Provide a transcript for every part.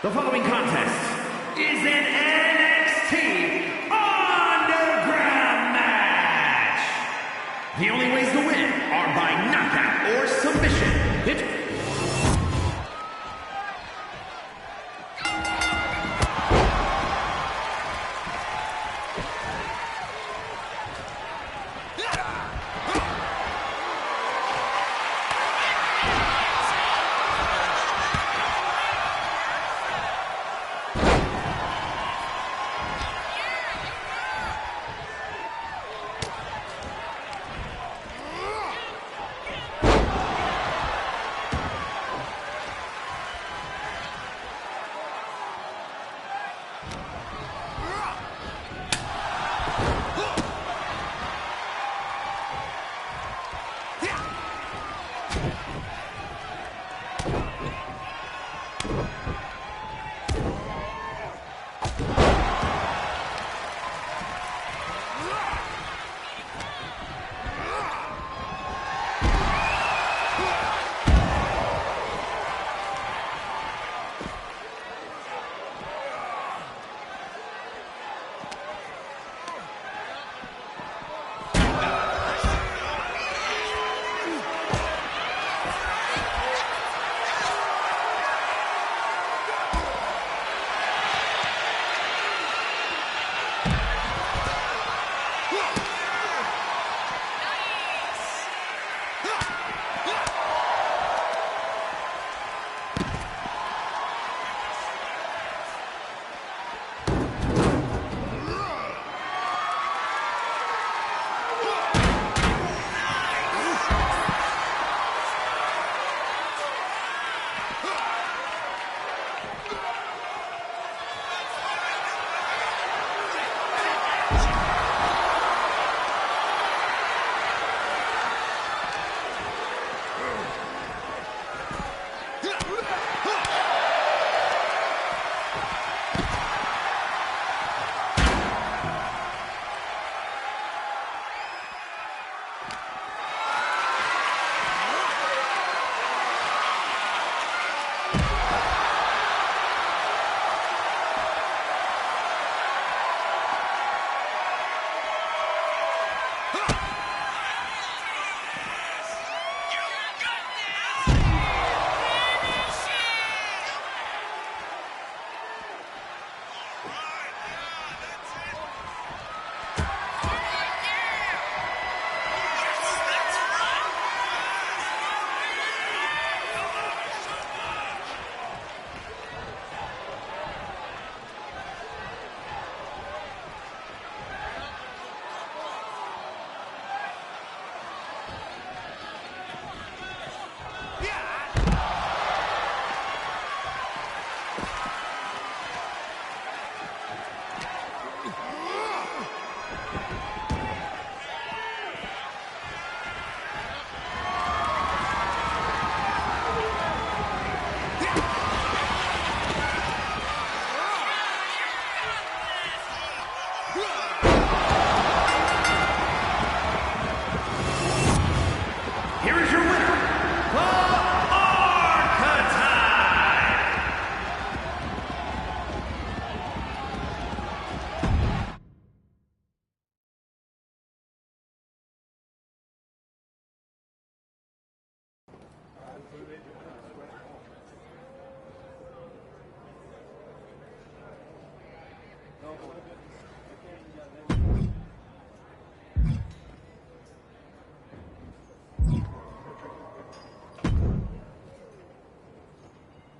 The following contest is an NXT Underground match. The only ways to win are by knockout or submission.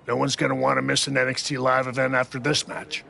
No one's going to want to miss an NXT Live event after this match.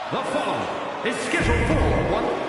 The following is scheduled for one.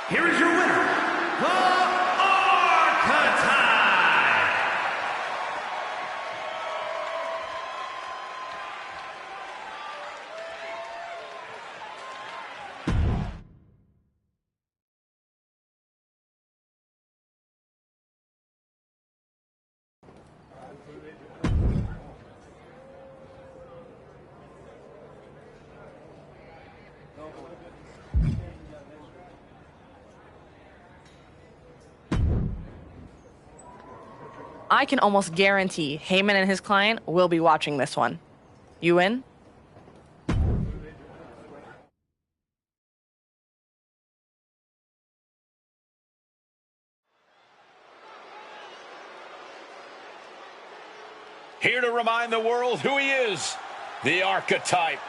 Here is your winner, the Archetype. I can almost guarantee Heyman and his client will be watching this one. You in? Here to remind the world who he is, the Archetype.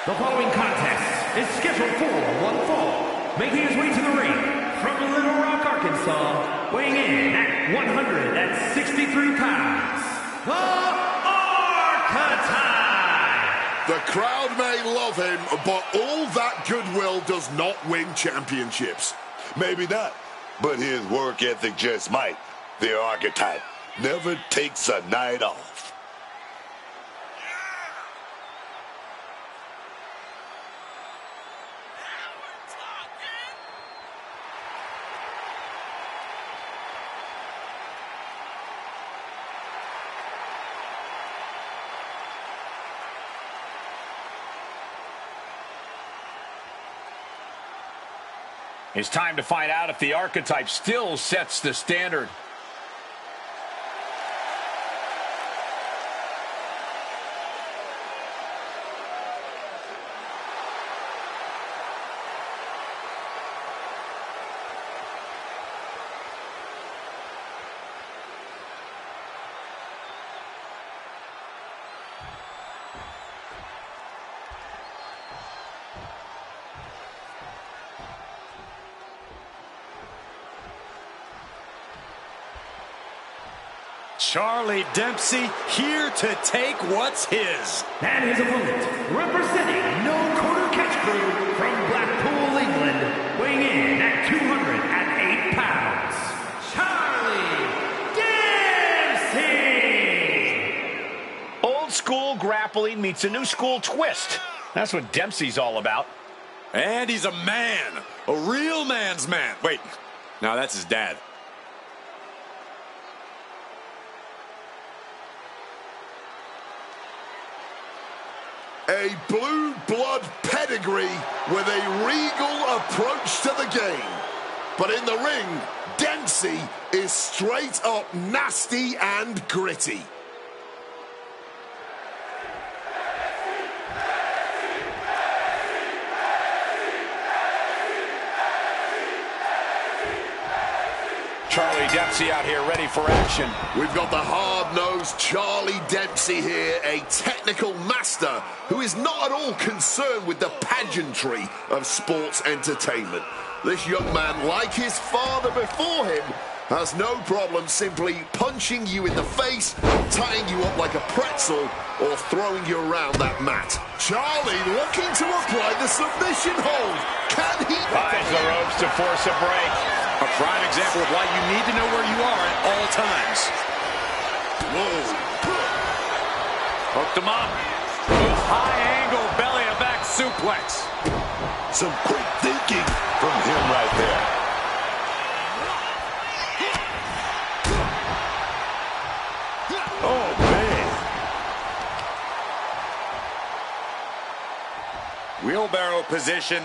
The following contest is scheduled for one fall. Making his way to the ring from Little Rock, Arkansas, weighing in at 163 pounds, the Archetype! The crowd may love him, but all that goodwill does not win championships. Maybe not, but his work ethic just might. The Archetype never takes a night off. It's time to find out if the Archetype still sets the standard. Charlie Dempsey here to take what's his. And his opponent, representing No Quarter Catch Crew from Blackpool, England, weighing in at 208 pounds, Charlie Dempsey! Old school grappling meets a new school twist. That's what Dempsey's all about. And he's a man. A real man's man. Wait, no, that's his dad. A blue blood pedigree with a regal approach to the game. But in the ring, Dempsey is straight up nasty and gritty. Charlie Dempsey out here ready for action. We've got the hard-nosed Charlie Dempsey here, a technical master who is not at all concerned with the pageantry of sports entertainment. This young man, like his father before him, has no problem simply punching you in the face, tying you up like a pretzel, or throwing you around that mat. Charlie looking to apply the submission hold. Can he? Ties the ropes to force a break. A prime example of why you need to know where you are at all times. Whoa. Hooked him up. High angle belly to back suplex. Some quick thinking from him right there. Oh, man. Wheelbarrow position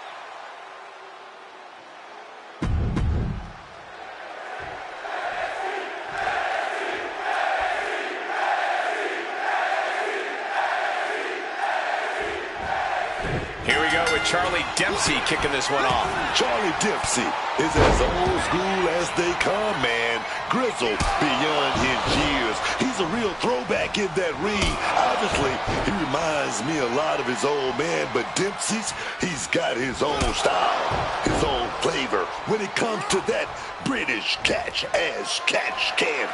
with Charlie Dempsey kicking this one off. Charlie Dempsey is as old school as they come, man. Grizzled beyond his years. He's a real throwback in that ring. Obviously, he reminds me a lot of his old man, but he's got his own style, his own flavor when it comes to that British catch-can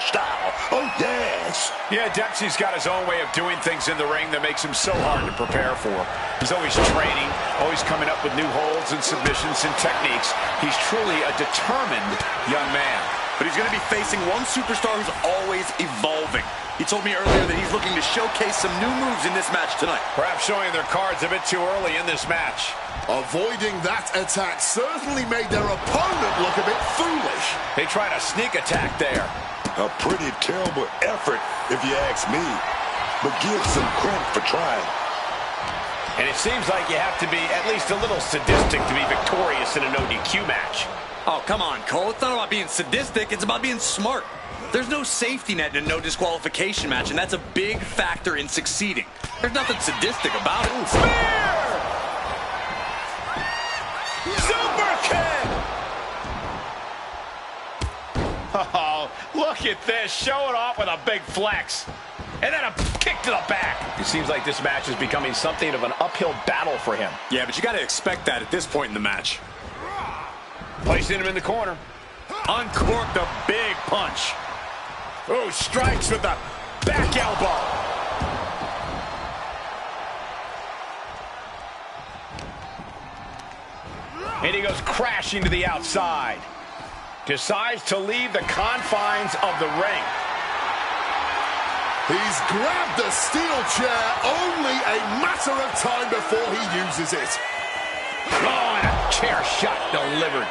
style. Oh, yes. Yeah, Dempsey's got his own way of doing things in the ring that makes him so hard to prepare for. He's always training, always coming up with new holds and submissions and techniques. He's truly a determined young man. But he's going to be facing one superstar who's always evolving. He told me earlier that he's looking to showcase some new moves in this match tonight. Perhaps showing their cards a bit too early in this match. Avoiding that attack certainly made their opponent look a bit foolish. They tried a sneak attack there. A pretty terrible effort, if you ask me. But give some credit for trying. And it seems like you have to be at least a little sadistic to be victorious in a no-DQ match. Oh, come on, Cole. It's not about being sadistic. It's about being smart. There's no safety net in a no disqualification match, and that's a big factor in succeeding. There's nothing sadistic about it. Spear! Super kick! Oh, look at this. Show it off with a big flex. And then a kick to the back. It seems like this match is becoming something of an uphill battle for him. Yeah, but you got to expect that at this point in the match. Placing him in the corner. Uncorked a big punch. Oh, strikes with the back elbow. And he goes crashing to the outside. Decides to leave the confines of the ring. He's grabbed the steel chair, only a matter of time before he uses it. Oh, and a chair shot delivered.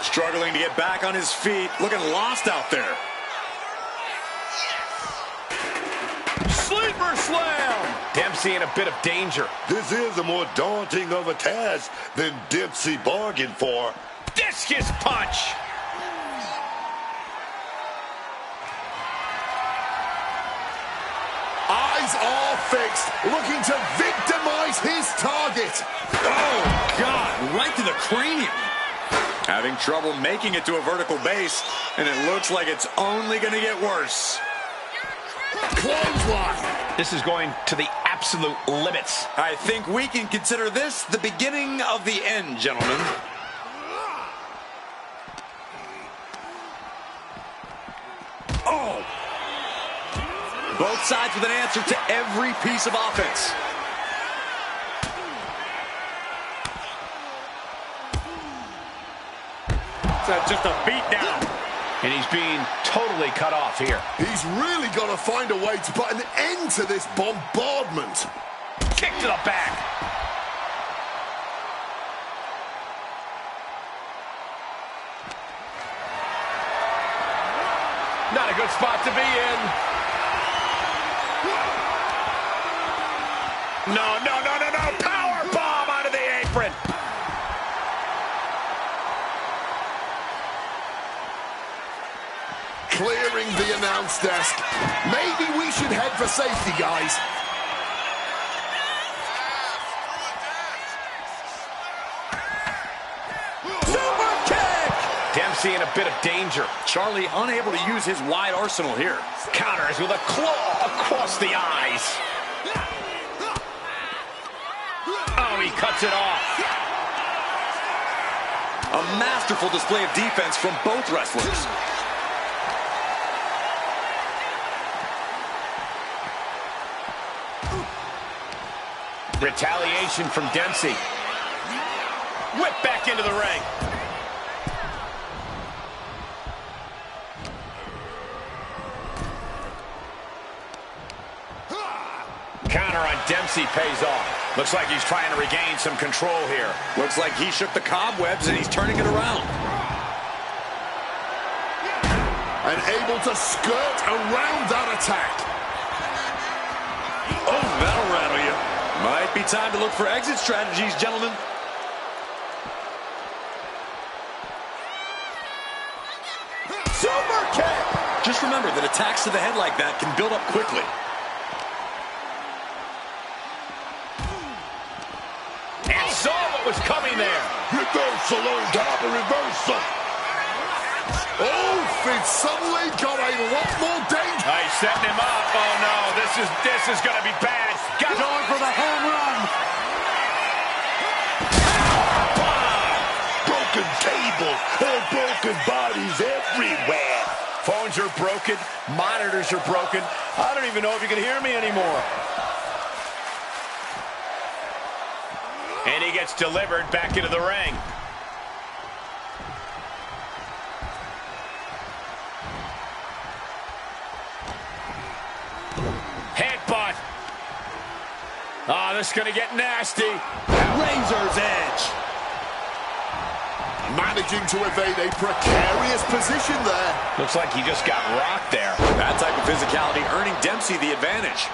Struggling to get back on his feet, looking lost out there. Sleeper slam! Dempsey in a bit of danger. This is a more daunting of a task than Dempsey bargained for. Discus punch! Eyes are fixed, looking to victimize his target. Oh, God, right to the cranium. Having trouble making it to a vertical base, and it looks like it's only going to get worse. Clothesline. This is going to the absolute limits. I think we can consider this the beginning of the end, gentlemen. Oh! Both sides with an answer to every piece of offense. Just a beat down. And he's being totally cut off here. He's really got to find a way to put an end to this bombardment. Kick to the back. Not a good spot to be in. No. Power bomb onto the apron. Clearing the announce desk. Maybe we should head for safety, guys. Super kick! Dempsey in a bit of danger. Charlie unable to use his wide arsenal here. Counters with a claw across the eyes. Oh, he cuts it off. A masterful display of defense from both wrestlers. Retaliation from Dempsey. Whip back into the ring. Counter on Dempsey pays off. Looks like he's trying to regain some control here. Looks like he shook the cobwebs and he's turning it around. And able to skirt around that attack. Oh, that'll rattle you. Might be time to look for exit strategies, gentlemen. Super kick! Just remember that attacks to the head like that can build up quickly. was coming there. Reversal on top of reversal. Oh, Fitz suddenly got a lot more danger. He's setting him up. Oh, no, this is going to be bad. Got going for the home run. Broken tables and broken bodies everywhere. Phones are broken. Monitors are broken. I don't even know if you can hear me anymore. And he gets delivered back into the ring. Headbutt. Oh, this is going to get nasty. Razor's edge. Managing to evade a precarious position there. Looks like he just got rocked there. That type of physicality earning Dempsey the advantage.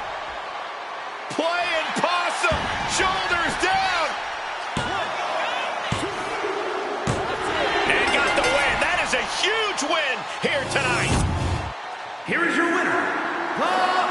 Playing possum. Shoulders down. And got the win. That is a huge win here tonight. Here is your winner, the Archetype.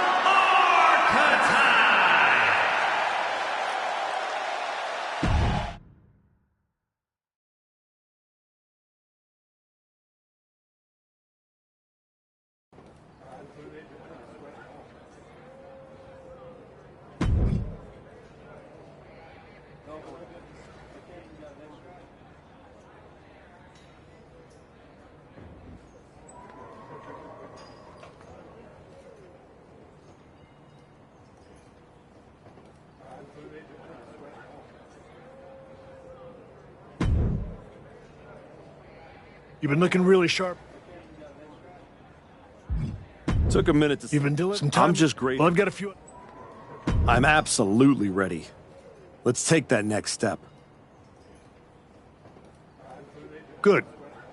You've been looking really sharp. Took a minute to... You've been doing some time. I'm just great. Well, I've got a few... I'm absolutely ready. Let's take that next step. Good.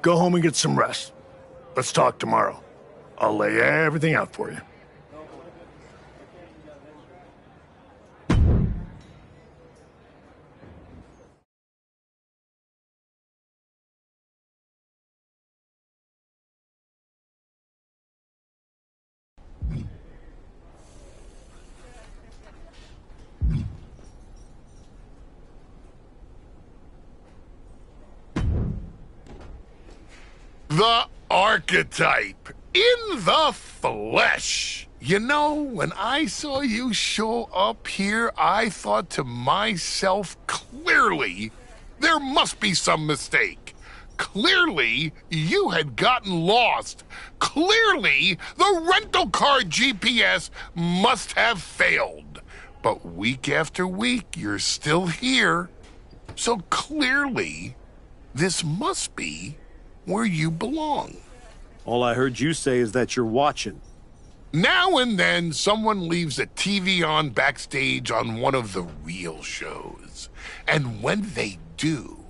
Go home and get some rest. Let's talk tomorrow. I'll lay everything out for you. The Archetype in the flesh. You know, when I saw you show up here, I thought to myself, clearly, there must be some mistake. Clearly, you had gotten lost. Clearly, the rental car GPS must have failed. But week after week, you're still here. So clearly, this must be where you belong. All I heard you say is that you're watching. Now and then, someone leaves a TV on backstage on one of the real shows. And when they do,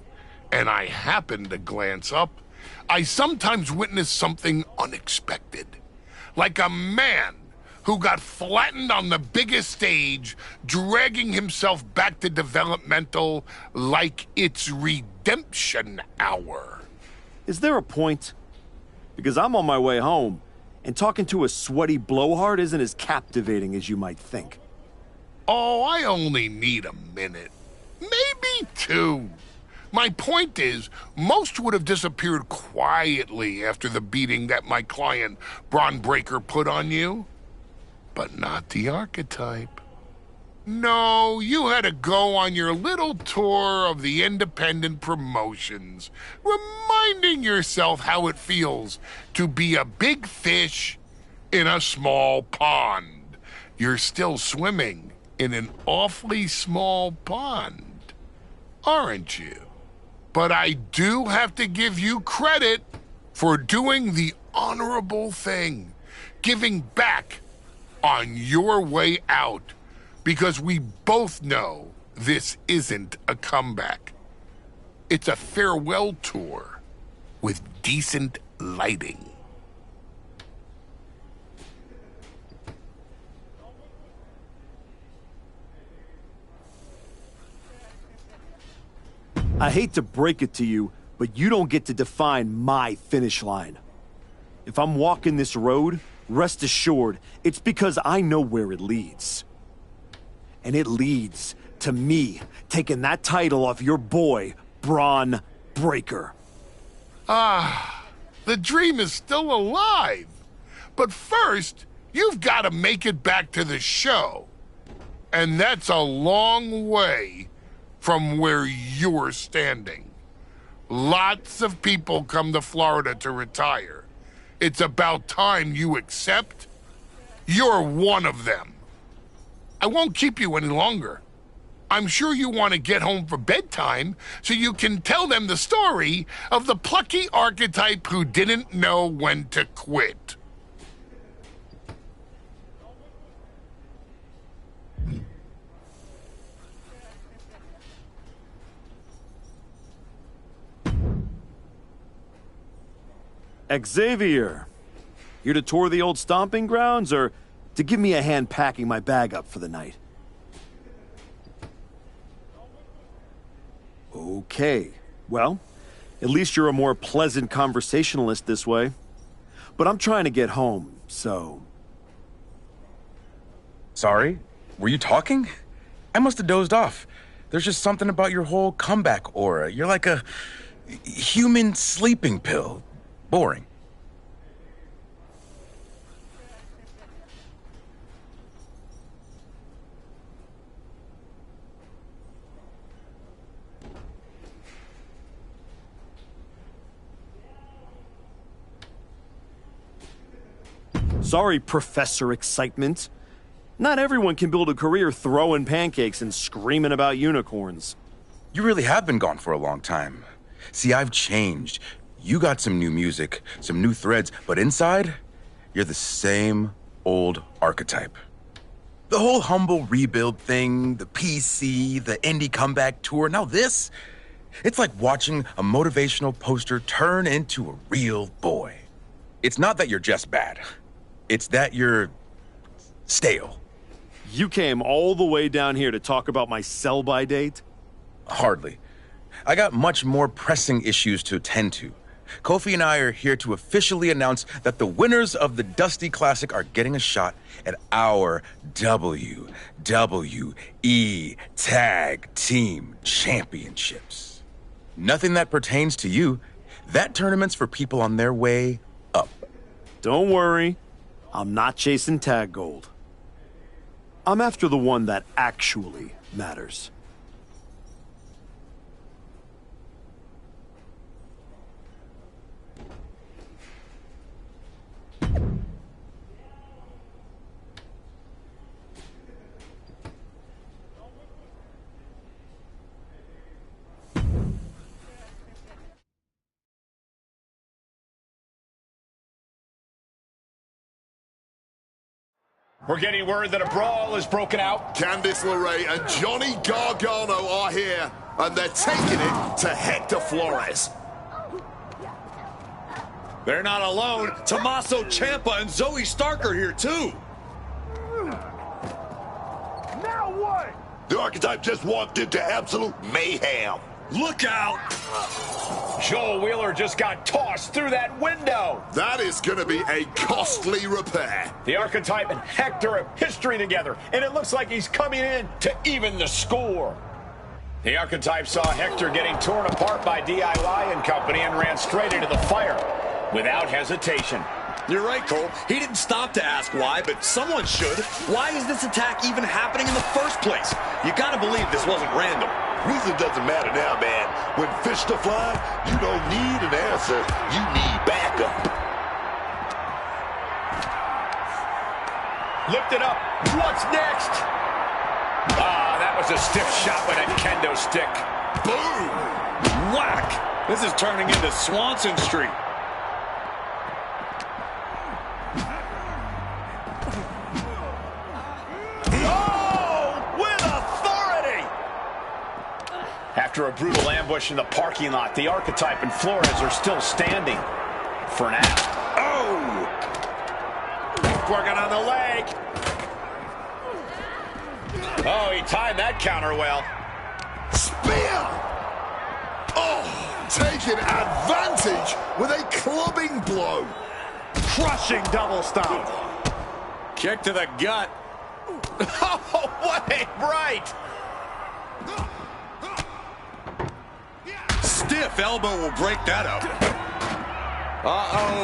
and I happen to glance up, I sometimes witness something unexpected. Like a man who got flattened on the biggest stage, dragging himself back to developmental like it's redemption hour. Is there a point? Because I'm on my way home, and talking to a sweaty blowhard isn't as captivating as you might think. Oh, I only need a minute. Maybe two. My point is, most would have disappeared quietly after the beating that my client, Braun Breaker, put on you. But not the Archetype. No, you had to go on your little tour of the independent promotions, reminding yourself how it feels to be a big fish in a small pond. You're still swimming in an awfully small pond, aren't you? But I do have to give you credit for doing the honorable thing, giving back on your way out. Because we both know this isn't a comeback. It's a farewell tour with decent lighting. I hate to break it to you, but you don't get to define my finish line. If I'm walking this road, rest assured, it's because I know where it leads. And it leads to me taking that title off your boy, Braun Breaker. The dream is still alive. But first, you've got to make it back to the show. And that's a long way from where you're standing. Lots of people come to Florida to retire. It's about time you accept you're one of them. I won't keep you any longer. I'm sure you want to get home for bedtime so you can tell them the story of the plucky archetype who didn't know when to quit. Xavier, here to tour the old stomping grounds or to give me a hand packing my bag up for the night? Okay, well, at least you're a more pleasant conversationalist this way. But I'm trying to get home, so... Sorry? Were you talking? I must have dozed off. There's just something about your whole comeback aura. You're like a human sleeping pill. Boring. Sorry, Professor Excitement. Not everyone can build a career throwing pancakes and screaming about unicorns. You really have been gone for a long time. See, I've changed. You got some new music, some new threads, but inside, you're the same old archetype. The whole humble rebuild thing, the PC, the indie comeback tour, now this, it's like watching a motivational poster turn into a real boy. It's not that you're just bad. It's that you're stale. You came all the way down here to talk about my sell-by date? Hardly. I got much more pressing issues to attend to. Kofi and I are here to officially announce that the winners of the Dusty Classic are getting a shot at our WWE Tag Team Championships. Nothing that pertains to you. That tournament's for people on their way up. Don't worry. I'm not chasing tag gold. I'm after the one that actually matters. We're getting word that a brawl is broken out. Candice LeRae and Johnny Gargano are here, and they're taking it to Hector Flores. They're not alone. Tommaso Ciampa and Zoe Stark are here, too. Now what? The archetype just walked into absolute mayhem. Look out! Joel Wheeler just got tossed through that window. That is going to be a costly repair. The archetype and Hector have history together, and it looks like he's coming in to even the score. The archetype saw Hector getting torn apart by DIY and company and ran straight into the fire without hesitation. You're right, Cole. He didn't stop to ask why, but someone should. Why is this attack even happening in the first place? You gotta believe this wasn't random. Reason doesn't matter now, man. When fish are flying, you don't need an answer. You need backup. Lift it up. What's next? Ah, that was a stiff shot with a kendo stick. Boom! Whack! This is turning into Swanson Street. After a brutal ambush in the parking lot, the archetype and Flores are still standing. For now. Oh! Working on the leg. Oh, he timed that counter well. Spear! Oh, taking advantage with a clubbing blow. Crushing double stomp. Kick to the gut. Oh, what a right! stiff elbow will break that up. Uh-oh.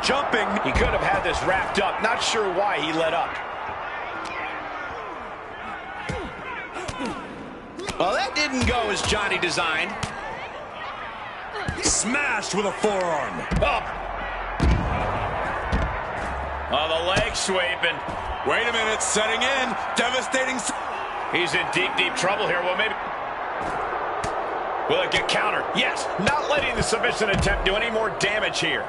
Jumping. He could have had this wrapped up. Not sure why he let up. Well, that didn't go as Johnny designed. Smashed with a forearm. Up. Oh, the leg sweeping. Wait a minute, setting in. Devastating. He's in deep, deep trouble here. Well, maybe. Will it get countered? Yes. Not letting the submission attempt do any more damage here.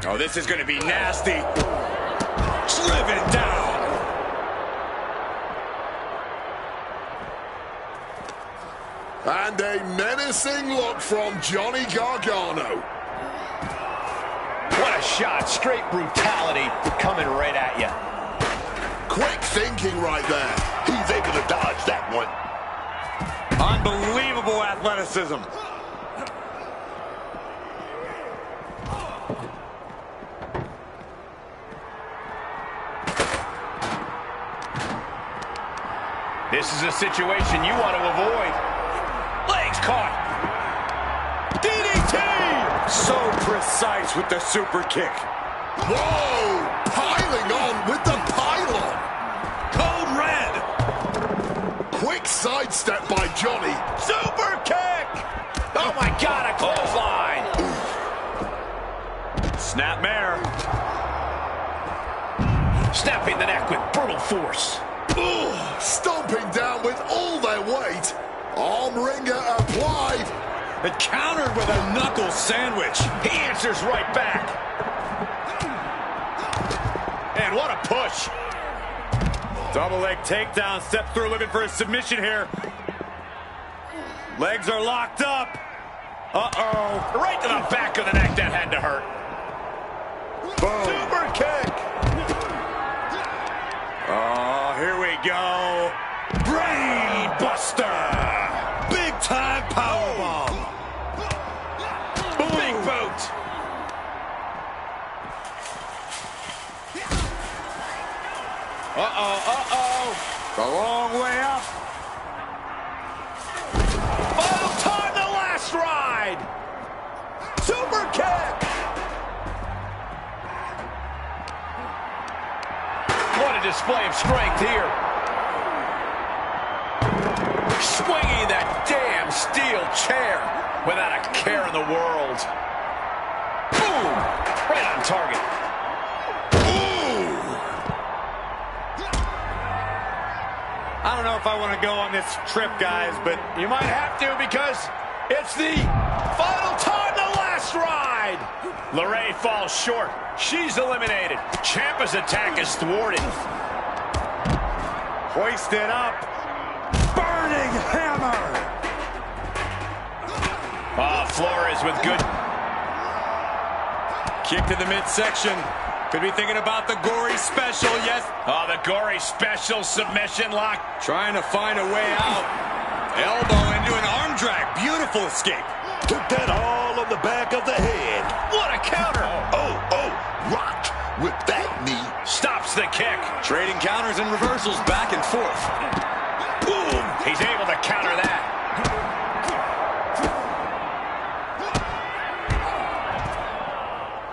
Oh, this is going to be nasty. Driven down. And a menacing look from Johnny Gargano. What a shot. Straight brutality coming right at you. Quick thinking right there. He's able to dodge that one. Unbelievable athleticism. This is a situation you want to avoid. Legs caught. DDT! So precise with the super kick. Whoa! Piling on with the pylon. Code red. Quick sidestep by Johnny. Super kick! Oh my God, a clothesline. Snapmare. Snapping the neck with brutal force. Ooh, stomping down with all their weight. Arm wringer applied. It countered with a knuckle sandwich. He answers right back. And what a push. Double leg takedown. Step through looking for a submission here. Legs are locked up. Uh-oh. Right to the back of the neck. That had to hurt. Boom. Super kick. Oh, here we go. Brain buster. Big time powerbomb. Big boot. Uh-oh. The long way up. Final time, the last ride. Super kick. What a display of strength here. Swinging that damn steel chair without a care in the world. Boom! Right on target. Ooh! I don't know if I want to go on this trip, guys, but You might have to because it's the final time, the last ride. LeRae falls short. She's eliminated. Ciampa's attack is thwarted. hoisted up. Burning hammer. Flores with good. Kick to the midsection. Could be thinking about the gory special, yes. Oh, the gory special submission lock. Trying to find a way out. Elbow into an arm drag. Beautiful escape. Took that all on the back of the head. What a counter. Oh, rocked with that knee. Stops the kick. Trading counters and reversals back and forth. Boom. He's able to counter that.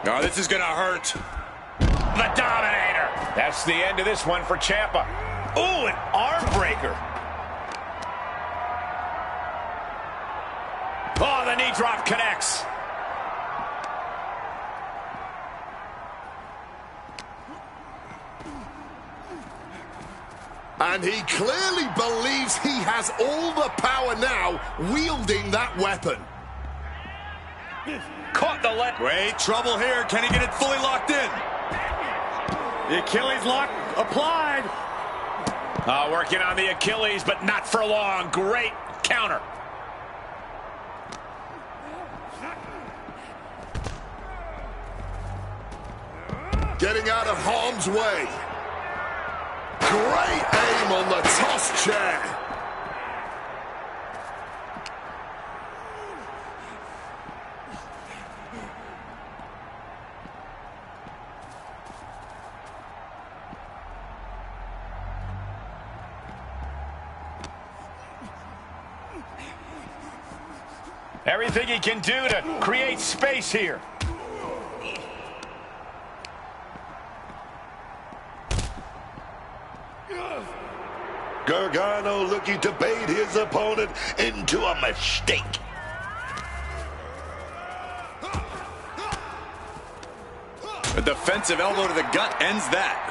Oh, this is going to hurt. The Dominator. That's the end of this one for Ciampa. Ooh, an arm breaker. Oh, the knee drop connects. And he clearly believes he has all the power now, wielding that weapon. Caught the leg. Wait, trouble here. Can he get it fully locked in? The Achilles lock applied. Working on the Achilles, but not for long. Great counter. Getting out of harm's way. Great aim on the toss chair. Everything he can do to create space here. Gargano looking to bait his opponent into a mistake. A defensive elbow to the gut ends that.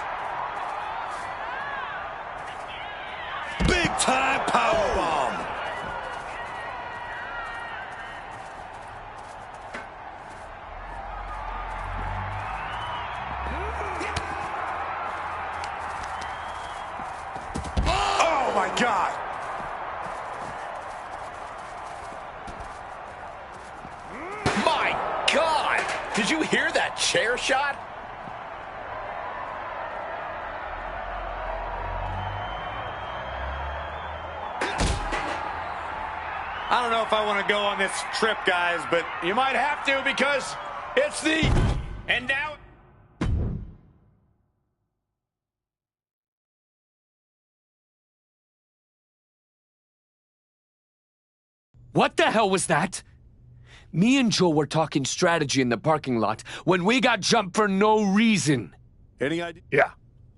Big time powerbomb. Oh my God. My God. Did you hear that chair shot? I don't know if I want to go on this trip, guys, but You might have to because it's the... And now... What the hell was that? Me and Joe were talking strategy in the parking lot when we got jumped for no reason. Any idea? Yeah.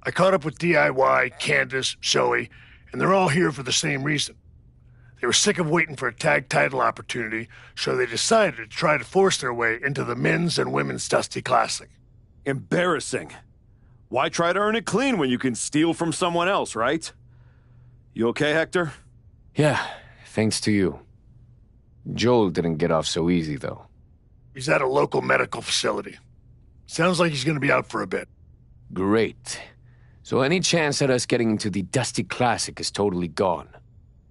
I caught up with DIY, Candace, Zoe, and they're all here for the same reason. They were sick of waiting for a tag title opportunity, so they decided to try to force their way into the men's and women's Dusty Classic. Embarrassing. Why try to earn it clean when you can steal from someone else, right? You okay, Hector? Yeah, thanks to you. Joel didn't get off so easy, though. He's at a local medical facility. Sounds like he's going to be out for a bit. Great. So any chance at us getting into the Dusty Classic is totally gone.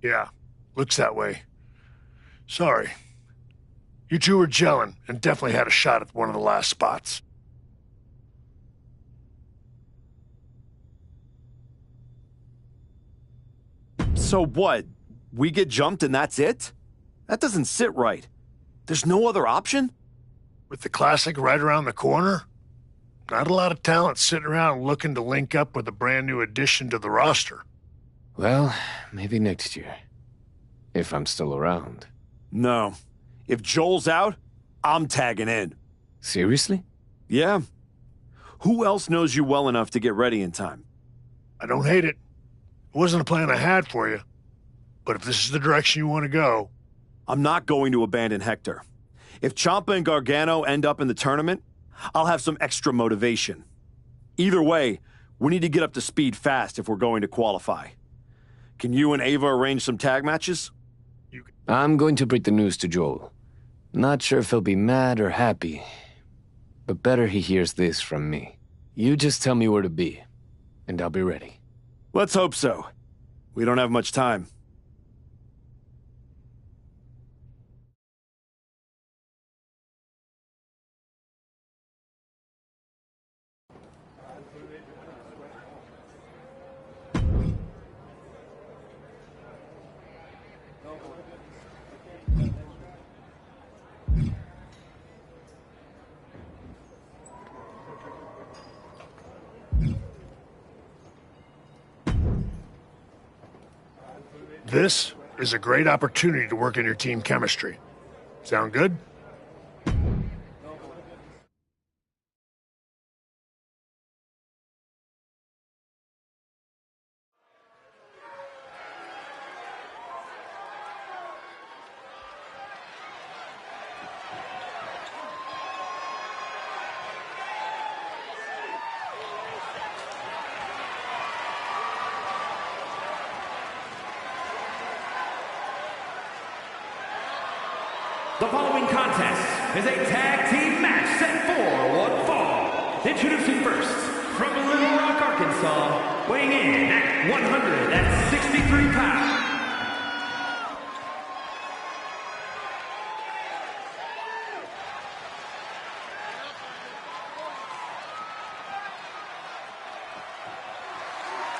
Yeah, looks that way. Sorry. You two were gelling and definitely had a shot at one of the last spots. So what? We get jumped and that's it? That doesn't sit right. There's no other option? With the Classic right around the corner, not a lot of talent sitting around looking to link up with a brand new addition to the roster. Well, maybe next year. If I'm still around. No. If Joel's out, I'm tagging in. Seriously? Yeah. Who else knows you well enough to get ready in time? I don't hate it. It wasn't a plan I had for you. But if this is the direction you want to go... I'm not going to abandon Hector. If Ciampa and Gargano end up in the tournament, I'll have some extra motivation. Either way, we need to get up to speed fast if we're going to qualify. Can you and Ava arrange some tag matches? I'm going to break the news to Joel. Not sure if he'll be mad or happy, but better he hears this from me. You just tell me where to be, and I'll be ready. Let's hope so. We don't have much time. This is a great opportunity to work on your team chemistry. Sound good? The following contest is a tag team match set for one fall. Introducing first, from Little Rock, Arkansas, weighing in at 163 pounds.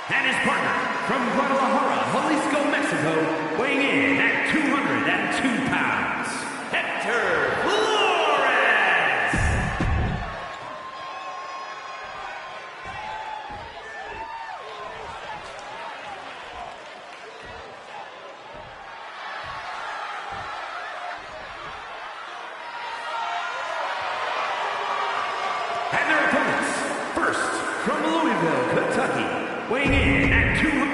And his partner, from Guadalajara, Jalisco, Mexico, weighing in at 202 pounds, Hector Flores! Louisville, Kentucky, weighing in at 200.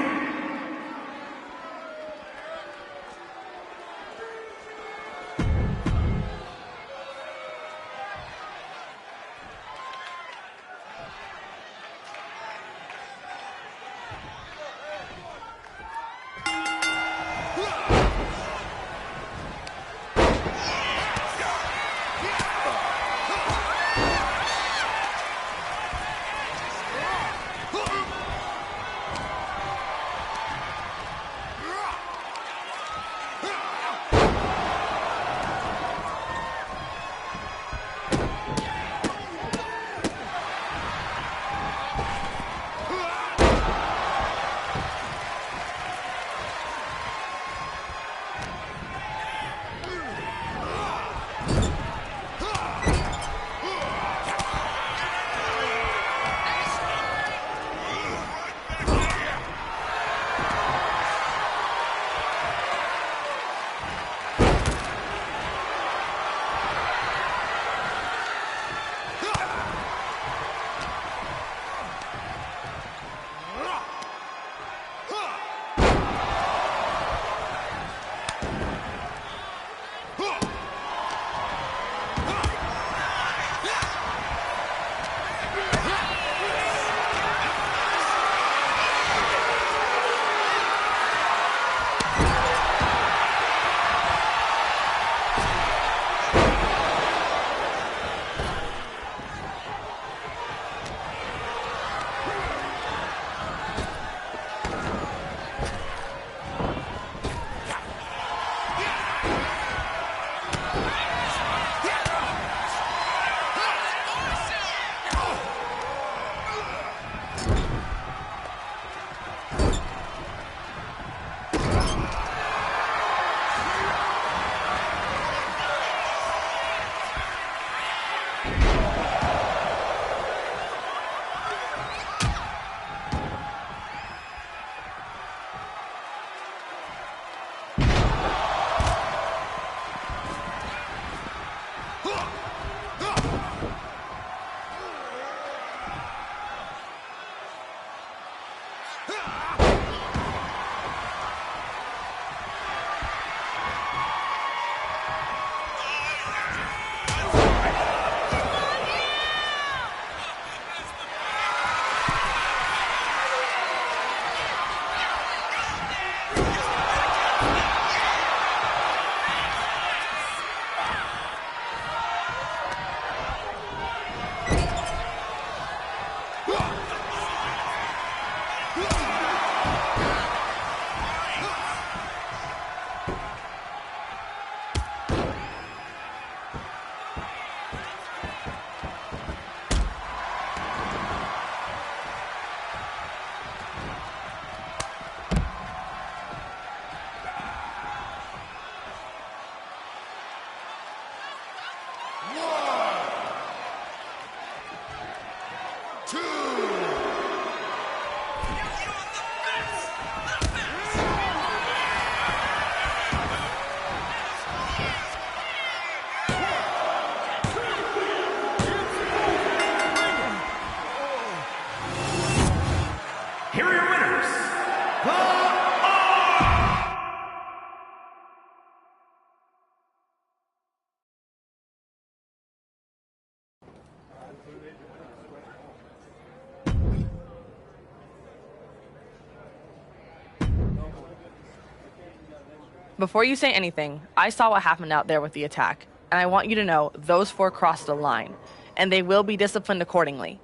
Before you say anything, I saw what happened out there with the attack, and I want you to know those four crossed the line, and they will be disciplined accordingly.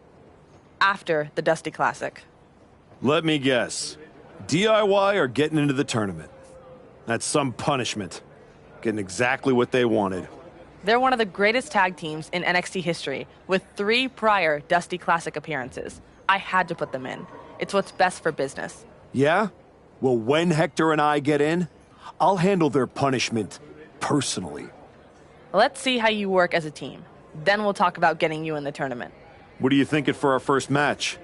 After the Dusty Classic. Let me guess. DIY or getting into the tournament? That's some punishment. Getting exactly what they wanted. They're one of the greatest tag teams in NXT history, with 3 prior Dusty Classic appearances. I had to put them in. It's what's best for business. Yeah? Well, when Hector and I get in, I'll handle their punishment personally. Let's see how you work as a team. Then we'll talk about getting you in the tournament. What are you thinking for our first match?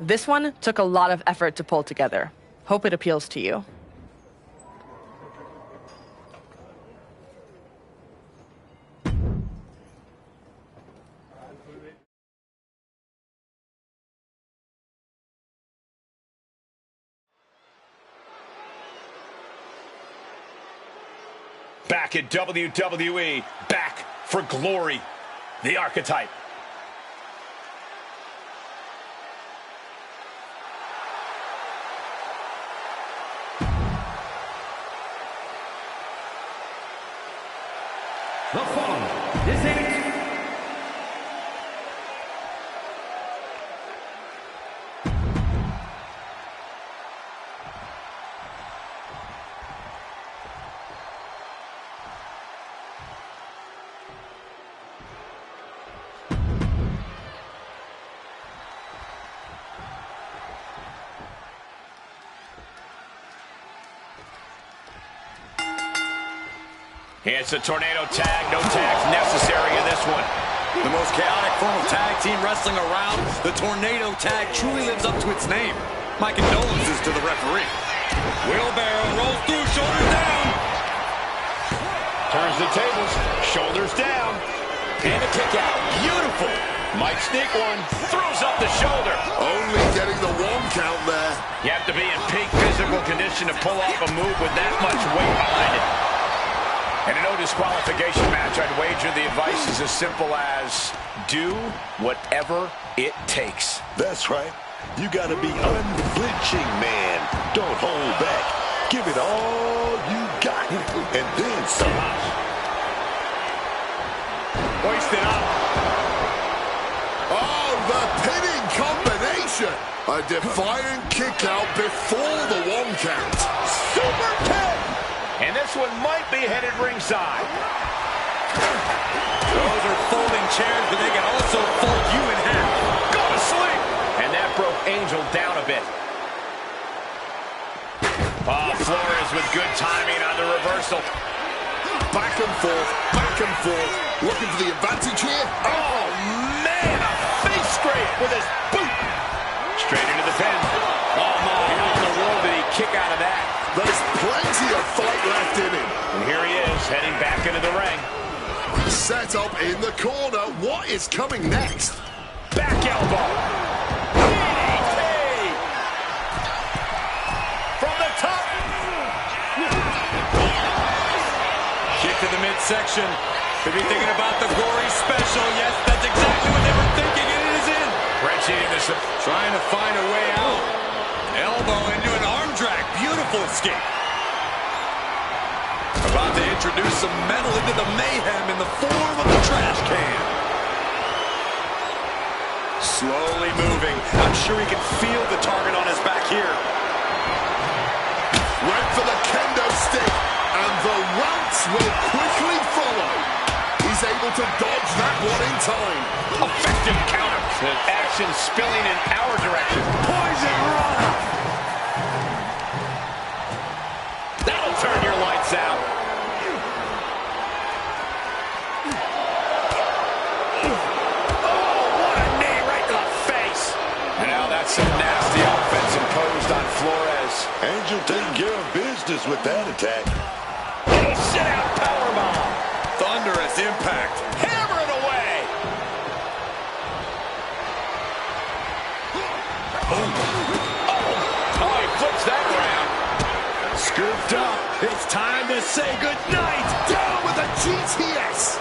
This one took a lot of effort to pull together. Hope it appeals to you. Back at WWE, back for glory. The Archetype. The following is a It's a tornado tag. No tags necessary in this one. The most chaotic form of tag team wrestling around, the tornado tag truly lives up to its name. My condolences to the referee. Wheelbarrow rolls through, shoulders down. Turns the tables, shoulders down. And a kick out. Beautiful. Might sneak one. Throws up the shoulder. Only getting the 1 count there. You have to be in peak physical condition to pull off a move with that much weight behind it. In a no disqualification match, I'd wager the advice is as simple as do whatever it takes. That's right. You gotta be unflinching, man. Don't hold back. Give it all you got, and then some. Hoisted up. Oh, the pinning combination. A defiant kick out before the 1 count. Super kick. And this one might be headed ringside. Those are folding chairs, but they can also fold you in half. Go to sleep. And that broke Angel down a bit. Oh, Flores with good timing on the reversal. Back and forth, looking for the advantage here. Oh, man, a face scrape with his boot. Straight into the pin. Oh, my, how in the world did he kick out of that? There's plenty of fight left in him. And here he is, heading back into the ring. Set up in the corner. What is coming next? Back elbow. DDT. From the top. Kick to the midsection. Could be thinking about the gory special. Yes, that's exactly what they were thinking, and it is in. Reggie this Trying to find a way out. Elbow into an arm drag. Beautiful escape. About to introduce some metal into the mayhem in the form of a trash can. slowly moving. I'm sure he can feel the target on his back here. Went for the kendo stick, and the rounce will quickly follow. He's able to dodge that one in time. Effective counter. The action spilling in our direction. Poison run. That'll turn your lights out. Oh, what a knee right to the face. And now that's some nasty offense imposed on Flores. Angel taking care of business with that attack. Sit out powerbomb. Thunderous impact. Hammer it away. Oh, he flips that around. Scooped up. It's time to say goodnight. Down with a GTS.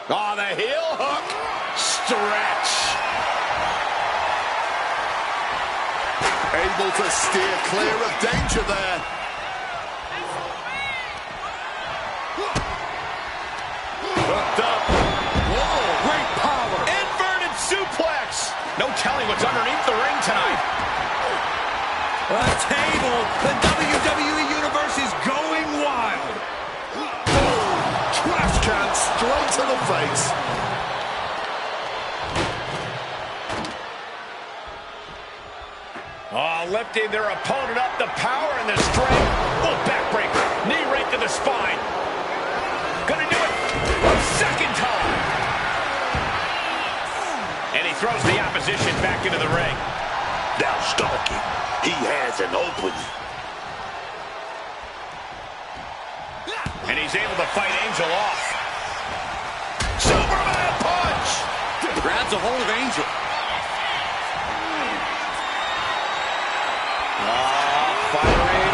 Oh, the heel hook. Stretch. Able to steer clear of danger there. Hooked up. Whoa, great power. Inverted suplex. No telling what's underneath the ring tonight. A table. The WWE Universe is going wild. Trash can straight to the face. Oh, lifting their opponent up, the power and the strength. Oh, backbreaker. Knee right to the spine. Gonna do it a second time. And he throws the opposition back into the ring. Now stalking. He has an opening. And he's able to fight Angel off. Superman punch! Grabs a hold of Angel. Firing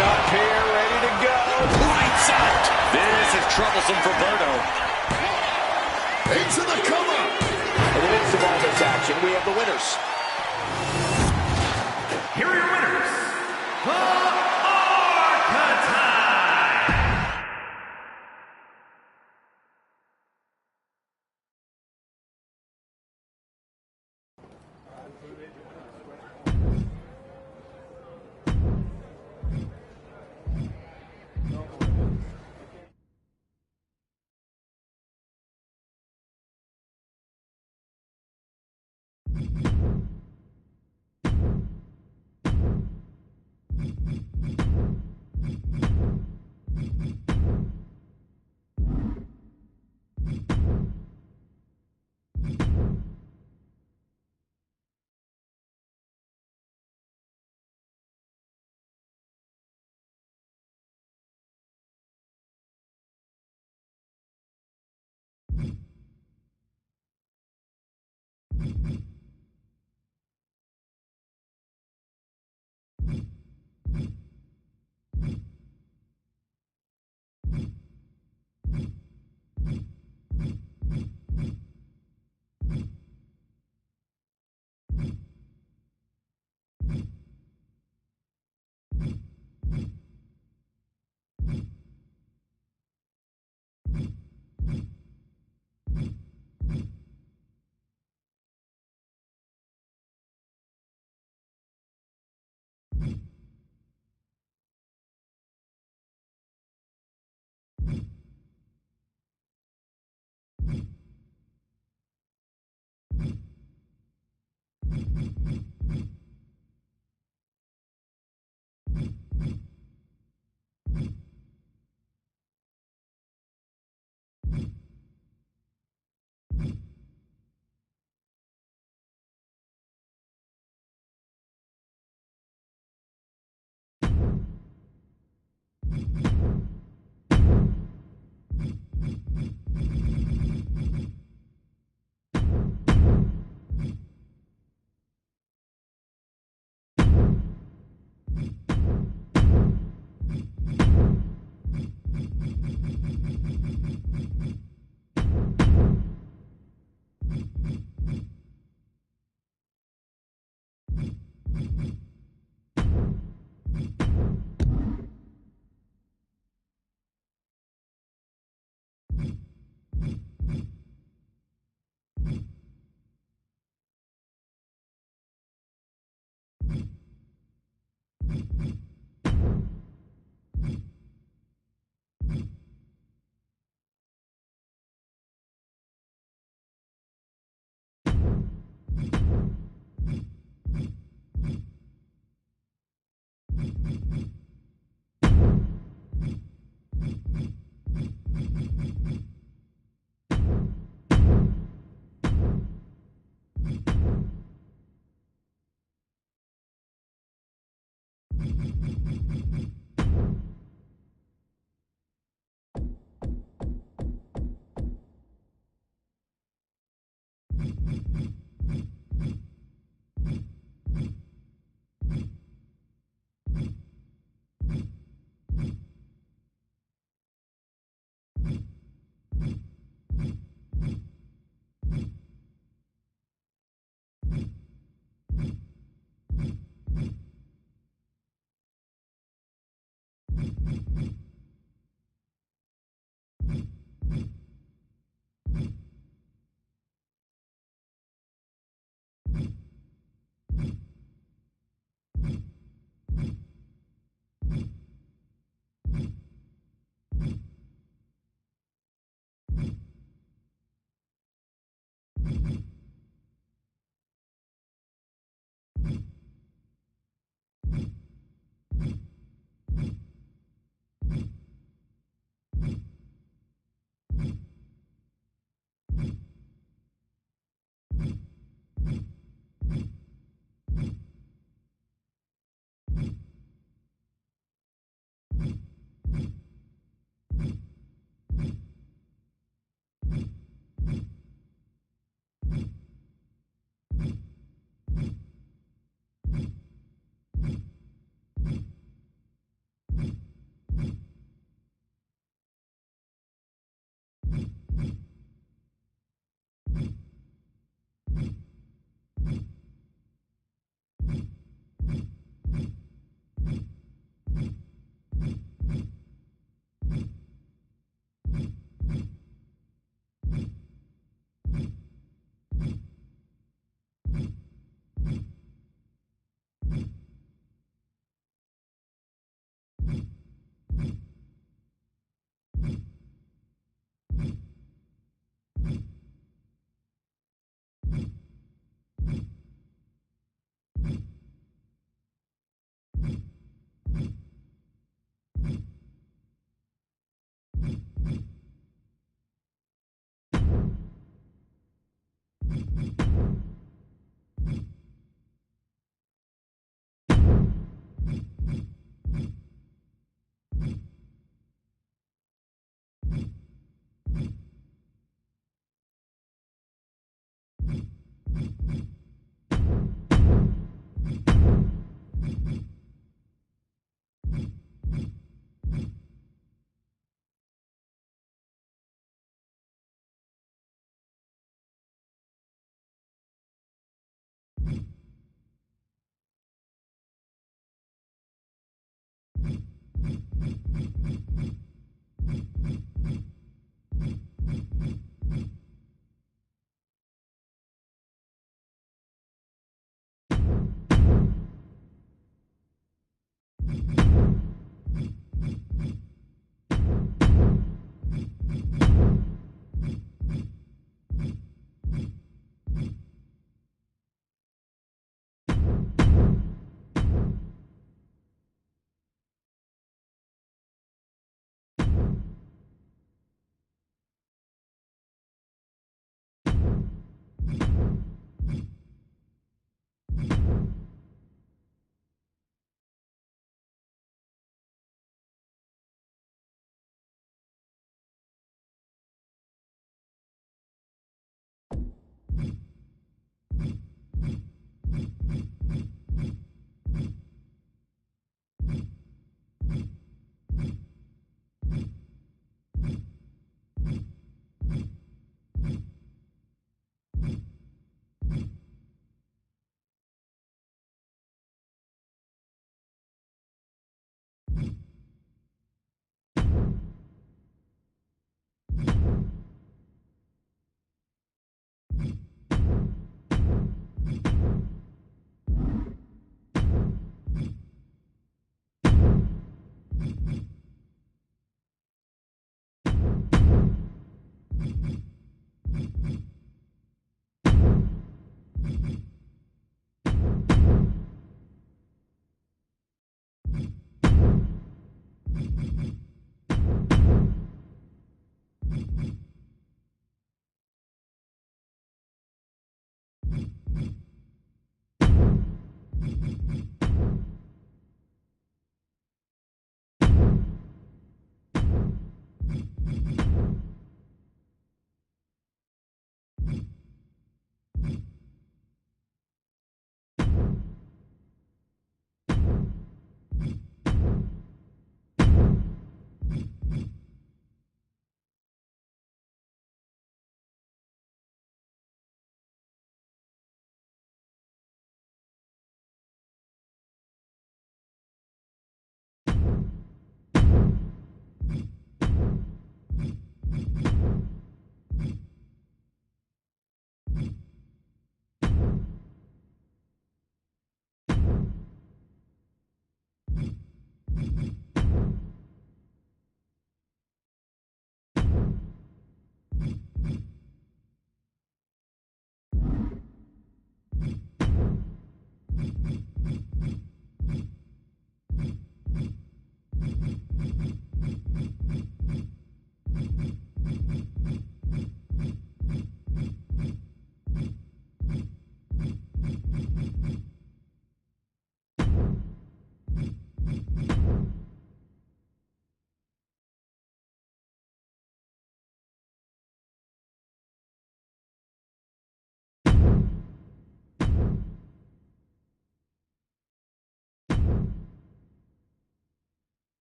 troublesome for Berto. Into the cover. In the midst of all this action, we have the winners. Here are your winners, the Archetype.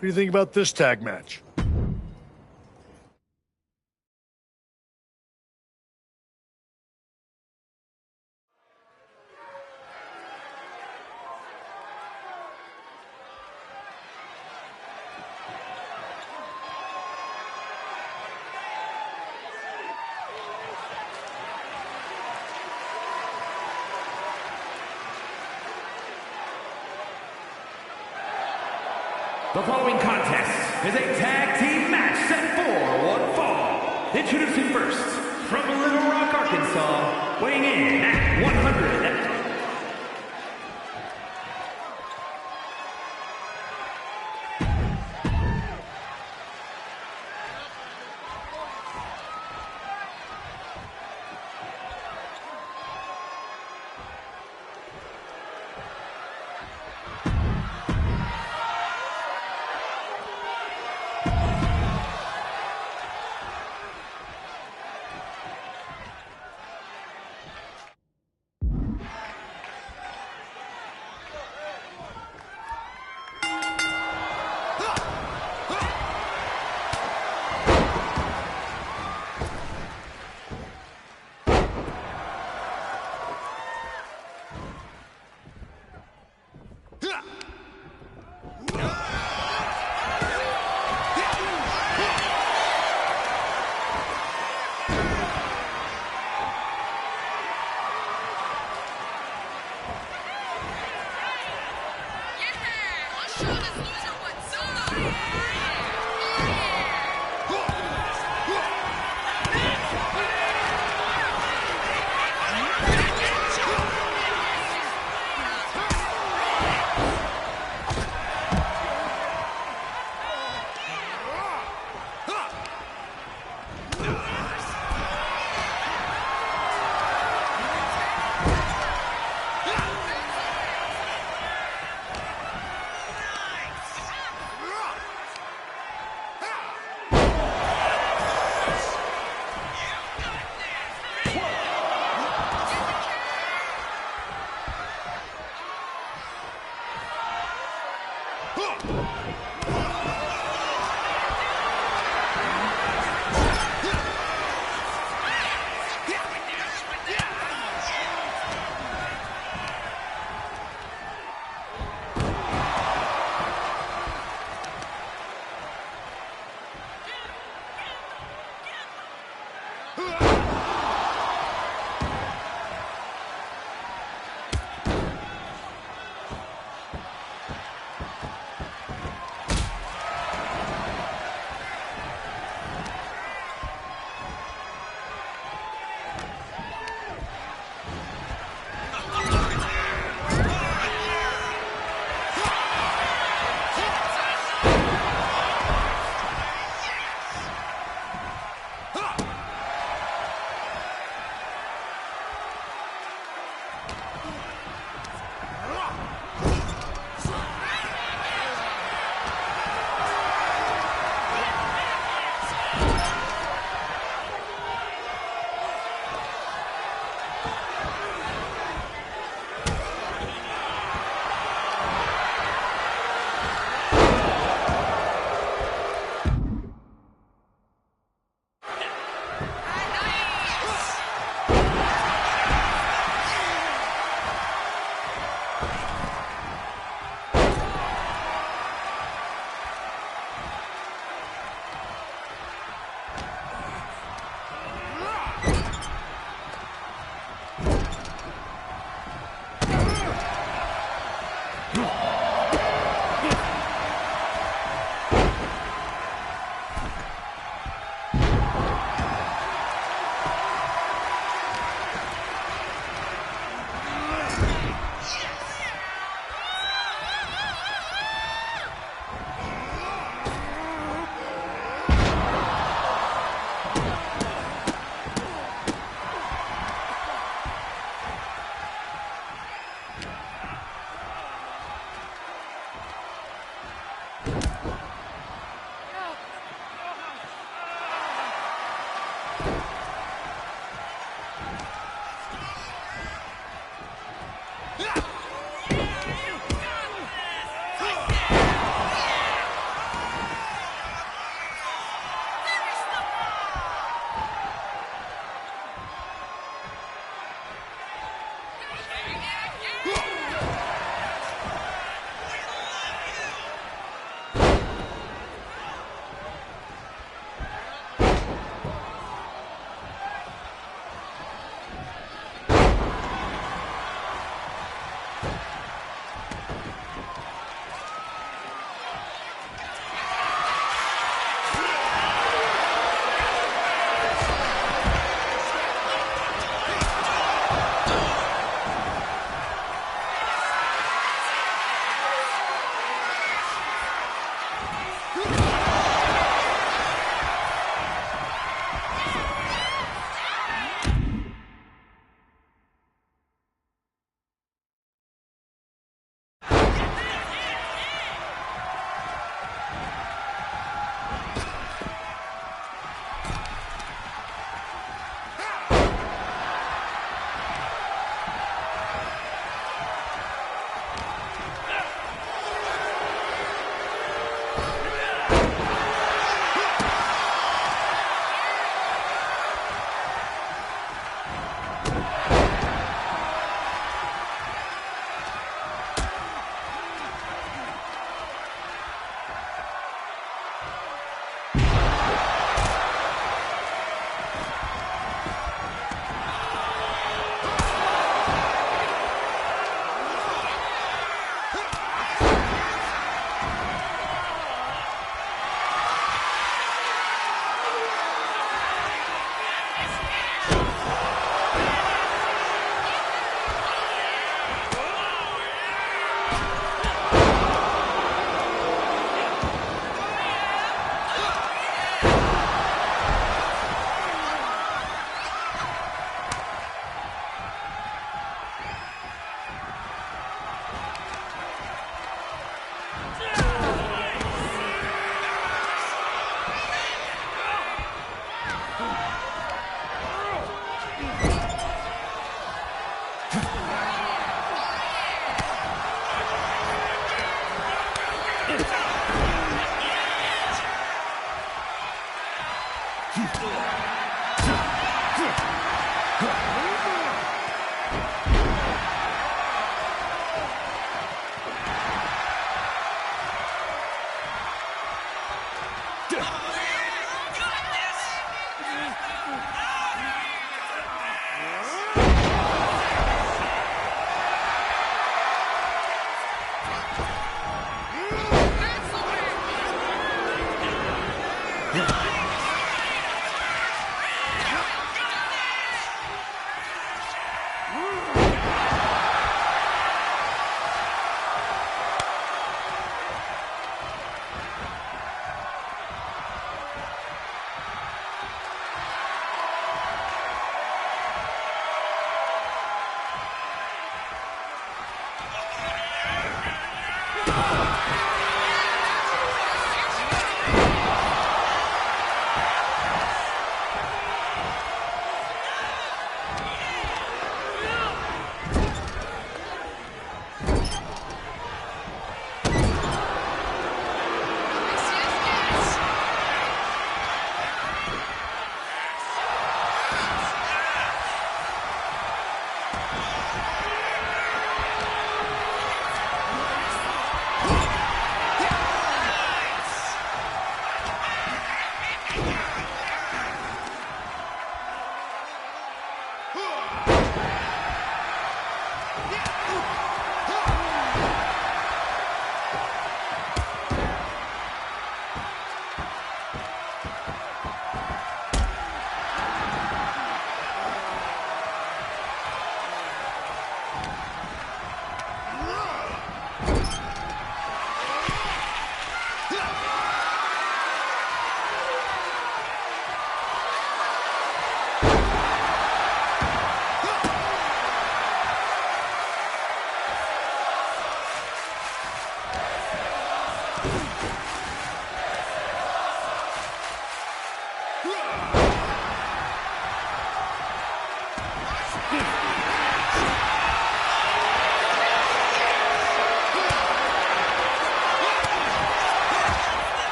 What do you think about this tag match? The following contest is a tag team match set for one fall. Introducing first, from Little Rock, Arkansas, weighing in at 100.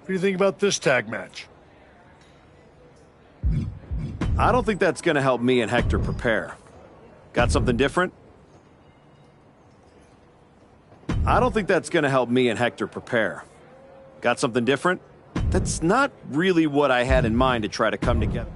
do you think about this tag match? I don't think that's going to help me and Hector prepare. Got something different? I don't think that's going to help me and Hector prepare. Got something different? That's not really what I had in mind to try to come together.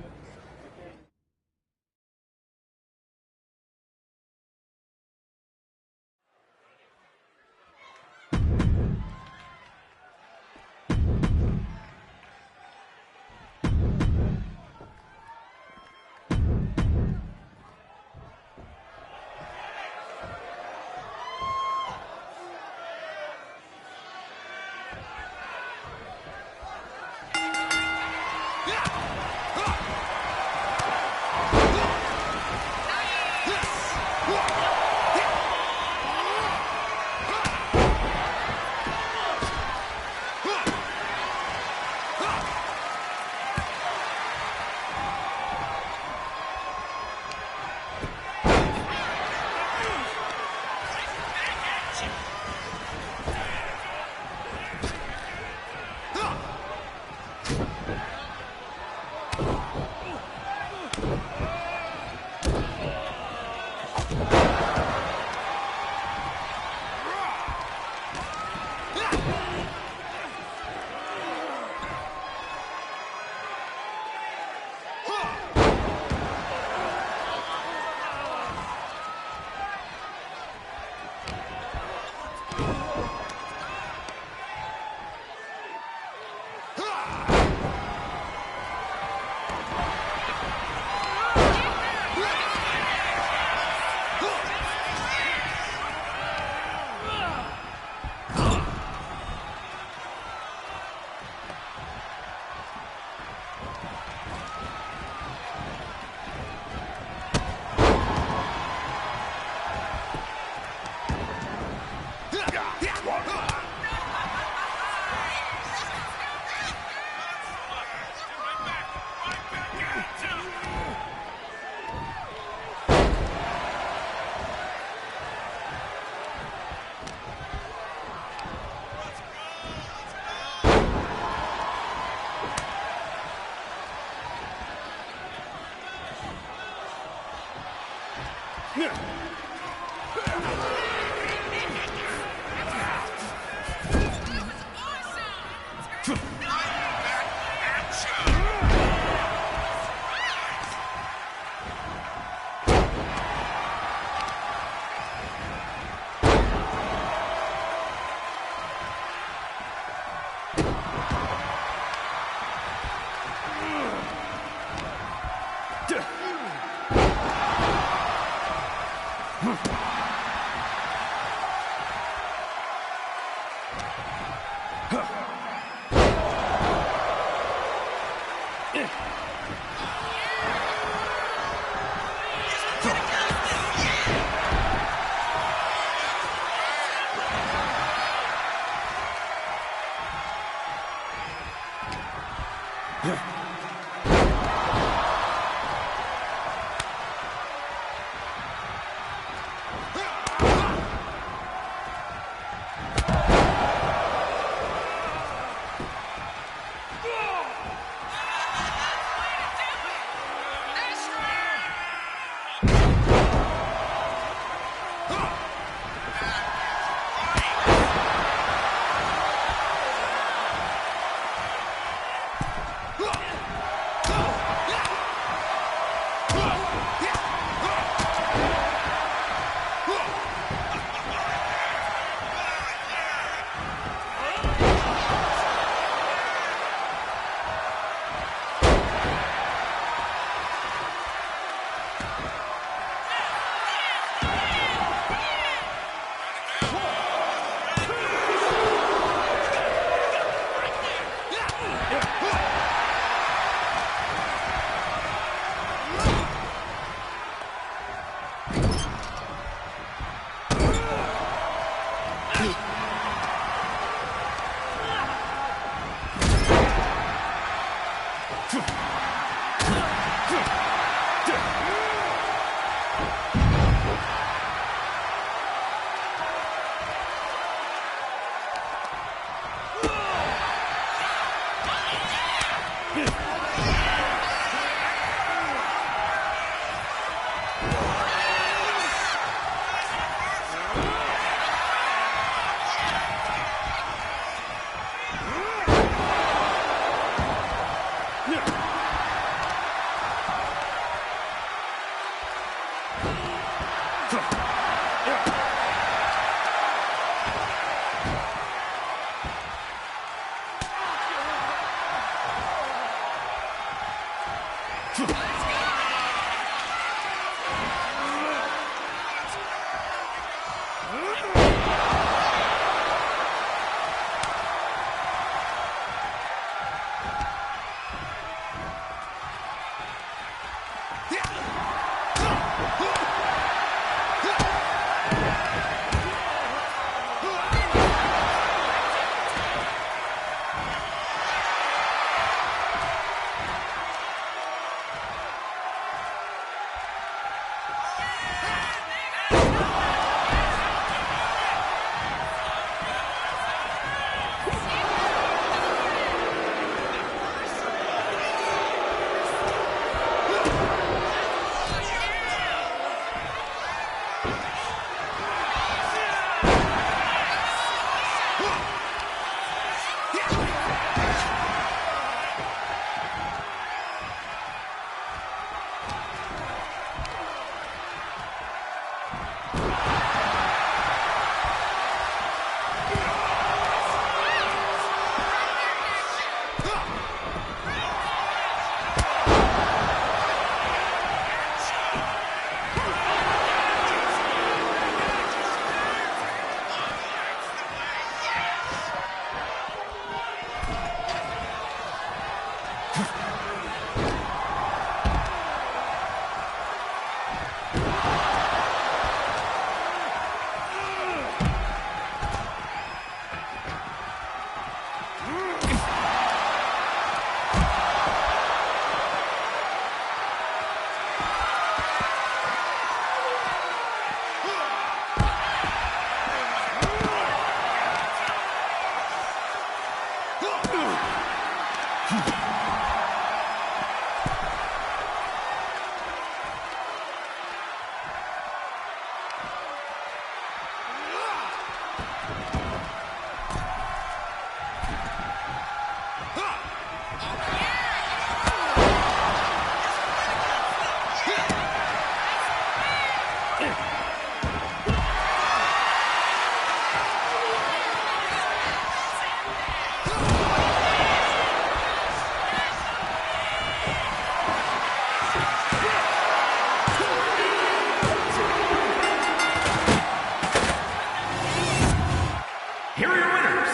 Here are your winners,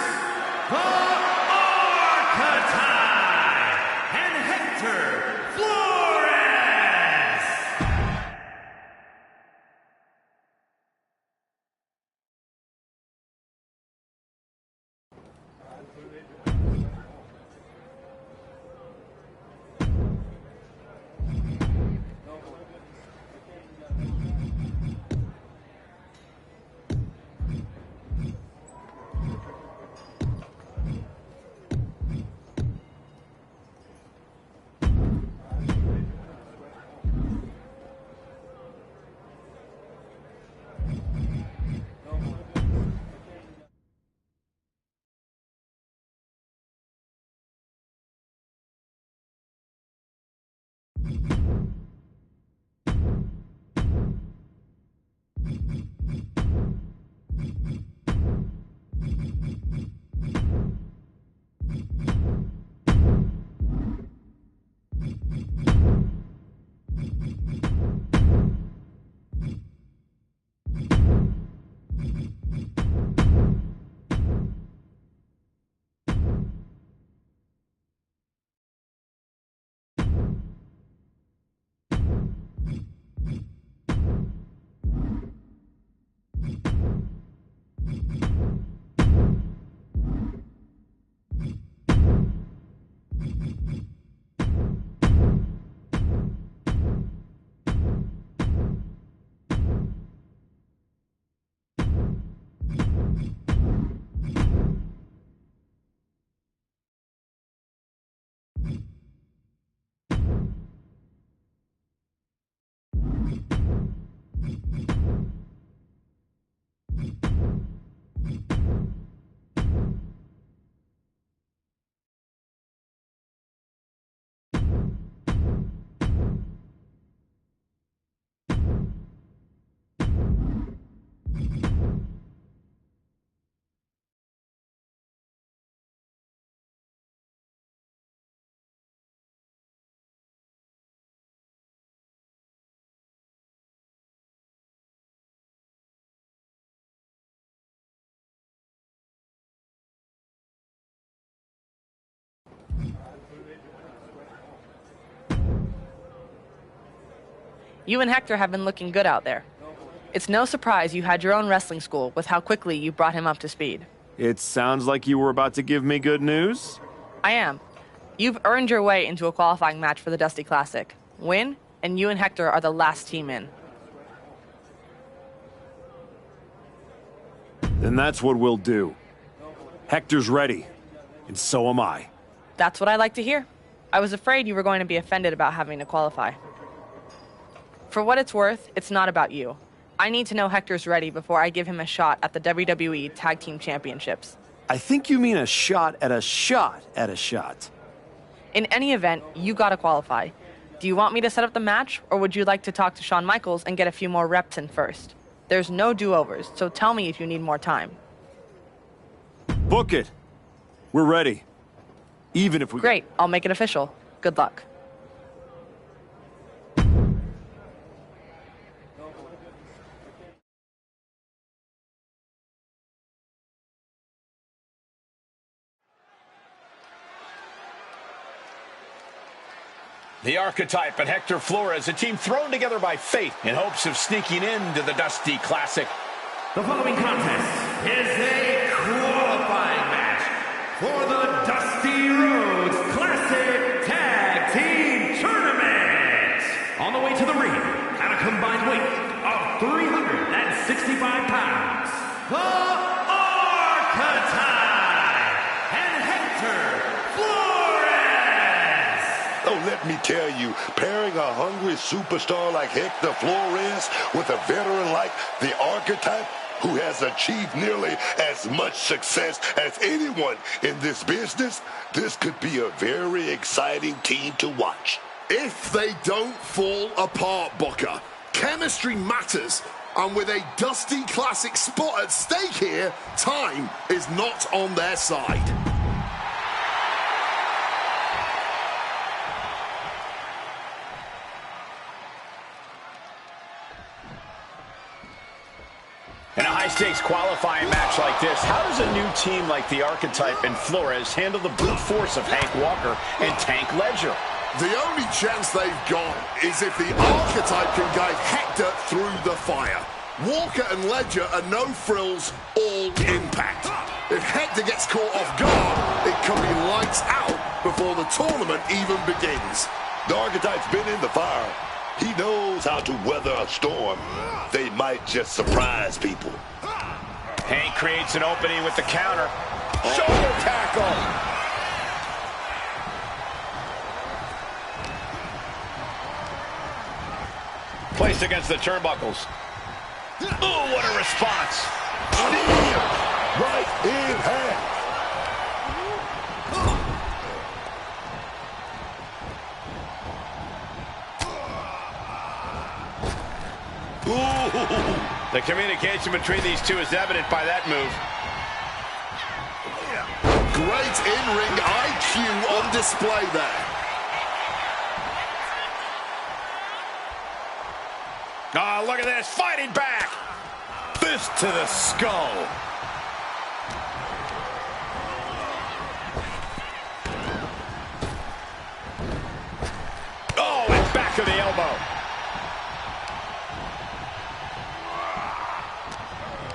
the Archetype. You and Hector have been looking good out there. It's no surprise you had your own wrestling school with how quickly you brought him up to speed. It sounds like you were about to give me good news. I am. You've earned your way into a qualifying match for the Dusty Classic. Win, and you and Hector are the last team in. Then that's what we'll do. Hector's ready, and so am I. That's what I like to hear. I was afraid you were going to be offended about having to qualify. For what it's worth, it's not about you. I need to know Hector's ready before I give him a shot at the WWE Tag Team Championships. I think you mean a shot at a shot at a shot. In any event, you gotta qualify. Do you want me to set up the match, or would you like to talk to Shawn Michaels and get a few more reps in first? There's no do-overs, so tell me if you need more time. Book it. We're ready. Even if we... Great, I'll make it official. Good luck. The Archetype and Hector Flores, a team thrown together by fate in hopes of sneaking into the Dusty Classic. The following contest is a qualifying match for the Dusty Rhodes Classic Tag Team Tournament. On the way to the ring, at a combined weight of 365 pounds, the Archetype and Hector Flores. Oh, let me tell you, pairing a hungry superstar like Hector Flores with a veteran like the Archetype, who has achieved nearly as much success as anyone in this business, this could be a very exciting team to watch. If they don't fall apart, Booker, chemistry matters. And with a Dusty Classic spot at stake here, time is not on their side. In a high-stakes qualifying match like this, how does a new team like the Archetype and Flores handle the brute force of Hank Walker and Tank Ledger? The only chance they've got is if the Archetype can guide Hector through the fire. Walker and Ledger are no frills, all impact. If Hector gets caught off guard, it can be lights out before the tournament even begins. The Archetype's been in the fire. He knows how to weather a storm. They might just surprise people. Hank creates an opening with the counter. Shoulder tackle. Placed against the turnbuckles. Oh, what a response. Right in half. The communication between these two is evident by that move. Great in-ring IQ on display there. Oh, look at this, fighting back. Fist to the skull. Oh, and back of the elbow.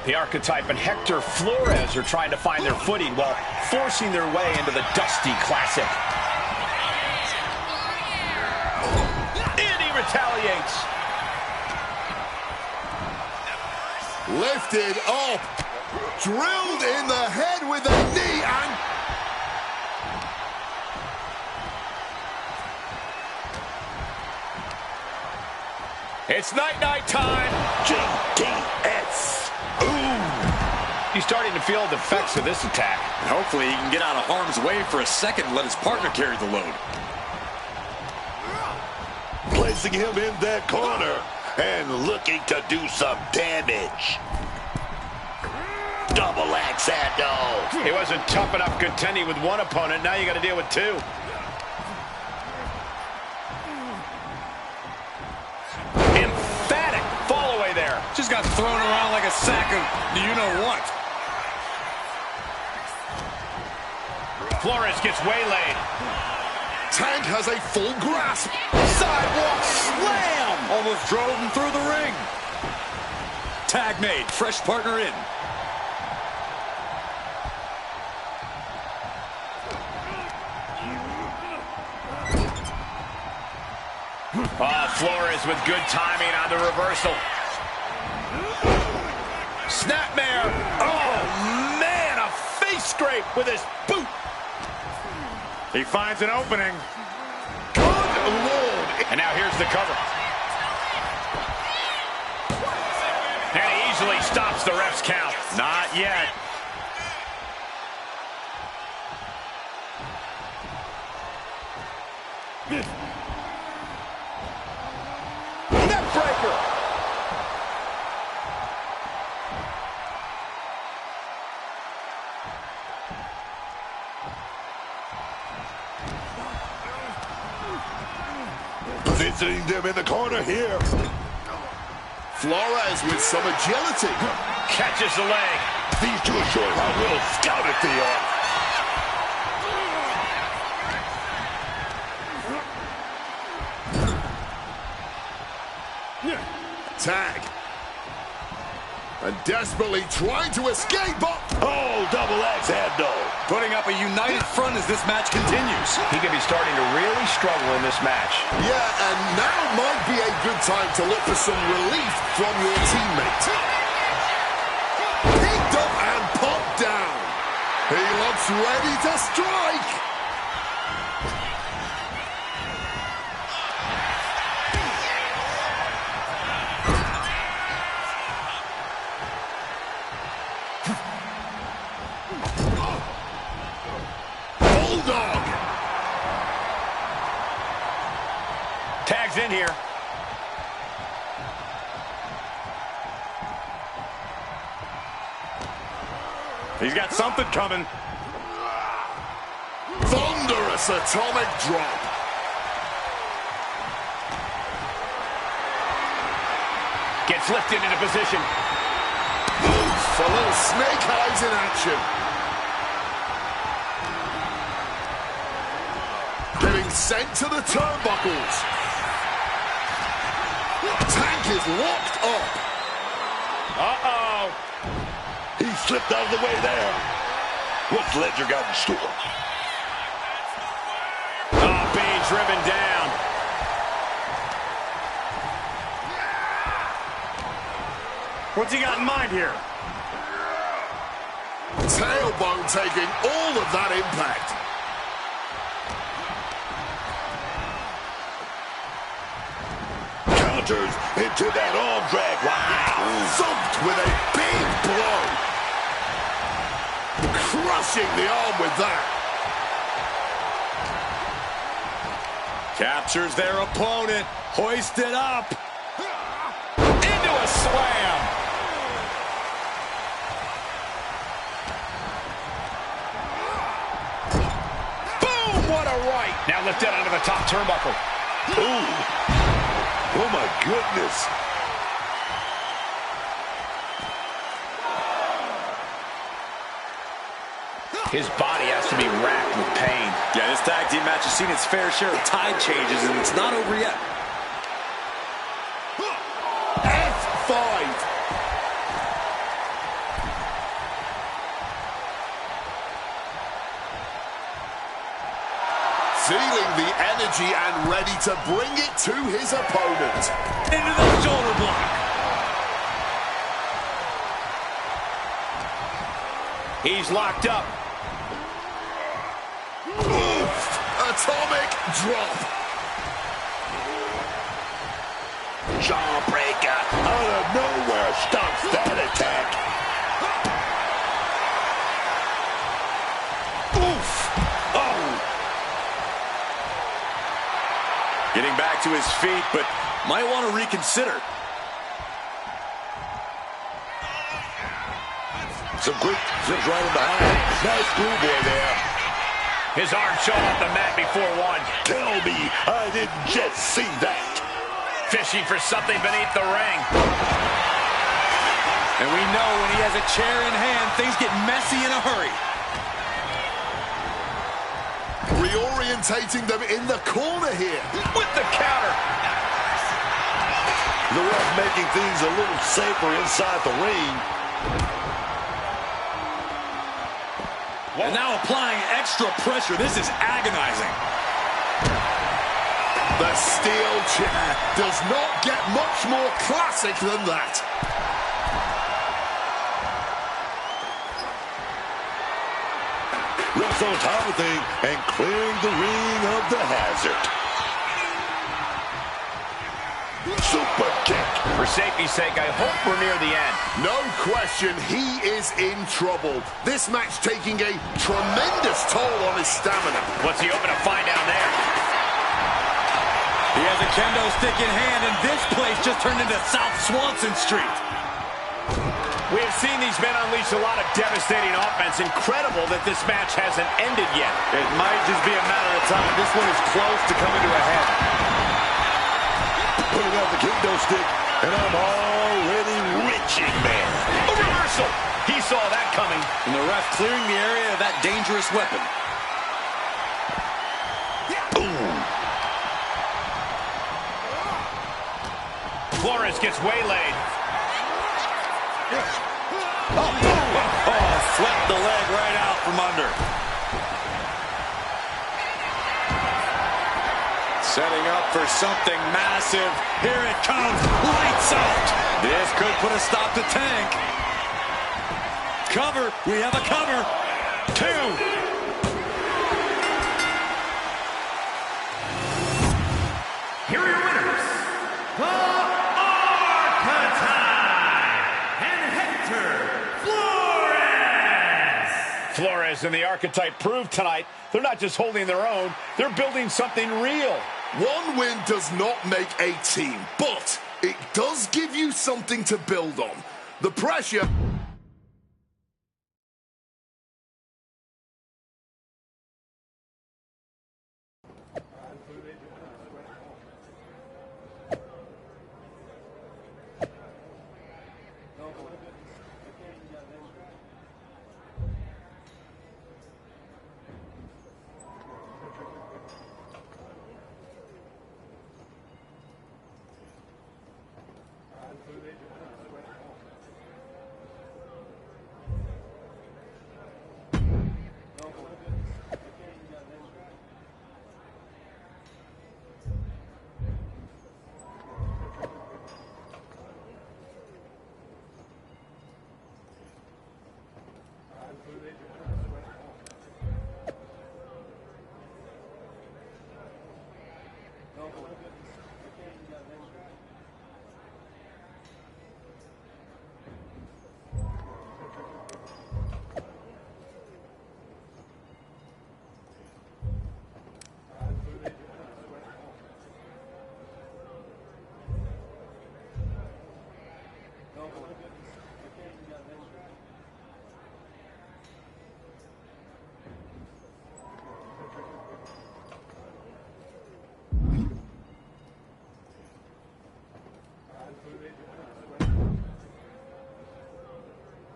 The Archetype and Hector Flores are trying to find their footing while forcing their way into the Dusty Classic. And he retaliates. Lifted up, drilled in the head with a knee, and it's night-night time. GTS. He's starting to feel the effects of this attack. And hopefully he can get out of harm's way for a second and let his partner carry the load. Placing him in that corner and looking to do some damage. Double axe handle. He wasn't tough enough contending with one opponent. Now you got to deal with two. Emphatic fall away there. Just got thrown around like a sack of you-know-what. Flores gets waylaid. Tank has a full grasp. Sidewalk slam! Almost drove him through the ring. Tag made. Fresh partner in. Flores with good timing on the reversal. Snapmare. Oh, man, a face scrape with his boot. He finds an opening. Good Lord. And now here's the cover. And he easily stops the ref's count. Not yet. Neckbreaker. Visiting them in the corner here. Flores with some agility. Catches the leg. These two are showing how well scouted they are. Tag. And desperately trying to escape. Oh, double axe handle. Putting up a united front as this match continues. He could be starting to really struggle in this match. Yeah, and now might be a good time to look for some relief from your teammate. Picked up and popped down. He looks ready to strike. Bulldog. Tag's in here. He's got something coming. Thunderous atomic drop. Gets lifted into position. Oof, a little snake eyes in action. Getting sent to the turnbuckles. Tank is locked up. Uh-oh. He slipped out of the way there. What's Ledger got in store? Oh, being driven down. What's he got in mind here? Tailbone taking all of that impact. Counters into that arm drag. Wow. Thumped with a big blow. Crushing the arm with that. Captures their opponent. Hoisted up. Into a slam. Boom, what a right. Now lifted onto the top turnbuckle. Ooh. Oh, my goodness. His body has to be racked with pain. Yeah, this tag team match has seen its fair share of tide changes, and it's not over yet. F5. Feeling the energy and ready to bring it to his opponent. Into the shoulder block. He's locked up. Oof. Atomic drop. Jawbreaker out of nowhere stops that attack. Oof. Oh. Getting back to his feet, but might want to reconsider. Some quick flips right in behind. Nice schoolboy there. His arm showed off the mat before one. Tell me I didn't just see that. Fishing for something beneath the ring. And we know when he has a chair in hand, things get messy in a hurry. disorientating them in the corner here. With the counter. The ref making things a little safer inside the ring. And now applying extra pressure. This is agonizing. The steel chair does not get much more classic than that. Ref's on top of things and clearing the ring of the hazard. Super kick. For safety's sake, I hope we're near the end. No question, he is in trouble. This match taking a tremendous toll on his stamina. What's he hoping to find down there? He has a kendo stick in hand, and this place just turned into South Swanson Street. We have seen these men unleash a lot of devastating offense. Incredible that this match hasn't ended yet. It might just be a matter of time. This one is close to coming to a head. Putting out the kendo stick, and I'm already reaching, man. A reversal. He saw that coming. And the ref clearing the area of that dangerous weapon. Flores gets waylaid. Swept the leg right out from under. Setting up for something massive. Here it comes. Lights out. This could put a stop to Tank. Cover. We have a cover. 2. Here are your winners, the Archetype and Hector Flores. Flores and the Archetype proved tonight they're not just holding their own, they're building something real. One win does not make a team, but it does give you something to build on. The pressure...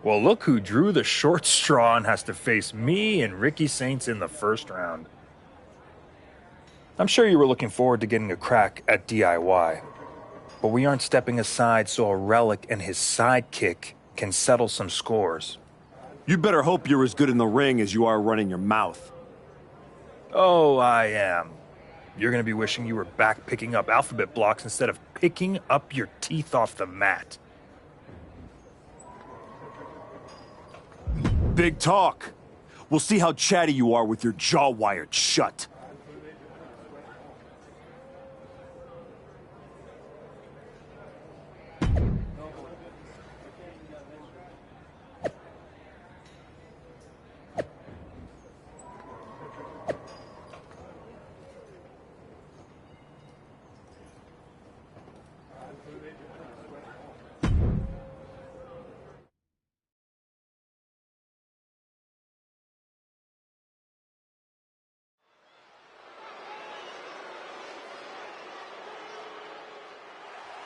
Well, look who drew the short straw and has to face me and Ricky Saints in the first round. I'm sure you were looking forward to getting a crack at DIY, but we aren't stepping aside so a relic and his sidekick can settle some scores. You better hope you're as good in the ring as you are running your mouth. Oh, I am. You're going to be wishing you were back picking up alphabet blocks instead of picking up your teeth off the mat. Big talk. We'll see how chatty you are with your jaw wired shut.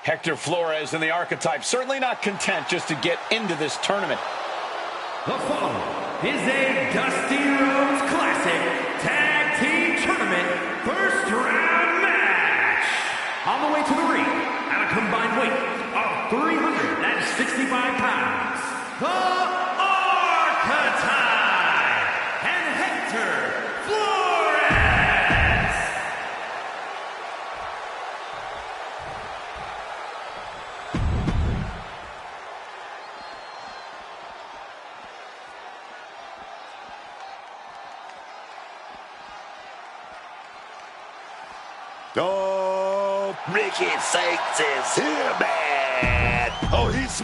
Hector Flores and the Archetype certainly not content just to get into this tournament. The following is a Dusty Rhodes Classic Tag Team Tournament 65 pounds, the Archetype, and Hector Flores. Oh, Ricky Saints is here, man. Oh, he's...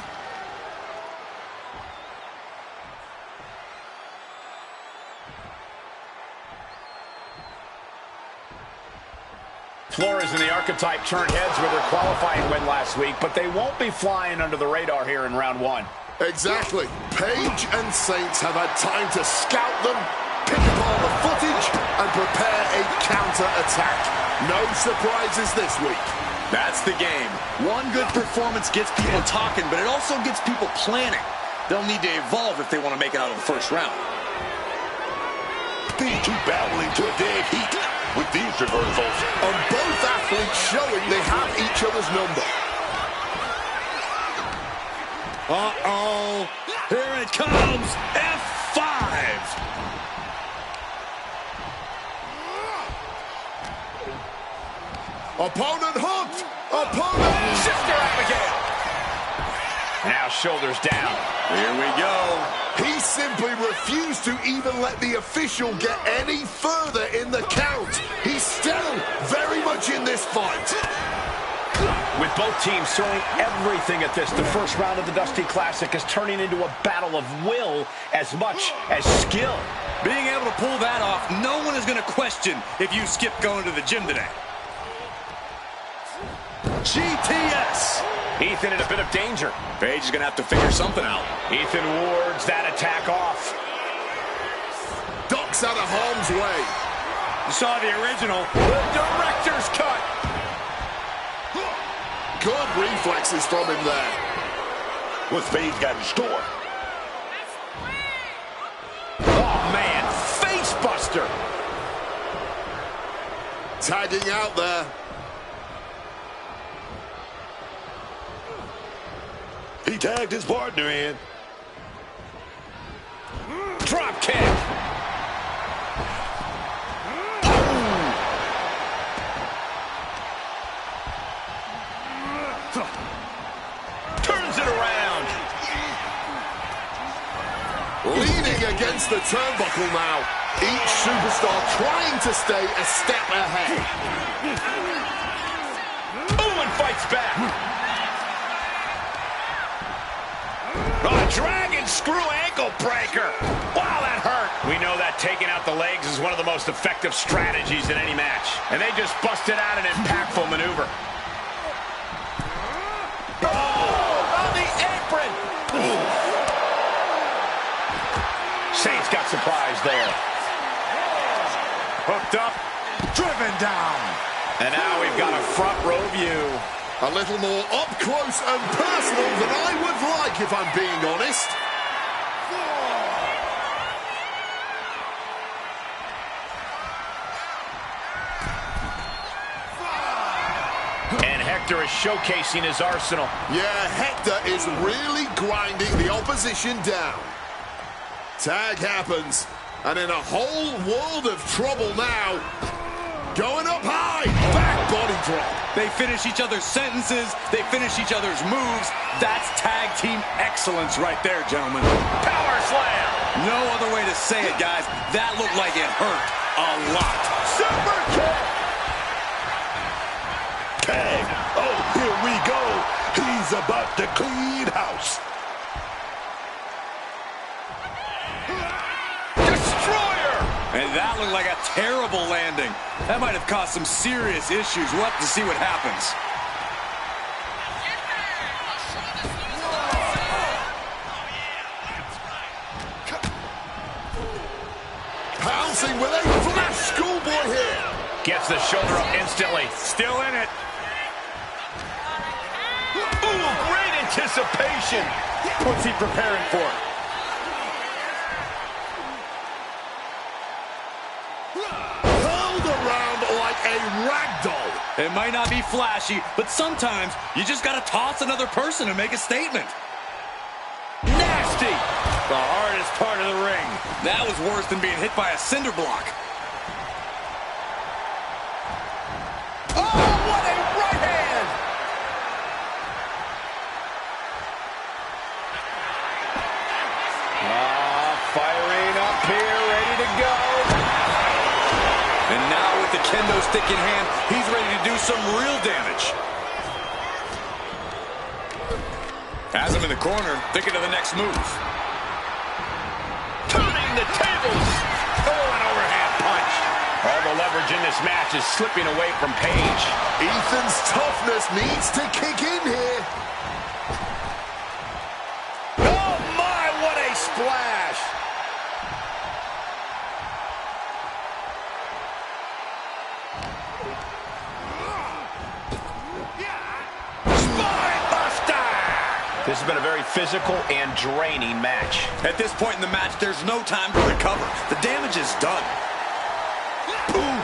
Flores and the Archetype turned heads with their qualifying win last week, but they won't be flying under the radar here in round one. Exactly. Page and Saints have had time to scout them, pick apart the footage, and prepare a counter-attack. No surprises this week. That's the game. One good performance gets people talking, but it also gets people planning. They'll need to evolve if they want to make it out of the first round. These two battling to a dead heat with these reversals. And both athletes showing they have each other's number. Uh-oh. Here it comes. F5. Opponent hooked! Opponent! Sister Abigail! Now shoulders down. Here we go. He simply refused to even let the official get any further in the count. He's still very much in this fight. With both teams throwing everything at this, the first round of the Dusty Classic is turning into a battle of will as much as skill. Being able to pull that off, no one is going to question if you skip going to the gym today. GTS. Ethan in a bit of danger. Page is going to have to figure something out. Ethan wards that attack off. Ducks out of harm's way. You saw the original. The director's cut. Good reflexes from him there. What's Page got in store? Oh, man. Face buster. Tagging out there. He tagged his partner in. Drop kick. Turns it around. Leaning against the turnbuckle now. Each superstar trying to stay a step ahead. Owen fights back. A dragon screw ankle breaker. Wow, that hurt. We know that taking out the legs is one of the most effective strategies in any match. And they just busted out an impactful maneuver. Oh, on the apron. Saints got surprised there. Hooked up, driven down. And now we've got a front row view. A little more up close and personal than I would like, if I'm being honest. And Hector is showcasing his arsenal. Yeah, Hector is really grinding the opposition down. Tag happens, and in a whole world of trouble now. Going up high, back body drop. They finish each other's sentences. They finish each other's moves. That's tag team excellence right there, gentlemen. Power slam. No other way to say it, guys. That looked like it hurt a lot. Super kick. Tag. Oh, here we go. He's about to clean house. And that looked like a terrible landing. That might have caused some serious issues. We'll have to see what happens. Pouncing with a flash schoolboy here. Gets the shoulder up instantly. Still in it. Ooh, great anticipation. What's he preparing for? A ragdoll. It might not be flashy, but sometimes you just got to toss another person and make a statement. 360. The hardest part of the ring. That was worse than being hit by a cinder block. Oh, what a right hand! Firing up here, ready to go. And now with the kendo stick in hand, he's ready to do some real damage. Has him in the corner, thinking of the next move. Turning the tables. Oh, an overhand punch. All the leverage in this match is slipping away from Page. Ethan's toughness needs to kick in here. Oh, my, what a splash. This has been a very physical and draining match. At this point in the match, there's no time to recover. The damage is done. Boom.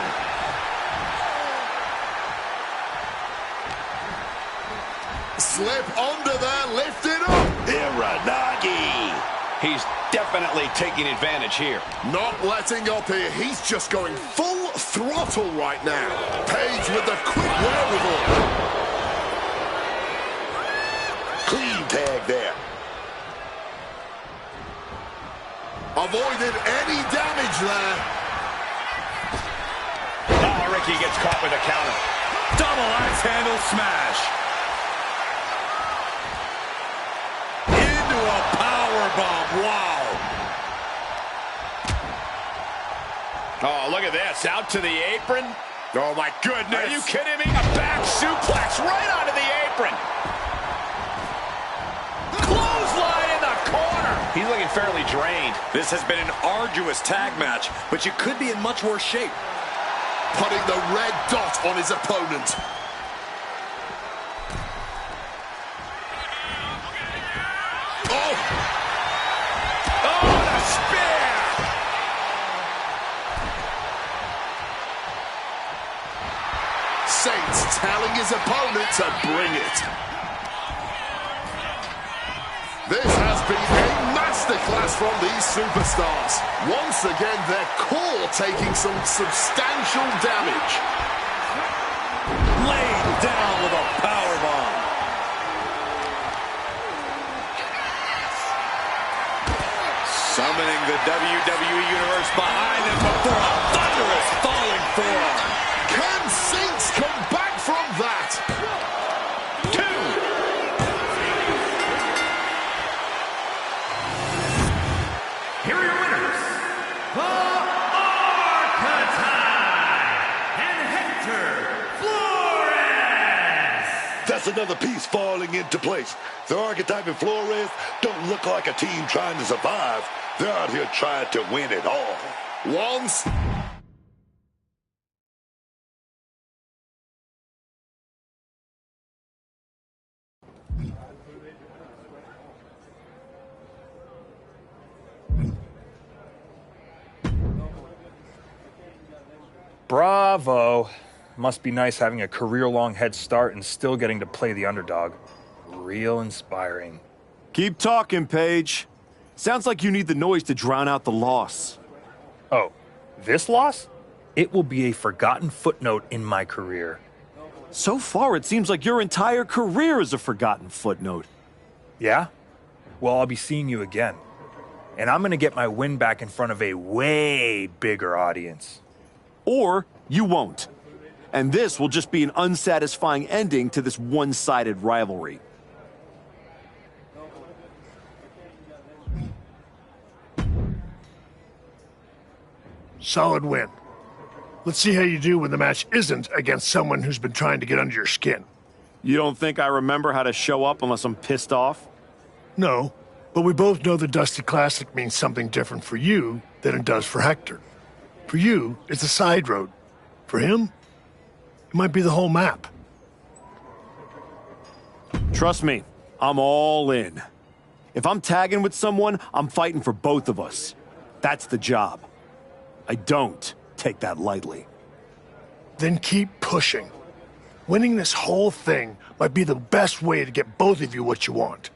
Slip under there, lift it up. Hiranagi. He's definitely taking advantage here. Not letting up here. He's just going full throttle right now. Page with the quick wherewithal. Clean tag there. Avoided any damage there. Oh, Ricky gets caught with a counter. Double axe handle smash. Into a power bomb. Wow. Oh, look at this. Out to the apron. Oh, my goodness. Are you kidding me? A back suplex right onto the apron. Clothesline in the corner. He's looking fairly drained. This has been an arduous tag match, but you could be in much worse shape. Putting the red dot on his opponent. Oh! Oh, the spear! Saints telling his opponent to bring it. This has been a masterclass from these superstars. Once again, their core taking some substantial damage. Laid down with a powerbomb. Summoning the WWE Universe behind him before a thunderous falling forearm. Can Saints come back from that? Here are your winners, the Archetype and Hector Flores. That's another piece falling into place. The Archetype and Flores don't look like a team trying to survive. They're out here trying to win it all. Once. Bravo. Must be nice having a career-long head start and still getting to play the underdog. Real inspiring. Keep talking, Paige. Sounds like you need the noise to drown out the loss. Oh, this loss? It will be a forgotten footnote in my career. So far, it seems like your entire career is a forgotten footnote. Yeah? Well, I'll be seeing you again. And I'm gonna get my win back in front of a way bigger audience. Or you won't. And this will just be an unsatisfying ending to this one-sided rivalry. Solid win. Let's see how you do when the match isn't against someone who's been trying to get under your skin. You don't think I remember how to show up unless I'm pissed off? No, but we both know the Dusty Classic means something different for you than it does for Hector. For you, it's a side road. For him, it might be the whole map. Trust me, I'm all in. If I'm tagging with someone, I'm fighting for both of us. That's the job. I don't take that lightly. Then keep pushing. Winning this whole thing might be the best way to get both of you what you want.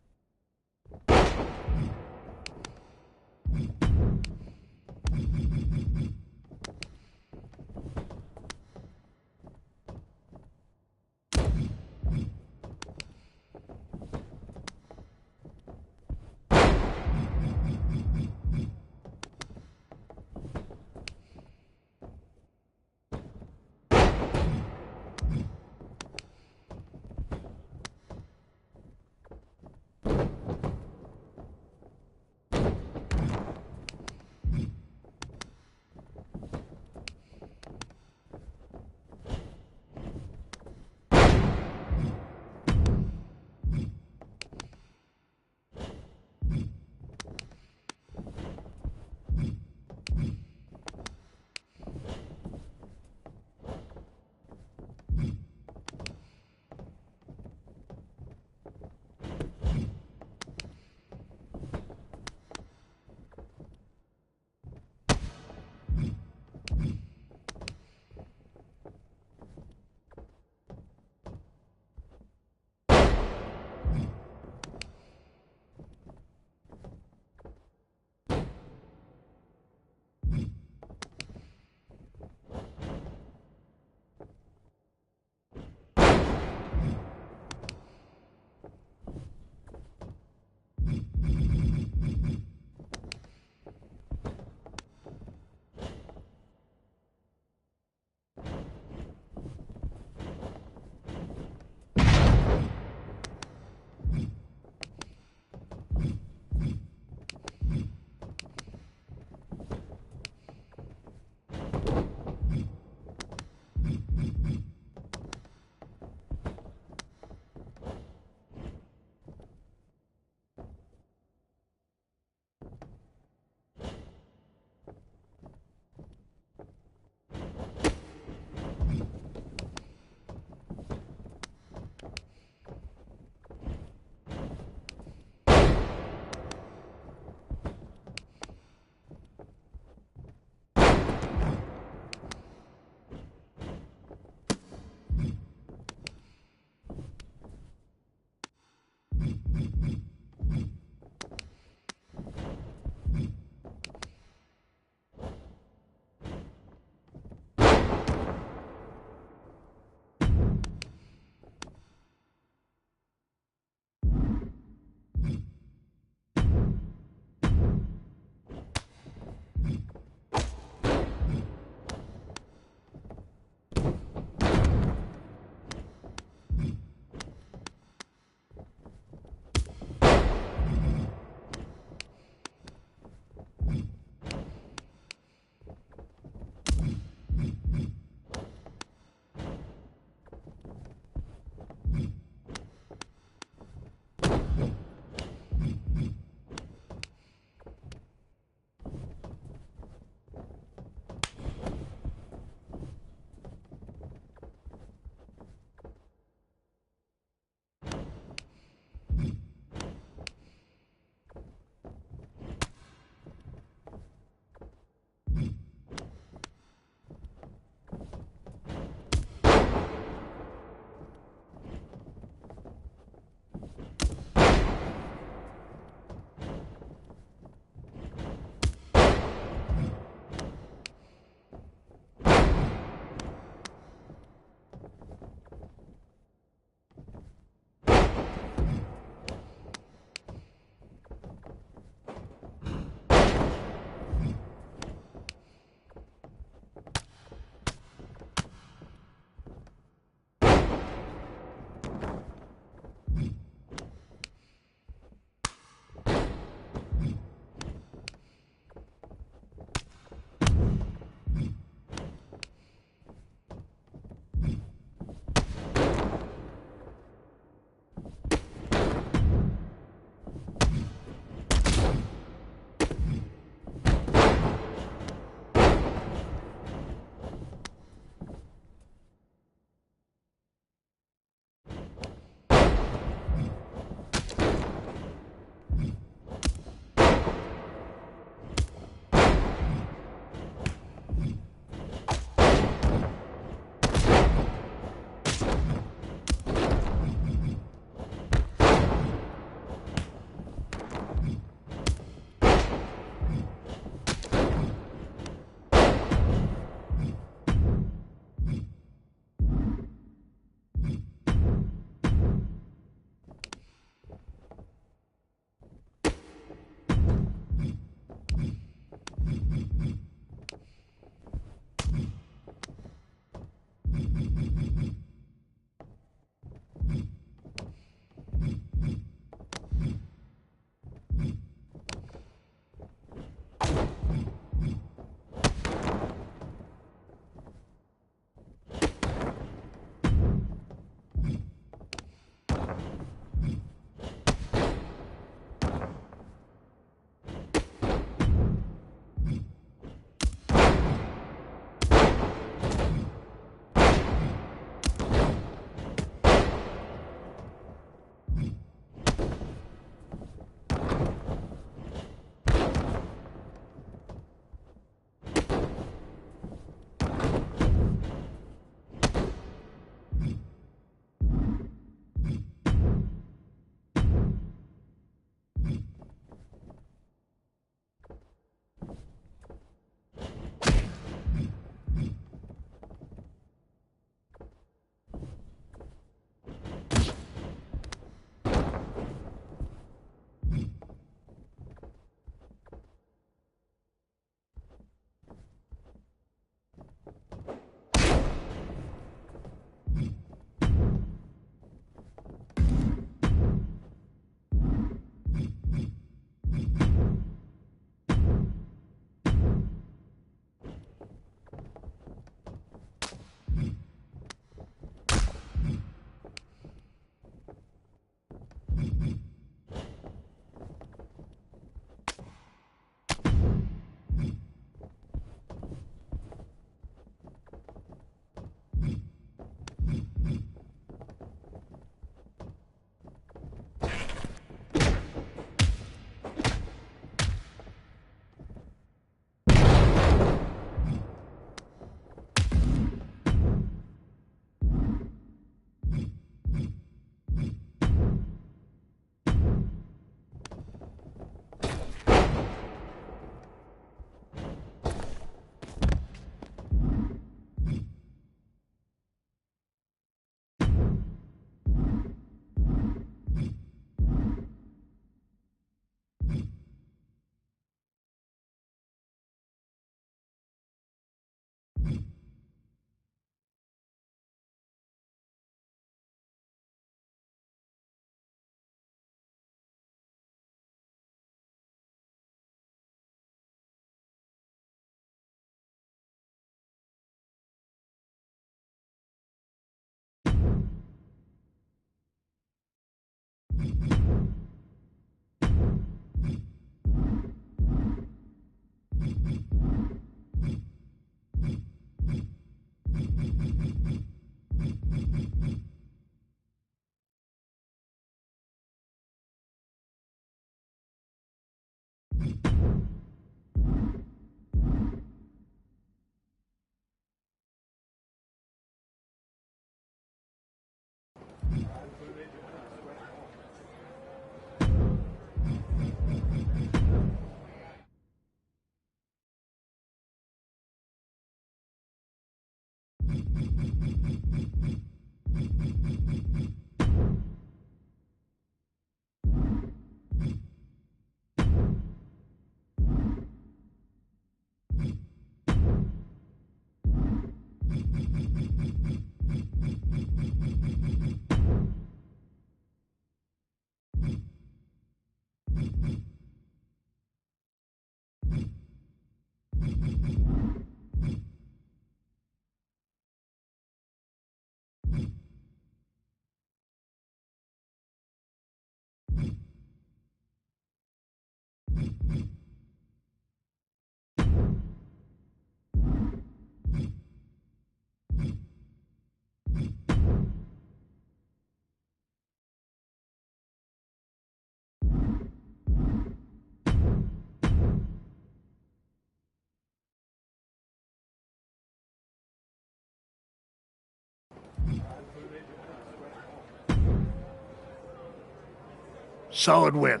Solid win.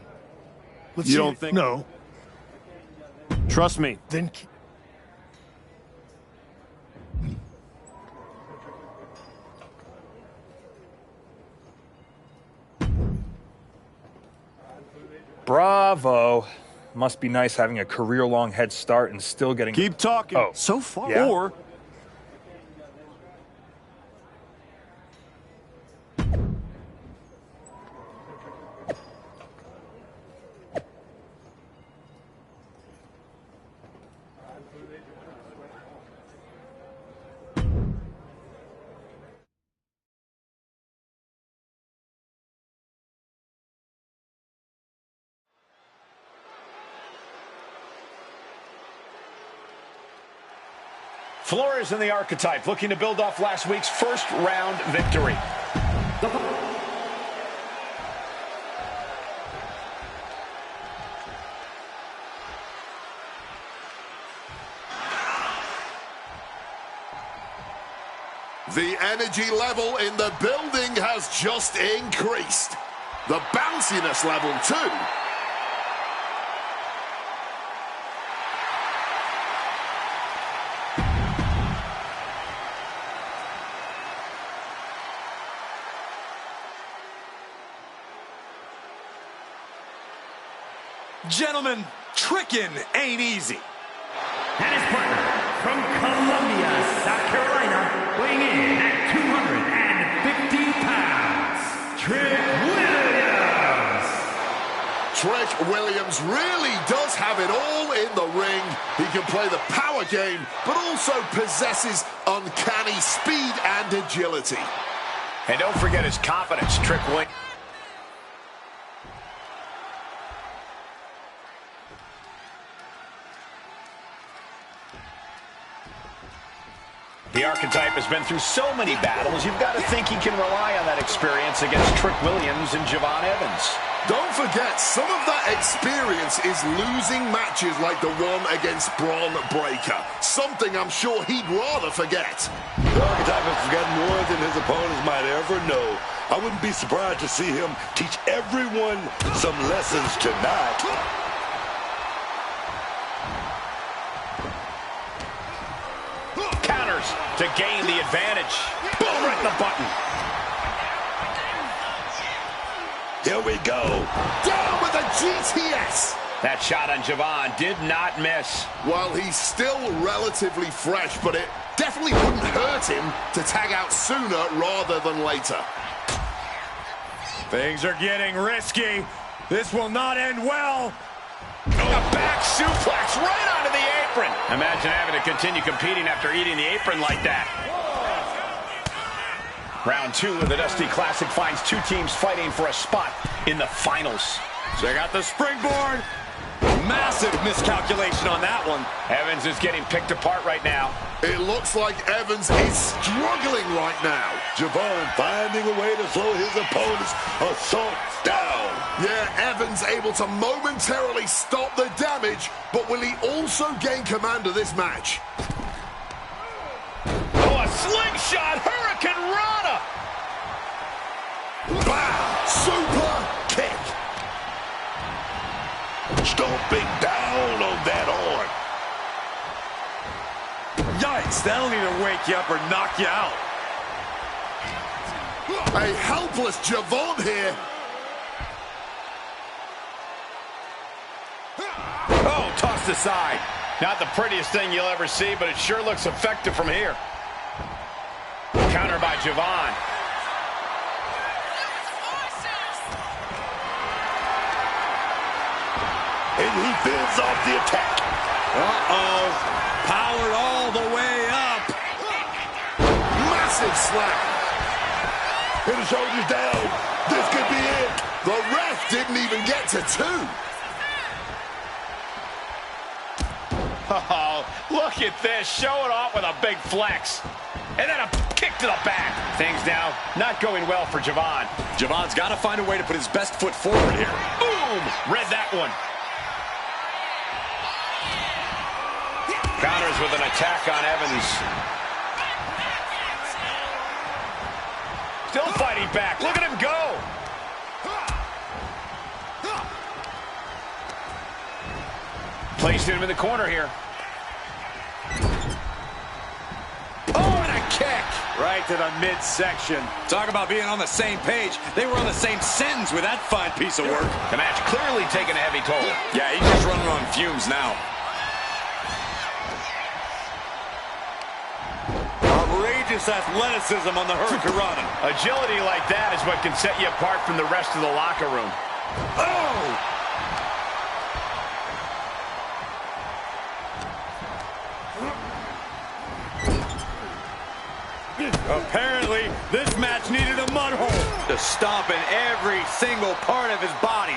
Let's You see. don't think- No. Trust me. Then Bravo. Must be nice having a career-long head start and still getting... Keep talking. Oh. So far. Yeah. Or Flores in the archetype, looking to build off last week's first-round victory. The energy level in the building has just increased. The bounciness level, too. Gentlemen, tricking ain't easy. And his partner from Columbia, South Carolina, weighing in at 250 pounds, Trick Williams. Trick Williams really does have it all in the ring. He can play the power game, but also possesses uncanny speed and agility. And don't forget his confidence, Trick Williams. The archetype has been through so many battles, you've got to think he can rely on that experience against Trick Williams and Javon Evans. Don't forget, some of that experience is losing matches like the one against Braun Breaker. Something I'm sure he'd rather forget. The archetype has forgotten more than his opponents might ever know. I wouldn't be surprised to see him teach everyone some lessons tonight. Counters to gain the advantage. Boom, right in the button. Here we go. Down with a GTS. That shot on Javon did not miss. Well, he's still relatively fresh, but it definitely wouldn't hurt him to tag out sooner rather than later. Things are getting risky. This will not end well. A back suplex right onto the apron. Imagine having to continue competing after eating the apron like that. Round 2 of the Dusty Classic finds two teams fighting for a spot in the finals. Check out the springboard. Massive miscalculation on that one. Evans is getting picked apart right now. It looks like Evans is struggling right now. Javon finding a way to slow his opponent's assault down. Yeah, Evans able to momentarily stop the damage, but will he also gain command of this match? Oh, a slingshot Hurricane Rana. Bam! Super kick. Stomping down on that arm. Yikes, that'll either wake you up or knock you out. A helpless Javon here. Oh, tossed aside. Not the prettiest thing you'll ever see, but it sure looks effective from here. Counter by Javon. And he fends off the attack. Uh-oh. Powered all the way up. Massive slap. And the shoulders down. This could be it. The ref didn't even get to 2. Oh, look at this. Showing off with a big flex. And then a kick to the back. Things now not going well for Javon. Javon's got to find a way to put his best foot forward here. Boom! Read that one. Counters with an attack on Evans. Still fighting back. Look at him go. Placed him in the corner here. Oh, and a kick. Right to the midsection. Talk about being on the same page. They were on the same sentence with that fine piece of work. The match clearly taking a heavy toll. Yeah, he's just running on fumes now. Outrageous athleticism on the Hurricanrana. Agility like that is what can set you apart from the rest of the locker room. Oh! Apparently, this match needed a mud hole to stomp in every single part of his body.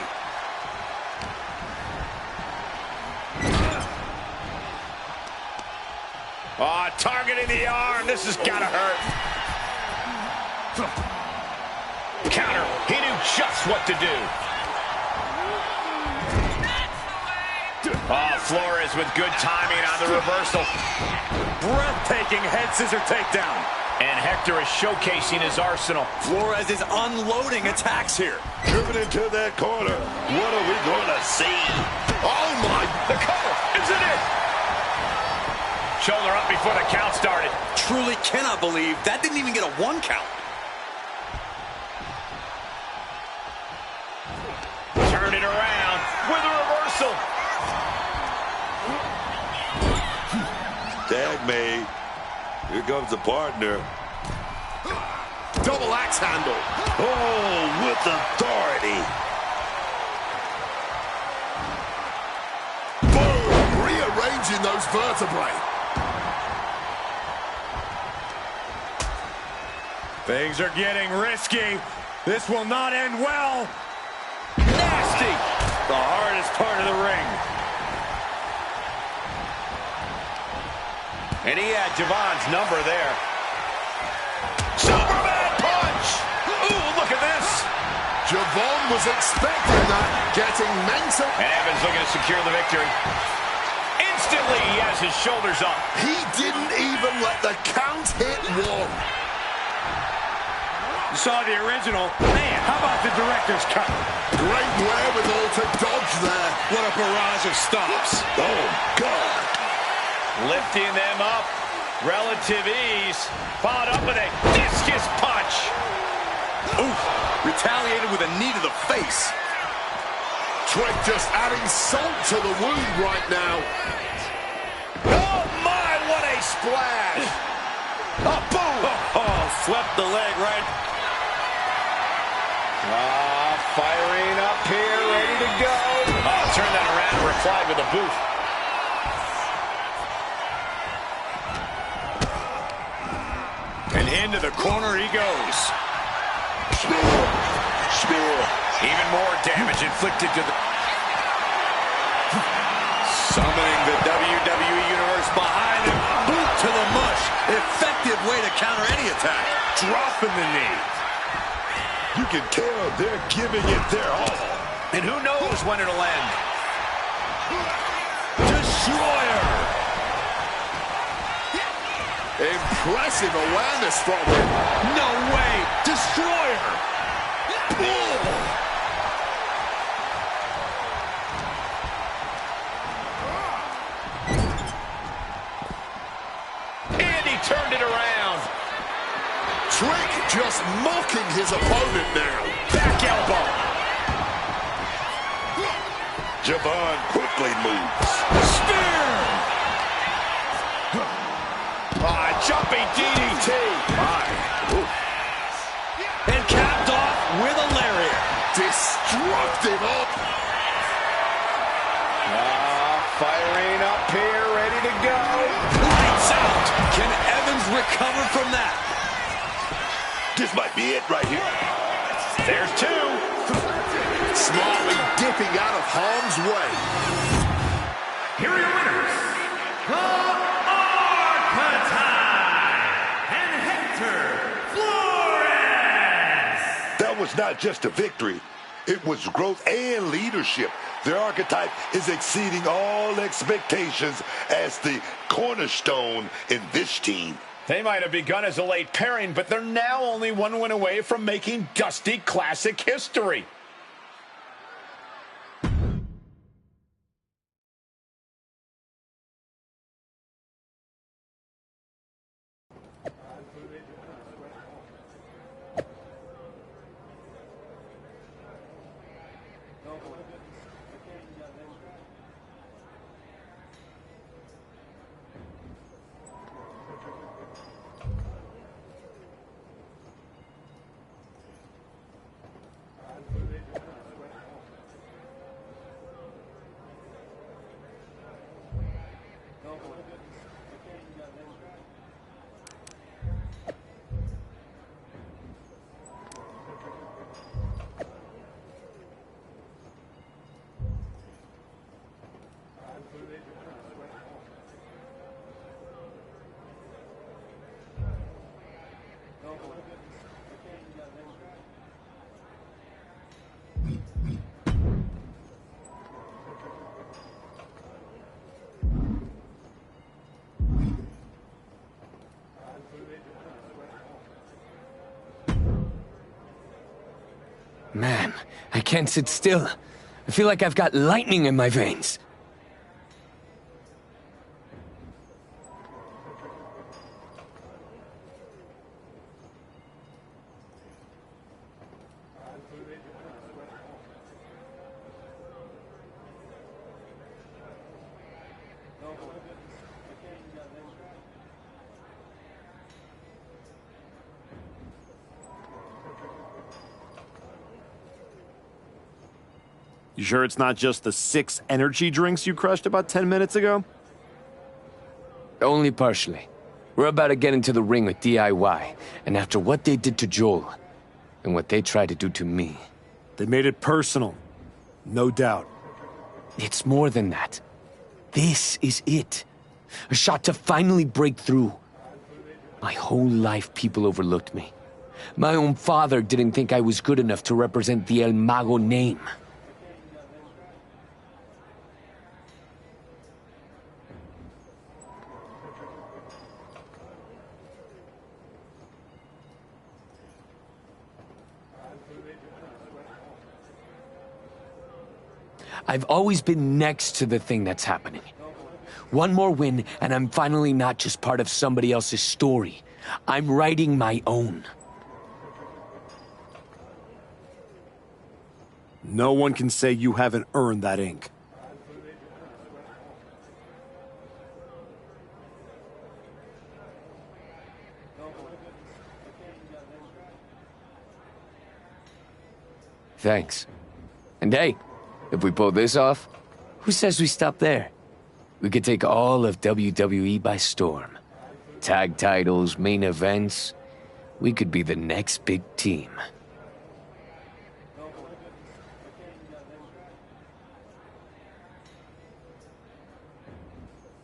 Oh, targeting the arm. This has got to hurt. Counter. He knew just what to do. Oh, Flores with good timing on the reversal. Breathtaking head scissor takedown. And Hector is showcasing his arsenal. Flores is unloading attacks here. Driven into that corner. What are we going to see? Oh, my. The cover. Isn't it? Shoulder up before the count started. Truly cannot believe that didn't even get a 1 count. Turn it around with a reversal. Tag made. Here comes the partner. Double axe handle. Oh, with authority. Boom! Rearranging those vertebrae. Things are getting risky. This will not end well. Nasty. The hardest part of the ring. And he had Javon's number there. Superman punch! Ooh, look at this. Javon was expecting that, getting mental. And Evans looking to secure the victory. Instantly, he has his shoulders up. He didn't even let the count hit 1. You saw the original. Man, how about the director's cut? Great wherewithal to dodge there. What a barrage of stops. Oh, God. Lifting them up. Relative ease. Followed up with a discus punch. Oof. Retaliated with a knee to the face. Trick just adding salt to the wound right now. Oh, my, what a splash. Oh, boom. Oh, swept the leg right. Firing up here, ready to go. Oh, turn that around and replied with a boot. And into the corner he goes. Spear. Even more damage inflicted to the... Summoning the WWE Universe behind him. Boot to the mush. Effective way to counter any attack. Dropping the knee. You can tell they're giving it their all. And who knows when it'll end. Destroyer. Impressive awareness from him. No way. Destroyer. And he turned it around. Trick just mocking his opponent now. Back elbow. Javon quickly moves. Spear. Jumping DDT. And capped off with a lariat. Destructive up. Firing up here, ready to go. Lights out. Can Evans recover from that? This might be it right here. There's two. Smartly dipping out of harm's way. Here are your winners, the Archetype and Hector Flores. That was not just a victory. It was growth and leadership. Their archetype is exceeding all expectations as the cornerstone in this team. They might have begun as a late pairing, but they're now only one win away from making Dusty Classic history. Man, I can't sit still. I feel like I've got lightning in my veins. You sure it's not just the 6 energy drinks you crushed about 10 minutes ago? Only partially. We're about to get into the ring with DIY, and after what they did to Joel, and what they tried to do to me... They made it personal. No doubt. It's more than that. This is it. A shot to finally break through. My whole life people overlooked me. My own father didn't think I was good enough to represent the El Mago name. I've always been next to the thing that's happening. One more win, and I'm finally not just part of somebody else's story. I'm writing my own. No one can say you haven't earned that ink. Thanks. And hey, if we pull this off, who says we stop there? We could take all of WWE by storm. Tag titles, main events. We could be the next big team.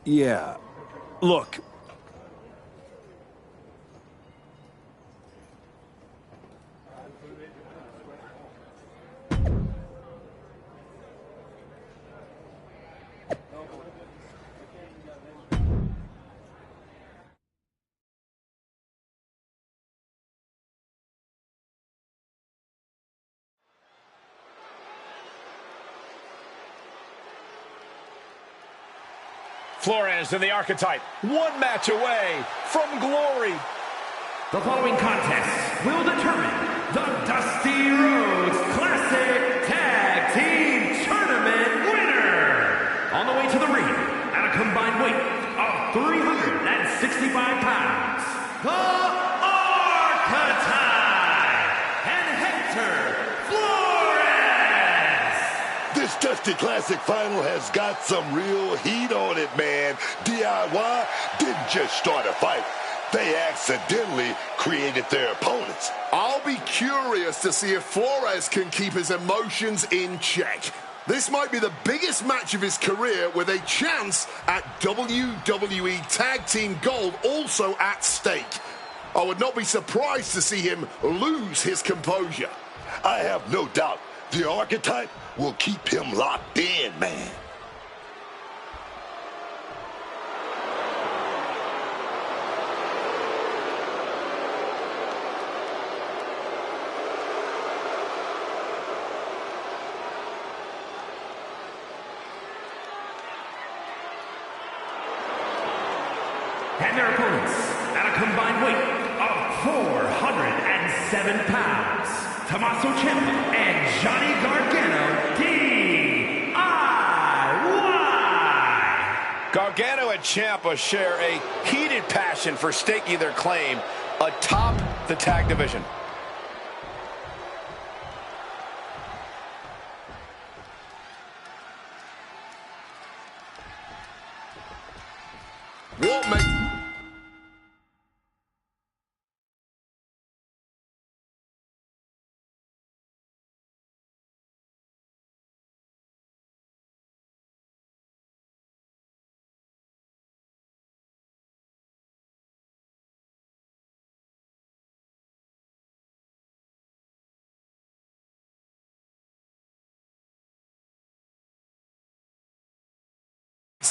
Yeah. Look. Flores and the Archetype, one match away from glory. The following contest Archetype and Hector Flores. This Dusty Classic final has got some real heat on it, man. DIY didn't just start a fight. They accidentally created their opponents. I'll be curious to see if Flores can keep his emotions in check. This might be the biggest match of his career with a chance at WWE Tag Team Gold also at stake. I would not be surprised to see him lose his composure. I have no doubt the Archetype will keep him locked in, man. And their opponents, at a combined weight of 407 pounds, Tommaso Ciampa and Johnny Gargano, DIY. Gargano and Ciampa share a heated passion for staking their claim atop the tag division. What makes...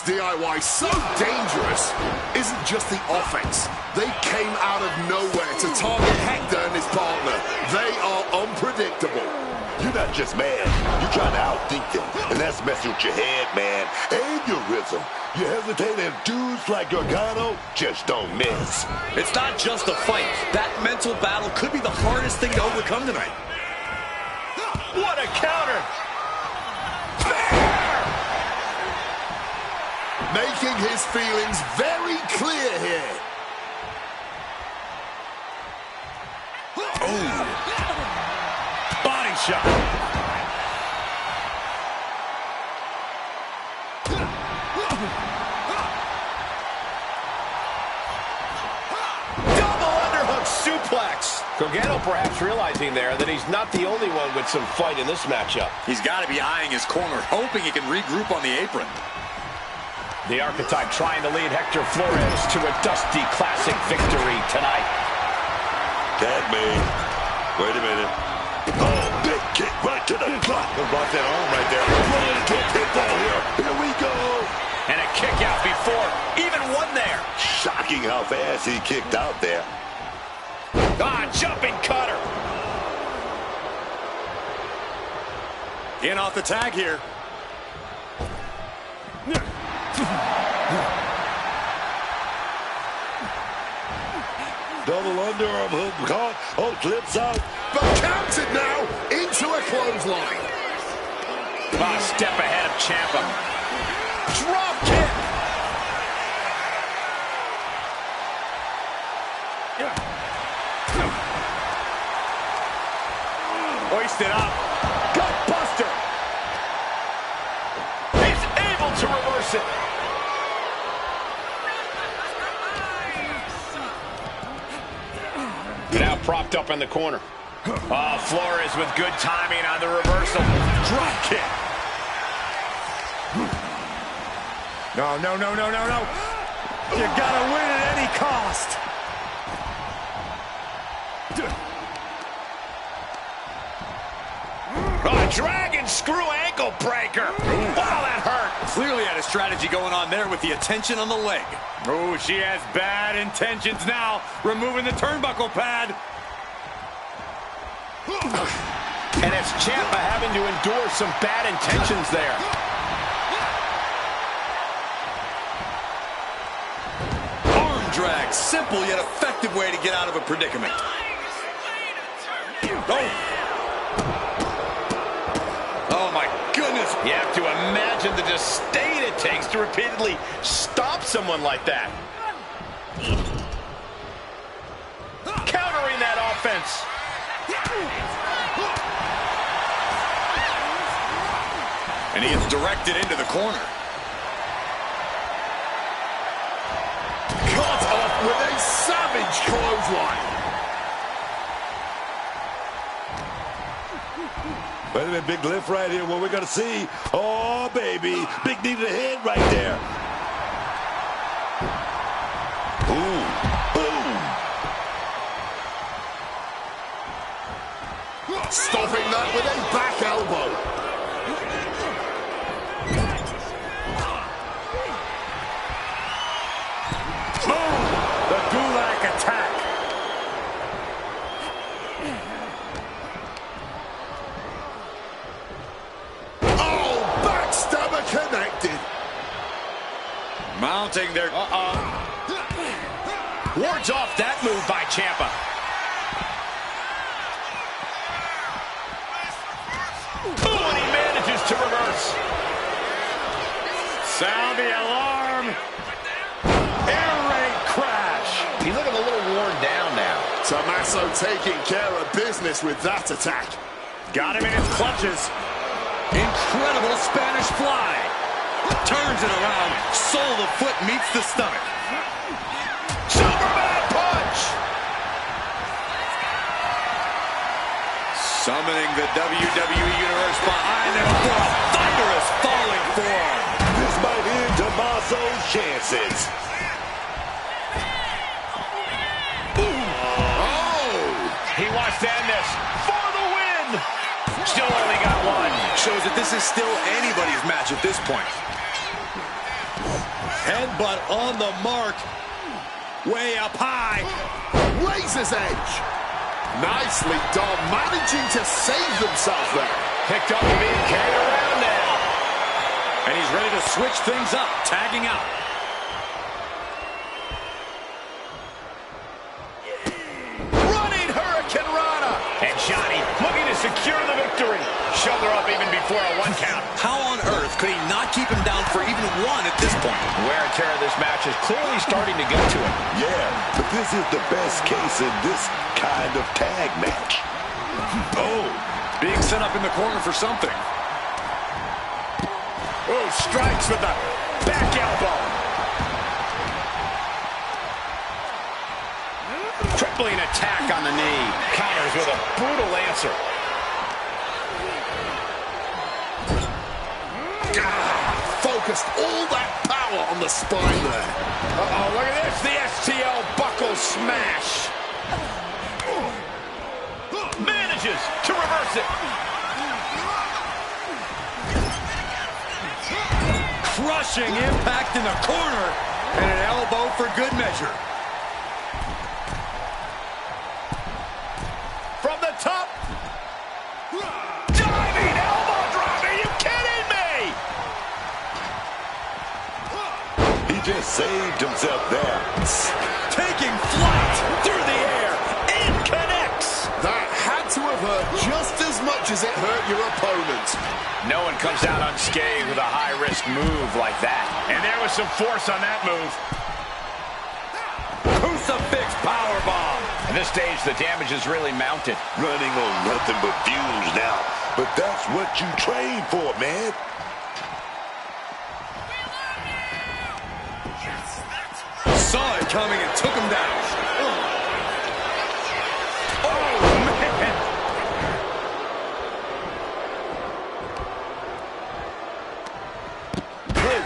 DIY so dangerous isn't just the offense. They came out of nowhere to target Hector and his partner. They are unpredictable. You're not just mad, you're trying to outthink them. And that's messing with your head, man, and your rhythm. You hesitate and dudes like Gargano just don't miss. It's not just a fight. That mental battle could be the hardest thing to overcome tonight. What a counter! Making his feelings very clear here. Oh! Body shot! Double underhook suplex! Gargano perhaps realizing there that he's not the only one with some fight in this matchup. He's got to be eyeing his corner, hoping he can regroup on the apron. The Archetype trying to lead Hector Flores to a Dusty Classic victory tonight. Tag me. Wait a minute. Oh, big kick right to the gut. Block that arm right there. Rolling into a pinfall here. Here we go. And a kick out before even one there. Shocking how fast he kicked out there. Ah, jumping cutter. In off the tag here. Double underarm hook caught. Oh, flips out. But counted now into a clothesline. A step ahead of Ciampa. Drop kick. Hoisted up. Gut buster. He's able to reverse it. Now propped up in the corner. Oh, Flores with good timing on the reversal. Drop kick. No. You gotta win at any cost. Oh, dragon screw ankle breaker. Wow, that hurt. Clearly had a strategy going on there with the attention on the leg. Oh, she has bad intentions now, removing the turnbuckle pad. And it's Ciampa having to endure some bad intentions there. Arm drag, simple yet effective way to get out of a predicament. Oh my goodness. You have to imagine the disdain it takes to repeatedly stop someone like that. Countering that And he is directed into the corner. Cut off with a savage clothesline. Wait a minute, big lift right here. What we're going to see. Oh, baby. Big knee to the head right there. Ooh. Boom. Stopping that with a back elbow. Boom! The Gulak attack. Oh, backstabber connected. Mounting their... Wards off that move by Ciampa. Oh, and he manages to reverse. Sound the alarm. Air raid crash. He's looking a little worn down now. Tommaso taking care of business with that attack. Got him in his clutches. Incredible Spanish fly. Turns it around. Sole of foot meets the stomach. Superman punch! Summoning the WWE Universe behind him for a thunderous falling forearm. This might end Tommaso's chances. He wants to end this for the win. Still only got one. Shows that this is still anybody's match at this point. Headbutt on the mark. Way up high. Razor's edge. Nicely done, managing to save themselves there. Picked up and being carried around now. And he's ready to switch things up, tagging out. Running Hurricane Rana. And Johnny looking to secure the victory. Shoulder up even before a one count. How on earth could he not keep him down for even one at this point? Wear and tear of this match is clearly starting to get to him. Yeah, but this is the best case in this kind of tag match. Oh, being set up in the corner for something. Oh, strikes with the back elbow. Tripling attack on the knee. Counters with a brutal answer. Focused all that power on the spine there. Uh-oh, look at this. The STL buckle smash. Manages to reverse it. Crushing impact in the corner. And an elbow for good measure. From the top. Diving elbow drop. Are you kidding me? He just saved himself there. Taking flight through the air and connects. That had to have hurt just as much as it hurt your opponent. No one comes out unscathed with a high-risk move like that. And there was some force on that move. Crucifix powerbomb. At this stage, the damage is really mounted. Running on nothing but fumes now. But that's what you train for, man. Saw it coming and took him down. Oh, man.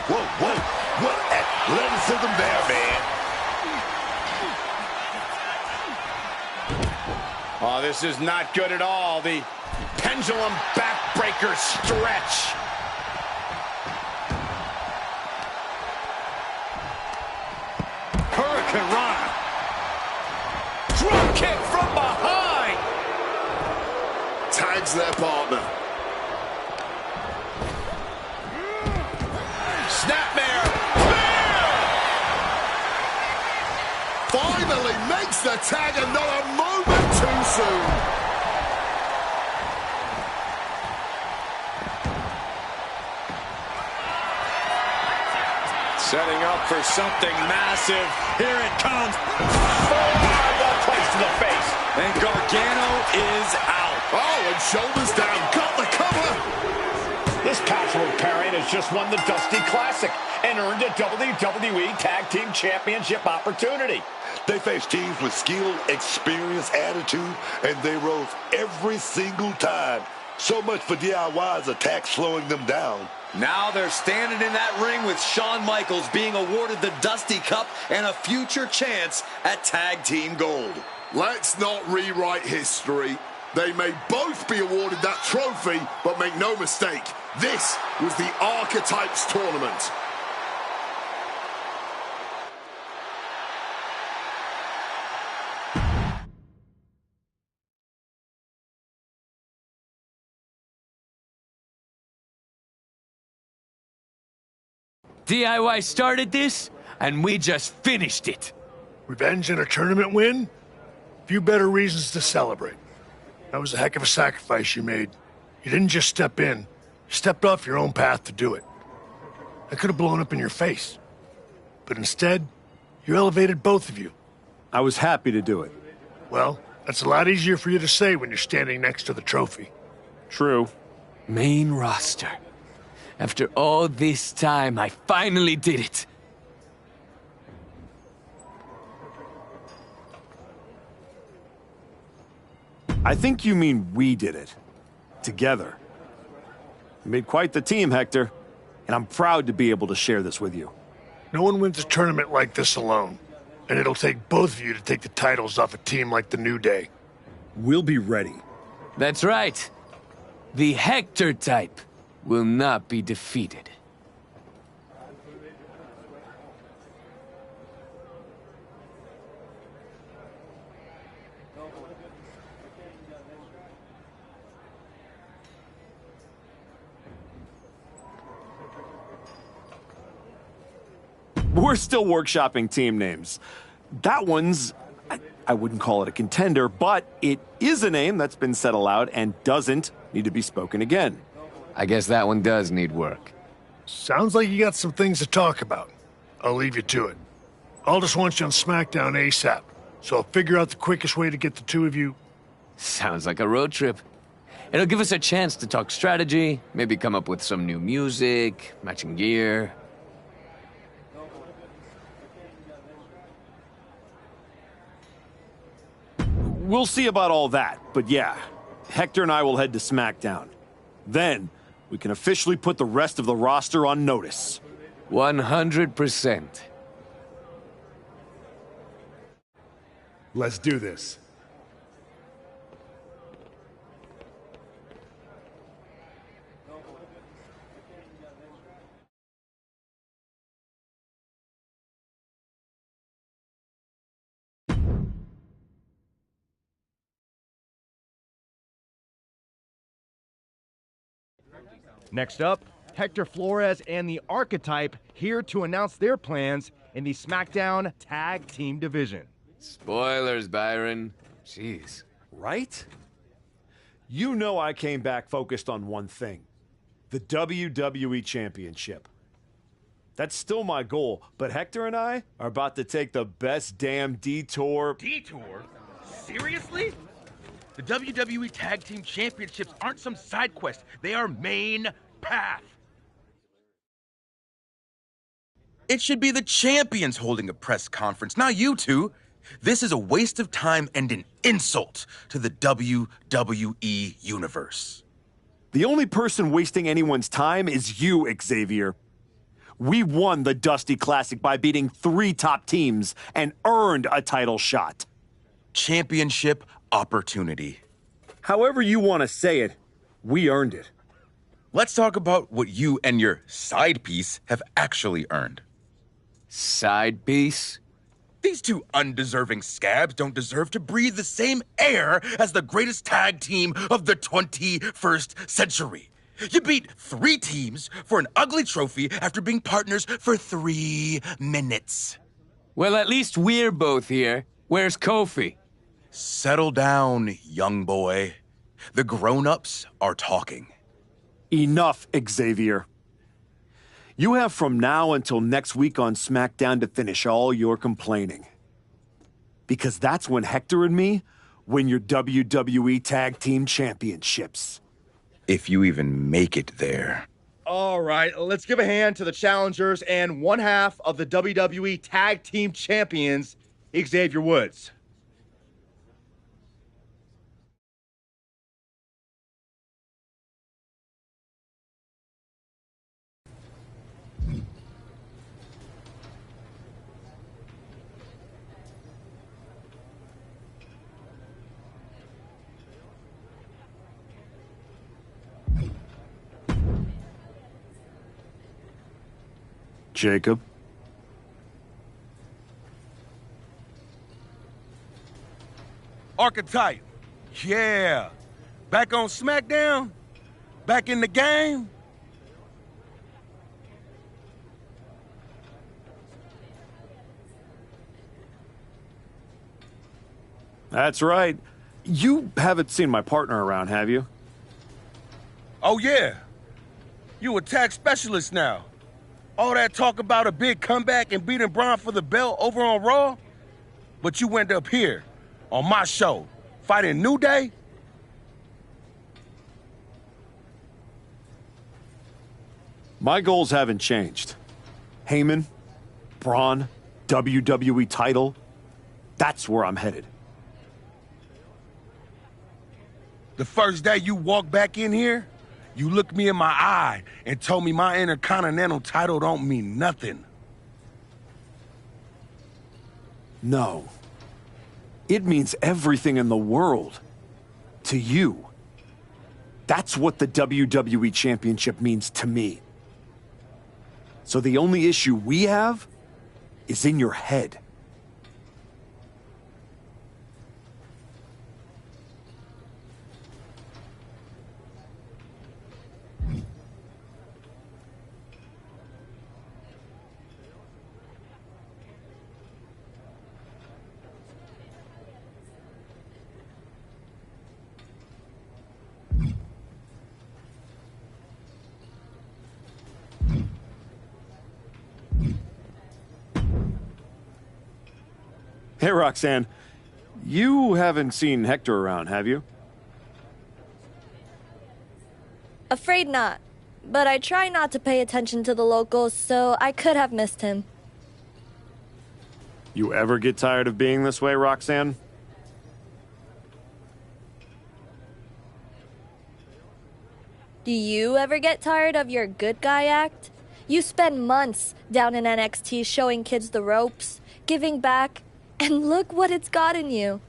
Whoa. What athleticism there, man. Oh, this is not good at all. The pendulum backbreaker stretch. Hurricane Rana. Drop kick from behind. Tags their partner. Snapmare. Finally makes the tag, and not a moment too soon. Setting up for something massive. Here it comes. Well placed to the face. And Gargano is out. Oh, and shoulders down. Got the cover. This patchwork pairing has just won the Dusty Classic and earned a WWE Tag Team Championship opportunity. They faced teams with skill, experience, attitude, and they rose every single time. So much for DIY's attack slowing them down. Now they're standing in that ring with Shawn Michaels being awarded the Dusty Cup and a future chance at Tag Team Gold. Let's not rewrite history. They may both be awarded that trophy, but make no mistake, this was the Archetypes Tournament. DIY started this, and we just finished it. Revenge and a tournament win? Few better reasons to celebrate. That was a heck of a sacrifice you made. You didn't just step in. You stepped off your own path to do it. I could have blown up in your face. But instead, you elevated both of you. I was happy to do it. Well, that's a lot easier for you to say when you're standing next to the trophy. True. Main roster. After all this time, I finally did it. I think you mean we did it. Together. You made quite the team, Hector. And I'm proud to be able to share this with you. No one wins a tournament like this alone. And it'll take both of you to take the titles off a team like the New Day. We'll be ready. That's right. The Hector type will not be defeated. We're still workshopping team names. That one's, I wouldn't call it a contender, but it is a name that's been said aloud and doesn't need to be spoken again. I guess that one does need work. Sounds like you got some things to talk about. I'll leave you to it. Aldous wants you on SmackDown ASAP, so I'll figure out the quickest way to get the two of you. Sounds like a road trip. It'll give us a chance to talk strategy, maybe come up with some new music, matching gear. We'll see about all that, but yeah, Hector and I will head to SmackDown. Then, we can officially put the rest of the roster on notice. 100%. Let's do this. Next up, Hector Flores and the Archetype here to announce their plans in the SmackDown Tag Team Division. Spoilers, Byron. Jeez. Right? You know I came back focused on one thing. The WWE Championship. That's still my goal, but Hector and I are about to take the best damn detour. Detour? Seriously? The WWE Tag Team Championships aren't some side quest. They are main path. It should be the champions holding a press conference, not you two. This is a waste of time and an insult to the WWE Universe. The only person wasting anyone's time is you, Xavier. We won the Dusty Classic by beating 3 top teams and earned a title shot. Championship opportunity. However you want to say it, we earned it. Let's talk about what you and your side piece have actually earned. Side piece? These two undeserving scabs don't deserve to breathe the same air as the greatest tag team of the 21st century. You beat 3 teams for an ugly trophy after being partners for 3 minutes. Well, at least we're both here. Where's Kofi? Settle down, young boy. The grown-ups are talking. Enough, Xavier. You have from now until next week on SmackDown to finish all your complaining. Because that's when Hector and me win your WWE Tag Team Championships. If you even make it there. All right, let's give a hand to the challengers and one half of the WWE Tag Team Champions, Xavier Woods. Jacob. Archetype. Yeah. Back on SmackDown? Back in the game? That's right. You haven't seen my partner around, have you? Oh, yeah. You a tag specialist now. All that talk about a big comeback and beating Braun for the belt over on Raw? But you went up here, on my show, fighting New Day? My goals haven't changed. Heyman, Braun, WWE title. That's where I'm headed. The first day you walked back in here, you looked me in my eye and told me my Intercontinental title don't mean nothing. No. It means everything in the world. To you. That's what the WWE Championship means to me. So the only issue we have is in your head. Hey, Roxanne. You haven't seen Hector around, have you? Afraid not. But I try not to pay attention to the locals, so I could have missed him. You ever get tired of being this way, Roxanne? Do you ever get tired of your good guy act? You spend months down in NXT showing kids the ropes, giving back, and look what it's gotten you.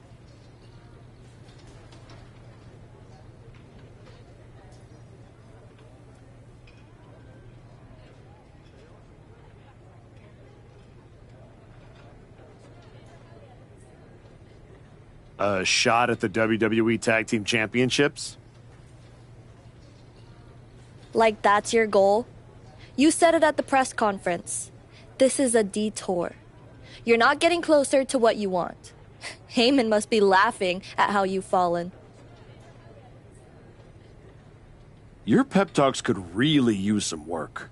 A shot at the WWE Tag Team Championships? Like that's your goal? You said it at the press conference. This is a detour. You're not getting closer to what you want. Heyman must be laughing at how you've fallen. Your pep talks could really use some work.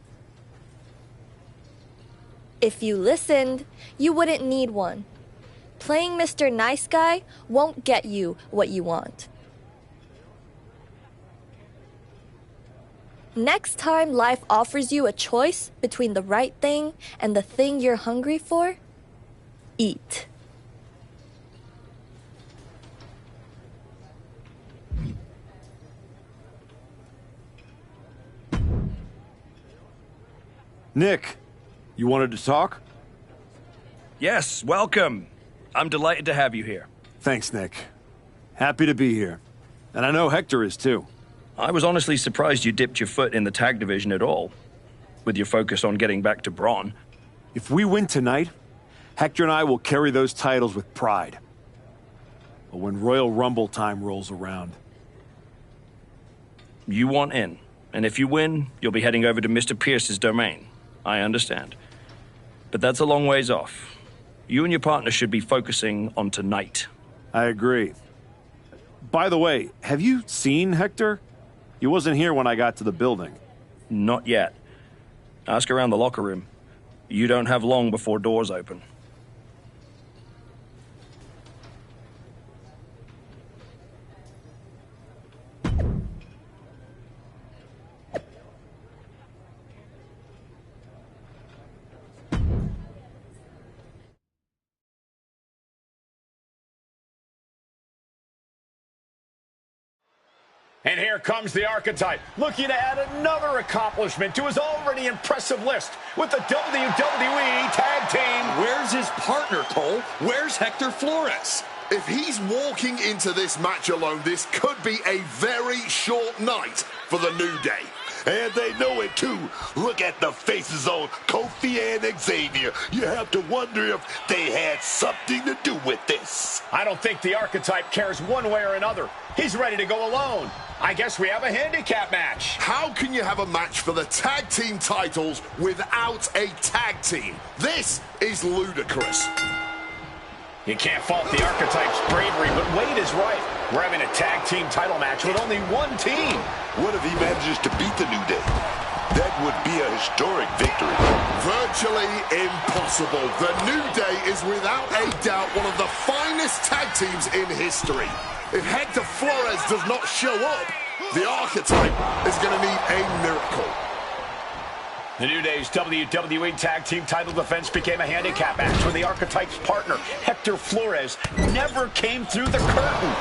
If you listened, you wouldn't need one. Playing Mr. Nice Guy won't get you what you want. Next time life offers you a choice between the right thing and the thing you're hungry for, eat. Nick, you wanted to talk? Yes, welcome. I'm delighted to have you here. Thanks, Nick. Happy to be here. And I know Hector is too. I was honestly surprised you dipped your foot in the tag division at all, with your focus on getting back to Braun. If we win tonight, Hector and I will carry those titles with pride. But when Royal Rumble time rolls around... You want in, and if you win, you'll be heading over to Mr. Pierce's domain. I understand. But that's a long ways off. You and your partner should be focusing on tonight. I agree. By the way, have you seen Hector? He wasn't here when I got to the building. Not yet. Ask around the locker room. You don't have long before doors open. And here comes the Archetype, looking to add another accomplishment to his already impressive list with the WWE Tag Team. Where's his partner, Cole? Where's Hector Flores? If he's walking into this match alone, this could be a very short night for the New Day. And they know it, too. Look at the faces on Kofi and Xavier. You have to wonder if they had something to do with this. I don't think the Archetype cares one way or another. He's ready to go alone. I guess we have a handicap match. How can you have a match for the tag team titles without a tag team? This is ludicrous. You can't fault the Archetype's bravery, but Wade is right. We're having a tag team title match with only one team. What if he manages to beat the New Day? That would be a historic victory. Virtually impossible. The New Day is without a doubt one of the finest tag teams in history. If Hector Flores does not show up, the Archetype is going to need a miracle. The New Day's WWE Tag Team title defense became a handicap match when the Archetype's partner, Hector Flores, never came through the curtain.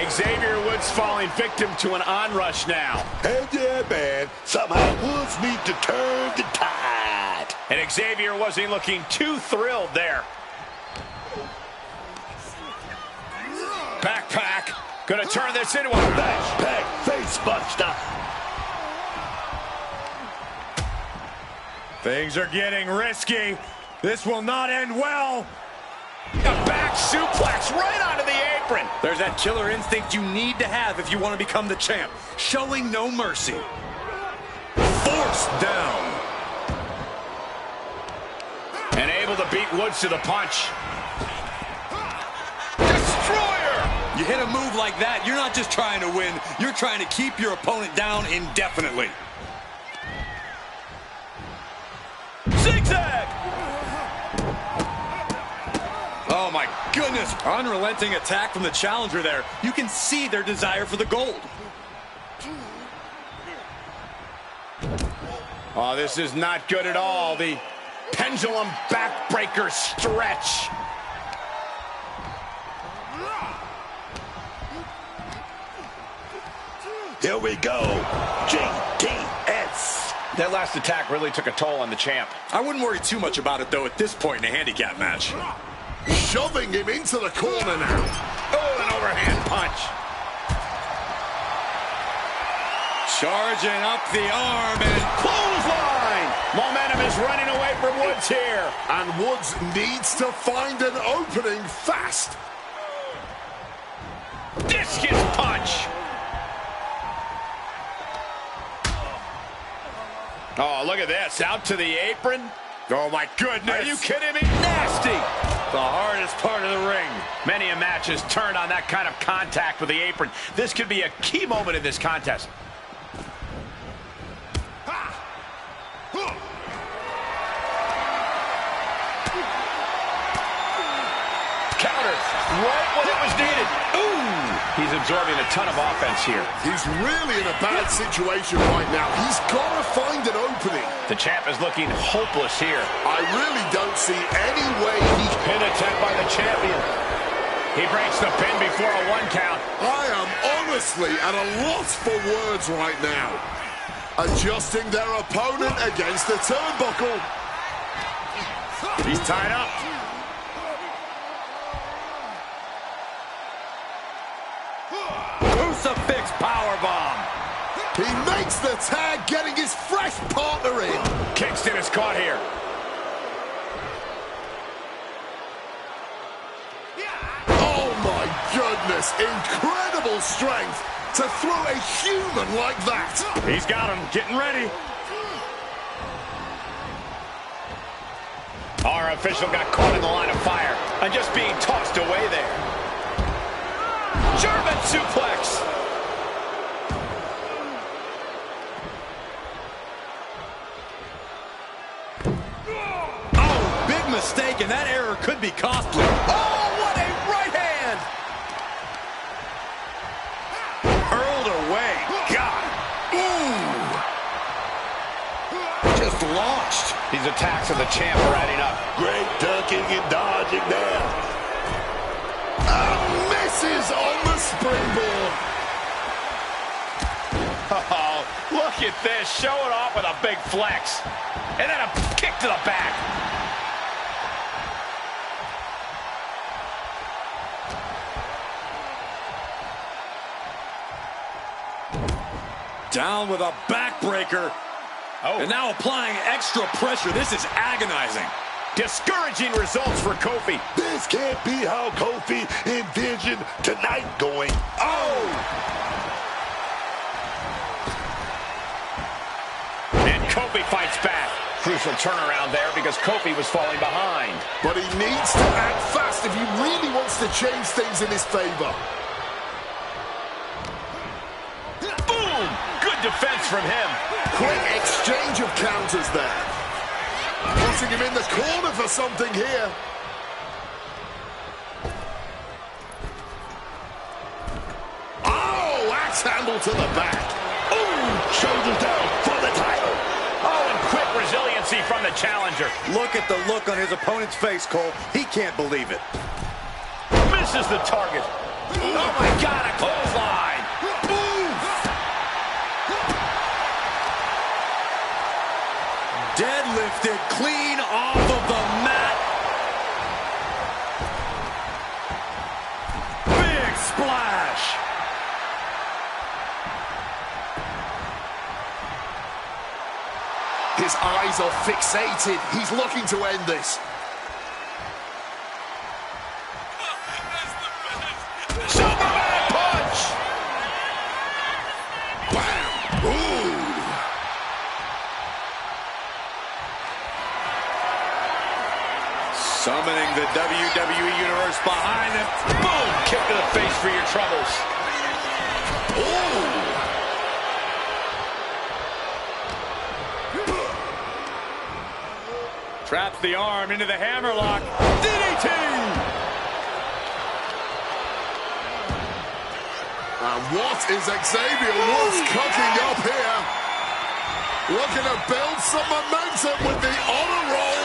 Xavier Woods falling victim to an onrush now. And yeah, man, somehow Woods need to turn the tide. And Xavier wasn't looking too thrilled there. Backpack. Gonna turn this into a backpack face buster. Things are getting risky. This will not end well. A back suplex right onto the apron. There's that killer instinct you need to have if you want to become the champ. Showing no mercy. Forced down. And able to beat Woods to the punch. Destroyer! You hit a move like that, you're not just trying to win, you're trying to keep your opponent down indefinitely. Zigzag! Oh my goodness, unrelenting attack from the challenger there. You can see their desire for the gold. Oh, this is not good at all. The pendulum backbreaker stretch. Here we go. GTS. That last attack really took a toll on the champ. I wouldn't worry too much about it, though, at this point in a handicap match. Shoving him into the corner now. Oh, an overhand punch. Charging up the arm and clothesline. Momentum is running away from Woods here. And Woods needs to find an opening fast. Discus punch. Oh, look at this. Out to the apron. Oh, my goodness. Are you kidding me? Nasty. The hardest part of the ring. Many a match has turned on that kind of contact with the apron. This could be a key moment in this contest. Counters right when it was needed. Ooh. He's absorbing a ton of offense here. He's really in a bad situation right now. He's got to find an opening. The champ is looking hopeless here. I really don't see any way he can attempt by the champion. He breaks the pin before a 1 count. I am honestly at a loss for words right now. Adjusting their opponent against the turnbuckle. He's tied up. Crucifix powerbomb. He makes the tag, getting his fresh partner in. Kingston is caught here. Oh my goodness, incredible strength to throw a human like that. He's got him, getting ready. Our official got caught in the line of fire and just being tossed away there. German suplex. Oh, big mistake, and that error could be costly. Oh, what a right hand. Hurled away. God. Ooh. Just launched. These attacks of the champ are adding up. Great ducking and dodging there. Misses on the springboard. at this. Show it off with a big flex. And then a kick to the back. Down with a backbreaker. Oh. And now applying extra pressure. This is agonizing. Discouraging results for Kofi. This can't be how Kofi envisioned tonight going. Oh! And Kofi fights back. Crucial turnaround there because Kofi was falling behind. But he needs to act fast if he really wants to change things in his favor. Boom! Good defense from him. Quick exchange of counters there. Putting him in the corner for something here. Oh, axe handle to the back. Ooh, shoulders down for the title. Oh, and quick resiliency from the challenger. Look at the look on his opponent's face, Cole. He can't believe it. Misses the target. Oh, my God, a clothesline. Deadlifted clean off of the mat. Big splash. His eyes are fixated. He's looking to end this. Superman punch. Bam! Ooh! Summoning the WWE Universe behind him. Boom! Kick to the face for your troubles. Ooh! Traps the arm into the hammerlock. DDT! And what is Xavier Woods cooking up here? Looking to build some momentum with the honor roll.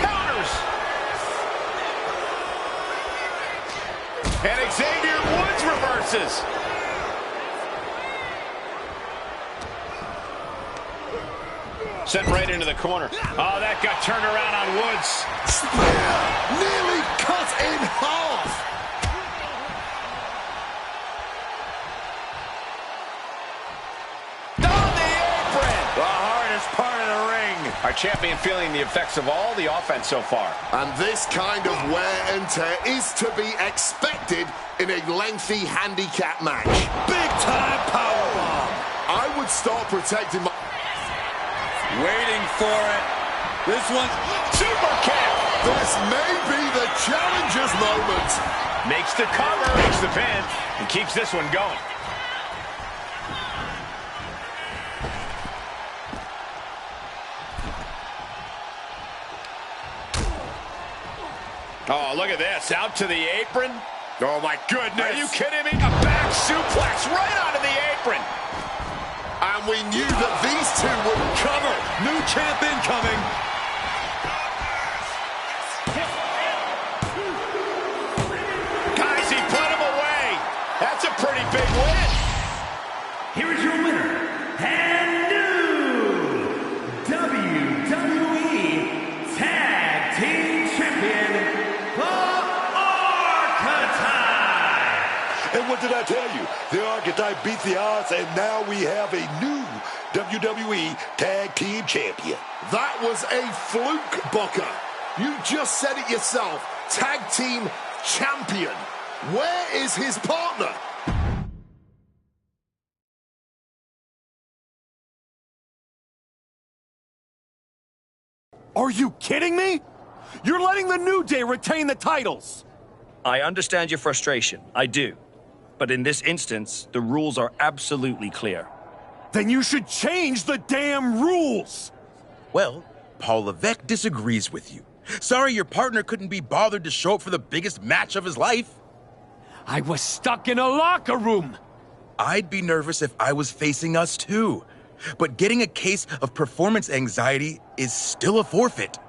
Counters. And Xavier Woods reverses. Sent right into the corner. Oh, that got turned around on Woods. Spear nearly cut in half. On the apron. The hardest part of the ring. Our champion feeling the effects of all the offense so far. And this kind of wear and tear is to be expected in a lengthy handicap match. Big time powerbomb. I would start protecting my... Waiting for it. This one's super kick. This may be the challenger's moment. Makes the cover, makes the pin, and keeps this one going. Oh, look at this. Out to the apron. Oh, my goodness. Are you kidding me? A back suplex right onto the apron. And we knew that these two would cover. New champ incoming. Guys, he put him away. That's a pretty big win. Here is your winner, and new WWE Tag Team Champion, the Archetype. And what did I tell you? The Archetype beat the odds, and now we have a new WWE Tag Team Champion. That was a fluke, Booker. You just said it yourself. Tag Team Champion. Where is his partner? Are you kidding me? You're letting the New Day retain the titles. I understand your frustration. I do. But in this instance, the rules are absolutely clear. Then you should change the damn rules. Well, Paul Levesque disagrees with you. Sorry your partner couldn't be bothered to show up for the biggest match of his life. I was stuck in a locker room. I'd be nervous if I was facing us too. But getting a case of performance anxiety is still a forfeit.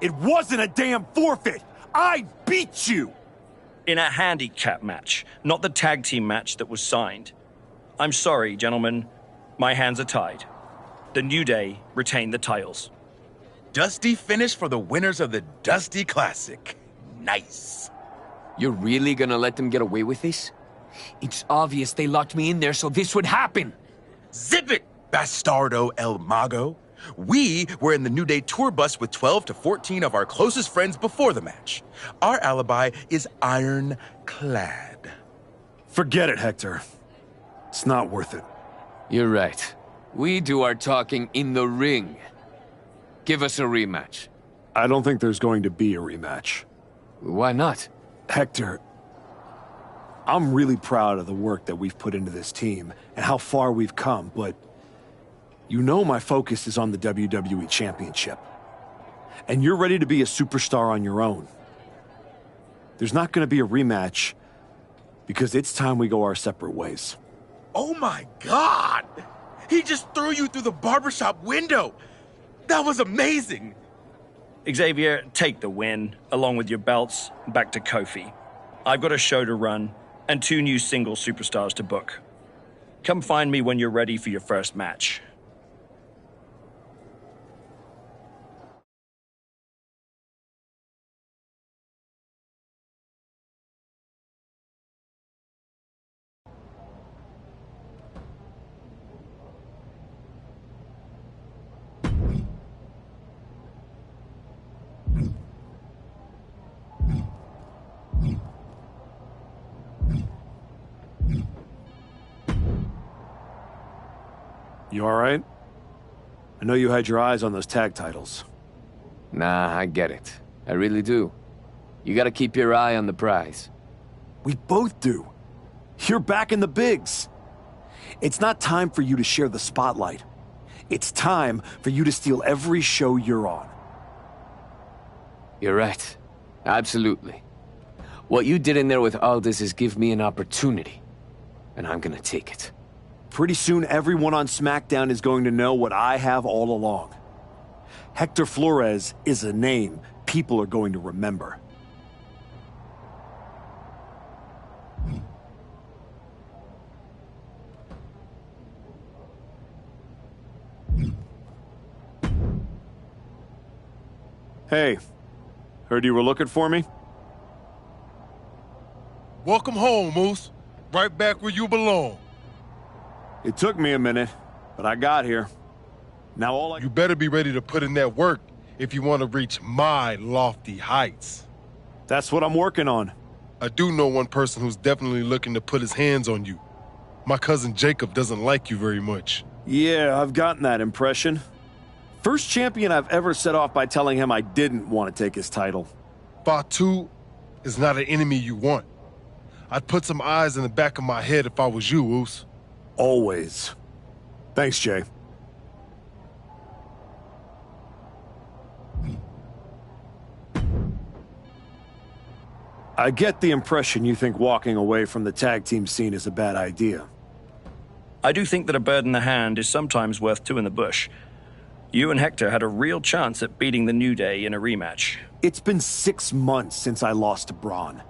It wasn't a damn forfeit. I beat you. In a handicap match, not the tag team match that was signed. I'm sorry, gentlemen. My hands are tied. The New Day retain the titles. Dusty finish for the winners of the Dusty Classic. Nice. You're really gonna let them get away with this? It's obvious they locked me in there so this would happen. Zip it, Bastardo El Mago. We were in the New Day tour bus with 12 to 14 of our closest friends before the match. Our alibi is ironclad. Forget it, Hector. It's not worth it. You're right. We do our talking in the ring. Give us a rematch. I don't think there's going to be a rematch. Why not? Hector, I'm really proud of the work that we've put into this team and how far we've come, but you know my focus is on the WWE Championship. And you're ready to be a superstar on your own. There's not going to be a rematch because it's time we go our separate ways. Oh my God! He just threw you through the barbershop window! That was amazing! Xavier, take the win, along with your belts, back to Kofi. I've got a show to run and 2 new single superstars to book. Come find me when you're ready for your first match. You all right? I know you had your eyes on those tag titles. Nah, I get it. I really do. You gotta keep your eye on the prize. We both do. You're back in the bigs. It's not time for you to share the spotlight. It's time for you to steal every show you're on. You're right. Absolutely. What you did in there with Aldis is give me an opportunity. And I'm gonna take it. Pretty soon, everyone on SmackDown is going to know what I have all along. Hector Flores is a name people are going to remember. Hey, heard you were looking for me? Welcome home, Moose. Right back where you belong. It took me a minute, but I got here. Now You better be ready to put in that work if you want to reach my lofty heights. That's what I'm working on. I do know one person who's definitely looking to put his hands on you. My cousin Jacob doesn't like you very much. Yeah, I've gotten that impression. First champion I've ever set off by telling him I didn't want to take his title. Fatu is not an enemy you want. I'd put some eyes in the back of my head if I was you, Oos. Always. Thanks, Jay. I get the impression you think walking away from the tag team scene is a bad idea. I do think that a bird in the hand is sometimes worth 2 in the bush. You and Hector had a real chance at beating the New Day in a rematch. It's been 6 months since I lost to Braun.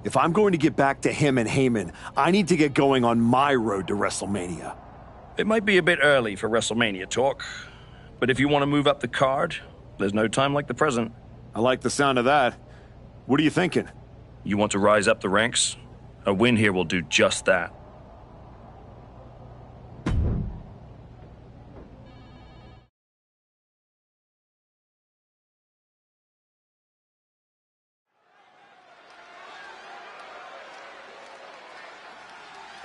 If I'm going to get back to him and Heyman, I need to get going on my road to WrestleMania. It might be a bit early for WrestleMania talk, but if you want to move up the card, there's no time like the present. I like the sound of that. What are you thinking? You want to rise up the ranks? A win here will do just that.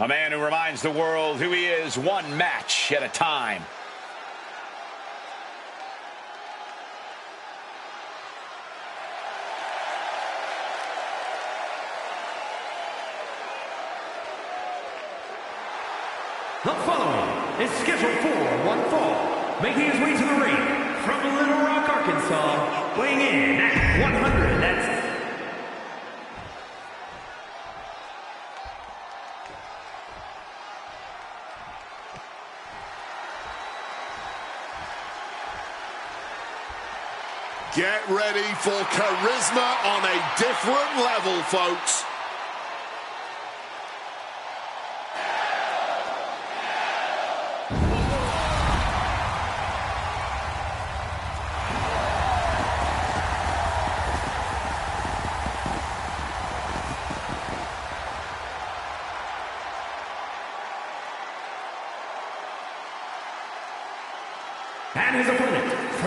A man who reminds the world who he is, one match at a time. The following is scheduled for one fall, making his way to the ring from Little Rock, Arkansas, weighing in at 100. Get ready for charisma on a different level, folks.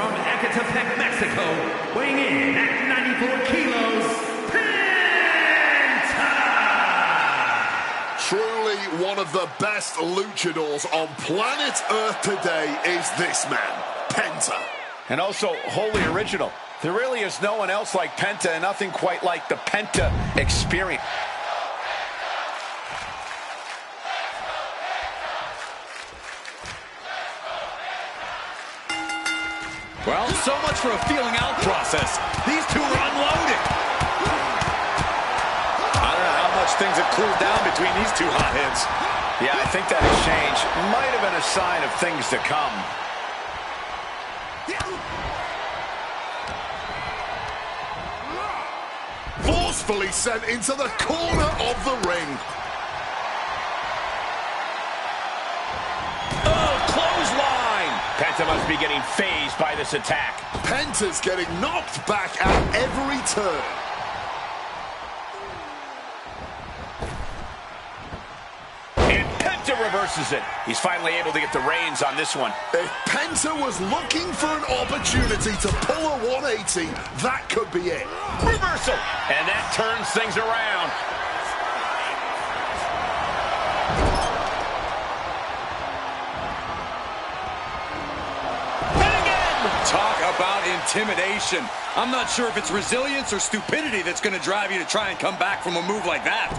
from Ecatepec, Mexico, weighing in at 94 kilos, Penta! Truly one of the best luchadors on planet Earth today is this man, Penta. And also wholly original. There really is no one else like Penta, and nothing quite like the Penta experience. Well, so much for a feeling out process. These two are unloading. I don't know how much things have cooled down between these two hotheads. Yeah, I think that exchange might have been a sign of things to come. Forcefully sent into the corner of the ring. Penta must be getting phased by this attack. Penta's getting knocked back at every turn. And Penta reverses it. He's finally able to get the reins on this one. If Penta was looking for an opportunity to pull a 180, that could be it. Reversal! And that turns things around. Talk about intimidation. I'm not sure if it's resilience or stupidity that's going to drive you to try and come back from a move like that.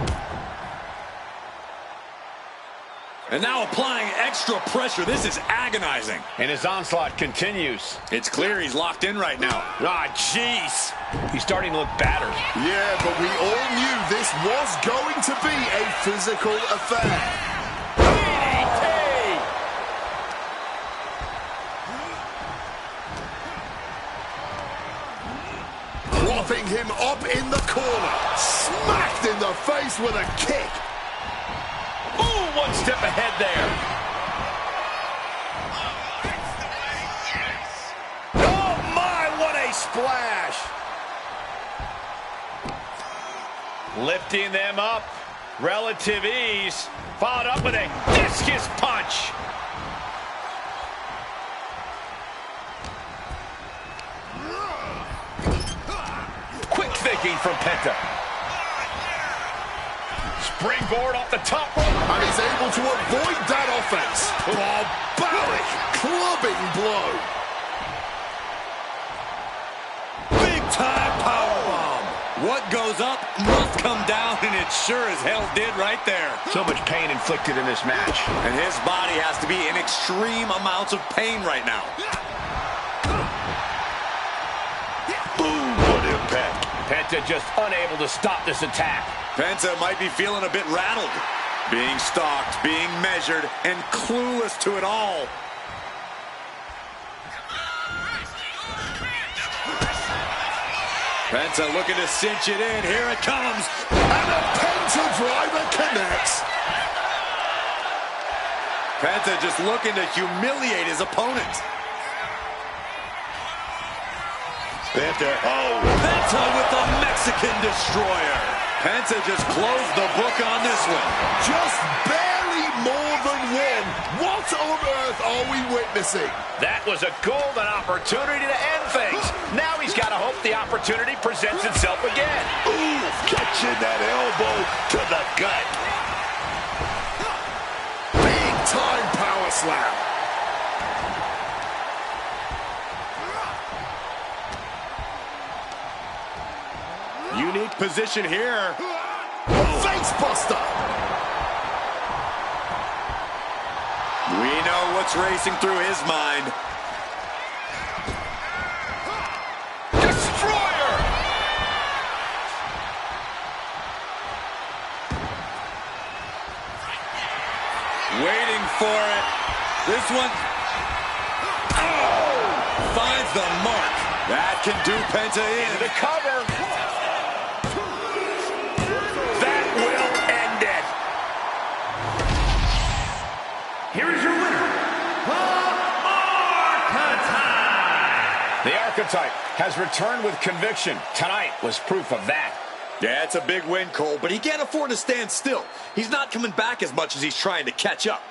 And now applying extra pressure. This is agonizing. And his onslaught continues. It's clear he's locked in right now. Ah, jeez. He's starting to look battered. Yeah, but we all knew this was going to be a physical affair. Propping him up in the corner. Smacked in the face with a kick. Ooh, one step ahead there. Oh, my, what a splash. Lifting them up. Relative ease. Followed up with a discus punch. Quick thinking from Penta. Springboard off the top rope. And he's able to avoid that offense. Barbaric clubbing blow. Big time powerbomb. What goes up must come down, and it sure as hell did right there. So much pain inflicted in this match. And his body has to be in extreme amounts of pain right now. Boom, what impact. Penta just unable to stop this attack. Penta might be feeling a bit rattled. Being stalked, being measured, and clueless to it all. Penta looking to cinch it in. Here it comes. And a Penta driver connects. Penta just looking to humiliate his opponent. Penta, oh! Penta with the Mexican Destroyer. Penta just closed the book on this one. Just barely more than one. What on earth are we witnessing? That was a golden opportunity to end things. Now he's got to hope the opportunity presents itself again. Ooh, catching that elbow to the gut. Big time power slam. Unique position here. Face buster. We know what's racing through his mind. Destroyer! Waiting for it. This one. Oh! Finds the mark. That can do Penta in. The cover. That will end it. Here is your winner, the Archetype. The Archetype has returned with conviction. Tonight was proof of that. Yeah, it's a big win, Cole, but he can't afford to stand still. He's not coming back as much as he's trying to catch up.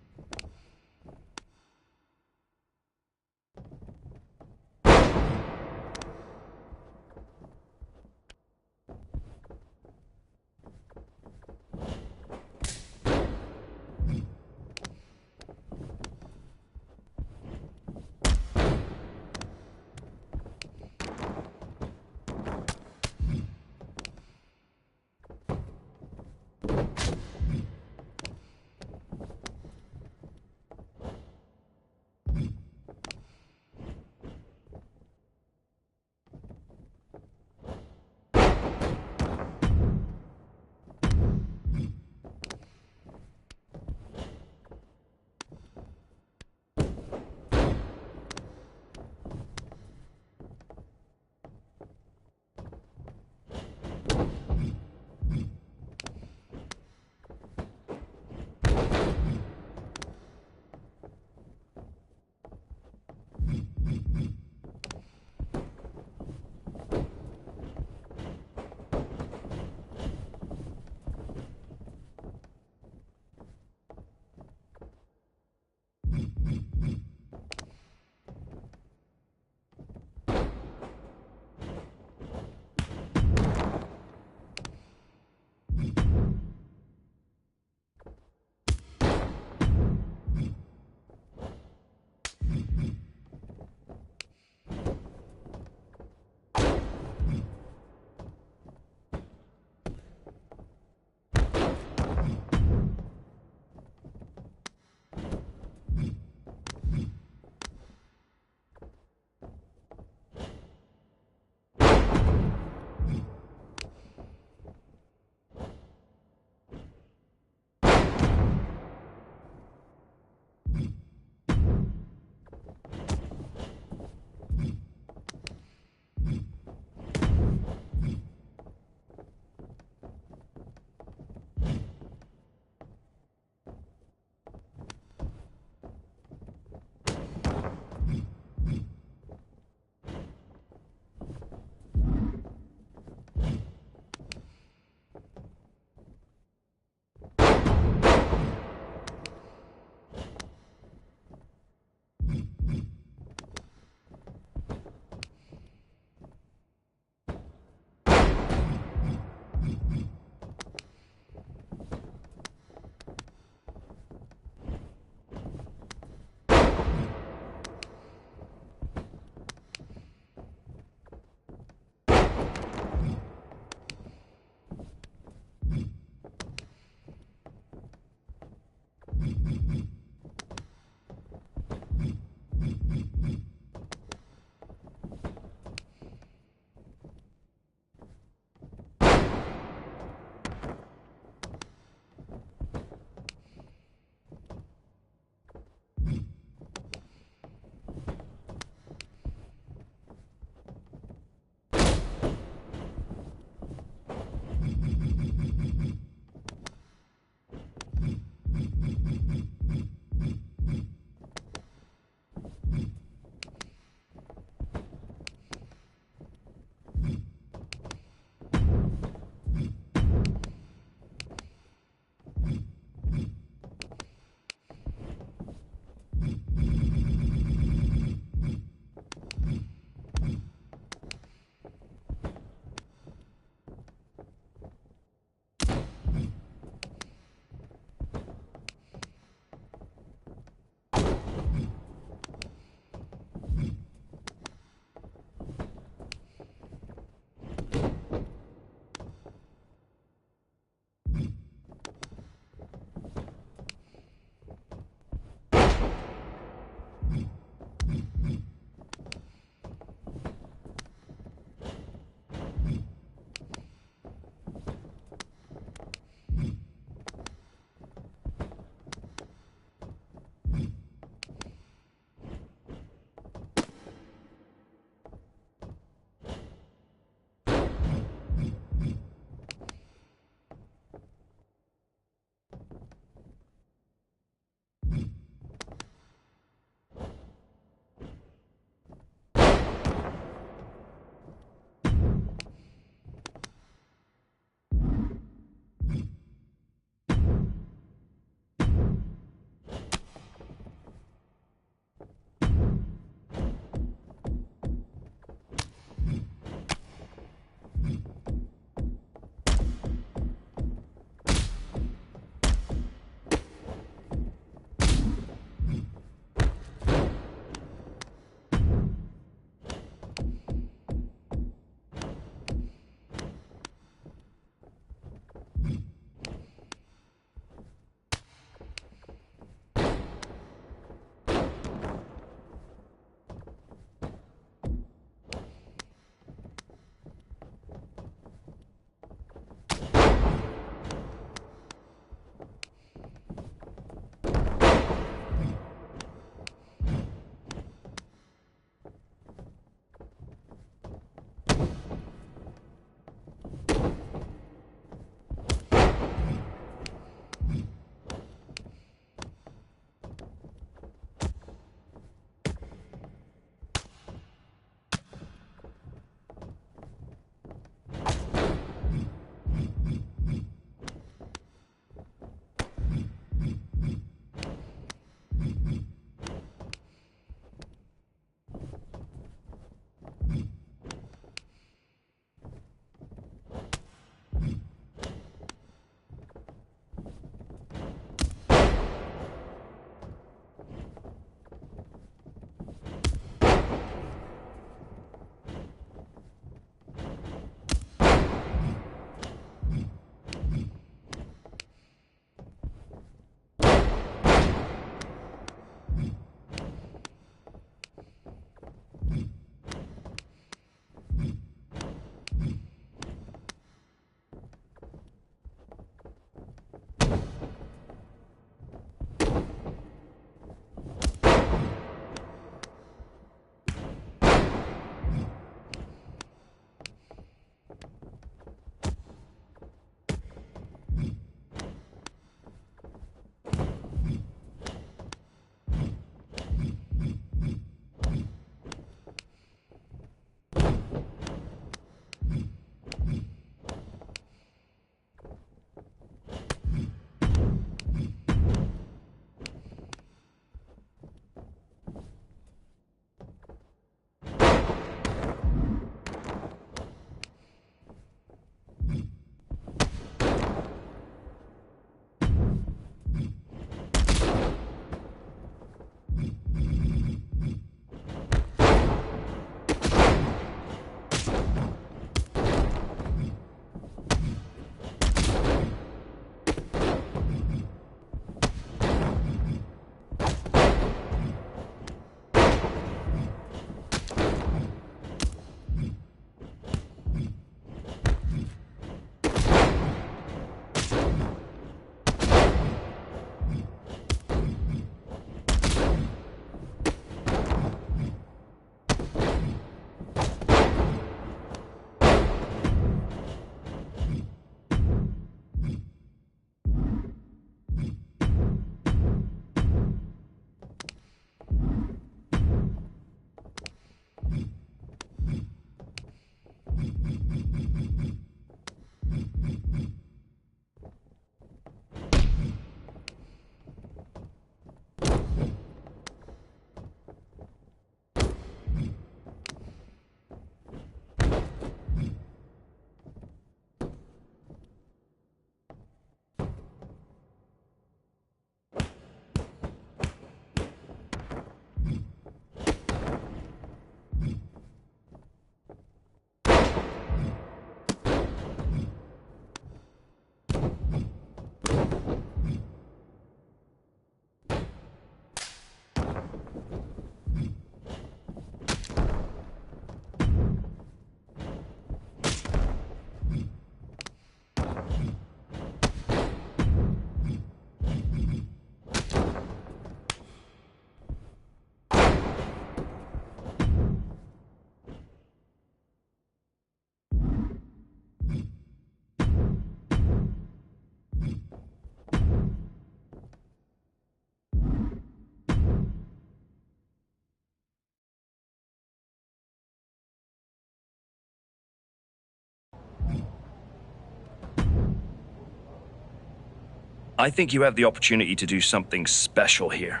I think you have the opportunity to do something special here.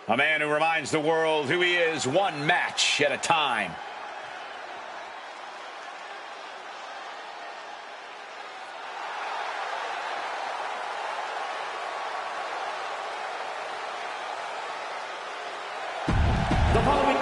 A man who reminds the world who he is one match at a time. The following...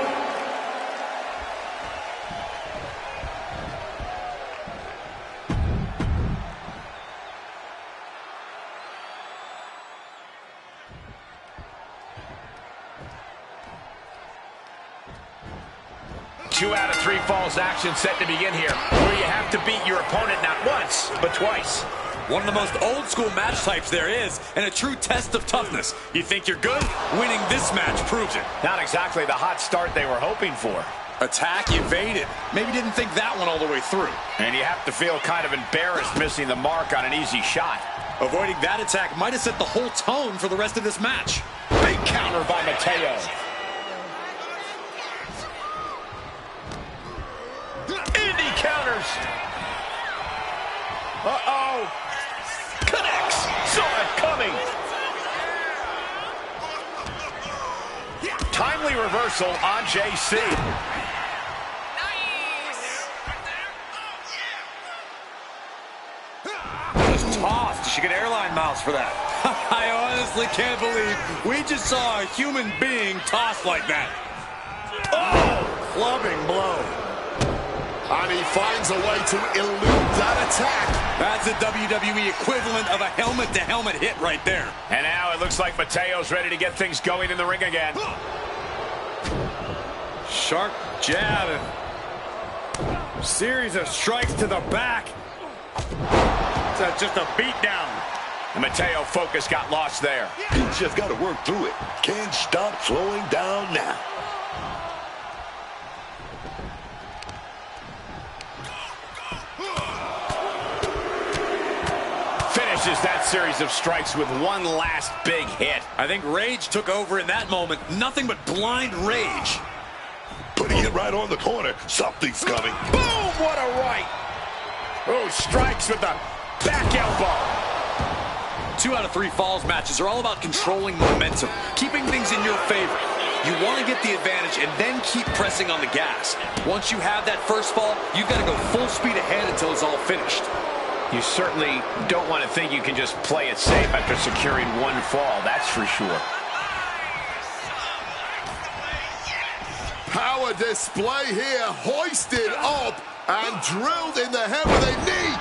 Two out of three falls action set to begin here, where you have to beat your opponent not once, but twice. One of the most old-school match types there is, and a true test of toughness. You think you're good? Winning this match proves it. Not exactly the hot start they were hoping for. Attack evaded. Maybe didn't think that one all the way through. And you have to feel kind of embarrassed missing the mark on an easy shot. Avoiding that attack might have set the whole tone for the rest of this match. Big counter by Mateo. Indy counters. Uh-oh. Connects. Saw it coming. Timely reversal on JC. Just tossed. She get airline miles for that. I honestly can't believe we just saw a human being tossed like that. Oh, clubbing blow. And he finds a way to elude that attack. That's the WWE equivalent of a helmet-to-helmet hit right there. And now it looks like Mateo's ready to get things going in the ring again. Sharp jab and series of strikes to the back. It's just a beatdown. The Mateo focus got lost there. He's just got to work through it. Can't stop slowing down now. Finishes that series of strikes with one last big hit. I think rage took over in that moment. Nothing but blind rage. Putting it right on the corner. Something's coming. Boom! What a right. Oh, strikes with the back elbow. 2 out of 3 falls matches are all about controlling momentum, keeping things in your favor. You want to get the advantage and then keep pressing on the gas. Once you have that first fall, you've got to go full speed ahead until it's all finished. You certainly don't want to think you can just play it safe after securing one fall, that's for sure. Power display here, hoisted up and drilled in the head with a knee.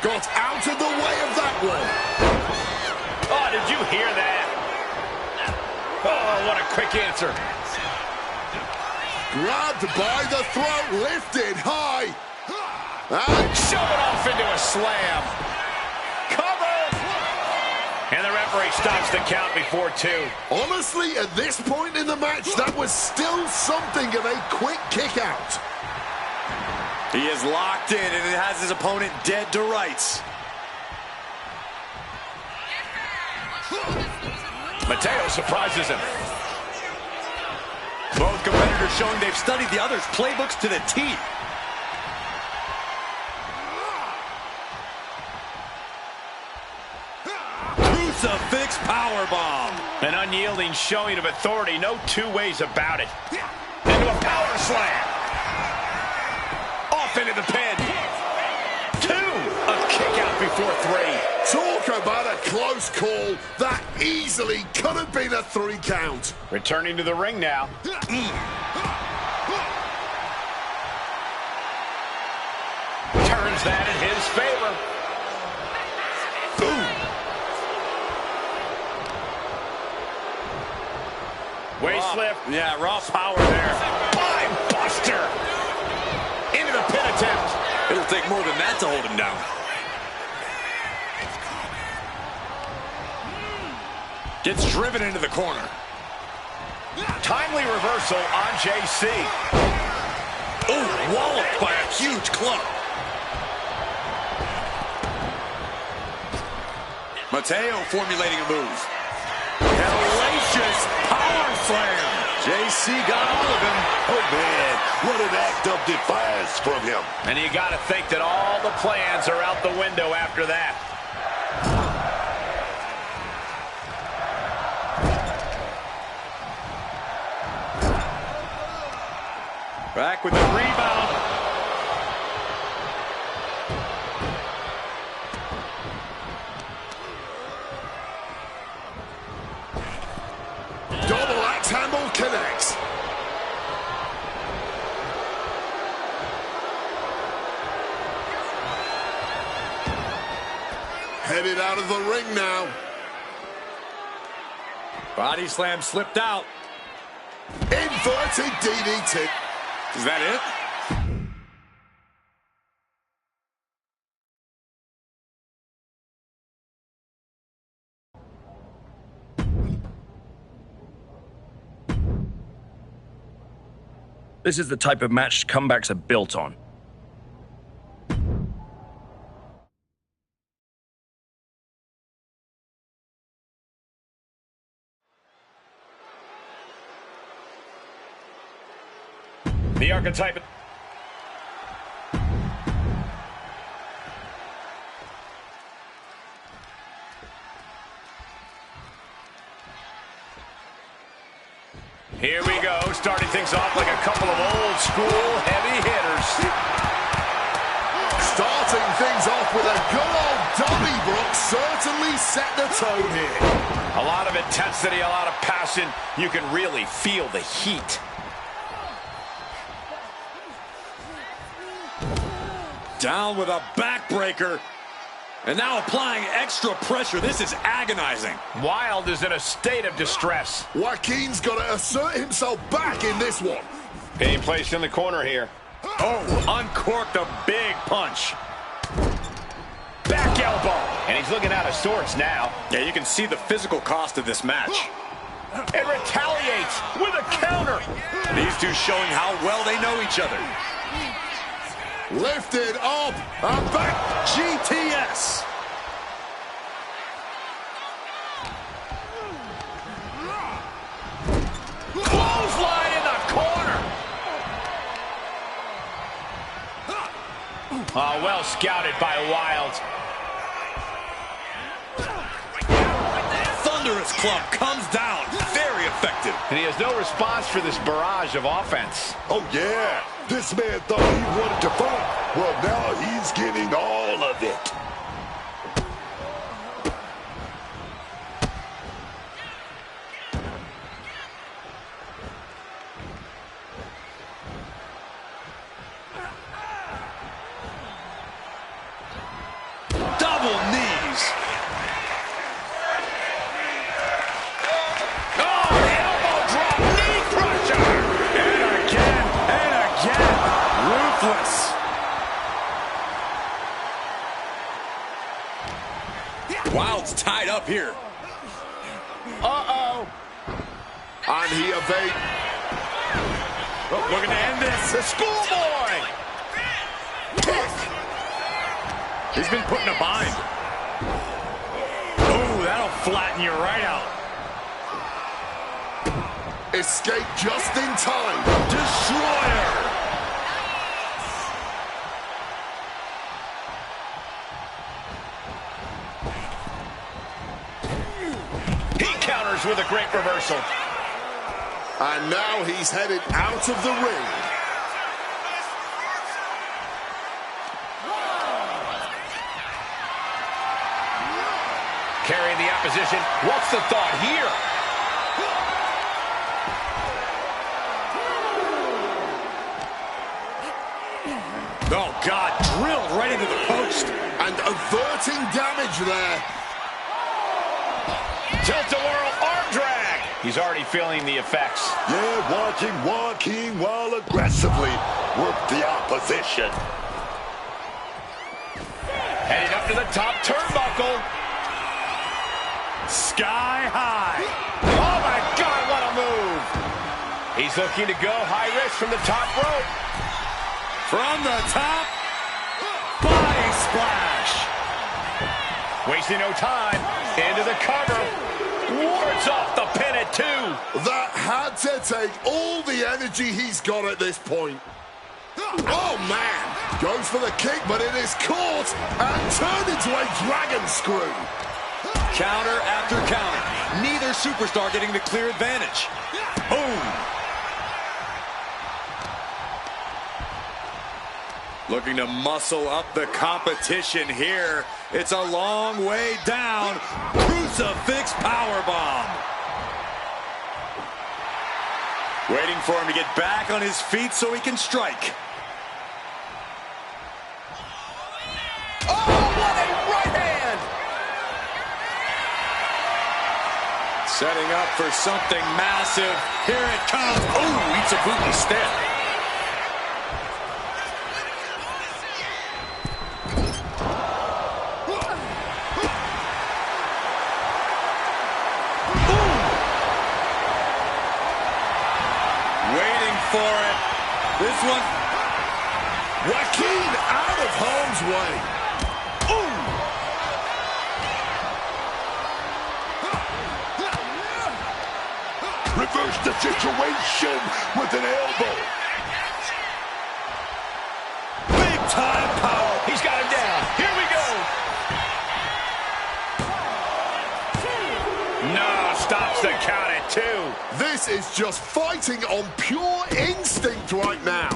Got out of the way of that one. Oh, did you hear that? Oh, what a quick answer. Grabbed by the throat, lifted high. And shove it off into a slam. Cover! And the referee stops the count before 2. Honestly, at this point in the match, that was still something of a quick kick out. He is locked in and it has his opponent dead to rights. Mateo surprises him. Both competitors showing they've studied the other's playbooks to the T. Crucifix powerbomb. An unyielding showing of authority, no two ways about it. Into a power slam. Off into the pin. 2. A kick out before 3. Talk about a close call. That easily could have been a 3 count. Returning to the ring now. Turns that in his favor. Waist lift. Yeah, raw power there. Five buster. Into the pin attempt. It'll take more than that to hold him down. Gets driven into the corner. Timely reversal on JC. Oh, walloped by a huge club. Mateo formulating a move. Hellacious power slam. JC got all of him. Oh, man, what an act of defiance from him. And you got to think that all the plans are out the window after that. Back with the rebound. Double axe handle connects. Headed out of the ring now. Body slam slipped out. Inverted DDT. Is that it? This is the type of match comebacks are built on. The archetype. Here we go, starting things off like a couple of old school heavy hitters. Starting things off with a good old Donnybrook certainly set the tone here. A lot of intensity, a lot of passion. You can really feel the heat. Down with a backbreaker. And now applying extra pressure. This is agonizing. Wilde is in a state of distress. Joaquin's got to assert himself back in this one. Being placed in the corner here. Oh, uncorked a big punch. Back elbow. And he's looking out of sorts now. Yeah, you can see the physical cost of this match. And retaliates with a counter. These two showing how well they know each other. Lifted up and back. GTS. Clothesline in the corner. Oh, well scouted by Wilde. Thunderous club comes down. Very effective. And he has no response for this barrage of offense. Oh, yeah. This man thought he wanted to fight. Well, now he's getting all of it. Double knees. Oh, the elbow drop, knee crusher. And again. Ruthless. Wilde's tied up here. Uh-oh. And he evades. Oh, we're going to end this. The schoolboy. He's been put in a bind. Oh, that'll flatten you right out. Escape just in time. Destroyer. He counters with a great reversal. And now he's headed out of the ring. Carrying the opposition. What's the thought here? Oh, God, drilled right into the post. And averting damage there. Tilt-a-whirl arm drag. He's already feeling the effects. Yeah, watching Joaquin while aggressively work the opposition. Heading up to the top turnbuckle. Sky high. Oh, my God, what a move. He's looking to go high risk from the top rope. From the top, body splash. wasting no time. Into the cover. Wards off the pin at 2. That had to take all the energy he's got at this point. Oh, man. Goes for the kick, but it is caught and turned into a dragon screw. Counter after counter. Neither superstar getting the clear advantage. Boom. Looking to muscle up the competition here. It's a long way down. Crucifix powerbomb. Waiting for him to get back on his feet so he can strike. Oh, what a right hand! Setting up for something massive. Here it comes. Oh, eats a boot instead. For it. This one. Joaquin out of harm's way. Ooh. Reverse the situation with an elbow. Big time power. He's got him down. Here we go. No, stops the count at 2. This is just fighting on pure instinct right now.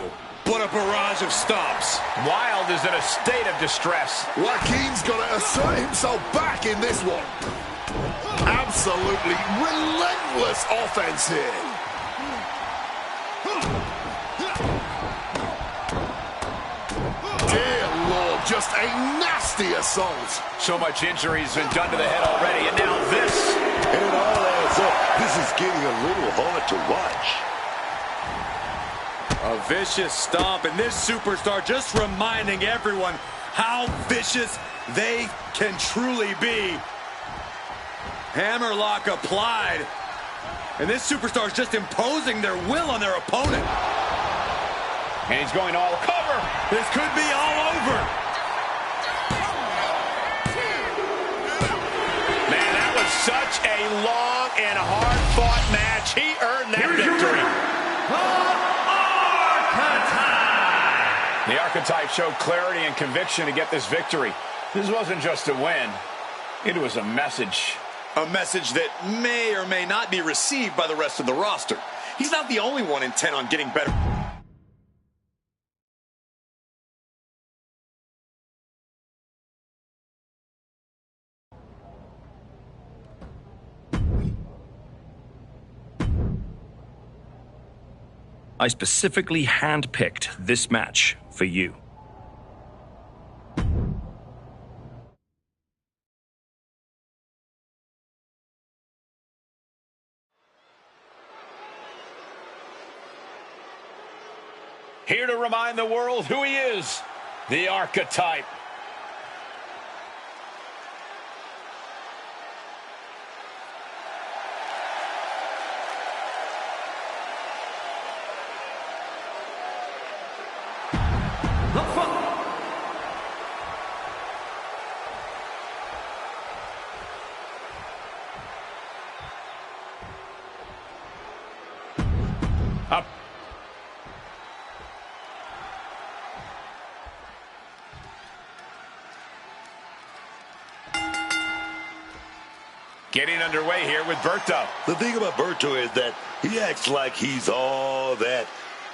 What a barrage of stomps. Wilde is in a state of distress. Joaquin's got to assert himself back in this one. Absolutely relentless offense here. Dear Lord, just a nasty assault. So much injury has been done to the head already, and now this. And it all adds up. This is getting a little hard to watch. A vicious stomp, and this superstar just reminding everyone how vicious they can truly be. Hammerlock applied. And this superstar is just imposing their will on their opponent. And he's going all cover. This could be all over. Man, that was such a long and hard-fought match. He earned that victory. The Archetype showed clarity and conviction to get this victory. This wasn't just a win. It was a message. A message that may or may not be received by the rest of the roster. He's not the only one intent on getting better. I specifically handpicked this match for you. Here to remind the world who he is, the Archetype. Up. Getting underway here with Berto. The thing about Berto is that he acts like he's all that,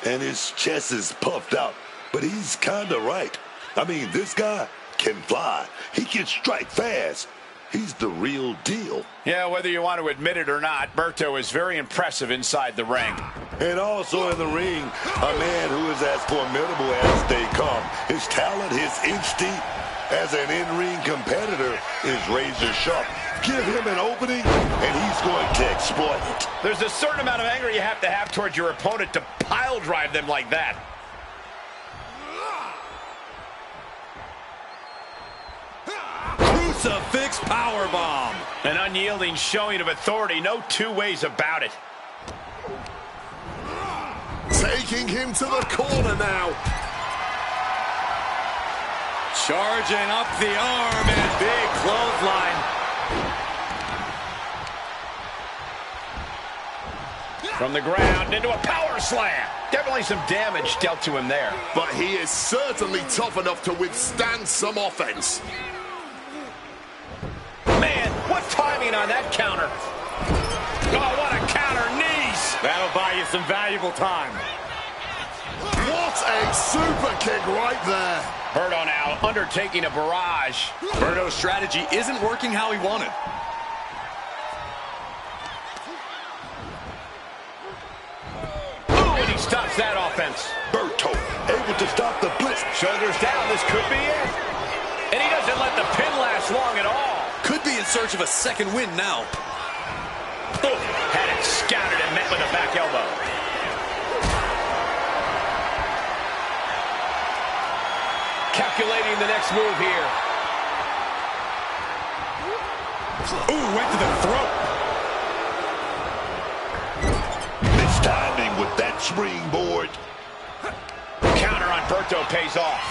and his chest is puffed out. But he's kind of right. I mean, this guy can fly. He can strike fast. He's the real deal. Yeah, whether you want to admit it or not, Berto is very impressive inside the ring. And also in the ring, a man who is as formidable as they come. His talent, his instinct as an in-ring competitor is razor sharp. Give him an opening, and he's going to exploit it. There's a certain amount of anger you have to have towards your opponent to pile drive them like that. Crucifix powerbomb. An unyielding showing of authority, no two ways about it. Taking him to the corner now. Charging up the arm, and big Clothesline. From the ground into a power slam. Definitely some damage dealt to him there. But he is certainly tough enough to withstand some offense. Man, what timing on that counter. Oh, what a counter. Knees. That'll buy you some valuable time. What a super kick right there. Berto now undertaking a barrage. Berto's strategy isn't working how he wanted. Ooh, and he stops that offense. Berto able to stop the blitz. Shoulders down, this could be it. And he doesn't let the pin last long at all. Could be in search of a second win now. Ooh, had it scouted and met with a back elbow. Calculating the next move here. Ooh, went to the throat. Mistiming with that springboard. Counter on Berto pays off.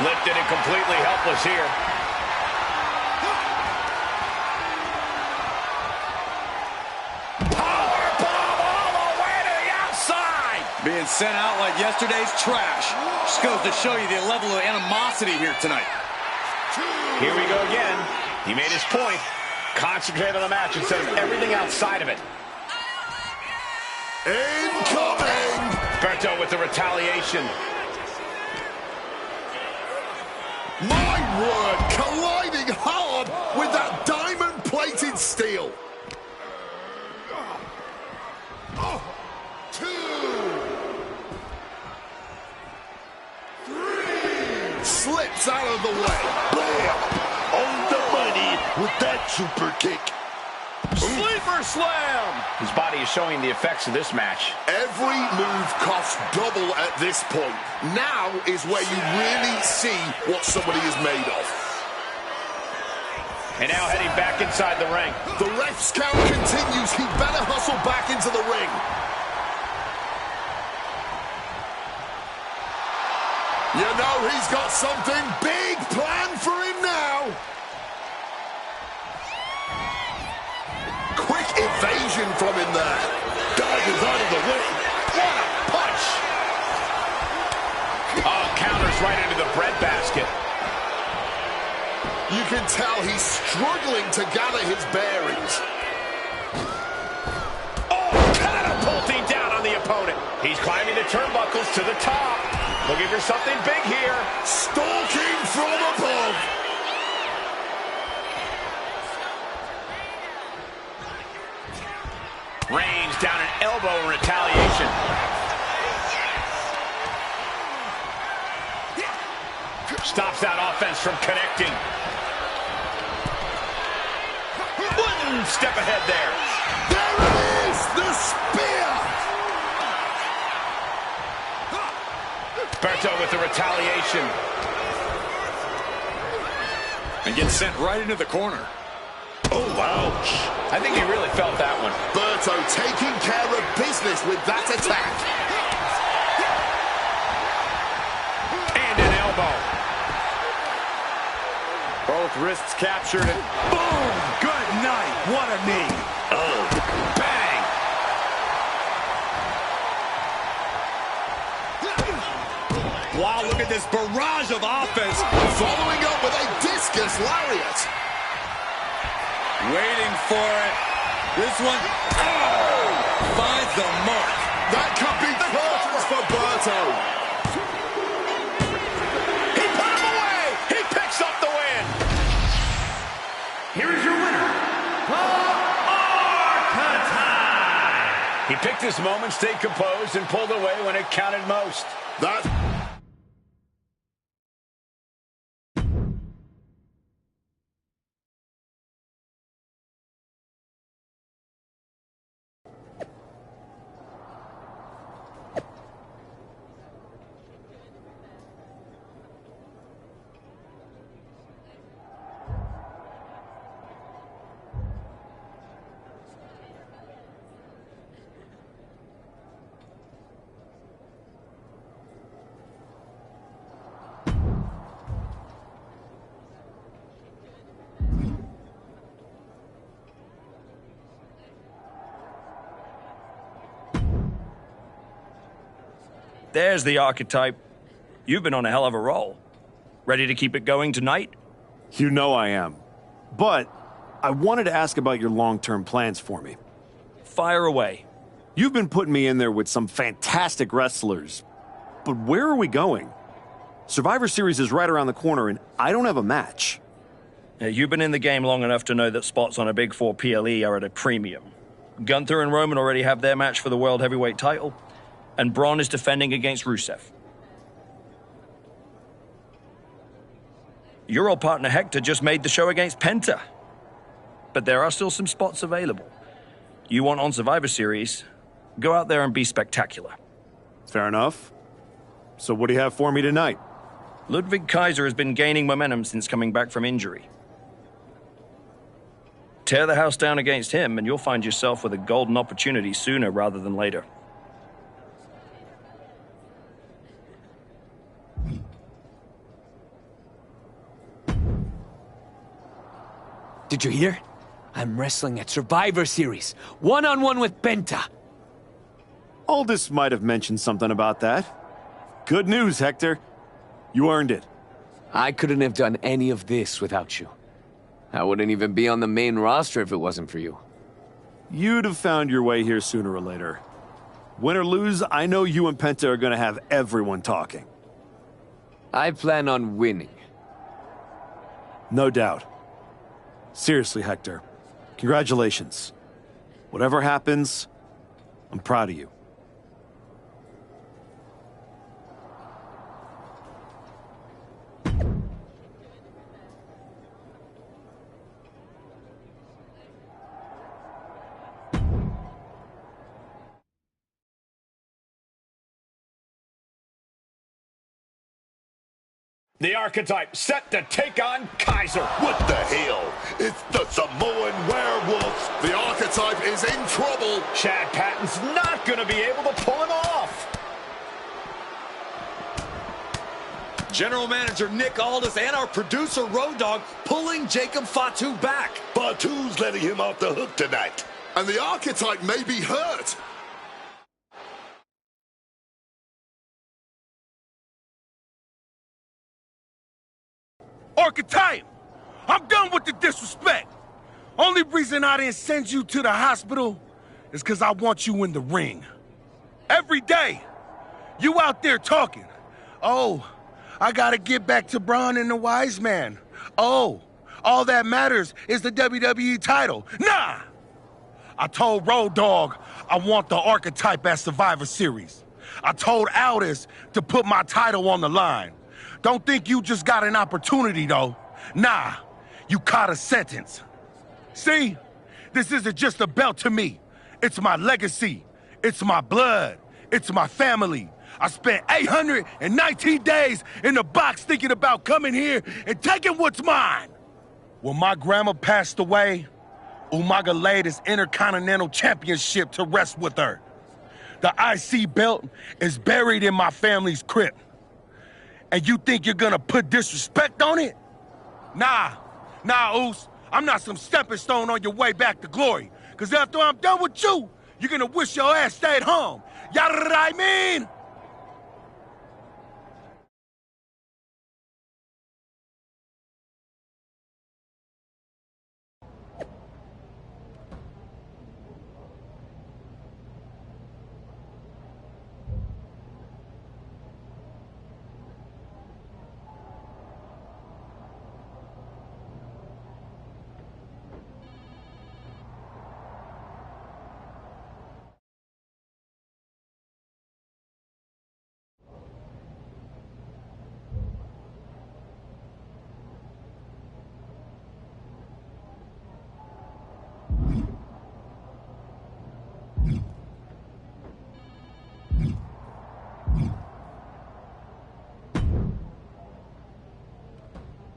Lifted and completely helpless here. Powerbomb all the way to the outside. Being sent out like yesterday's trash. Just goes to show you the level of animosity here tonight. Here we go again. He made his point. Concentrate on the match instead of everything outside of it. Incoming! Berto with the retaliation. My word, colliding hard with that diamond-plated steel. 2, 3. Slips out of the way. Bam! On the money with that super kick. Sleeper slam! His body is showing the effects of this match. Every move costs double at this point. Now is where you really see what somebody is made of. And now heading back inside the ring. The ref's count continues. He better hustle back into the ring. You know he's got something big planned for him now. Quick evasion from him there. Dodges out of the way. What a punch! Oh, counters right into the breadbasket. You can tell he's struggling to gather his bearings. Oh, catapulting down on the opponent. He's climbing the turnbuckles to the top. Looking for something big here. Stalking from above. Range down an elbow in retaliation. Stops that offense from connecting. One step ahead there. There it is, the spear. Berto with the retaliation. And gets sent right into the corner. Oh, ouch. I think he really felt that one. Berto taking care of business with that attack. And an elbow. Both wrists captured and boom! Good night. What a knee. Oh. Bang! Wow, look at this barrage of offense. Following up with a discus lariat. Waiting for it. This one, oh, finds the mark. That could be curtains for Berto. He put him away. He picks up the win. Here is your winner, the Archetype. He picked his moment, stayed composed, and pulled away when it counted most. That... There's the archetype. You've been on a hell of a roll. Ready to keep it going tonight? You know I am. But I wanted to ask about your long-term plans for me. Fire away. You've been putting me in there with some fantastic wrestlers. But where are we going? Survivor Series is right around the corner, and I don't have a match. You've been in the game long enough to know that spots on a Big Four PLE are at a premium. Gunther and Roman already have their match for the World Heavyweight title, and Braun is defending against Rusev. Your old partner Hector just made the show against Penta. But there are still some spots available. You want on Survivor Series, go out there and be spectacular. Fair enough. So what do you have for me tonight? Ludwig Kaiser has been gaining momentum since coming back from injury. Tear the house down against him and you'll find yourself with a golden opportunity sooner rather than later. Did you hear? I'm wrestling at Survivor Series, one-on-one with Penta. Aldous might have mentioned something about that. Good news, Hector. You earned it. I couldn't have done any of this without you. I wouldn't even be on the main roster if it wasn't for you. You'd have found your way here sooner or later. Win or lose, I know you and Penta are gonna have everyone talking. I plan on winning. No doubt. Seriously, Hector. Congratulations. Whatever happens, I'm proud of you. The archetype set to take on Kaiser. What the hell? It's the Samoan werewolf. The archetype is in trouble. Chad Patton's not going to be able to pull him off. General Manager Nick Aldis and our producer Road Dogg pulling Jacob Fatu back. Fatu's letting him off the hook tonight. And the archetype may be hurt. Archetype, I'm done with the disrespect. Only reason I didn't send you to the hospital is because I want you in the ring. Every day, you out there talking. Oh, I gotta get back to Braun and the Wise Man. Oh, all that matters is the WWE title. Nah! I told Road Dogg I want the archetype at Survivor Series. I told Aldis to put my title on the line. Don't think you just got an opportunity, though. Nah, you caught a sentence. See? This isn't just a belt to me. It's my legacy. It's my blood. It's my family. I spent 819 days in the box thinking about coming here and taking what's mine. When my grandma passed away, Umaga laid his Intercontinental Championship to rest with her. The IC belt is buried in my family's crypt. And you think you're gonna put disrespect on it? Nah, Oos. I'm not some stepping stone on your way back to glory. Cause after I'm done with you, you're gonna wish your ass stayed home. You know what I mean?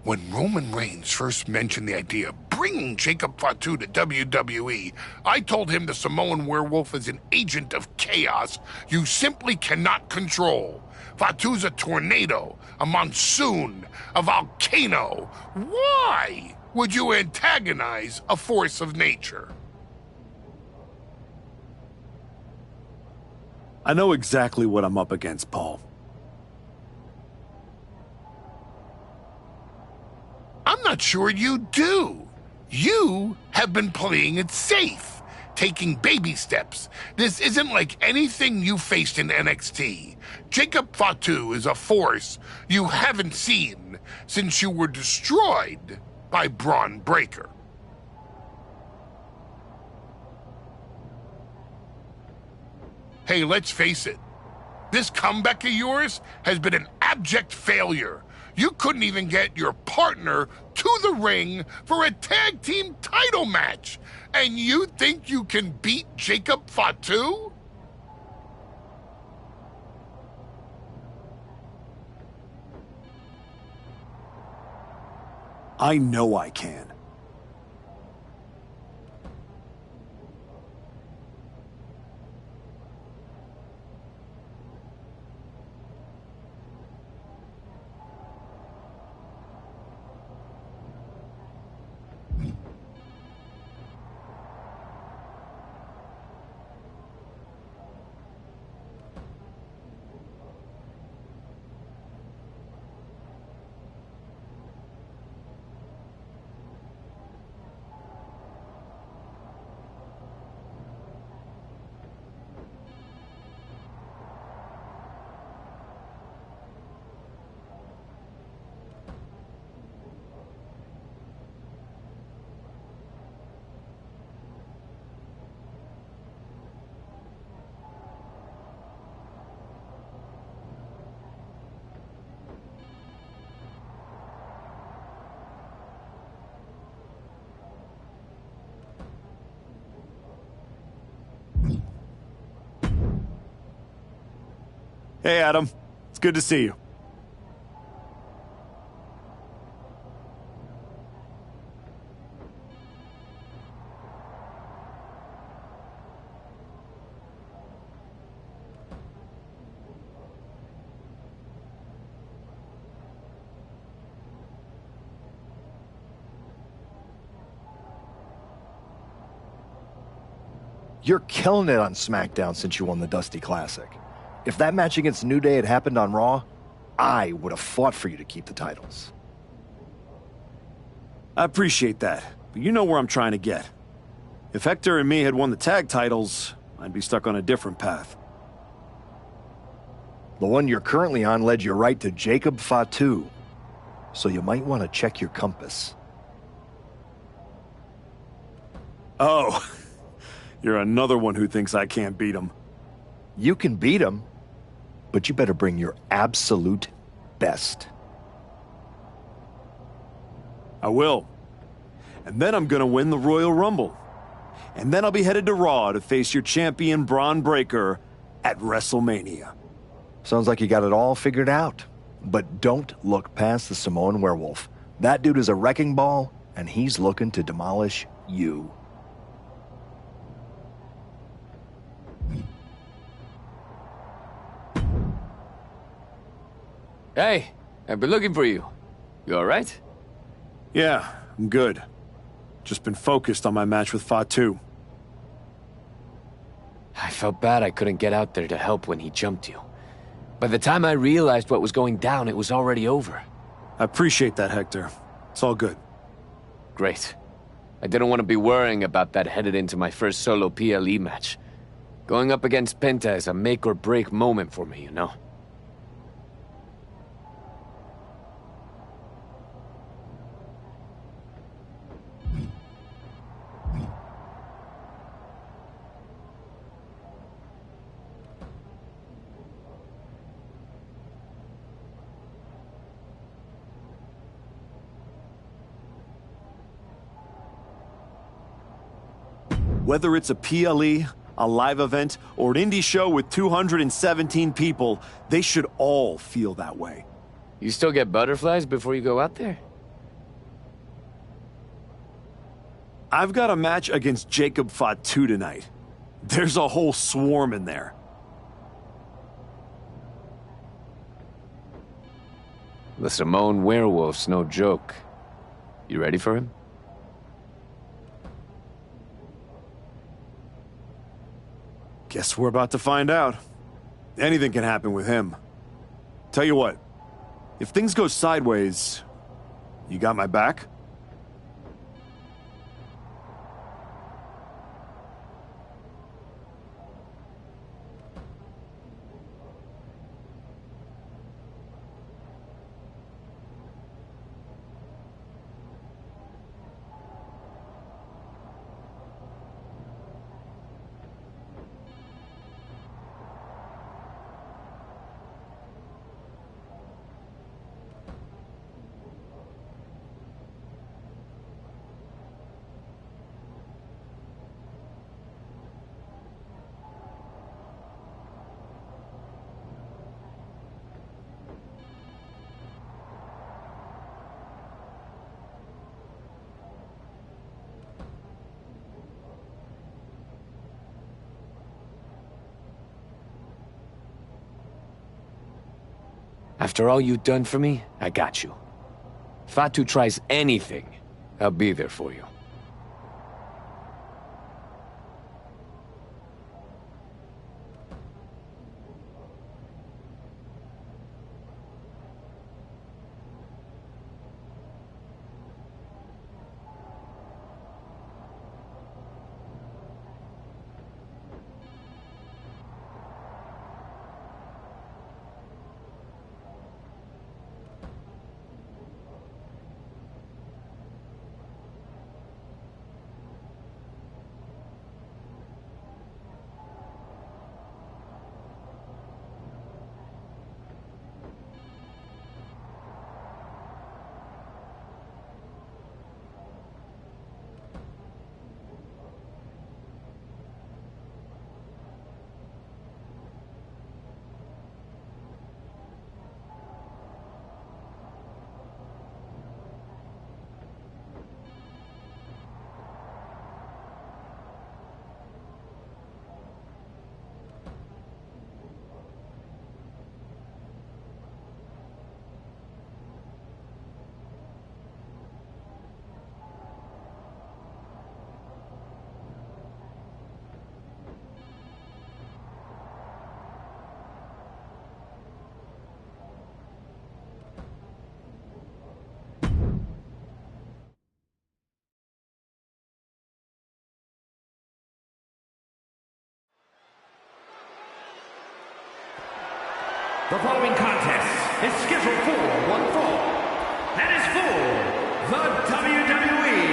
When Roman Reigns first mentioned the idea of bringing Jacob Fatu to WWE, I told him the Samoan werewolf is an agent of chaos you simply cannot control. Fatu's a tornado, a monsoon, a volcano. Why would you antagonize a force of nature? I know exactly what I'm up against, Paul. I'm not sure you do. You have been playing it safe, taking baby steps. This isn't like anything you faced in NXT. Jacob Fatu is a force you haven't seen since you were destroyed by Braun Breaker. Hey, let's face it. This comeback of yours has been an abject failure. You couldn't even get your partner to the ring for a tag team title match. And you think you can beat Jacob Fatu? I know I can. Hey, Adam. It's good to see you. You're killing it on SmackDown since you won the Dusty Classic. If that match against New Day had happened on Raw, I would have fought for you to keep the titles. I appreciate that, but you know where I'm trying to get. If Hector and me had won the tag titles, I'd be stuck on a different path. The one you're currently on led you right to Jacob Fatu, so you might want to check your compass. Oh, you're another one who thinks I can't beat him. You can beat him, but you better bring your absolute best. I will. And then I'm gonna win the Royal Rumble. And then I'll be headed to Raw to face your champion Braun Breaker at WrestleMania. Sounds like you got it all figured out. But don't look past the Samoan Werewolf. That dude is a wrecking ball, and he's looking to demolish you. Hey, I've been looking for you. You all right? Yeah, I'm good. Just been focused on my match with Fatu. I felt bad I couldn't get out there to help when he jumped you. By the time I realized what was going down, it was already over. I appreciate that, Hector. It's all good. Great. I didn't want to be worrying about that headed into my first solo PLE match. Going up against Penta is a make-or-break moment for me, you know? Whether it's a PLE, a live event, or an indie show with 217 people, they should all feel that way. You still get butterflies before you go out there? I've got a match against Jacob Fatu tonight. There's a whole swarm in there. The Samoan Werewolf's no joke. You ready for him? Guess we're about to find out. Anything can happen with him. Tell you what, if things go sideways, you got my back? After all you've done for me, I got you. If Fatu tries anything, I'll be there for you. The following contest is scheduled for one fall. That is for the WWE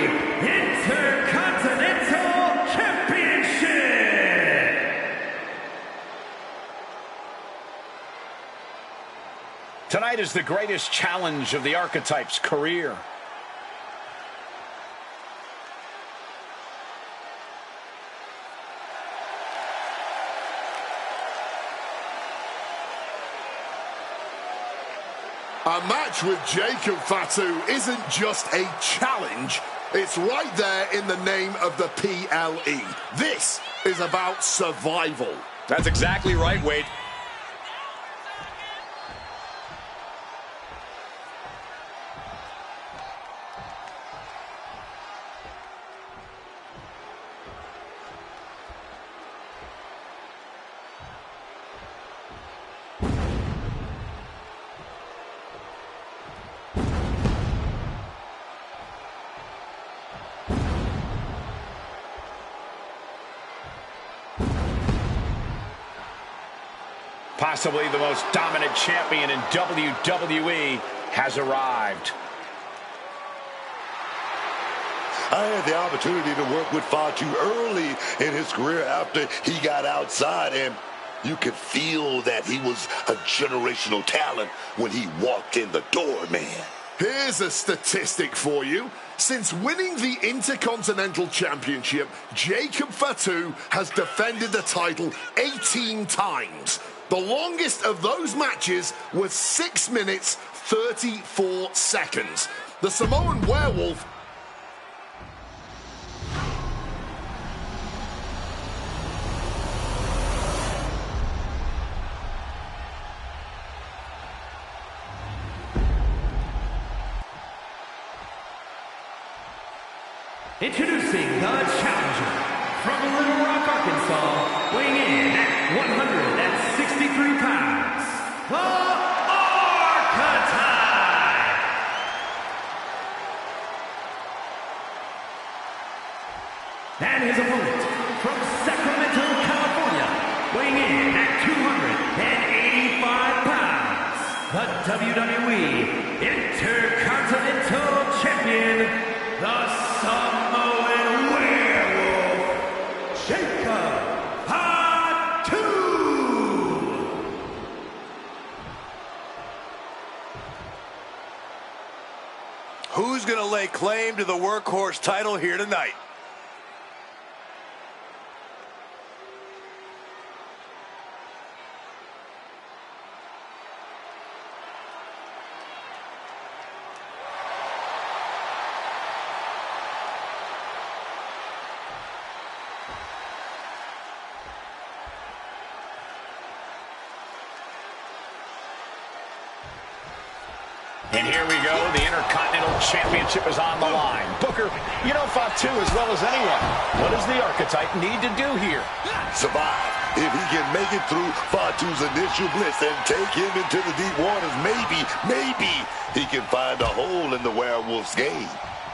Intercontinental Championship. Tonight is the greatest challenge of the Archetype's career. A match with Jacob Fatu isn't just a challenge, it's right there in the name of the PLE. This is about survival. That's exactly right, Wade. Possibly the most dominant champion in WWE has arrived. I had the opportunity to work with Fatu early in his career after he got outside, and you could feel that he was a generational talent when he walked in the door, man. Here's a statistic for you. Since winning the Intercontinental Championship, Jacob Fatu has defended the title 18 times. The longest of those matches was 6 minutes, 34 seconds. The Samoan Werewolf Introducing the challenger from Little Rock, Arkansas, weighing in at 163 pounds, the Archetype. And his opponent from Sacramento, California, weighing in at 285 pounds, the WWE Intercontinental Champion, the Samoan Werewolf, Jacob Fatu. Who's going to lay claim to the workhorse title here tonight? And here we go. The Intercontinental Championship is on the line. Booker, you know Fatu as well as anyone. What does the Archetype need to do here? Survive. If he can make it through Fatu's initial blitz and take him into the deep waters, maybe he can find a hole in the Werewolf's game.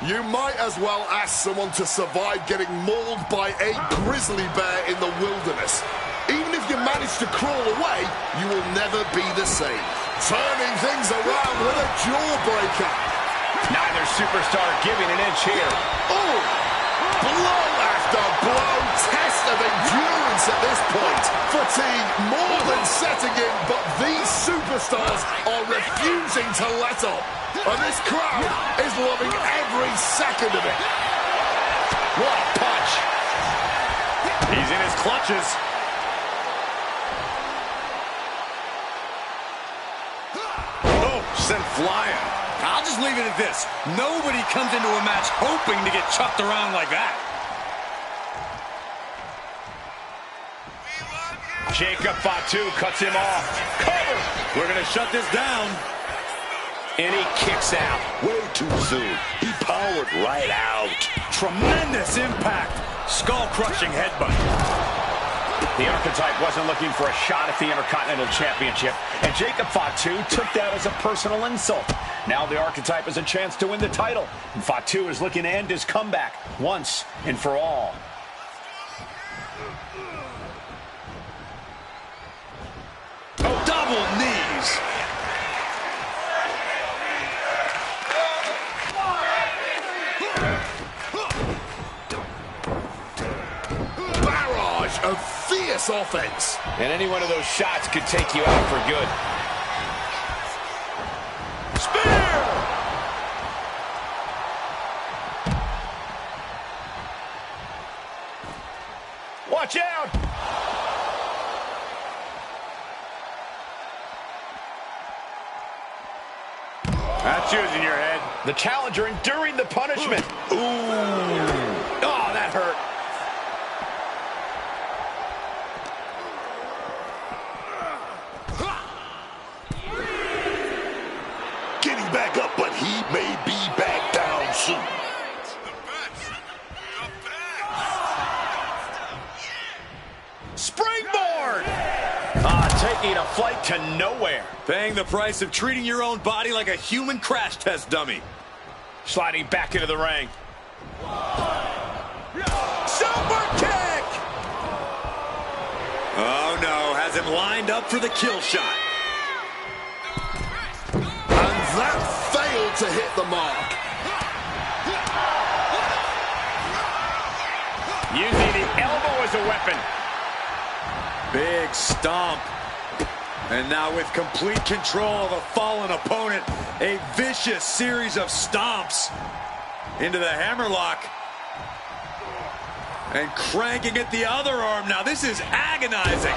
You might as well ask someone to survive getting mauled by a grizzly bear in the wilderness. Even if you manage to crawl away, you will never be the same. Turning things around with a jawbreaker. Neither superstar giving an inch here. Oh! Blow after blow. Test of endurance at this point. Fatigue more than setting in, but these superstars are refusing to let up. And this crowd is loving every second of it. What a punch. He's in his clutches. Sent flying. I'll just leave it at this. Nobody comes into a match hoping to get chucked around like that. Jacob Fatu cuts him off. Cover. We're going to shut this down. And he kicks out. Way too soon. He powered right out. Tremendous impact. Skull-crushing headbutt. The Archetype wasn't looking for a shot at the Intercontinental Championship, and Jacob Fatu took that as a personal insult. Now the Archetype has a chance to win the title, and Fatu is looking to end his comeback once and for all. Oh, double knees. Of fierce offense. And any one of those shots could take you out for good. Spear! Watch out! That's using your head. The challenger enduring the punishment. Ooh. Oh, that hurt. Back up, but he may be back down soon. Springboard! Taking a flight to nowhere. Paying the price of treating your own body like a human crash test dummy. Sliding back into the ring. Super kick! Oh no, has him lined up for the kill shot. That failed to hit the mark. Using the elbow as a weapon. Big stomp. And now with complete control of a fallen opponent, a vicious series of stomps into the hammerlock. And cranking at the other arm. Now this is agonizing.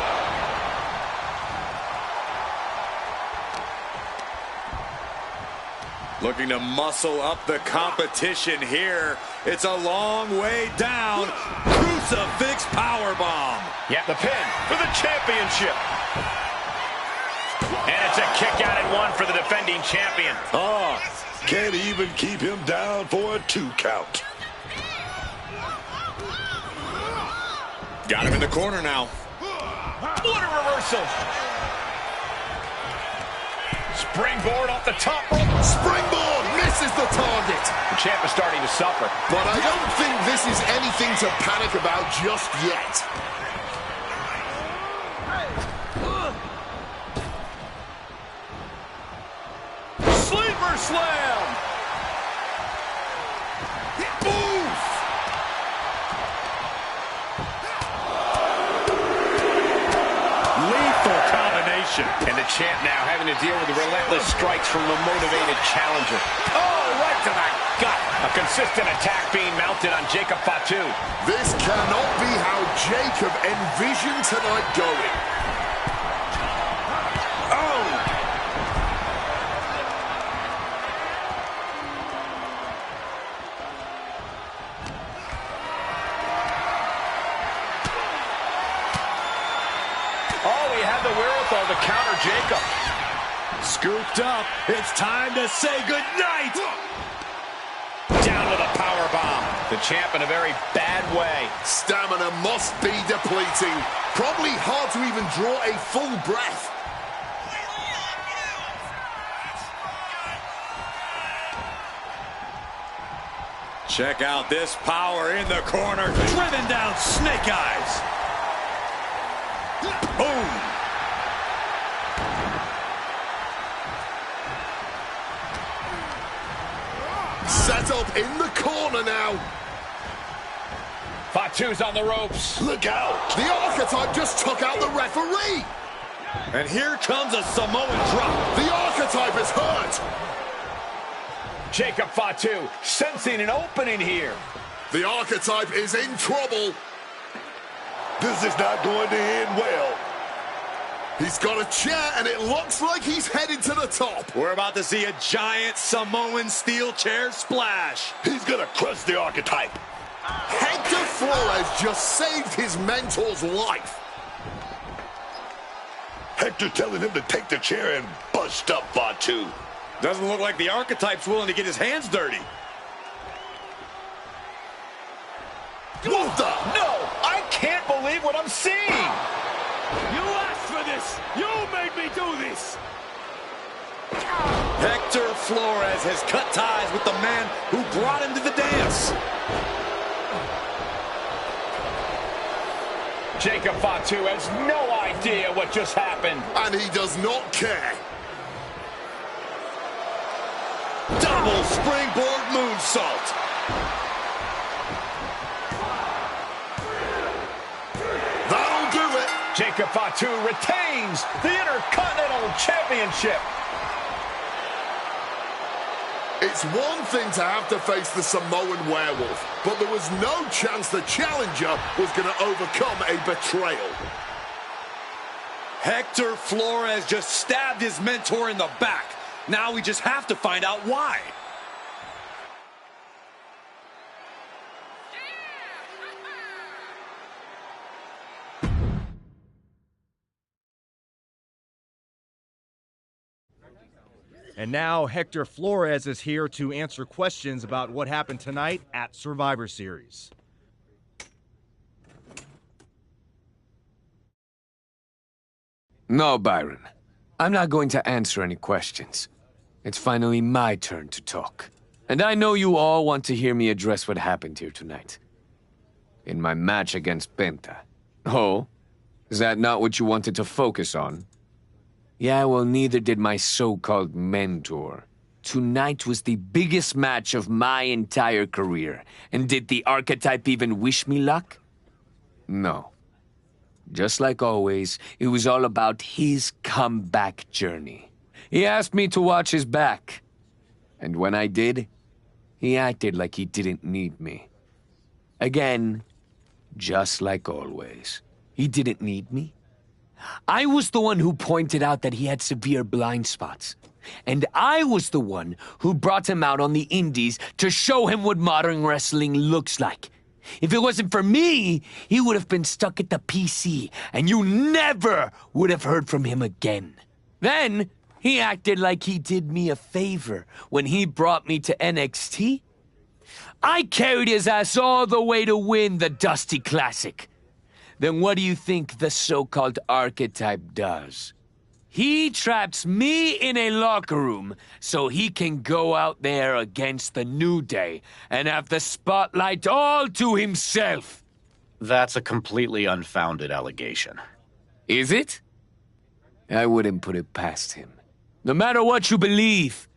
Looking to muscle up the competition here. It's a long way down. Crucifix powerbomb. Yeah, the pin for the championship. And it's a kick out at one for the defending champion. Oh, can't even keep him down for a 2 count. Got him in the corner now. What a reversal. Springboard off the top rope. Springboard misses the target. The champ is starting to suffer. But I don't think this is anything to panic about just yet. Sleeper slam. Oof. Lethal combination. And the champ now having to deal with the relentless strikes from the motivated challenger. Oh, right to the gut. A consistent attack being mounted on Jacob Fatu. This cannot be how Jacob envisioned tonight going. Oh! Oh, he had the wherewithal to counter Jacob. Scooped up. It's time to say goodnight. Down with a power bomb. The champ in a very bad way. Stamina must be depleting. Probably hard to even draw a full breath. Check out this power in the corner. Driven down Snake Eyes. Boom. Set up in the corner now. Fatu's on the ropes. Look out. The Archetype just took out the referee. And here comes a Samoan drop. The Archetype is hurt. Jacob Fatu sensing an opening here. The Archetype is in trouble. This is not going to end well. He's got a chair, and it looks like he's headed to the top. We're about to see a giant Samoan steel chair splash. He's going to crush the Archetype. Hector Flores just saved his mentor's life. Hector telling him to take the chair and bust up Fatu. Doesn't look like the Archetype's willing to get his hands dirty. What the? No, I can't believe what I'm seeing. You asked for this! You made me do this! Hector Flores has cut ties with the man who brought him to the dance. Jacob Fatu has no idea what just happened. And he does not care. Double springboard moonsault. That'll do it. Jacob Fatu retains the Intercontinental Championship. It's one thing to have to face the Samoan werewolf, but there was no chance the challenger was going to overcome a betrayal. Hector Flores just stabbed his mentor in the back. Now we just have to find out why. And now Hector Flores is here to answer questions about what happened tonight at Survivor Series. No, Byron. I'm not going to answer any questions. It's finally my turn to talk. And I know you all want to hear me address what happened here tonight. In my match against Penta. Oh? Is that not what you wanted to focus on? Yeah, well, neither did my so-called mentor. Tonight was the biggest match of my entire career. And did the Archetype even wish me luck? No. Just like always, it was all about his comeback journey. He asked me to watch his back. And when I did, he acted like he didn't need me. Again, just like always. He didn't need me. I was the one who pointed out that he had severe blind spots. And I was the one who brought him out on the indies to show him what modern wrestling looks like. If it wasn't for me, he would have been stuck at the PC, and you never would have heard from him again. Then, he acted like he did me a favor when he brought me to NXT. I carried his ass all the way to win the Dusty Classic. Then what do you think the so-called Archetype does? He traps me in a locker room so he can go out there against the New Day and have the spotlight all to himself. That's a completely unfounded allegation. Is it? I wouldn't put it past him. No matter what you believe.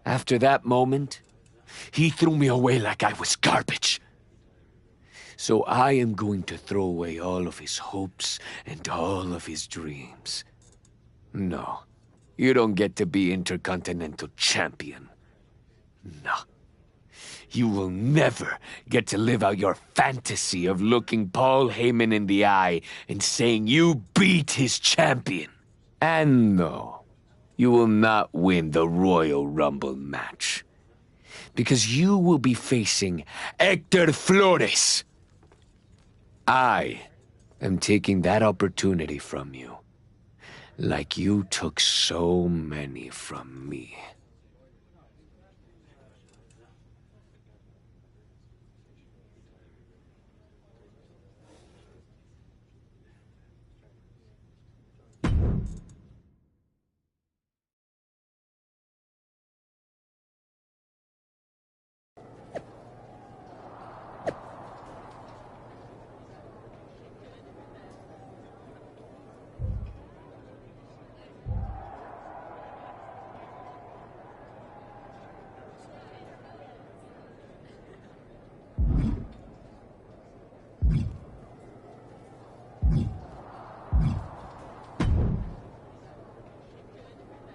After that moment, he threw me away like I was garbage. So I am going to throw away all of his hopes and all of his dreams. No, you don't get to be Intercontinental Champion. No. You will never get to live out your fantasy of looking Paul Heyman in the eye and saying you beat his champion. And no, you will not win the Royal Rumble match. Because you will be facing Hector Flores. I am taking that opportunity from you. Like you took so many from me.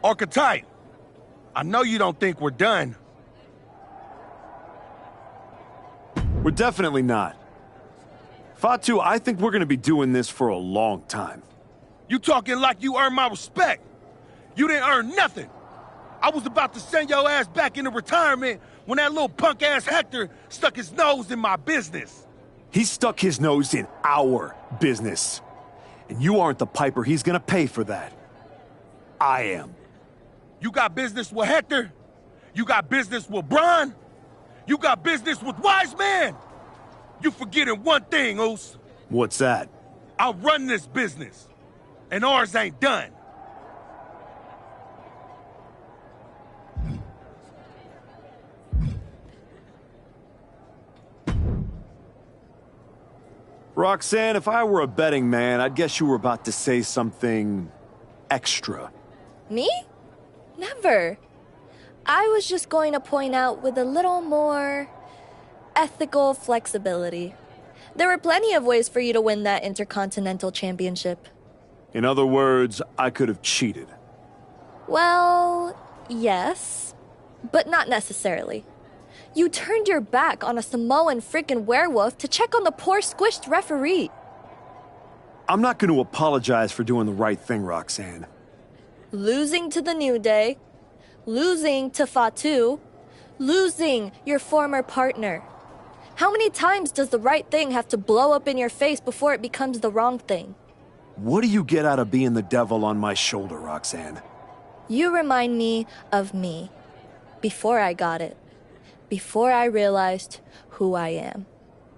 Archetype, I know you don't think we're done. We're definitely not. Fatu, I think we're gonna be doing this for a long time. You talking like you earned my respect. You didn't earn nothing. I was about to send your ass back into retirement when that little punk-ass Hector stuck his nose in my business. He stuck his nose in our business. And you aren't the piper he's gonna pay for that. I am. You got business with Hector? You got business with Braun? You got business with Wise Man? You forgetting one thing, Oos. What's that? I run this business, and ours ain't done. Roxanne, if I were a betting man, I'd guess you were about to say something extra. Me? Never. I was just going to point out with a little more ethical flexibility. There were plenty of ways for you to win that Intercontinental Championship. In other words, I could have cheated. Well, yes, but not necessarily. You turned your back on a Samoan freaking werewolf to check on the poor squished referee. I'm not going to apologize for doing the right thing, Roxanne. Losing to the New Day, losing to Fatu, losing your former partner. How many times does the right thing have to blow up in your face before it becomes the wrong thing? What do you get out of being the devil on my shoulder, Roxanne? You remind me of me. Before I got it. Before I realized who I am.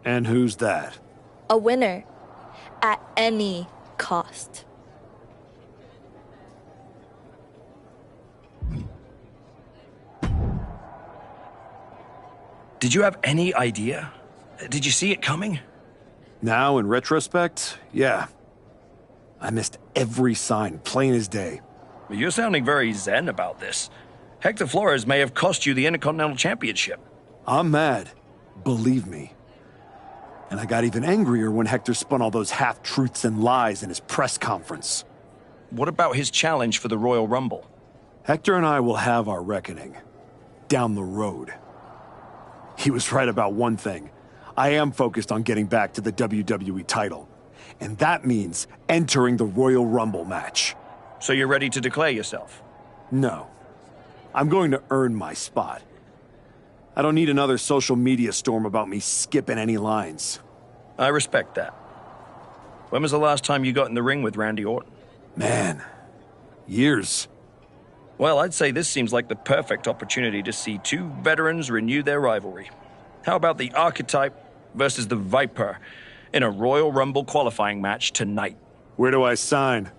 And who's that? A winner. At any cost. Did you have any idea? Did you see it coming? Now, in retrospect, yeah. I missed every sign, plain as day. You're sounding very zen about this. Hector Flores may have cost you the Intercontinental Championship. I'm mad. Believe me. And I got even angrier when Hector spun all those half-truths and lies in his press conference. What about his challenge for the Royal Rumble? Hector and I will have our reckoning. Down the road. He was right about one thing. I am focused on getting back to the WWE title. And that means entering the Royal Rumble match. So you're ready to declare yourself? No. I'm going to earn my spot. I don't need another social media storm about me skipping any lines. I respect that. When was the last time you got in the ring with Randy Orton? Man, years. Well, I'd say this seems like the perfect opportunity to see two veterans renew their rivalry. How about the Archetype versus the Viper in a Royal Rumble qualifying match tonight? Where do I sign?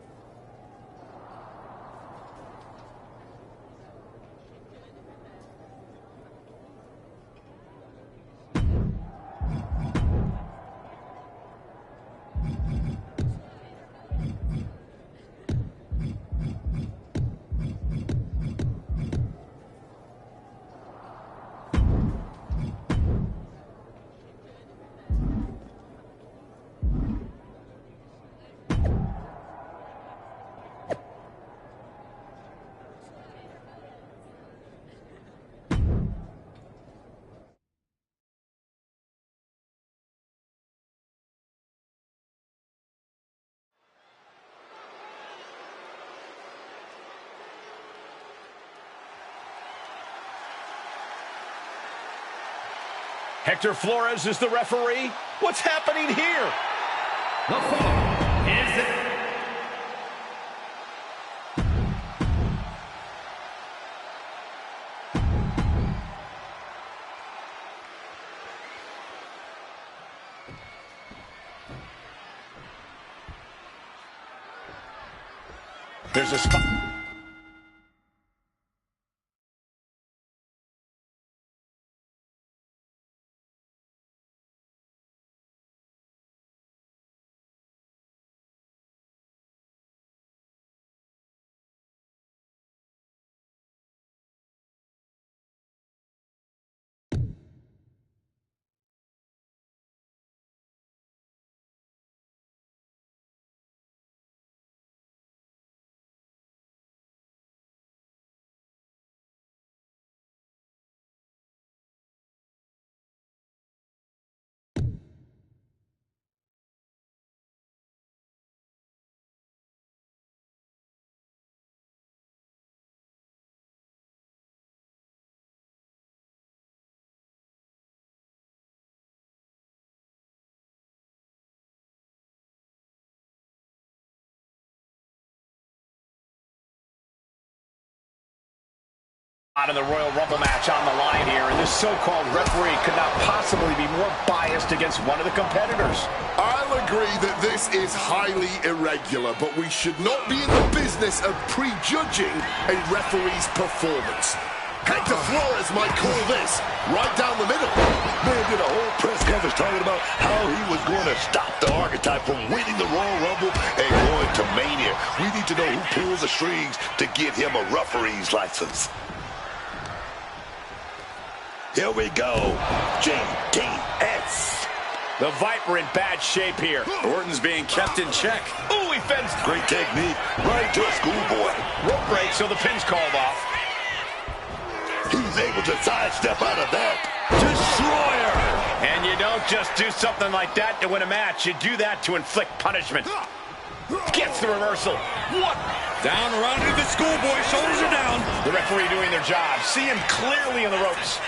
Hector Flores is the referee. What's happening here? The fall is it. There's a spot. Out of the Royal Rumble match on the line here, and this so-called referee could not possibly be more biased against one of the competitors. I'll agree that this is highly irregular, but we should not be in the business of prejudging a referee's performance. Hector Flores might call this right down the middle. Man did a whole press conference talking about how he was going to stop the Archetype from winning the Royal Rumble and going to Mania. We need to know who pulls the strings to give him a referee's license. Here we go. JKS. The Viper in bad shape here. Orton's being kept in check. Ooh, he fends. Great technique. Right to a schoolboy. Rope break, so the pin's called off. He's able to sidestep out of that. Destroyer. And you don't just do something like that to win a match. You do that to inflict punishment. Gets the reversal. What? Down around to the schoolboy. Shoulders are down. The referee doing their job. See him clearly in the ropes.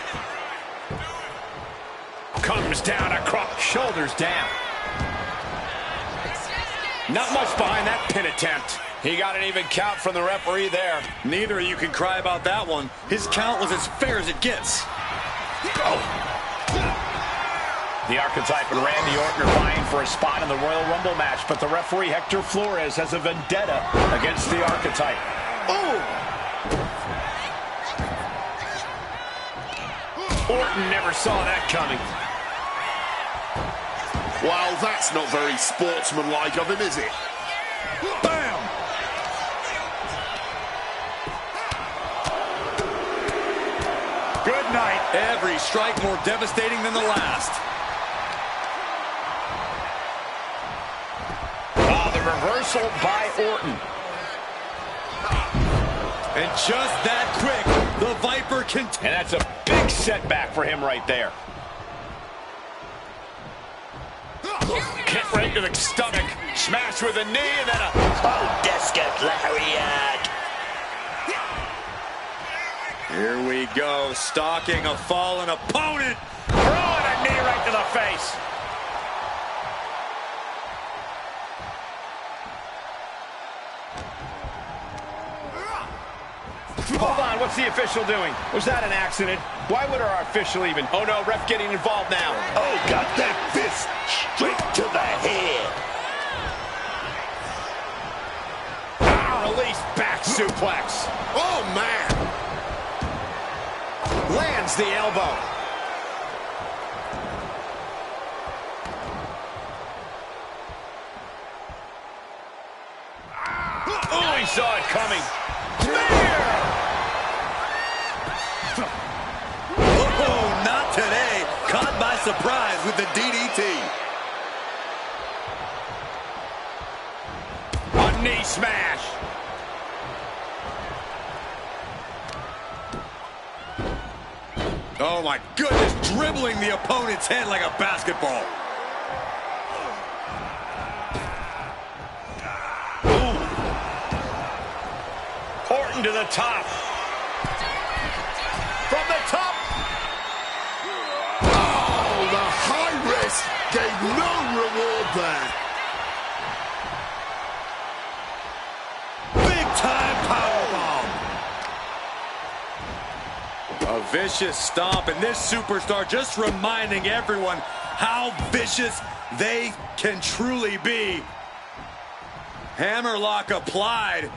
Comes down across. Shoulders down. Not much behind that pin attempt. He got an even count from the referee there. Neither of you can cry about that one. His count was as fair as it gets. Oh. The Archetype and Randy Orton are vying for a spot in the Royal Rumble match, but the referee, Hector Flores, has a vendetta against the Archetype. Oh! Orton never saw that coming. Well, that's not very sportsmanlike of him, is it? Bam! Good night. Every strike more devastating than the last. The reversal by Orton. And just that quick, the Viper can... And that's a big setback for him right there. Kick right to the stomach. Smash with a knee and then a... Oh, Discus Lariat. Here we go, stalking a fallen opponent. Throwing a knee right to the face. Hold on, what's the official doing? Was that an accident? Why would our official even... Oh no, ref getting involved now. Oh, got that fist straight to the head. Release back suplex. Oh, man. Lands the elbow. Oh, he saw it coming. Oh, not today. Caught by surprise with the DDT. A knee smash. Oh, my goodness. Dribbling the opponent's head like a basketball. Orton to the top. From the top. Oh! fist gave no reward there. Big-time powerbomb. A vicious stomp, and this superstar just reminding everyone how vicious they can truly be. Hammerlock applied,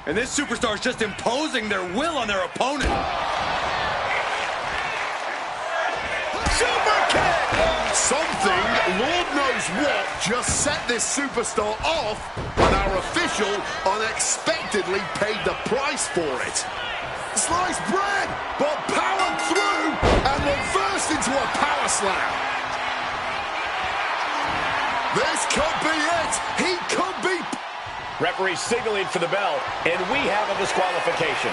and this superstar is just imposing their will on their opponent. Super kick! Something, Lord knows what, just set this superstar off, and our official unexpectedly paid the price for it. Sliced bread, but powered through and reversed into a power slam. This could be it. He could be. Referee signaling for the bell, and we have a disqualification.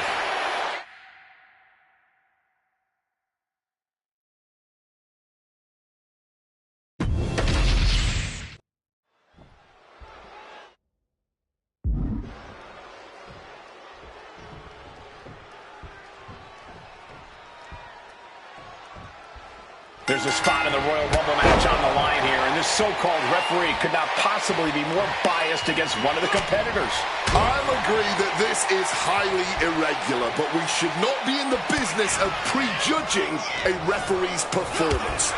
There's a spot in the Royal Rumble match on the line here, and this so-called referee could not possibly be more biased against one of the competitors. I'll agree that this is highly irregular, but we should not be in the business of prejudging a referee's performance.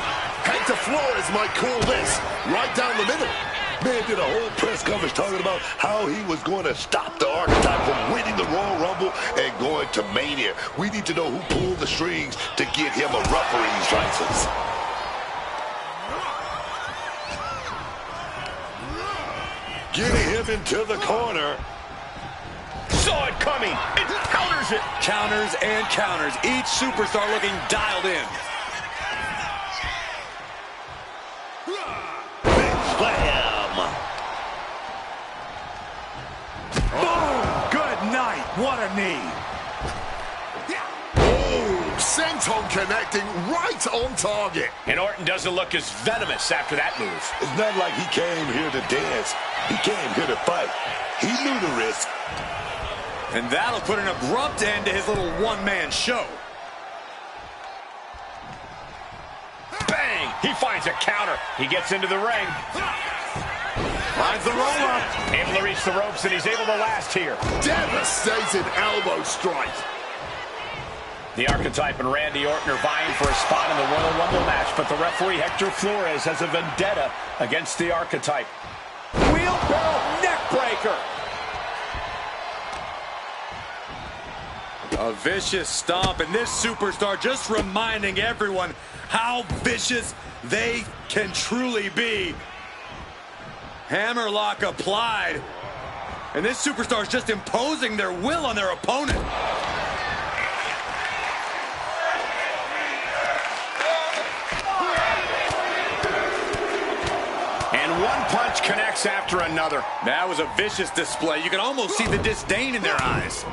Hector Flores might call this right down the middle. Man did a whole press conference talking about how he was going to stop the Archetype from winning the Royal Rumble and going to Mania. We need to know who pulled the strings to get him a referee's license. Getting him into the corner. Saw it coming. It counters it. Counters and counters. Each superstar looking dialed in. Slam. Boom! Good night. What a knee. Oh, senton connecting right on target. And Orton doesn't look as venomous after that move. It's not like he came here to dance. He came here to fight. He knew the risk. And that'll put an abrupt end to his little one-man show. Bang! He finds a counter. He gets into the ring. Finds the roll-up. Able to reach the ropes, and he's able to last here. Devastating elbow strike. The Archetype and Randy Orton are vying for a spot in the Royal Rumble match, but the referee Hector Flores has a vendetta against the Archetype. Wheelbarrow neckbreaker. A vicious stomp, and this superstar just reminding everyone how vicious they can truly be. Hammerlock applied, and this superstar is just imposing their will on their opponent. And one punch connects after another. That was a vicious display. You can almost see the disdain in their eyes.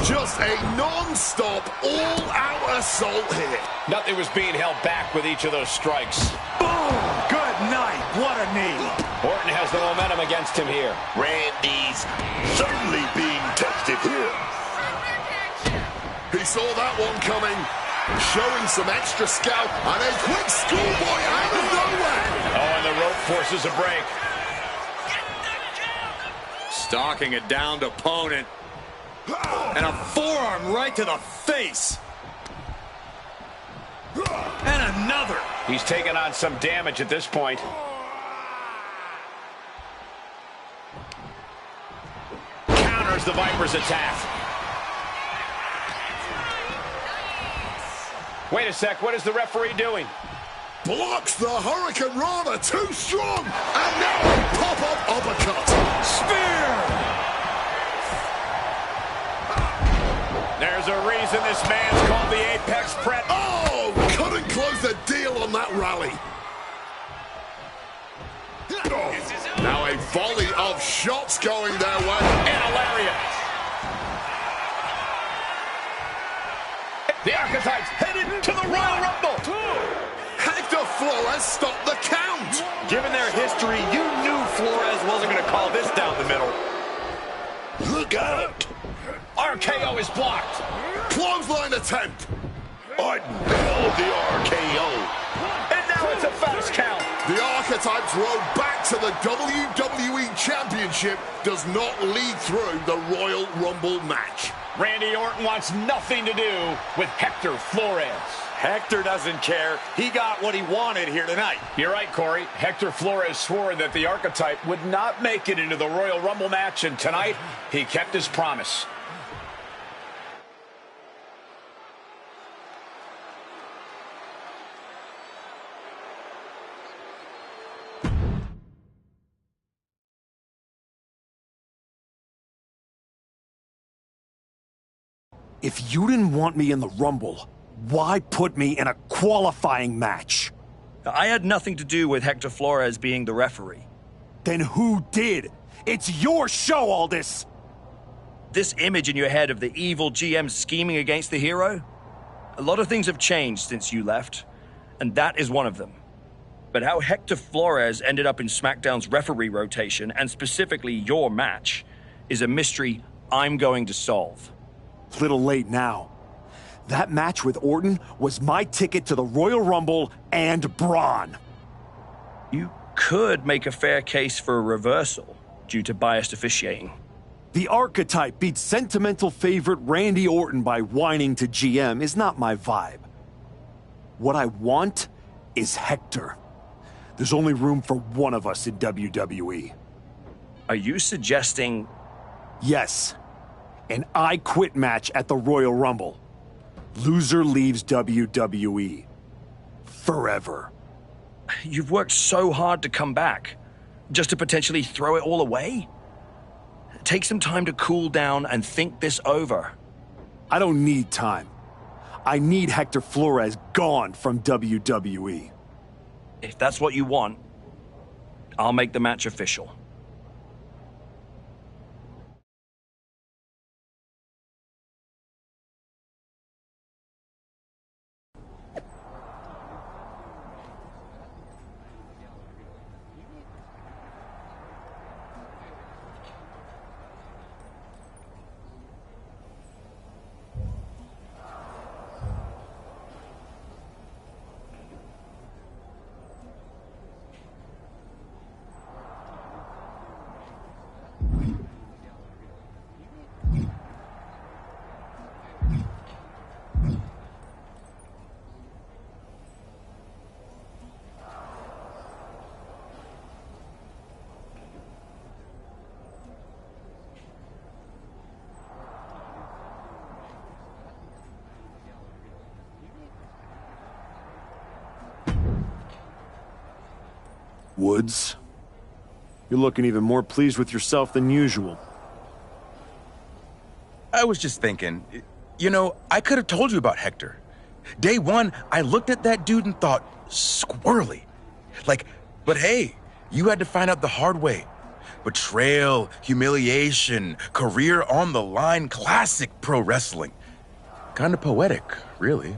Just a non-stop, all-out assault here. Nothing was being held back with each of those strikes. Boom! Good night. What a knee. Orton has the momentum against him here. Randy's certainly being tested here. He saw that one coming, showing some extra scout, and a quick schoolboy out of nowhere. Oh, and the rope forces a break. Stalking a downed opponent. And a forearm right to the face. And another. He's taken on some damage at this point. Counters the Viper's attack. Wait a sec, what is the referee doing? Blocks the Hurricane Rana, too strong. And now a pop-up uppercut. Spear. There's a reason this man's called the Apex Prep. Oh, couldn't close the deal on that rally. Oh, now a volley of shots going their way. And a lariat. The Archetypes headed to the Royal Rumble. Hector Flores stopped the count. Given their history, you knew Flores wasn't going to call this down the middle. Look out. RKO is blocked. Clothesline attempt. Orton held the RKO. Archetype's road back to the WWE Championship does not lead through the Royal Rumble match. Randy Orton wants nothing to do with Hector Flores. Hector doesn't care. He got what he wanted here tonight. You're right, Corey. Hector Flores swore that the Archetype would not make it into the Royal Rumble match, and tonight he kept his promise. If you didn't want me in the Rumble, why put me in a qualifying match? I had nothing to do with Hector Flores being the referee. Then who did? It's your show, all this! This image in your head of the evil GM scheming against the hero? A lot of things have changed since you left, and that is one of them. But how Hector Flores ended up in SmackDown's referee rotation, and specifically your match, is a mystery I'm going to solve. Little late now. That match with Orton was my ticket to the Royal Rumble and Braun. You could make a fair case for a reversal due to biased officiating. The Archetype beat sentimental favorite Randy Orton by whining to GM is not my vibe. What I want is Hector. There's only room for one of us in WWE. Are you suggesting... Yes. An I Quit match at the Royal Rumble. Loser leaves WWE. Forever. You've worked so hard to come back, just to potentially throw it all away? Take some time to cool down and think this over. I don't need time. I need Hector Flores gone from WWE. If that's what you want, I'll make the match official. Woods, you're looking even more pleased with yourself than usual. I was just thinking, you know, I could have told you about Hector. Day one, I looked at that dude and thought, squirrely. Like, but hey, you had to find out the hard way. Betrayal, humiliation, career on the line, classic pro wrestling. Kind of poetic, really.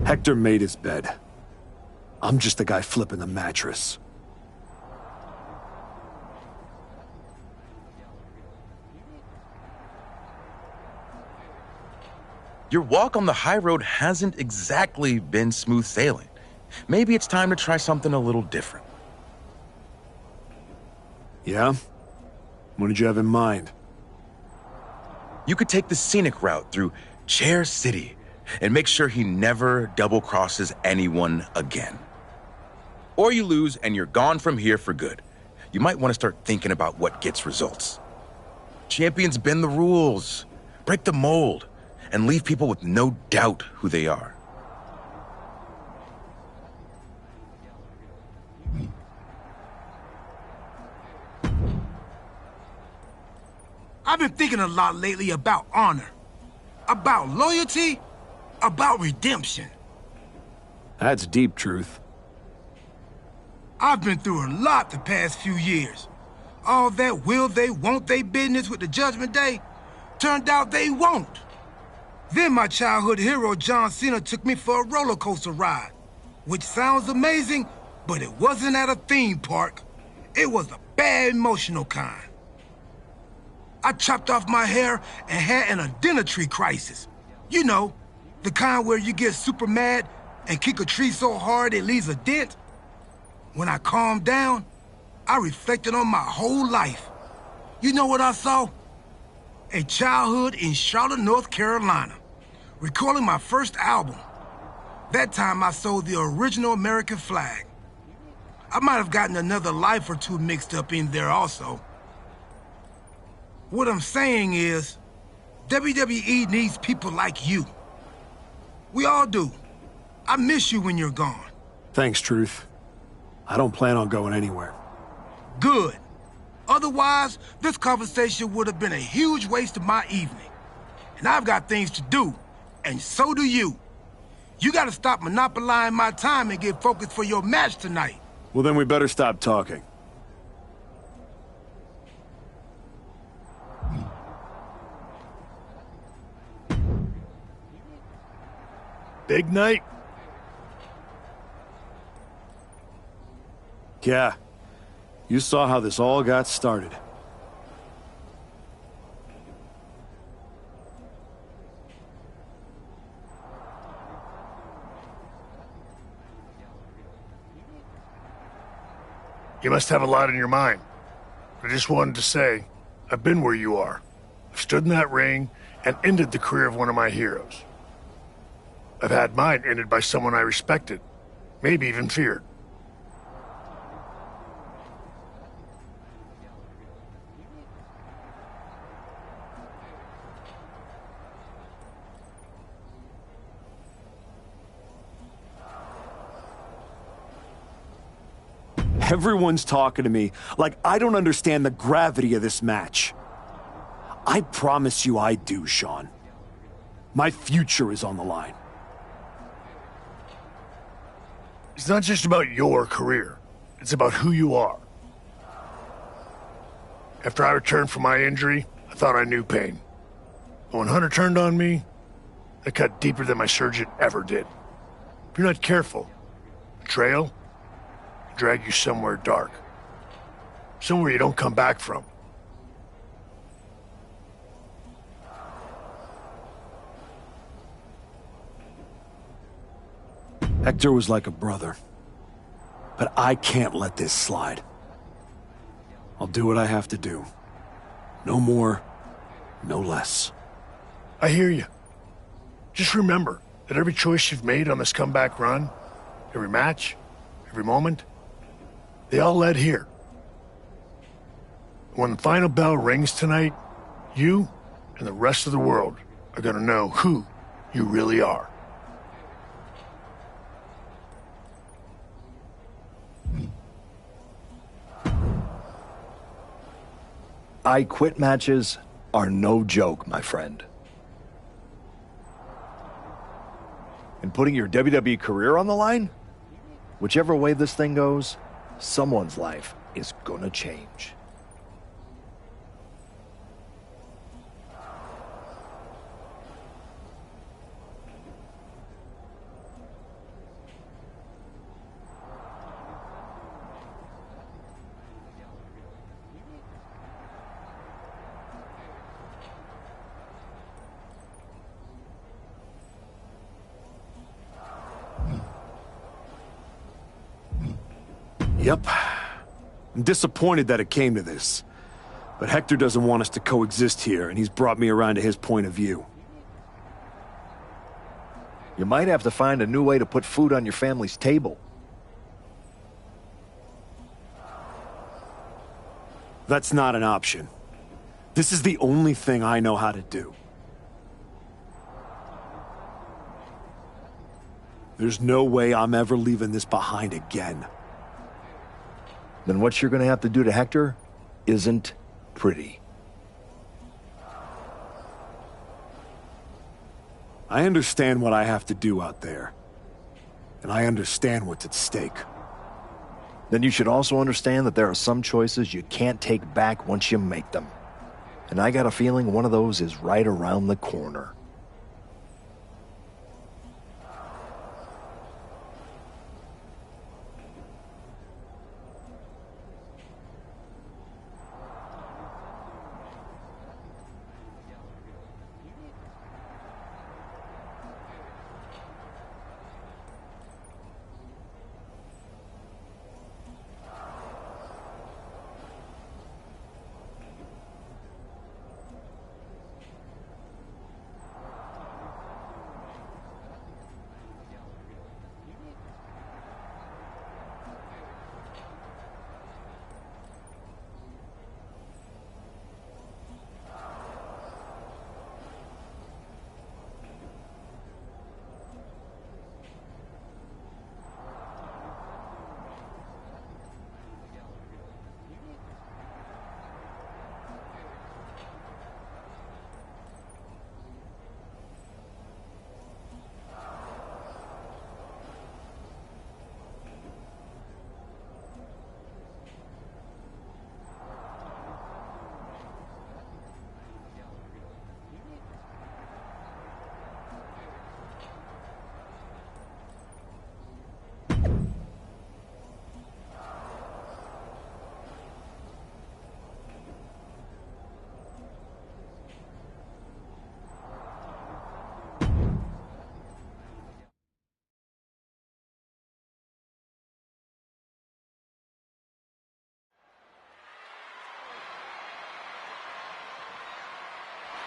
Hector made his bed. I'm just the guy flipping the mattress. Your walk on the high road hasn't exactly been smooth sailing. Maybe it's time to try something a little different. Yeah? What did you have in mind? You could take the scenic route through Chair City and make sure he never double-crosses anyone again. Or you lose and you're gone from here for good. You might want to start thinking about what gets results. Champions bend the rules, break the mold, and leave people with no doubt who they are. I've been thinking a lot lately about honor, about loyalty, about redemption. That's deep, Truth. I've been through a lot the past few years. All that will they, won't they business with the Judgment Day turned out they won't. Then my childhood hero John Cena took me for a roller coaster ride, which sounds amazing, but it wasn't at a theme park. It was a bad emotional kind. I chopped off my hair and had an identity crisis. You know, the kind where you get super mad and kick a tree so hard it leaves a dent. When I calmed down, I reflected on my whole life. You know what I saw? A childhood in Charlotte, North Carolina, recording my first album. That time I sold the original American flag. I might have gotten another life or two mixed up in there also. What I'm saying is, WWE needs people like you. We all do. I miss you when you're gone. Thanks, Truth. I don't plan on going anywhere. Good. Otherwise, this conversation would have been a huge waste of my evening. And I've got things to do, and so do you. You gotta stop monopolizing my time and get focused for your match tonight. Well, then we better stop talking. Big night? Yeah. You saw how this all got started. You must have a lot in your mind. I just wanted to say, I've been where you are. I've stood in that ring and ended the career of one of my heroes. I've had mine ended by someone I respected, maybe even feared. Everyone's talking to me like I don't understand the gravity of this match. I promise you I do, Sean. My future is on the line. It's not just about your career. It's about who you are. After I returned from my injury, I thought I knew pain. But when Hunter turned on me, that cut deeper than my surgeon ever did. If you're not careful, betrayal can drag you somewhere dark. Somewhere you don't come back from. Hector was like a brother. But I can't let this slide. I'll do what I have to do. No more, no less. I hear you. Just remember that every choice you've made on this comeback run, every match, every moment, they all led here. When the final bell rings tonight, you and the rest of the world are gonna know who you really are. I quit matches are no joke, my friend. And putting your WWE career on the line? Whichever way this thing goes, someone's life is gonna change. Yep. I'm disappointed that it came to this. But Hector doesn't want us to coexist here, and he's brought me around to his point of view. You might have to find a new way to put food on your family's table. That's not an option. This is the only thing I know how to do. There's no way I'm ever leaving this behind again. Then what you're going to have to do to Hector isn't pretty. I understand what I have to do out there. And I understand what's at stake. Then you should also understand that there are some choices you can't take back once you make them. And I got a feeling one of those is right around the corner.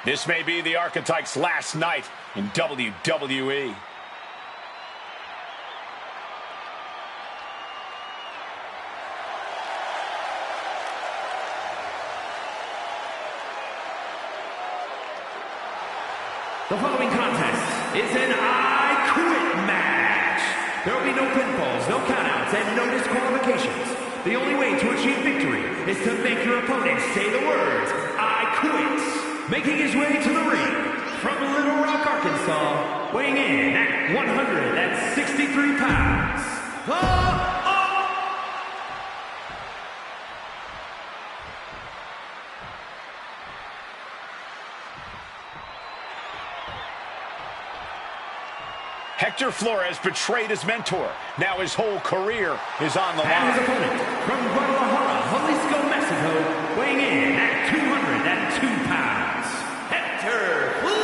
This may be the Archetype's last night in WWE. The following contest is an I Quit match. There will be no pinfalls, no countouts, and no disqualifications. The only way to achieve victory is to make your opponent say the words, I quit. Making his way to the ring, from Little Rock, Arkansas, weighing in at 163 pounds, Hector Flores betrayed his mentor. Now his whole career is on the line. And his opponent, from Guadalajara, Jalisco, Mexico, weighing in at 202 pounds. Hector Flores!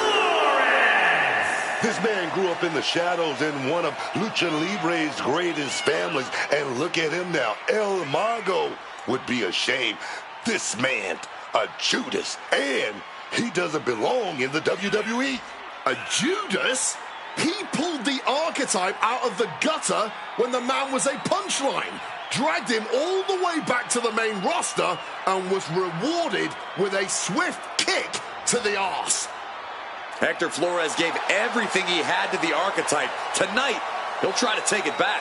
This man grew up in the shadows in one of Lucha Libre's greatest families, and look at him now. El Mago would be ashamed. This man, a Judas, and he doesn't belong in the WWE. A Judas? He pulled the Archetype out of the gutter when the man was a punchline, dragged him all the way back to the main roster, and was rewarded with a swift kick to the arse. Hector Flores gave everything he had to the Archetype. Tonight, he'll try to take it back.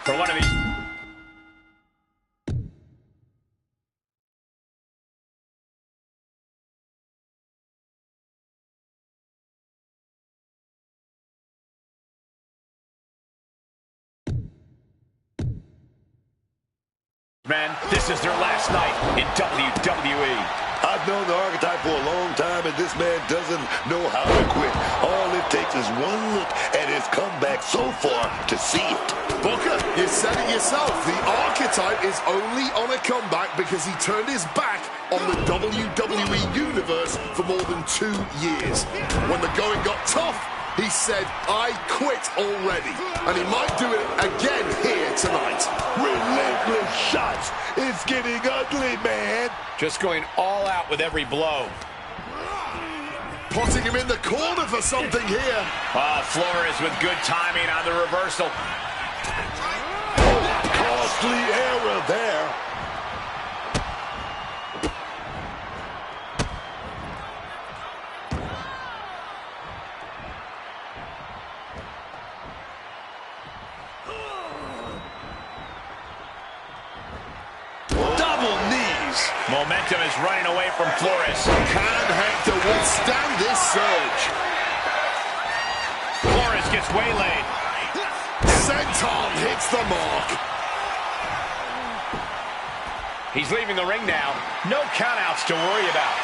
For one of his... Man, this is their last night in WWE. I've known the Archetype for a long time, and this man doesn't know how to quit. All it takes is one look at his comeback so far to see it. Booker, you said it yourself. The Archetype is only on a comeback because he turned his back on the WWE Universe for more than 2 years. When the going got tough, he said, I quit already. And he might do it again here tonight. Relentless shots. It's getting ugly, man. Just going all out with every blow. Putting him in the corner for something here. Oh, Flores with good timing on the reversal. Costly error there. Momentum is running away from Flores. Can Hector withstand this surge? Flores gets waylaid. Senton hits the mark. He's leaving the ring now. No countouts to worry about.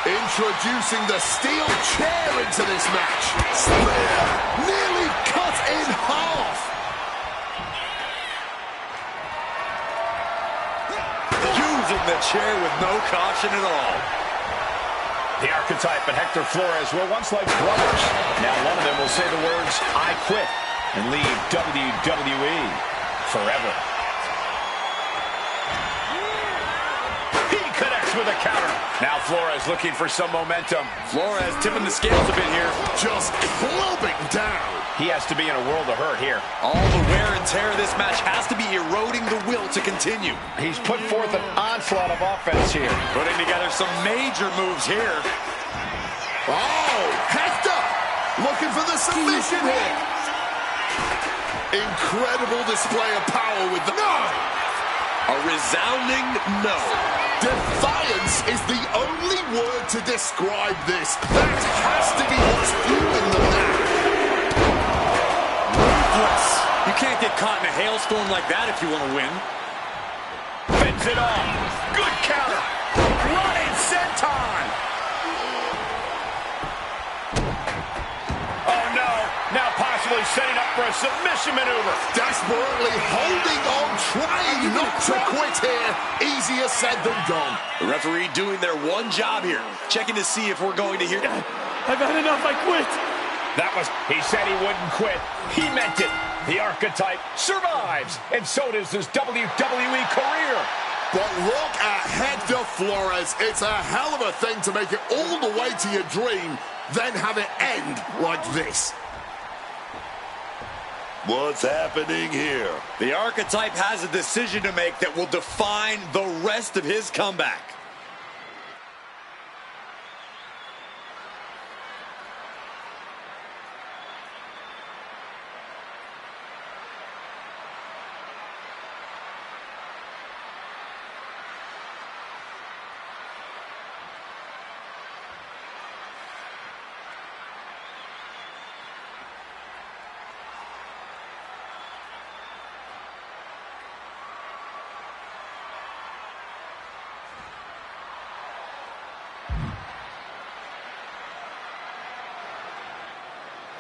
Introducing the steel chair into this match. Spear nearly cut in half. The chair with no caution at all. The Archetype and Hector Flores were once like brothers. Now one of them will say the words, I quit, and leave WWE forever. He connects with a counter. Now Flores looking for some momentum. Flores tipping the scales a bit here. Just clubbing down. He has to be in a world of hurt here. All the wear and tear of this match has to be eroding the will to continue. He's put forth an onslaught of offense here. Putting together some major moves here. Oh, Hector looking for the submission here. Incredible display of power with the... No! A resounding no. Defiance is the only word to describe this. That has to be what's fueling them now. You can't get caught in a hailstorm like that if you want to win. Fends it off. Good counter. Running senton. Oh, no. Now possibly setting up for a submission maneuver. Desperately holding on, trying not to quit here. Easier said than done. The referee doing their one job here. Checking to see if we're going to hear... I've had enough. I quit. He said he wouldn't quit. He meant it. The Archetype survives, and so does his WWE career. But look at Hector Flores. It's a hell of a thing to make it all the way to your dream, then have it end like this. What's happening here? The Archetype has a decision to make that will define the rest of his comeback.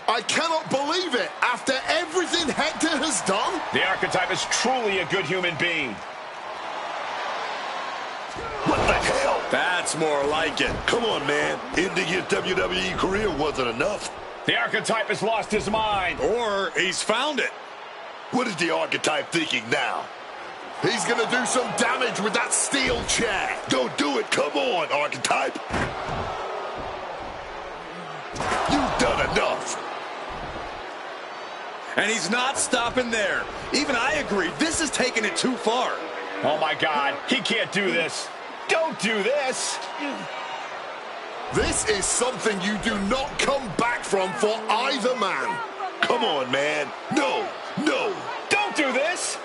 I cannot believe it. After everything Hector has done. The Archetype is truly a good human being. What the hell? That's more like it. Come on, man. Ending his WWE career wasn't enough. The Archetype has lost his mind. Or he's found it. What is the Archetype thinking now? He's going to do some damage with that steel chair. Don't do it. Come on, Archetype. You've done enough. And he's not stopping there. Even I agree. This is taking it too far. Oh, my God. He can't do this. Don't do this. This is something you do not come back from for either man. Come on, man. No, no. Don't do this.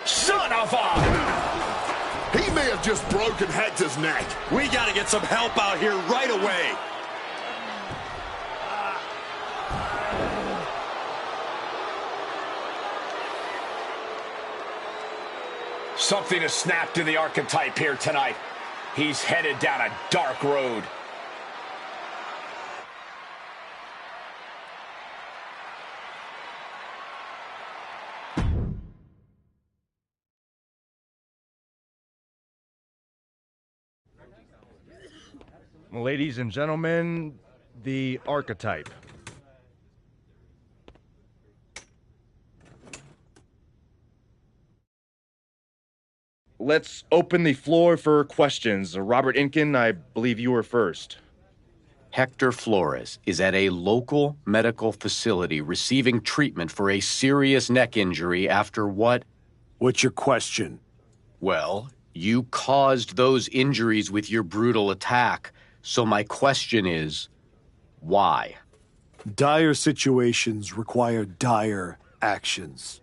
Son of a... He may have just broken Hector's neck. We got to get some help out here right away. Something has snapped in the archetype here tonight. He's headed down a dark road. Ladies and gentlemen, the archetype. Let's open the floor for questions. Robert Inkin, I believe you were first. Hector Flores is at a local medical facility receiving treatment for a serious neck injury after what? What's your question? Well, you caused those injuries with your brutal attack. So my question is, why? Dire situations require dire actions.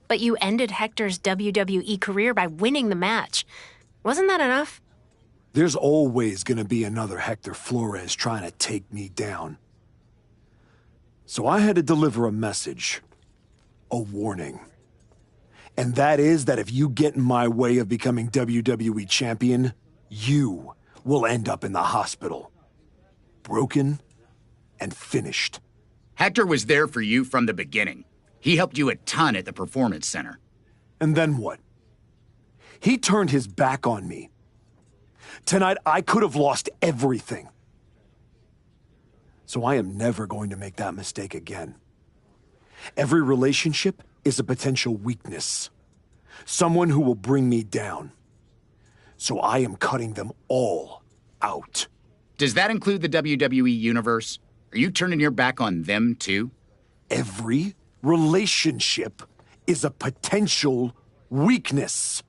But you ended Hector's WWE career by winning the match. Wasn't that enough? There's always going to be another Hector Flores trying to take me down. So I had to deliver a message, a warning. And that is that if you get in my way of becoming WWE champion, you will end up in the hospital. Broken and finished. Hector was there for you from the beginning. He helped you a ton at the Performance Center. And then what? He turned his back on me. Tonight, I could have lost everything. So I am never going to make that mistake again. Every relationship is a potential weakness. Someone who will bring me down. So I am cutting them all out. Does that include the WWE Universe? Are you turning your back on them, too? Every relationship is a potential weakness.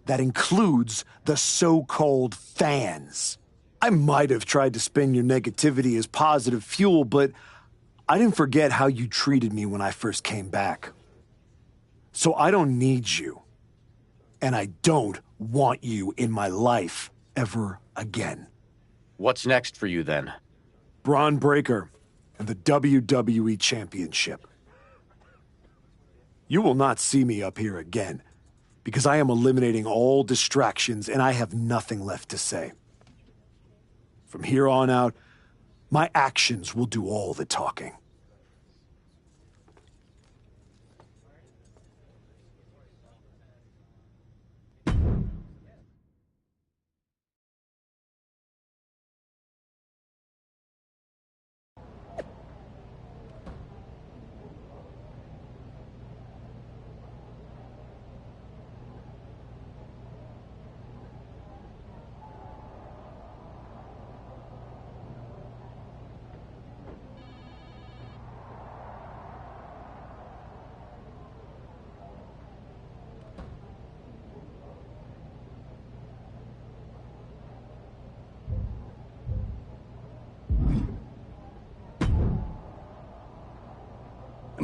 That includes the so-called fans. I might have tried to spin your negativity as positive fuel, but I didn't forget how you treated me when I first came back. So I don't need you. And I don't want you in my life ever again. What's next for you then? Braun Breaker and the WWE Championship. You will not see me up here again, because I am eliminating all distractions and I have nothing left to say. From here on out, my actions will do all the talking.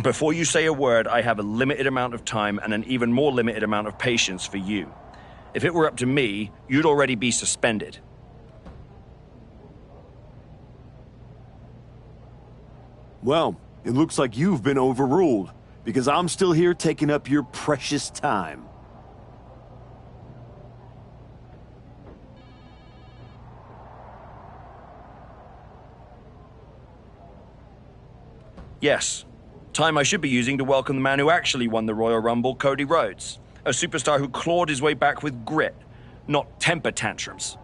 Before you say a word, I have a limited amount of time and an even more limited amount of patience for you. If it were up to me, you'd already be suspended. Well, it looks like you've been overruled, because I'm still here taking up your precious time. Yes. Time I should be using to welcome the man who actually won the Royal Rumble, Cody Rhodes. A superstar who clawed his way back with grit, not temper tantrums.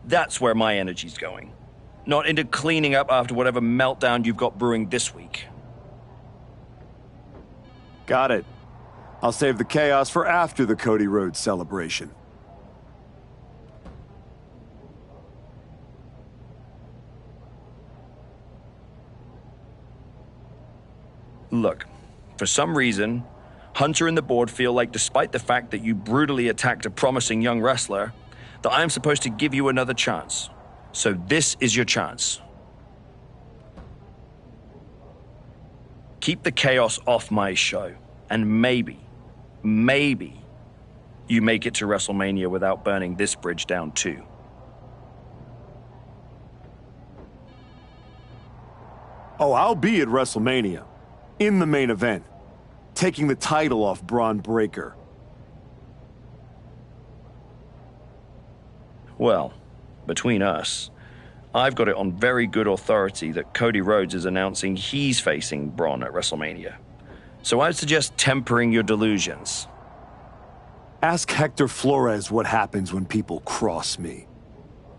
That's where my energy's going. Not into cleaning up after whatever meltdown you've got brewing this week. Got it. I'll save the chaos for after the Cody Rhodes celebration. Look, for some reason, Hunter and the board feel like despite the fact that you brutally attacked a promising young wrestler, that I am supposed to give you another chance. So this is your chance. Keep the chaos off my show, and maybe you make it to WrestleMania without burning this bridge down too. Oh, I'll be at WrestleMania, in the main event, taking the title off Braun Breaker. Well, between us, I've got it on very good authority that Cody Rhodes is announcing he's facing Braun at WrestleMania. So I'd suggest tempering your delusions. Ask Hector Flores what happens when people cross me.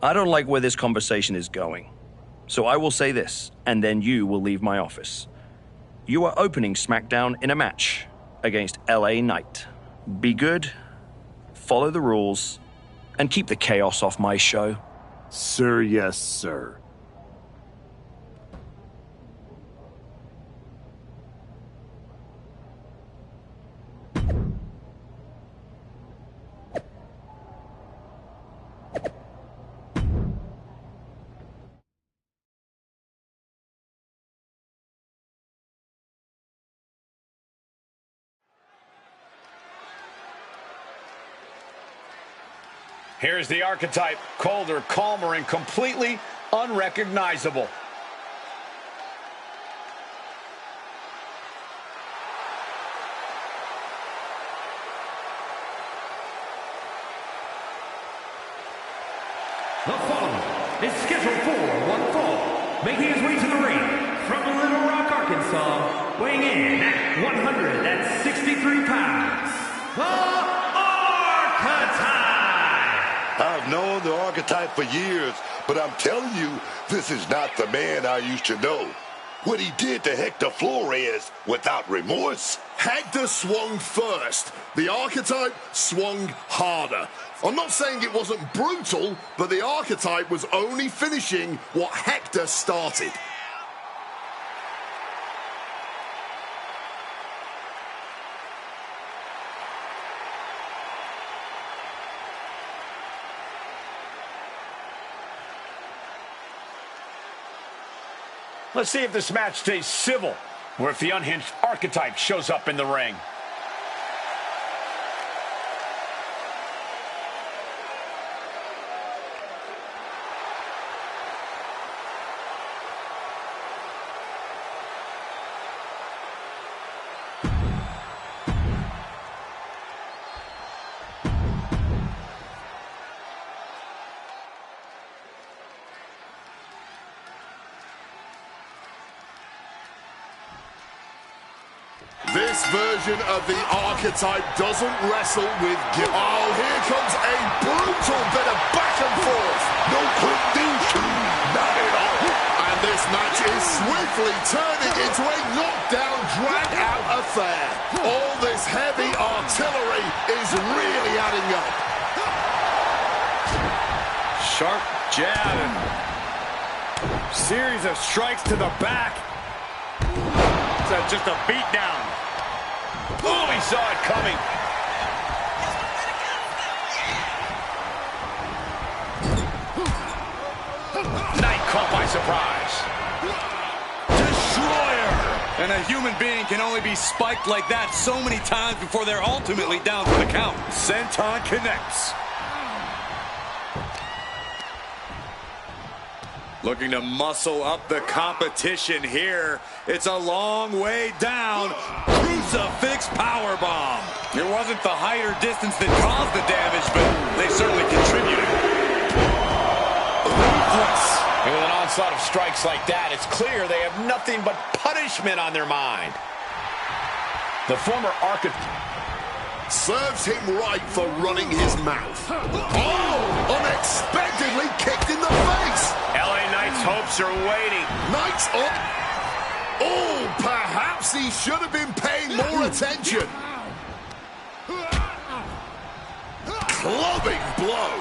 I don't like where this conversation is going. So I will say this, and then you will leave my office. You are opening SmackDown in a match against LA Knight. Be good, follow the rules, and keep the chaos off my show. Sir, yes, sir. Here's the archetype, colder, calmer, and completely unrecognizable. The following is scheduled for one fall, making his way to the ring from Little Rock, Arkansas, weighing in at 163 pounds, the Archetype! I've known the Archetype for years, but I'm telling you, this is not the man I used to know. What he did to Hector Flores without remorse. Hector swung first. The Archetype swung harder. I'm not saying it wasn't brutal, but the Archetype was only finishing what Hector started. Let's see if this match stays civil, or if the unhinged Archetype shows up in the ring. This version of the Archetype doesn't wrestle with guilt. Oh, here comes a brutal bit of back and forth. No quick news, not at all. And this match is swiftly turning into a knockdown, drag-out affair. All this heavy artillery is really adding up. Sharp jab and series of strikes to the back. It's just a beatdown. Oh, he saw it coming. Knight caught by surprise. Destroyer! And a human being can only be spiked like that so many times before they're ultimately down for the count. Senton connects. Looking to muscle up the competition here. It's a long way down. Crucifix powerbomb. It wasn't the height or distance that caused the damage, but they certainly contributed. Ruthless. And with an onslaught of strikes like that, it's clear they have nothing but punishment on their mind. The former Archetype serves him right for running his mouth. Oh, unexpectedly kicked in the face. LA Knight's hopes are waiting. Knight's up. Oh, perhaps he should have been paying more attention. Clubbing blow.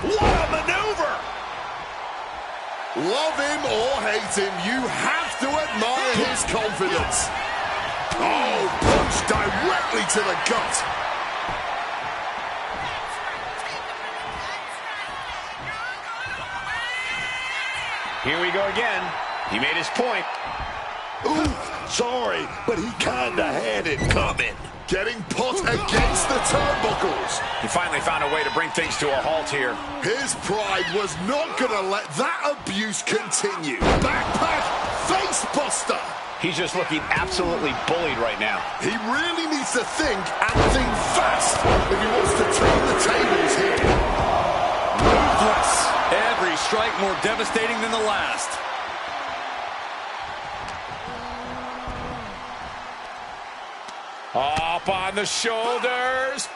What a maneuver! Love him or hate him, you have to admire his confidence. Oh, punch directly to the gut. Here we go again. He made his point. Ooh, sorry, but he kinda had it coming. Getting put against the turnbuckles. He finally found a way to bring things to a halt here. His pride was not gonna let that abuse continue. Backpack face buster. He's just looking absolutely bullied right now. He really needs to think and think fast if he wants to turn the tables here. Ruthless. Every strike more devastating than the last. Up on the shoulders.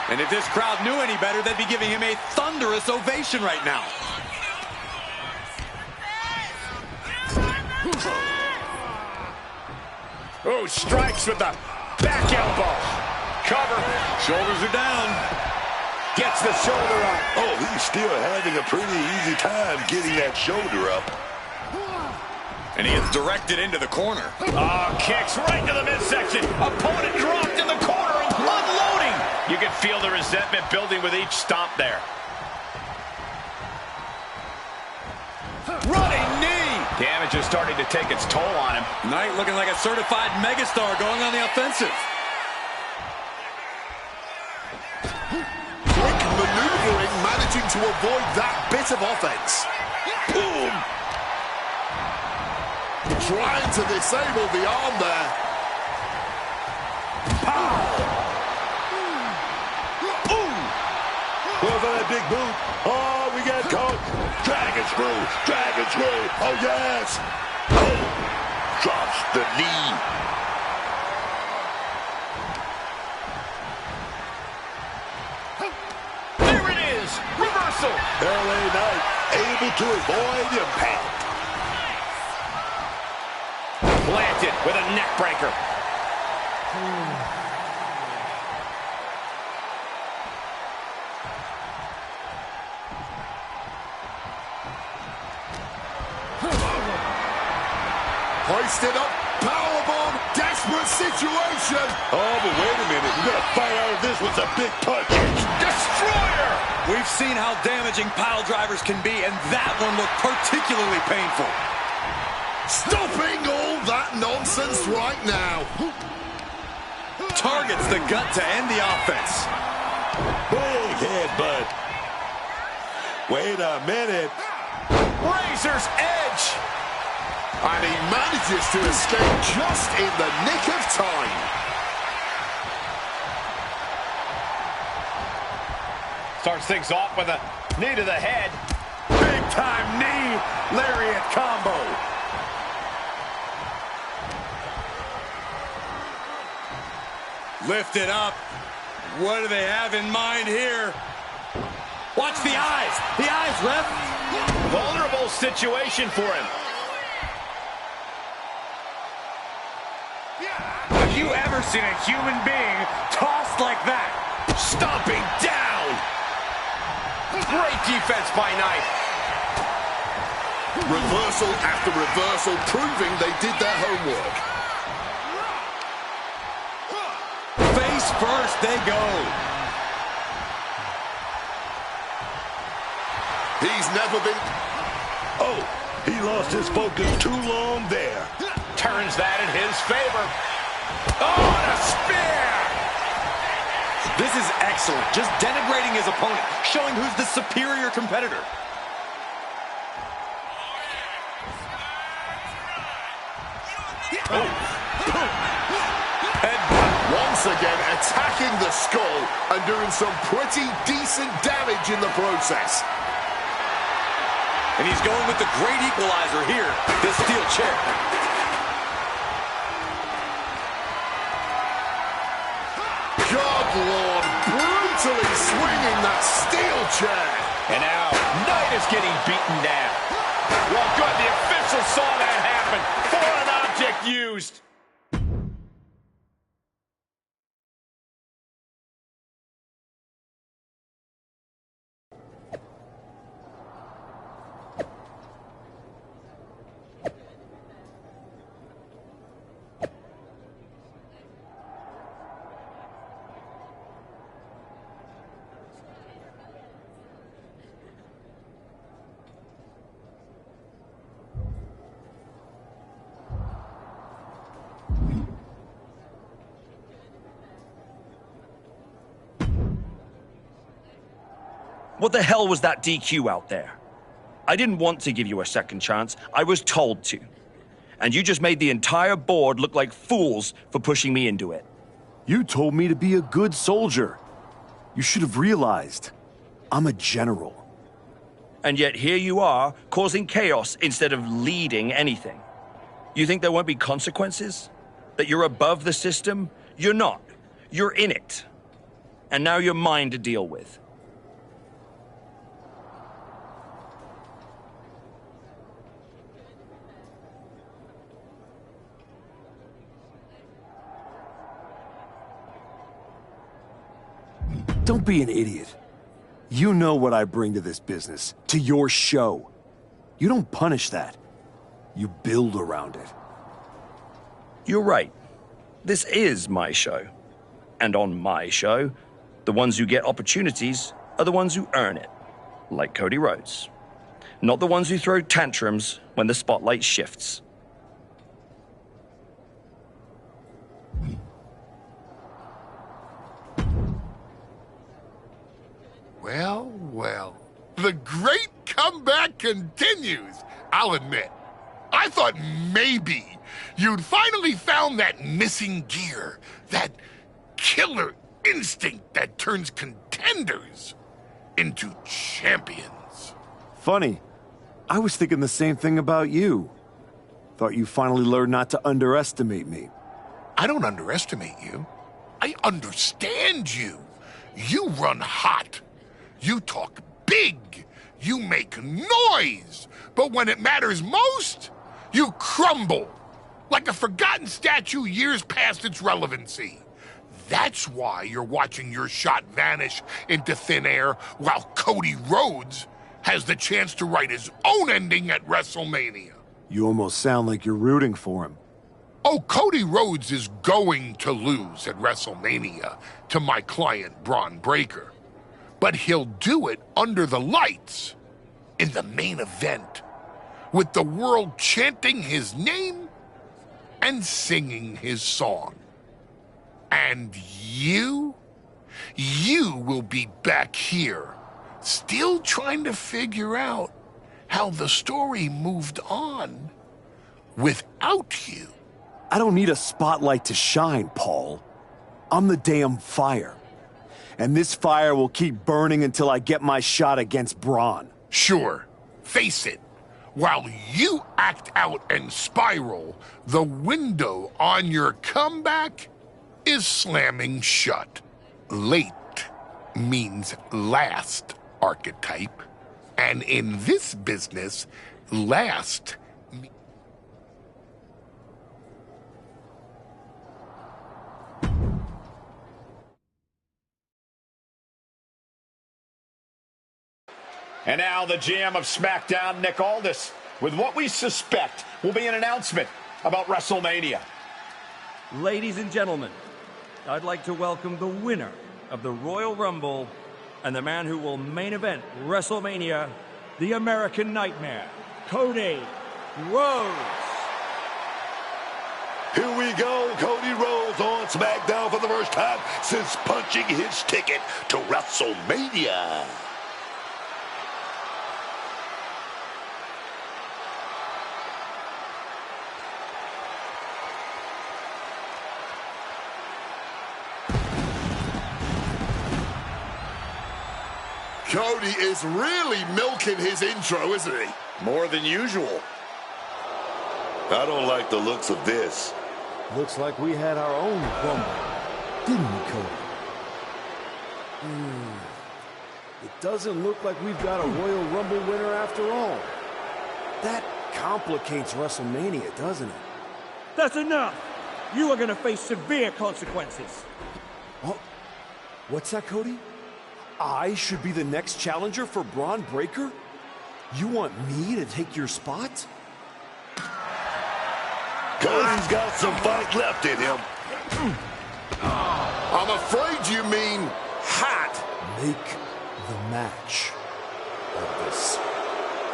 And if this crowd knew any better, they'd be giving him a thunderous ovation right now. Oh, strikes with the back elbow. Cover. Shoulders are down. Gets the shoulder up. Oh, he's still having a pretty easy time getting that shoulder up. And he is directed into the corner. Oh, kicks right to the midsection. Opponent dropped in the corner, unloading. You can feel the resentment building with each stomp there. Running knee. Damage is starting to take its toll on him. Knight looking like a certified megastar going on the offensive. Quick maneuvering, managing to avoid that bit of offense. Boom! Trying to disable the arm there. Pow! Ooh! Well, for that big boot. Oh, we got caught. Dragon screw. Dragon screw. Oh, yes. Oh! Drops the knee. There it is. Reversal. LA Knight able to avoid impact. Planted with a neck breaker. Hoisted up, powerbomb, desperate situation. Oh, but wait a minute. We're going to fight out of this with some big punches. Destroyer! We've seen how damaging pile drivers can be, and that one looked particularly painful. Stopping all that nonsense right now. Targets the gut to end the offense. Big headbutt. Wait a minute. Razor's edge. And he manages to escape just in the nick of time. Starts things off with a knee to the head. Big time knee. Lariat combo. Lifted up. What do they have in mind here? Watch the eyes. The eyes, ref. Vulnerable situation for him. Have you ever seen a human being tossed like that? Stomping down. Great defense by Knight. Reversal after reversal, proving they did their homework. Face first, they go. He's never been... Oh, he lost his focus too long there. Turns that in his favor. Oh, and a spear! This is excellent. Just denigrating his opponent, showing who's the superior competitor. Once again, attacking the skull and doing some pretty decent damage in the process. And he's going with the great equalizer here, this steel chair. God, Lord, brutally swinging that steel chair. And now, Knight is getting beaten down. Well, good, the official saw that happen. Foreign object used. What the hell was that DQ out there? I didn't want to give you a second chance. I was told to. And you just made the entire board look like fools for pushing me into it. You told me to be a good soldier. You should have realized I'm a general. And yet here you are, causing chaos instead of leading anything. You think there won't be consequences? That you're above the system? You're not. You're in it. And now you're mine to deal with. Don't be an idiot. You know what I bring to this business, to your show. You don't punish that. You build around it. You're right. This is my show. And on my show, the ones who get opportunities are the ones who earn it. Like Cody Rhodes. Not the ones who throw tantrums when the spotlight shifts. Well, well. The great comeback continues, I'll admit. I thought maybe you'd finally found that missing gear, that killer instinct that turns contenders into champions. Funny. I was thinking the same thing about you. Thought you finally learned not to underestimate me. I don't underestimate you. I understand you. You run hot. You talk big. You make noise. But when it matters most, you crumble. Like a forgotten statue years past its relevancy. That's why you're watching your shot vanish into thin air while Cody Rhodes has the chance to write his own ending at WrestleMania. You almost sound like you're rooting for him. Oh, Cody Rhodes is going to lose at WrestleMania to my client, Braun Breaker. But he'll do it under the lights, in the main event, with the world chanting his name and singing his song. And you will be back here, still trying to figure out how the story moved on without you. I don't need a spotlight to shine, Paul. I'm the damn fire. And this fire will keep burning until I get my shot against Braun. Sure. Face it. While you act out and spiral, the window on your comeback is slamming shut. Late means last, archetype. And in this business, last And now the GM of SmackDown, Nick Aldis, with what we suspect will be an announcement about WrestleMania. Ladies and gentlemen, I'd like to welcome the winner of the Royal Rumble and the man who will main event WrestleMania, the American Nightmare, Cody Rhodes. Here we go, Cody Rhodes on SmackDown for the first time since punching his ticket to WrestleMania. Cody is really milking his intro, isn't he? More than usual. I don't like the looks of this. Looks like we had our own Rumble, didn't we, Cody? It doesn't look like we've got a Royal Rumble winner after all. That complicates WrestleMania, doesn't it? That's enough! You are going to face severe consequences. Oh, what's that, Cody? I should be the next challenger for Braun Breaker? You want me to take your spot? Cody's got some fight left in him. I'm afraid you mean hot. Make the match of this.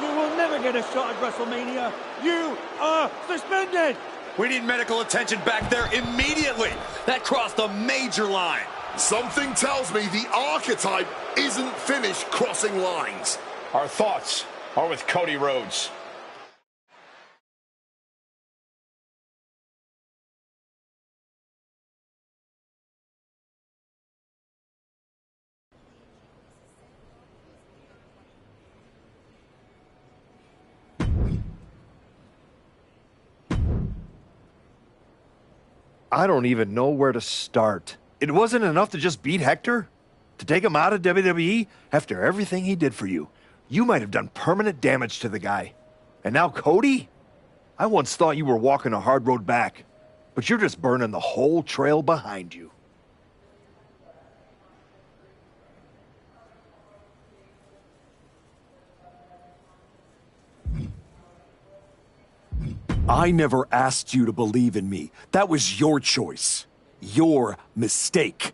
You will never get a shot at WrestleMania. You are suspended. We need medical attention back there immediately. That crossed a major line. Something tells me the archetype isn't finished crossing lines. Our thoughts are with Cody Rhodes. I don't even know where to start. It wasn't enough to just beat Hector? To take him out of WWE after everything he did for you? You might have done permanent damage to the guy. And now Cody? I once thought you were walking a hard road back, but you're just burning the whole trail behind you. I never asked you to believe in me. That was your choice. Your mistake.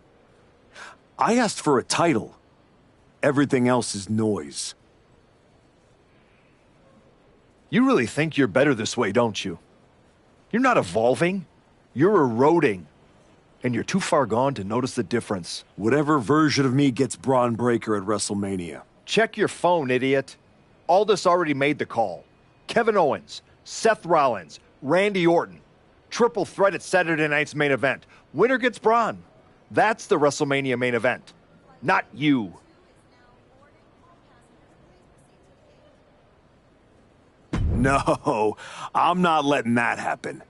I asked for a title. Everything else is noise. You really think you're better this way, don't you? You're not evolving. You're eroding. And you're too far gone to notice the difference. Whatever version of me gets Braun Breaker at WrestleMania. Check your phone, idiot. Aldous already made the call. Kevin Owens, Seth Rollins, Randy Orton. Triple threat at Saturday night's main event. Winner gets Braun. That's the WrestleMania main event. Not you. No, I'm not letting that happen.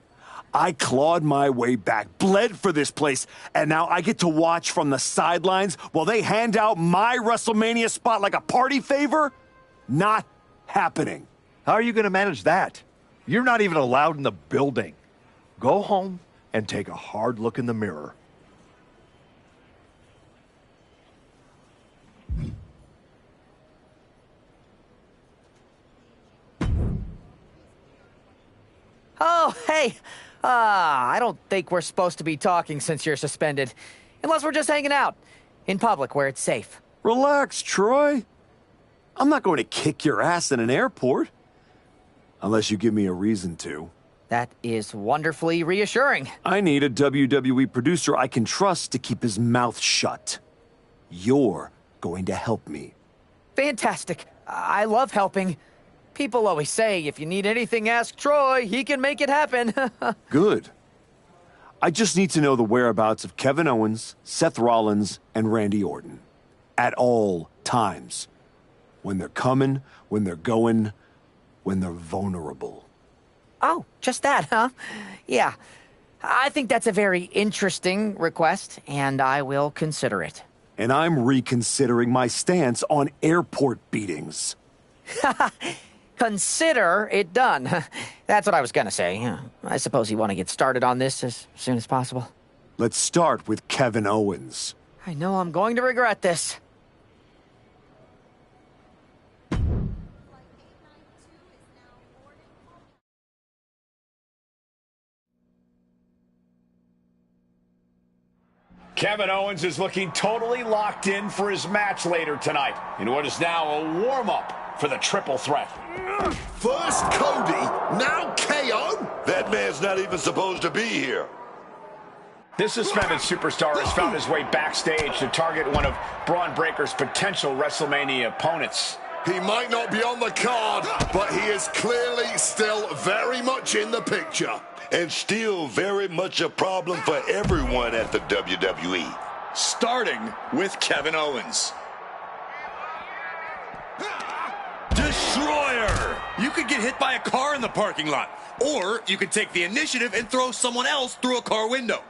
I clawed my way back, bled for this place, and now I get to watch from the sidelines while they hand out my WrestleMania spot like a party favor? Not happening. How are you going to manage that? You're not even allowed in the building. Go home and take a hard look in the mirror. Oh, hey. I don't think we're supposed to be talking since you're suspended. Unless we're just hanging out. In public, where it's safe. Relax, Troy. I'm not going to kick your ass in an airport. Unless you give me a reason to. That is wonderfully reassuring. I need a WWE producer I can trust to keep his mouth shut. You're going to help me. Fantastic. I love helping. People always say, if you need anything, ask Troy. He can make it happen. Good. I just need to know the whereabouts of Kevin Owens, Seth Rollins, and Randy Orton. At all times. When they're coming, when they're going, when they're vulnerable. Oh, just that, huh? Yeah. I think that's a very interesting request, and I will consider it. And I'm reconsidering my stance on airport beatings. Consider it done. That's what I was gonna say. I suppose you want to get started on this as soon as possible. Let's start with Kevin Owens. I know I'm going to regret this. Kevin Owens is looking totally locked in for his match later tonight in what is now a warm-up for the triple threat. First Cody, now KO? That man's not even supposed to be here. This suspended superstar has found his way backstage to target one of Braun Breaker's potential WrestleMania opponents. He might not be on the card, but he is clearly still very much in the picture. And still very much a problem for everyone at the WWE. Starting with Kevin Owens. Destroyer! You could get hit by a car in the parking lot. Or you could take the initiative and throw someone else through a car window.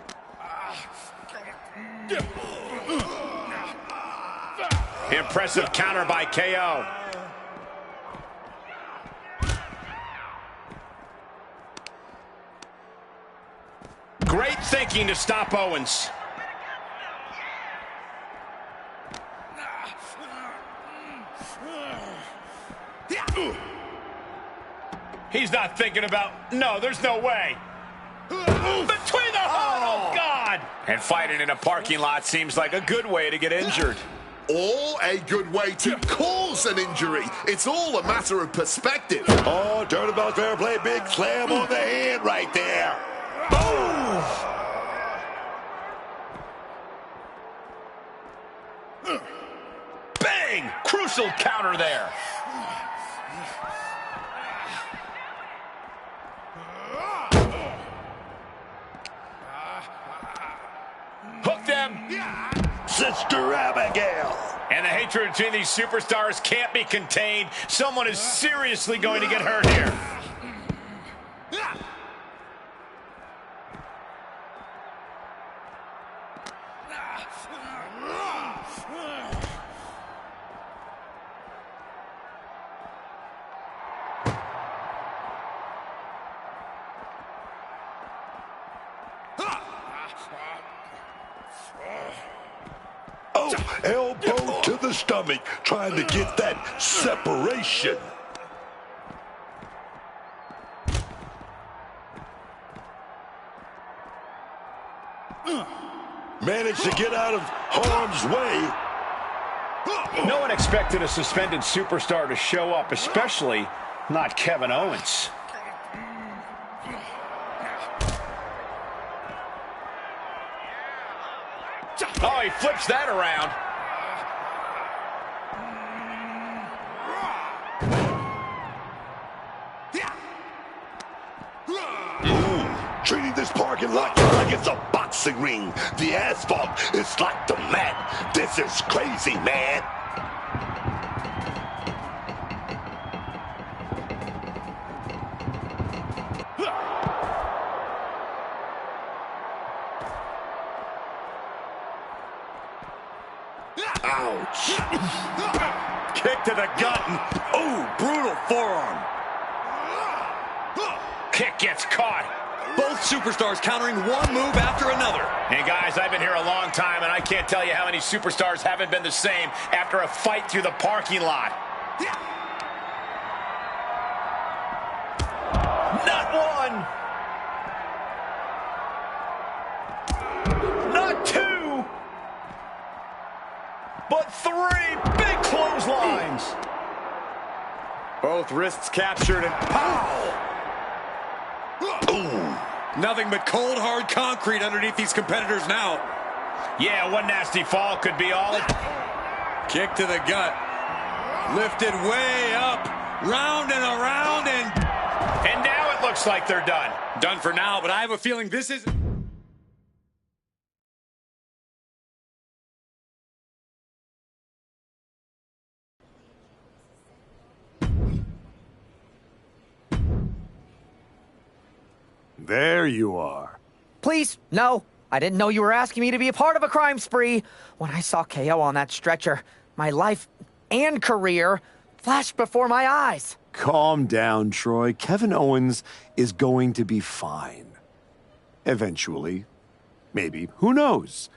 Impressive counter by KO. Great thinking to stop Owens. He's not thinking about... No, there's no way. Between the... Oh, God! And fighting in a parking lot seems like a good way to get injured. Or a good way to cause an injury. It's all a matter of perspective. Oh, turnabout fair play. Big slam on the head right there. Boom! reversal counter there. Hooked them. Sister Abigail. And the hatred between these superstars can't be contained. Someone is seriously going to get hurt here. Oh, elbow to the stomach, trying to get that separation. Managed to get out of harm's way. No one expected a suspended superstar to show up, especially not Kevin Owens. Oh, he flips that around. Treating this parking lot like it's a boxing ring. The asphalt is like the mat. This is crazy, man. Ouch. Kick to the gut. Ooh, brutal forearm. Kick gets caught. Both superstars countering one move after another. Hey, guys, I've been here a long time, and I can't tell you how many superstars haven't been the same after a fight through the parking lot. Not one. Not two. But three big clotheslines. Both wrists captured and pow! Ooh. Nothing but cold, hard concrete underneath these competitors now. Yeah, one nasty fall could be all it... Kick to the gut. Lifted way up. Round and around and... And now it looks like they're done. Done for now, but I have a feeling this is... There you are. Please, no. I didn't know you were asking me to be a part of a crime spree. When I saw KO on that stretcher, my life and career flashed before my eyes. Calm down, Troy. Kevin Owens is going to be fine. Eventually. Maybe. Who knows?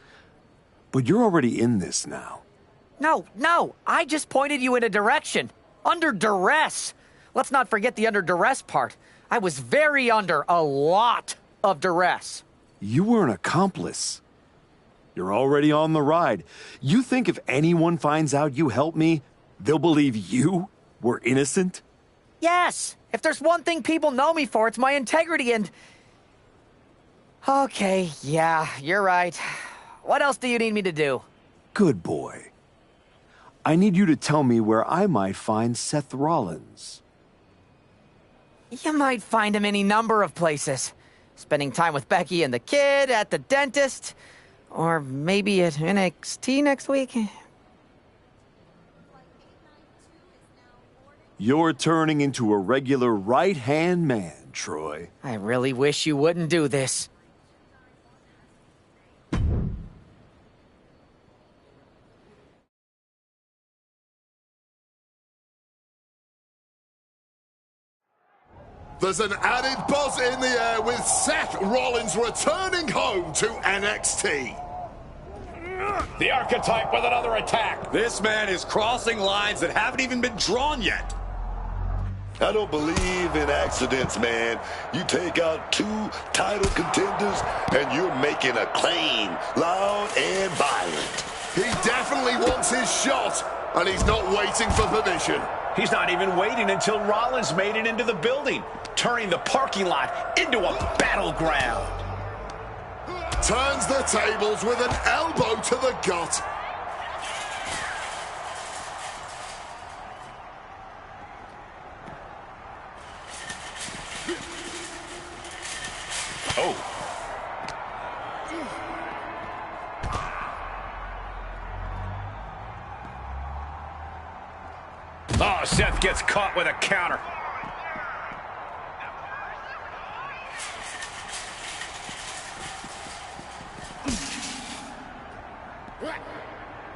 But you're already in this now. No. I just pointed you in a direction. Under duress. Let's not forget the under duress part. I was very under a lot of duress. You were an accomplice. You're already on the ride. You think if anyone finds out you helped me, they'll believe you were innocent? Yes. If there's one thing people know me for, it's my integrity and... Okay, yeah, you're right. What else do you need me to do? Good boy. I need you to tell me where I might find Seth Rollins. You might find him any number of places. Spending time with Becky and the kid, at the dentist, or maybe at NXT next week. You're turning into a regular right-hand man, Troy. I really wish you wouldn't do this. There's an added buzz in the air with Seth Rollins returning home to NXT. The Archetype with another attack. This man is crossing lines that haven't even been drawn yet. I don't believe in accidents, man. You take out two title contenders and you're making a claim, loud and violent. He definitely wants his shot, and he's not waiting for permission. He's not even waiting until Rollins made it into the building, turning the parking lot into a battleground. Turns the tables with an elbow to the gut. Oh. Oh, Seth gets caught with a counter.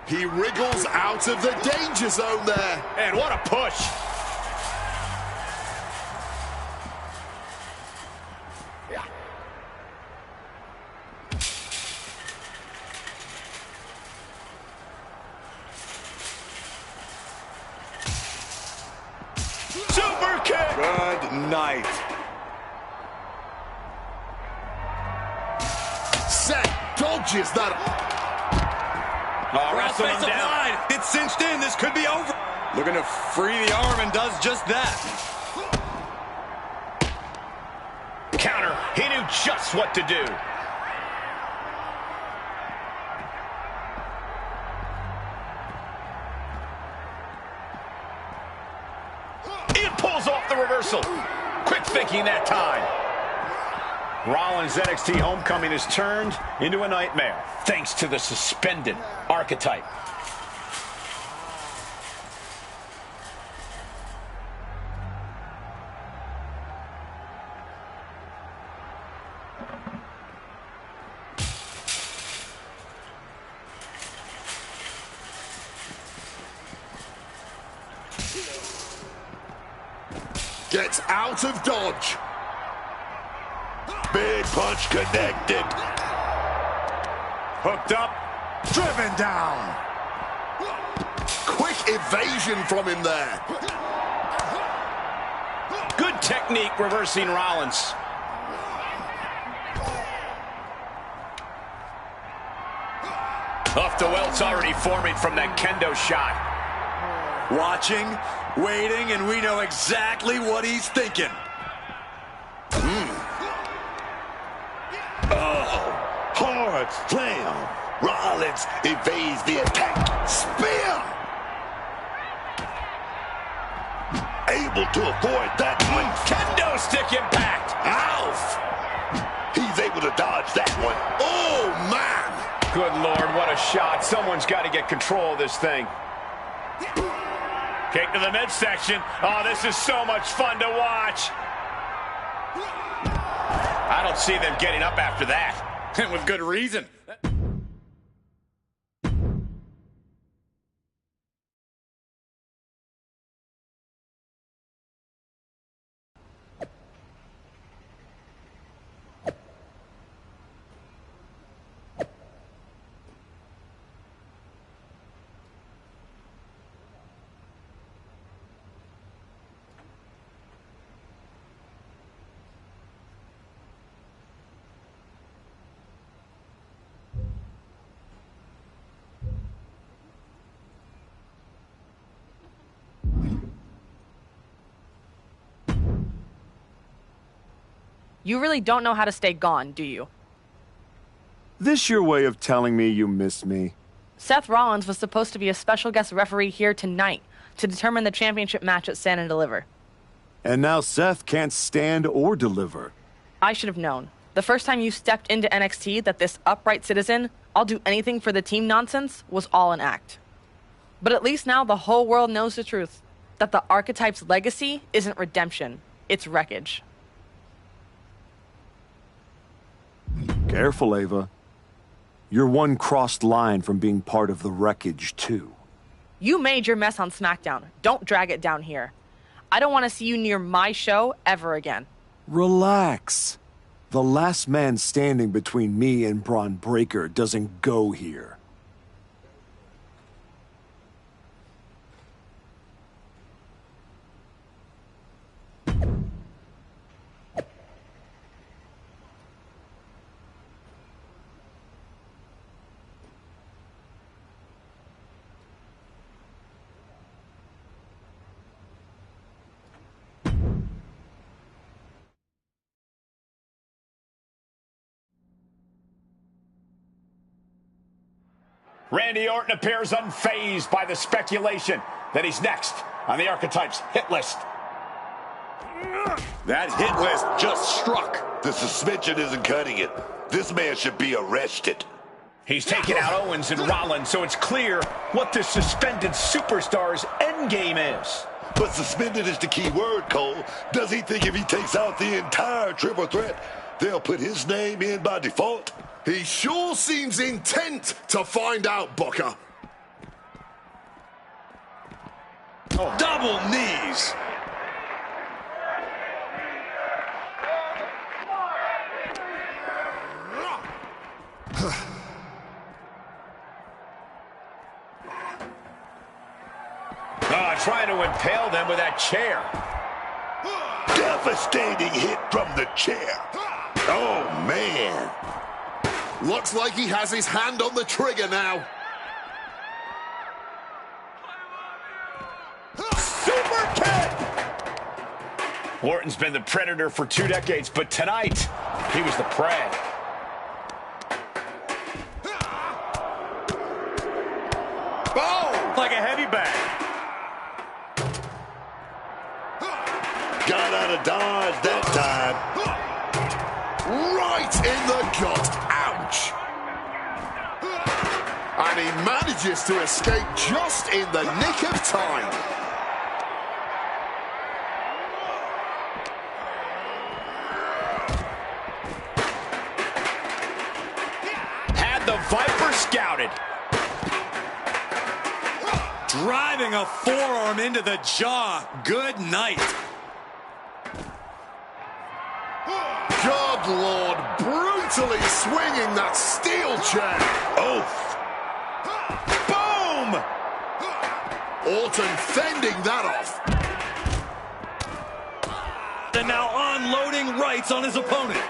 He wriggles out of the danger zone there. And what a push. Super kick. Good night. Seth dodges that. Oh, wrestling him down. It's cinched in. This could be over. Looking to free the arm and does just that. Counter. He knew just what to do. He pulls off the reversal. Quick thinking that time. Rollins' NXT homecoming has turned into a nightmare, thanks to the suspended archetype. Gets out of dodge. Big punch connected. Hooked up. Driven down. Quick evasion from him there. Good technique reversing Rollins. Off the welts already forming from that kendo shot. Watching, waiting, and we know exactly what he's thinking. Hard slam. Rollins evades the attack. Spear. Able to avoid that one. Kendo stick impact. Ouch. He's able to dodge that one. Oh, man. Good Lord, what a shot. Someone's got to get control of this thing. Kick to the midsection. Oh, this is so much fun to watch. I don't see them getting up after that. And with good reason. You really don't know how to stay gone, do you? This your way of telling me you miss me? Seth Rollins was supposed to be a special guest referee here tonight to determine the championship match at Stand and Deliver. And now Seth can't stand or deliver. I should have known. The first time you stepped into NXT that this upright citizen, I'll do anything for the team nonsense, was all an act. But at least now the whole world knows the truth. That the Archetype's legacy isn't redemption, it's wreckage. Careful, Ava. You're one crossed line from being part of the wreckage, too. You made your mess on SmackDown. Don't drag it down here. I don't want to see you near my show ever again. Relax. The last man standing between me and Braun Breaker doesn't go here. Randy Orton appears unfazed by the speculation that he's next on the Archetype's hit list. That hit list just struck. The suspension isn't cutting it. This man should be arrested. He's taking out Owens and Rollins, so it's clear what the suspended superstar's endgame is. But suspended is the key word, Cole. Does he think if he takes out the entire triple threat, they'll put his name in by default? He sure seems intent to find out, Booker. Oh. Double knees. Trying to impale them with that chair. Devastating hit from the chair. Oh, man. Looks like he has his hand on the trigger now. Super kick! Orton's been the predator for 2 decades, but tonight, he was the prey. Boom! Like a heavy bag. Got out of dodge that time. Right in the gut. Ouch. And he manages to escape just in the nick of time. Had the Viper scouted. Driving a forearm into the jaw. Good night. Good Lord, brutally swinging that steel chair. Oh. Boom! Orton fending that off. And now unloading rights on his opponent.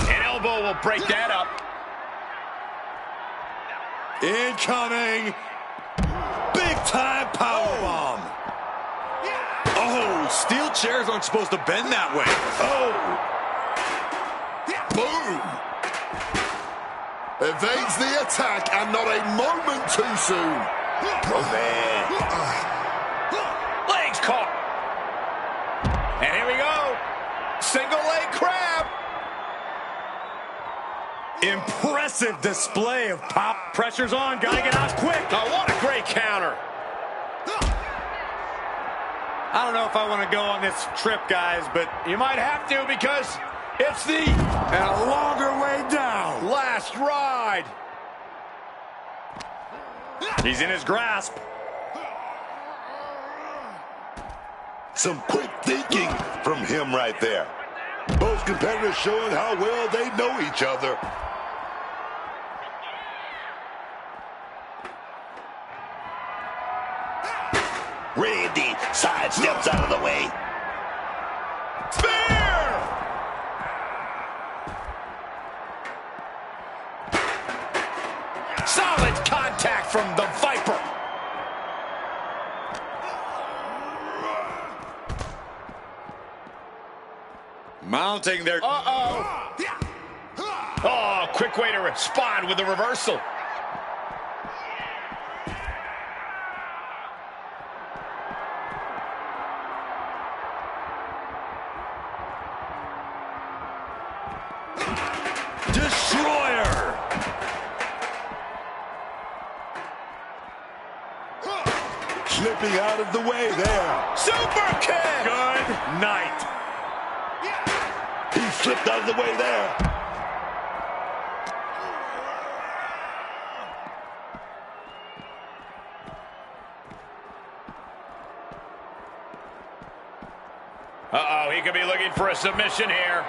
An elbow will break that up. Incoming. Big-time powerbomb. Oh, steel chairs aren't supposed to bend that way. Oh. Boom. Evades the attack and not a moment too soon. Oh, man. Legs caught. And here we go. Single leg crab. Impressive display of pop. Pressure's on. Gotta get out quick. Oh, what a great counter. I don't know if I want to go on this trip, guys, but You might have to because it's the and a longer way down. last ride. He's in his grasp. Some quick thinking from him right there. Both competitors showing how well they know each other. Randy sidesteps out of the way. Spear! Solid contact from the Viper. Mounting their... Uh-oh. Oh, quick way to respond with the reversal. Destroyer. Slipping out of the way there. Super kick. Good night. He slipped out of the way there. Uh-oh, he could be looking for a submission here.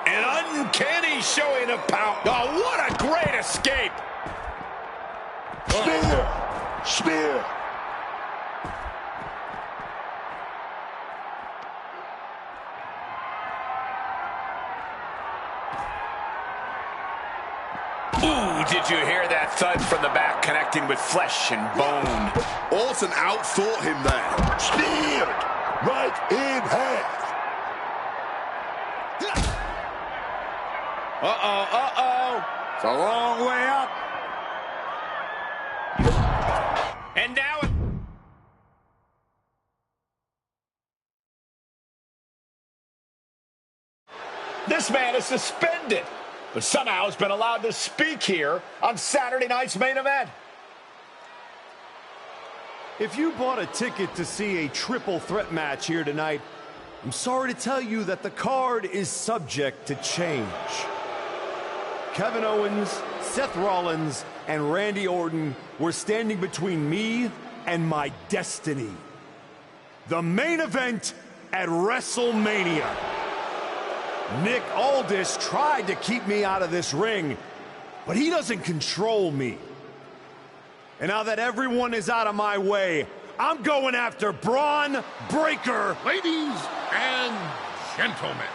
An uncanny showing of power. Oh, what a great escape. Spear. Spear. Ooh, did you hear that thud from the back connecting with flesh and bone? Orton outthought him there. Speared. Right in half. Uh-oh, uh-oh. It's a long way up. And now This man is suspended, but somehow has been allowed to speak here on Saturday night's main event. If you bought a ticket to see a triple threat match here tonight, I'm sorry to tell you that the card is subject to change. Kevin Owens, Seth Rollins, and Randy Orton were standing between me and my destiny. The main event at WrestleMania. Nick Aldis tried to keep me out of this ring, but he doesn't control me. And now that everyone is out of my way, I'm going after Braun Breaker. Ladies and gentlemen,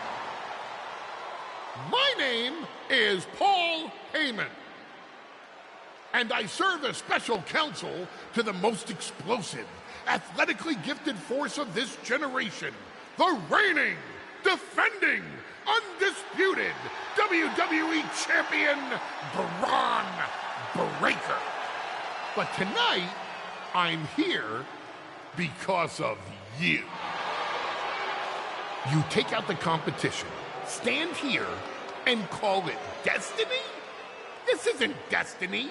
my name is Paul Heyman, and I serve as special counsel to the most explosive, athletically gifted force of this generation, the reigning, defending, undisputed WWE Champion, Braun Breaker. But tonight, I'm here because of you. You take out the competition, stand here, and call it destiny? This isn't destiny.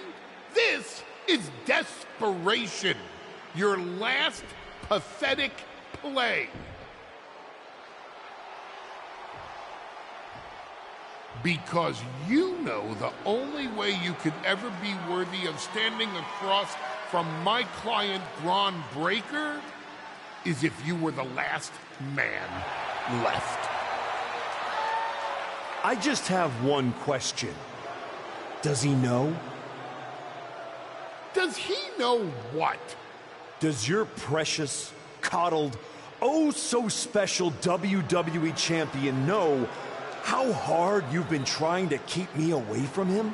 This is desperation. Your last pathetic play. Because you know the only way you could ever be worthy of standing across from my client, Braun Breaker, is if you were the last man left. I just have one question. Does he know? Does he know what? Does your precious, coddled, oh so special WWE champion know how hard you've been trying to keep me away from him?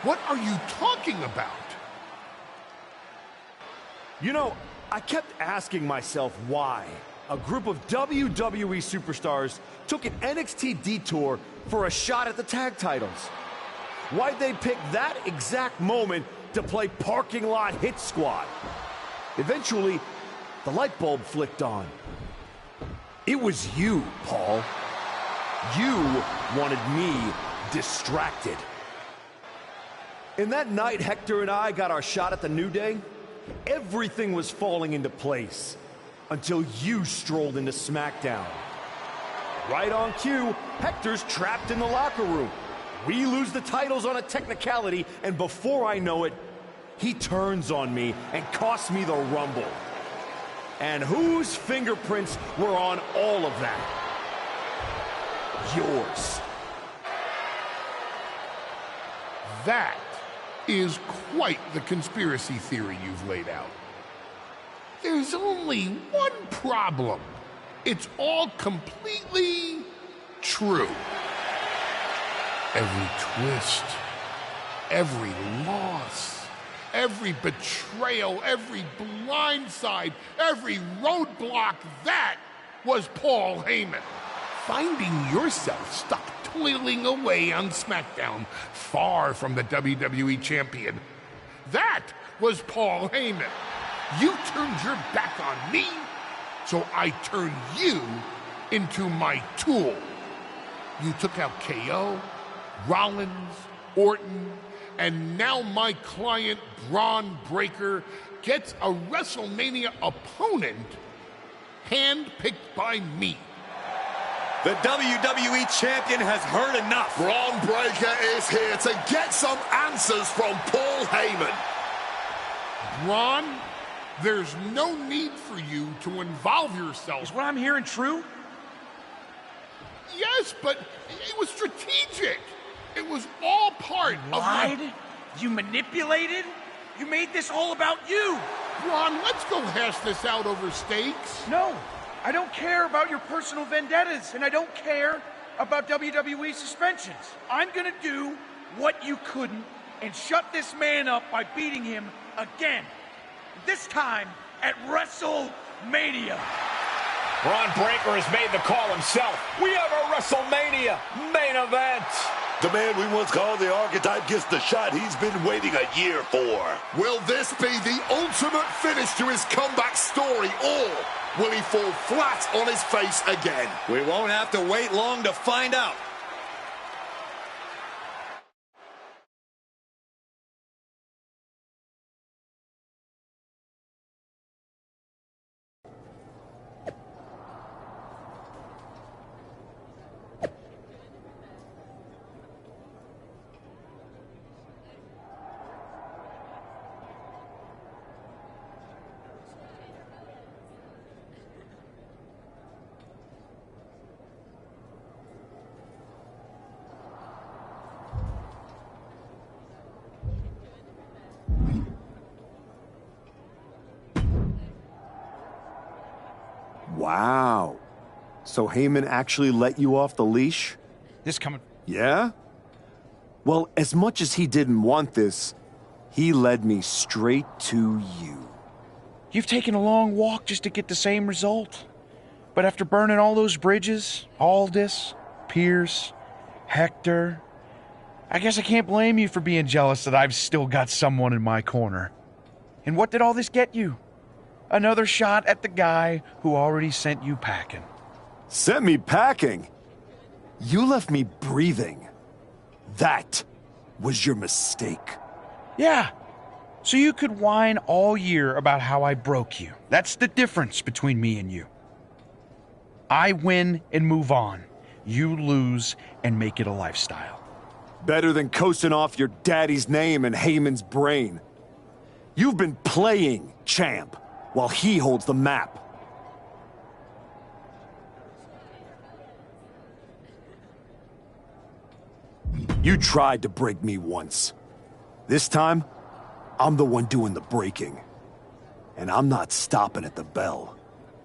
What are you talking about? You know, I kept asking myself why a group of WWE superstars took an NXT detour for a shot at the tag titles. Why'd they pick that exact moment to play parking lot hit squad? Eventually, the light bulb flicked on. It was you, Paul. You wanted me distracted. And that night Hector and I got our shot at the New Day, everything was falling into place until you strolled into SmackDown. Right on cue, Hector's trapped in the locker room. We lose the titles on a technicality, and before I know it, he turns on me and costs me the Rumble. And whose fingerprints were on all of that? Yours. That is quite the conspiracy theory you've laid out. There's only one problem. It's all completely true. Every twist, every loss, every betrayal, every blindside, every roadblock, that was Paul Heyman. Finding yourself stuck toiling away on SmackDown, far from the WWE Champion. That was Paul Heyman. You turned your back on me, so I turned you into my tool. You took out KO, Rollins, Orton, and now my client, Braun Breaker, gets a WrestleMania opponent handpicked by me. The WWE Champion has heard enough. Braun Breaker is here to get some answers from Paul Heyman. Braun, there's no need for you to involve yourself. Is what I'm hearing true? Yes, but it was strategic. It was all part of Lied? You manipulated? You made this all about you. Braun, let's go hash this out over stakes. No, I don't care about your personal vendettas, and I don't care about WWE suspensions. I'm gonna do what you couldn't and shut this man up by beating him again. This time at WrestleMania. Braun Breaker has made the call himself. We have a WrestleMania main event. The man we once called the Archetype gets the shot he's been waiting a year for. Will this be the ultimate finish to his comeback story, or will he fall flat on his face again? We won't have to wait long to find out. Wow. So Heyman actually let you off the leash? This coming... Yeah? Well, as much as he didn't want this, he led me straight to you. You've taken a long walk just to get the same result. But after burning all those bridges, Aldis, Pierce, Hector, I guess I can't blame you for being jealous that I've still got someone in my corner. And what did all this get you? Another shot at the guy who already sent you packing. Sent me packing? You left me breathing. That was your mistake. Yeah. So you could whine all year about how I broke you. That's the difference between me and you. I win and move on. You lose and make it a lifestyle. Better than coasting off your daddy's name and Heyman's brain. You've been playing champ while he holds the map. You tried to break me once. This time, I'm the one doing the breaking. And I'm not stopping at the bell.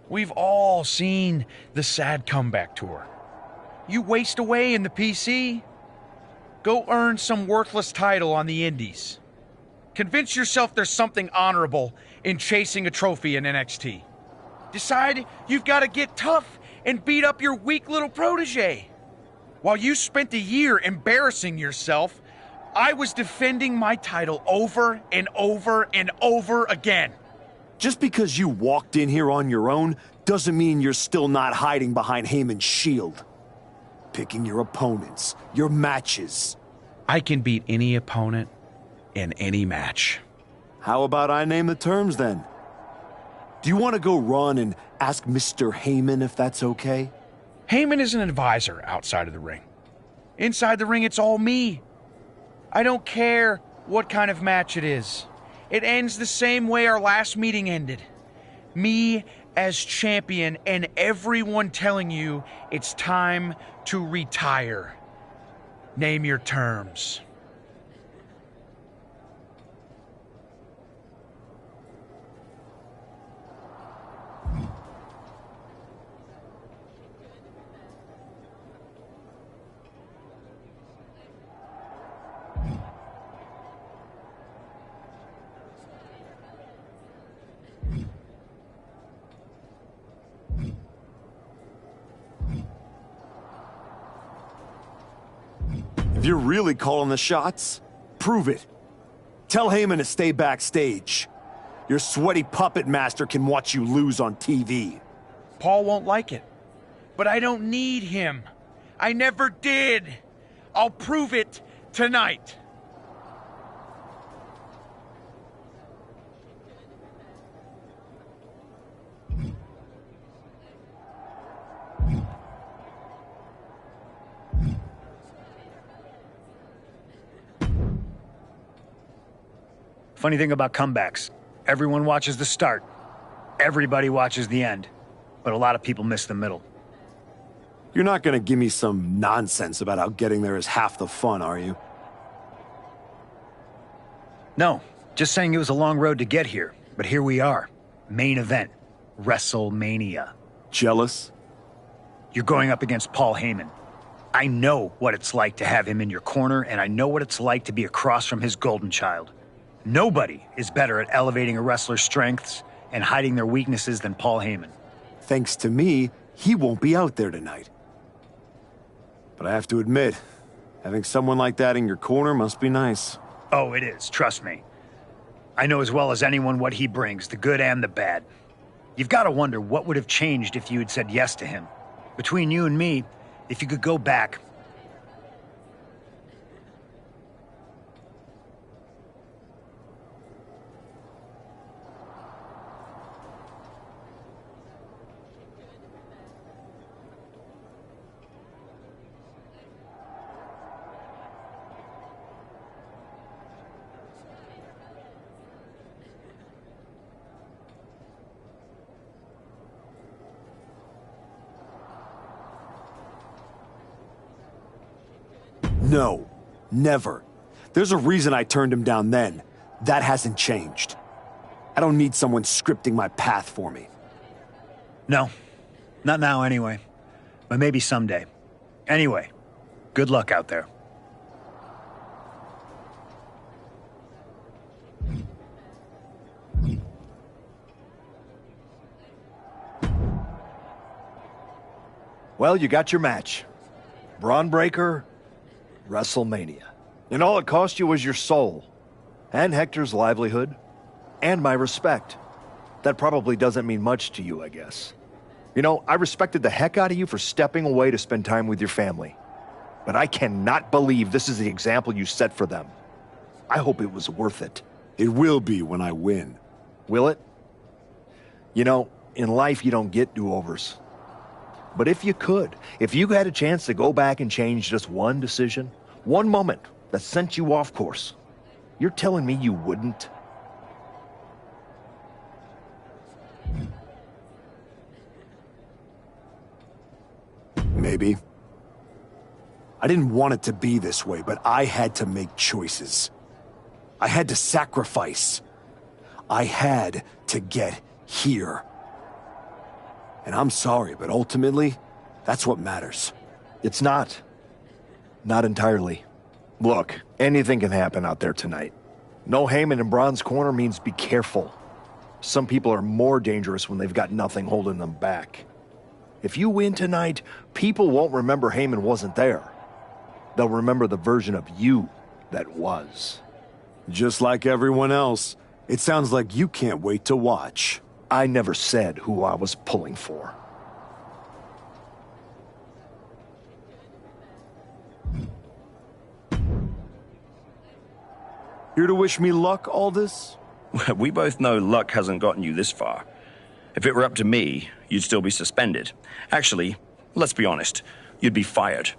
We've all seen the sad comeback tour. You waste away in the PC. Go earn some worthless title on the indies. Convince yourself there's something honorable in chasing a trophy in NXT. Decide you've got to get tough and beat up your weak little protege. While you spent a year embarrassing yourself, I was defending my title over and over and over again. Just because you walked in here on your own doesn't mean you're still not hiding behind Heyman's shield. Picking your opponents, your matches. I can beat any opponent in any match. How about I name the terms then? Do you want to go run and ask Mr. Heyman if that's okay? Heyman is an advisor outside of the ring. Inside the ring, it's all me. I don't care what kind of match it is. It ends the same way our last meeting ended. Me as champion and everyone telling you it's time to retire. Name your terms. If you're really calling the shots, prove it. Tell Heyman to stay backstage. Your sweaty puppet master can watch you lose on TV. Paul won't like it, but I don't need him. I never did. I'll prove it tonight. Funny thing about comebacks, everyone watches the start. Everybody watches the end. But a lot of people miss the middle. You're not gonna give me some nonsense about how getting there is half the fun, are you? No, just saying it was a long road to get here. But here we are. Main event. WrestleMania. Jealous? You're going up against Paul Heyman. I know what it's like to have him in your corner, and I know what it's like to be across from his golden child. Nobody is better at elevating a wrestler's strengths and hiding their weaknesses than Paul Heyman. Thanks to me, he won't be out there tonight. But I have to admit, having someone like that in your corner must be nice. Oh, it is, trust me. I know as well as anyone what he brings, the good and the bad. You've got to wonder what would have changed if you had said yes to him. Between you and me, if you could go back, No, never. There's a reason I turned him down then. That hasn't changed. I don't need someone scripting my path for me. No, Not now, anyway. But maybe someday. Anyway, good luck out there. Well, you got your match. Braun Breaker, WrestleMania. And all it cost you was your soul. And Hector's livelihood. And my respect. That probably doesn't mean much to you, I guess. You know, I respected the heck out of you for stepping away to spend time with your family. But I cannot believe this is the example you set for them. I hope it was worth it. It will be when I win. Will it? You know, in life you don't get do-overs. But if you could, if you had a chance to go back and change just one decision, one moment that sent you off course, you're telling me you wouldn't? Maybe. I didn't want it to be this way, but I had to make choices. I had to sacrifice. I had to get here. And I'm sorry, but ultimately, that's what matters. It's not. Not entirely. Look, anything can happen out there tonight. No Heyman in Braun's corner means be careful. Some people are more dangerous when they've got nothing holding them back. If you win tonight, people won't remember Heyman wasn't there. They'll remember the version of you that was. Just like everyone else, it sounds like you can't wait to watch. I never said who I was pulling for. Here to wish me luck, Aldous? We both know luck hasn't gotten you this far. If it were up to me, you'd still be suspended. Actually, let's be honest, you'd be fired.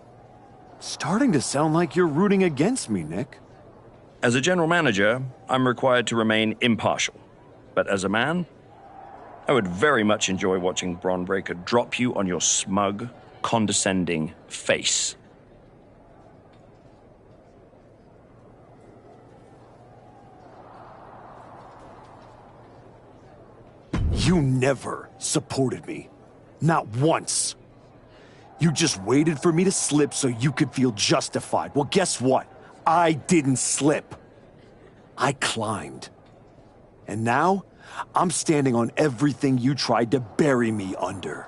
Starting to sound like you're rooting against me, Nick. As a general manager, I'm required to remain impartial. But as a man, I would very much enjoy watching Braun Breaker drop you on your smug, condescending face. You never supported me. Not once. You just waited for me to slip so you could feel justified. Well, guess what? I didn't slip. I climbed. And now, I'm standing on everything you tried to bury me under.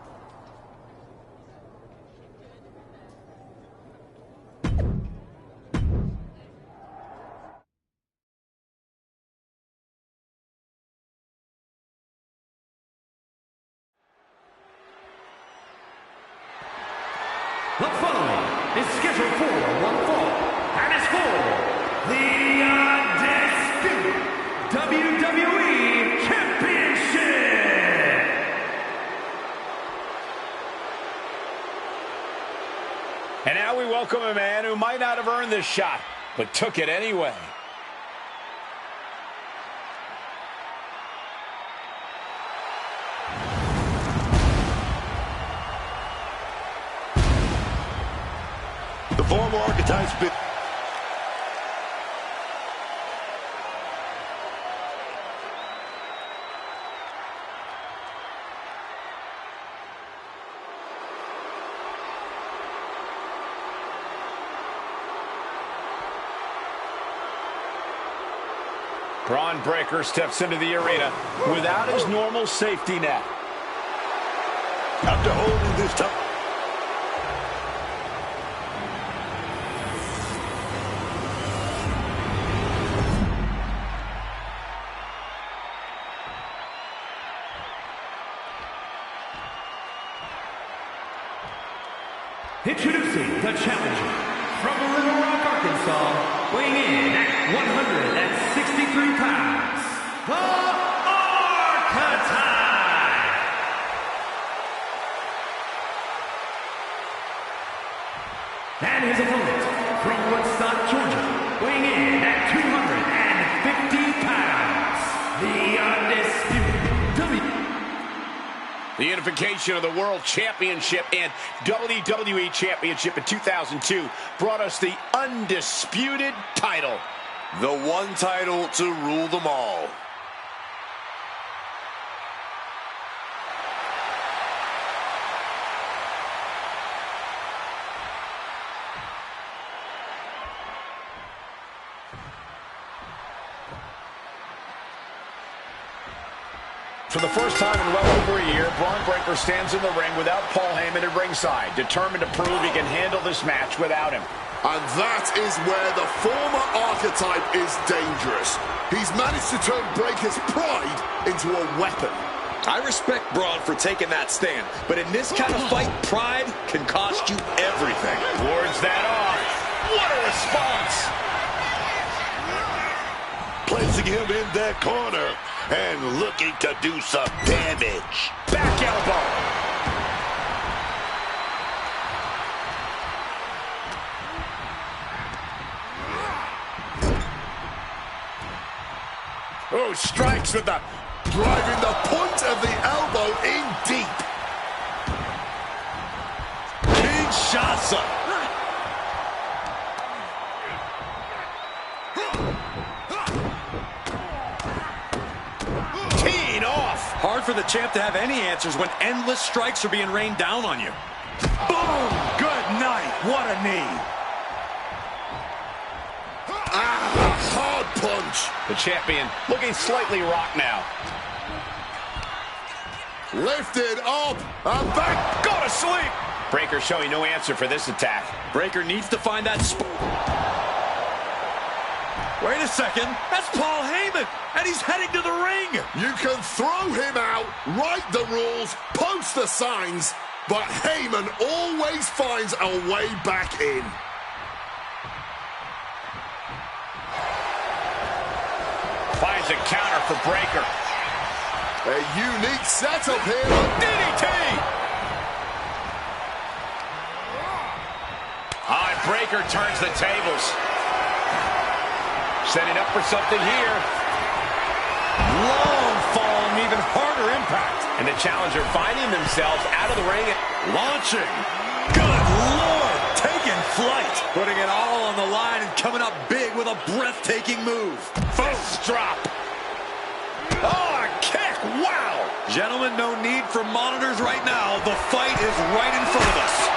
The following is scheduled for one fall, and is for the undisputed WWE Championship. And now we welcome a man who might not have earned this shot, but took it anyway. The former archetype's been... Braun Breaker steps into the arena without his normal safety net. After holding this time... Introducing the challenger from Little Rock, Arkansas, weighing in at 163 pounds, the Archetype! And his opponent from Woodstock, Georgia, weighing in at 250 pounds, the undisputed The unification of the World Championship and WWE Championship in 2002 brought us the undisputed title. The one title to rule them all. For the first time in well over a year, Braun Breaker stands in the ring without Paul Heyman at ringside, determined to prove he can handle this match without him. And that is where the former archetype is dangerous. He's managed to turn Breaker's pride into a weapon. I respect Braun for taking that stand, but in this kind of fight, pride can cost you everything. Wards that off. What a response! Placing him in that corner and looking to do some damage. Back elbow. Oh, strikes with the... Driving the point of the elbow in deep. Kinshasa. Teeing off. Hard for the champ to have any answers when endless strikes are being rained down on you. Boom! Good night. What a knee. Hard punch. The champion looking slightly rocked now. Lifted up and back. Go to sleep. Breaker showing no answer for this attack. Breaker needs to find that spot. Wait a second. That's Paul Heyman, and he's heading to the ring. You can throw him out, write the rules, post the signs, but Heyman always finds a way back in. Finds a counter for Breaker. A unique setup here. DDT! Breaker turns the tables. Setting up for something here. Long fall and even harder impact. And the challenger finding themselves out of the ring. Launching. Good Lord. Taking flight. Putting it all on the line and coming up big with a breathtaking move. Fist drop. Oh, a kick. Wow. Gentlemen, no need for monitors right now. The fight is right in front of us.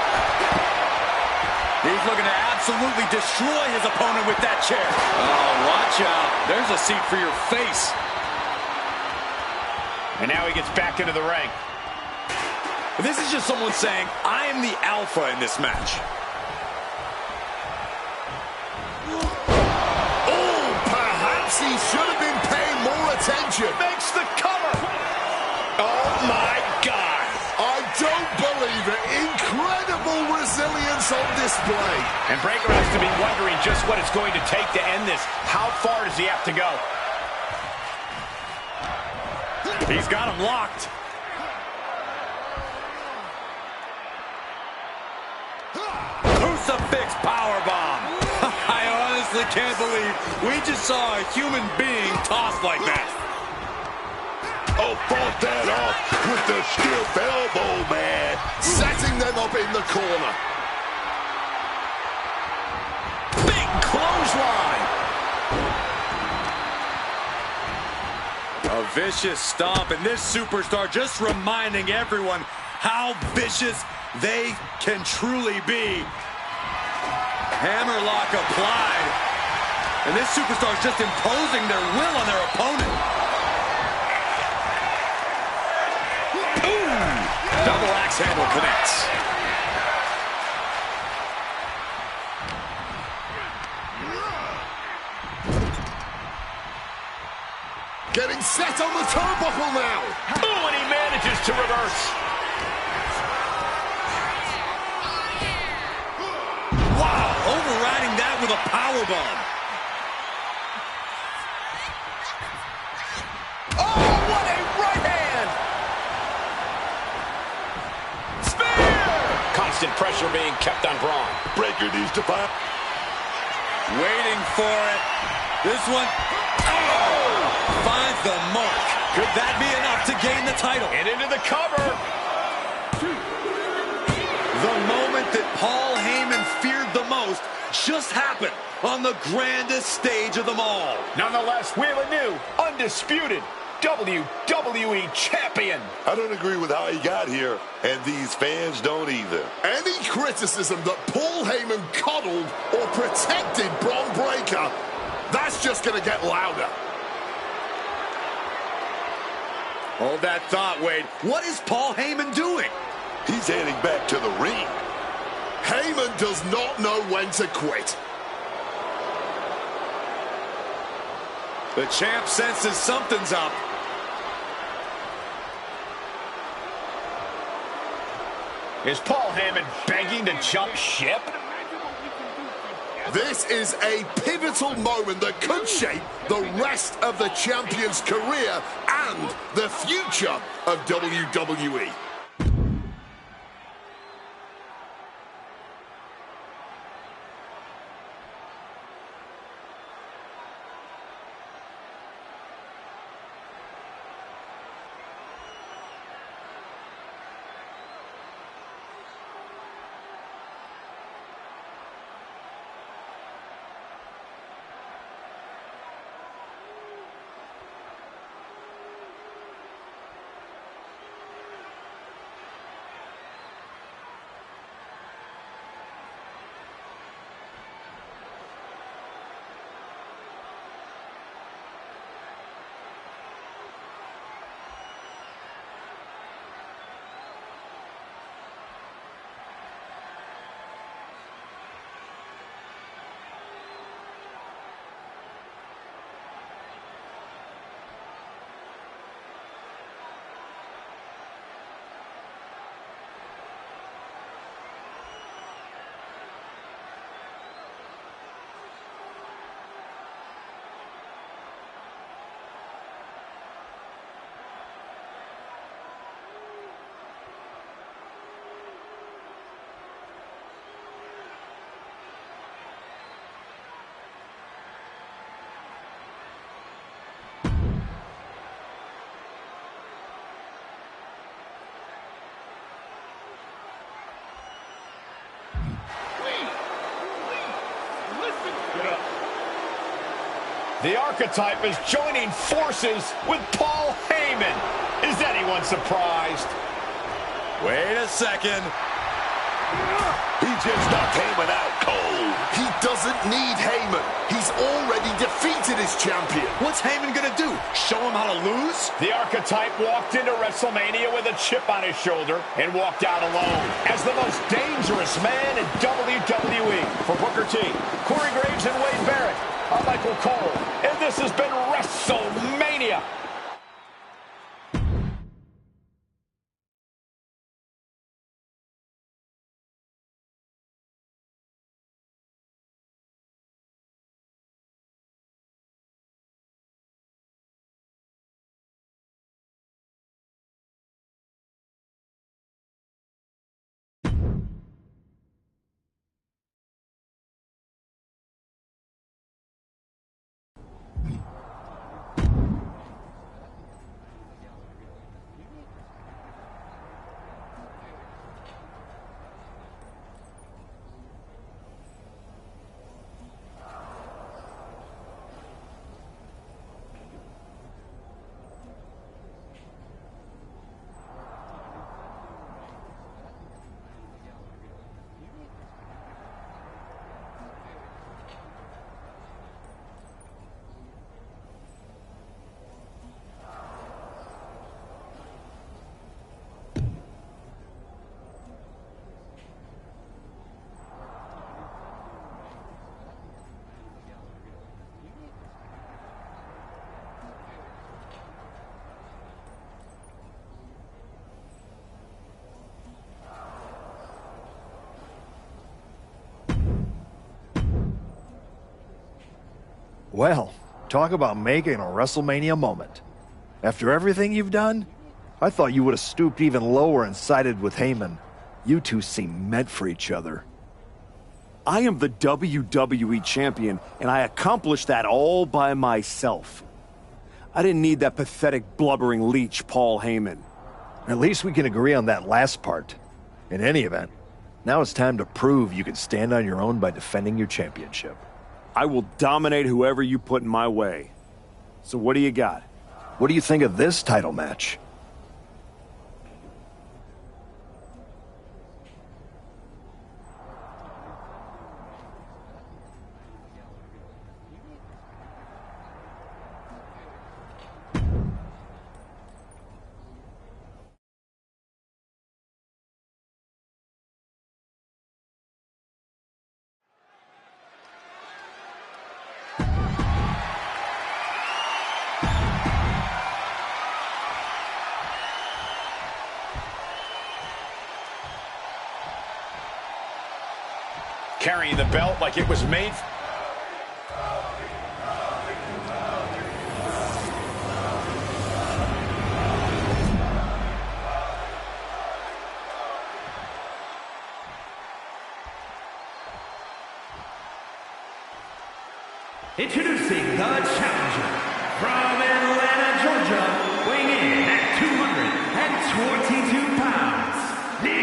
He's looking to absolutely destroy his opponent with that chair. Oh, watch out. There's a seat for your face. And now he gets back into the ring. This is just someone saying, I am the alpha in this match. Oh, perhaps he should have been paying more attention. Makes the cover. Oh, my God. I don't believe it. Incredible resilience on display. And Breaker has to be wondering just what it's going to take to end this. How far does he have to go? He's got him locked. Crucifix powerbomb. I honestly can't believe we just saw a human being tossed like that. Oh, fought that off with the stiff elbow, man. Setting them up in the corner. Big clothesline. A vicious stomp, and this superstar just reminding everyone how vicious they can truly be. Hammerlock applied. And this superstar is just imposing their will on their opponent. Double axe handle connects. Getting set on the turnbuckle now. Oh, and he manages to reverse. Wow, overriding that with a powerbomb. Oh, what a right hand. Constant pressure being kept on Braun. Breaker needs to find. Waiting for it. This one. Oh! Finds the mark. Could that be enough to gain the title? And into the cover. The moment that Paul Heyman feared the most just happened on the grandest stage of them all. Nonetheless, we have a new, undisputed WWE Champion. I don't agree with how he got here, and these fans don't either. Any criticism that Paul Heyman coddled or protected Braun Breaker, that's just going to get louder. Hold that thought, Wade. What is Paul Heyman doing? He's heading back to the ring. Heyman does not know when to quit. The champ senses something's up. Is Paul Heyman begging to jump ship? This is a pivotal moment that could shape the rest of the champion's career and the future of WWE. The Archetype is joining forces with Paul Heyman. Is anyone surprised? Wait a second. He just knocked Heyman out cold. He doesn't need Heyman. He's already defeated his champion. What's Heyman gonna do? Show him how to lose? The Archetype walked into WrestleMania with a chip on his shoulder and walked out alone as the most dangerous man in WWE. For Booker T, Corey Graves, and Wade Barrett, I'm Michael Cole, and this has been WrestleMania. Well, talk about making a WrestleMania moment. After everything you've done, I thought you would have stooped even lower and sided with Heyman. You two seem meant for each other. I am the WWE champion, and I accomplished that all by myself. I didn't need that pathetic, blubbering leech, Paul Heyman. At least we can agree on that last part. In any event, now it's time to prove you can stand on your own by defending your championship. I will dominate whoever you put in my way. So what do you got? What do you think of this title match? carrying the belt like it was made. Introducing the challenger from Atlanta, Georgia, weighing in at 222 pounds, the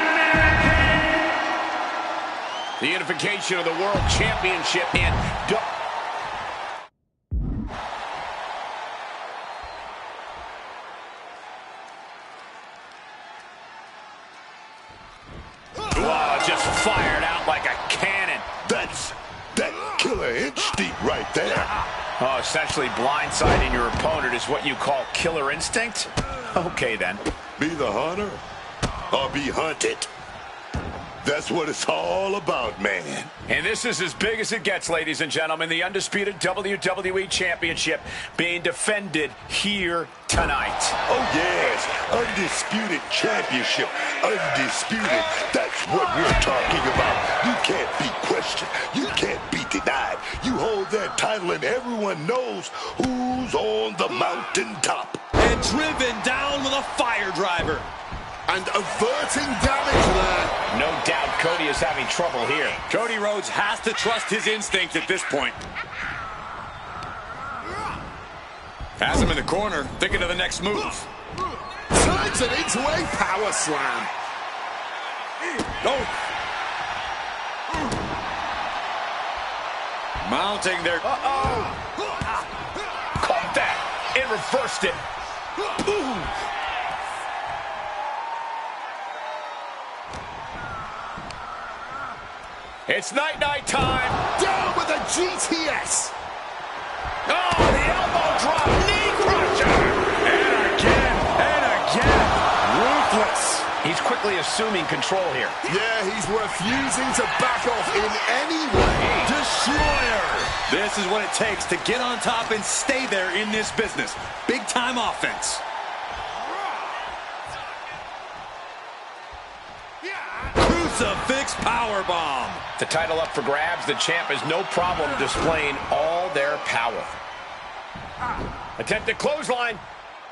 American. The unification of the World Championship and just fired out like a cannon. That's that killer instinct right there. Oh, essentially blindsiding your opponent is what you call killer instinct? Okay, then. Be the hunter or be hunted. That's what it's all about, man. And this is as big as it gets, ladies and gentlemen. The undisputed WWE Championship being defended here tonight. Oh, yes. Undisputed championship. Undisputed. That's what we're talking about. You can't be questioned. You can't be denied. You hold that title and everyone knows who's on the mountaintop. And driven down with a fire driver. And averting damage there. No doubt Cody is having trouble here. Cody Rhodes has to trust his instinct at this point. Has him in the corner, thinking of the next move. Turns it into a power slam. Oh. Mounting their... Caught that and reversed it. Ooh. It's night-night time. Down with a GTS. Oh, the elbow drop. Knee crusher. And again. Ruthless. He's quickly assuming control here. Yeah, he's refusing to back off in any way. Destroyer. This is what it takes to get on top and stay there in this business. Big-time offense. Crucifix powerbomb. The title up for grabs. The champ has no problem displaying all their power. Attempted clothesline.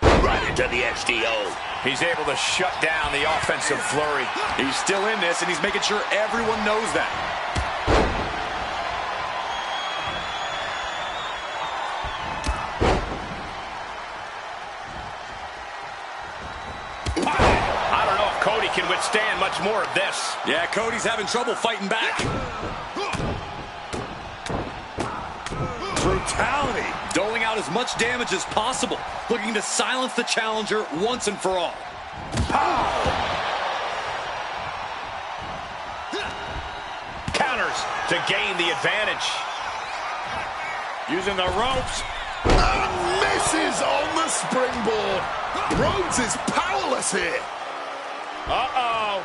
Right into the XDO. He's able to shut down the offensive flurry. He's still in this, and he's making sure everyone knows that. I don't know if Cody can withstand much more of this. Yeah, Cody's having trouble fighting back. Brutality. Doling out as much damage as possible. Looking to silence the challenger once and for all. Counters to gain the advantage. Using the ropes. And misses on the springboard. Rhodes is powerless here. Uh-oh.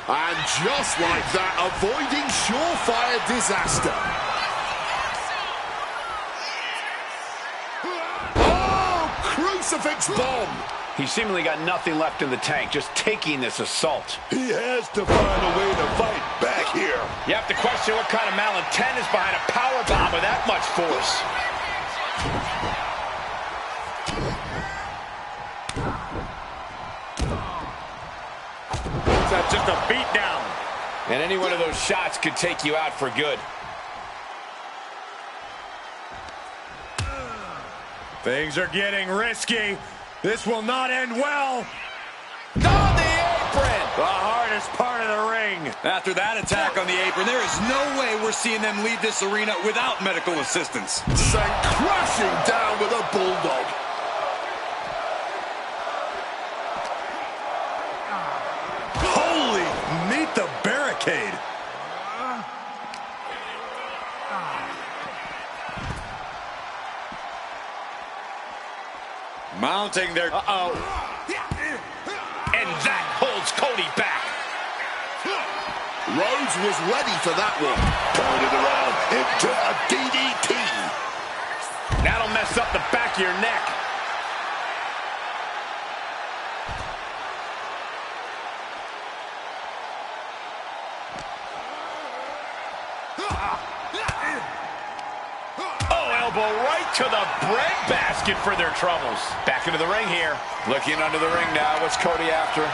And just like that, avoiding surefire disaster. Oh, crucifix bomb. He seemingly got nothing left in the tank, just taking this assault. He has to find a way to fight back here. You have to question what kind of malintent is behind a power bomb with that much force. That's just a beat down. And any one of those shots could take you out for good. Things are getting risky. This will not end well. On the apron! The hardest part of the ring. After that attack on the apron, there is no way we're seeing them leave this arena without medical assistance. Sent crashing down with a bulldog. Holy, meet the barricade. Mounting their... Uh-oh. And that holds Cody back. Rhodes was ready for that one. Turn it around into a DDT. That'll mess up the back of your neck. Oh, elbow right to the breadbasket for their troubles. Back into the ring here. Looking under the ring now. What's Cody after?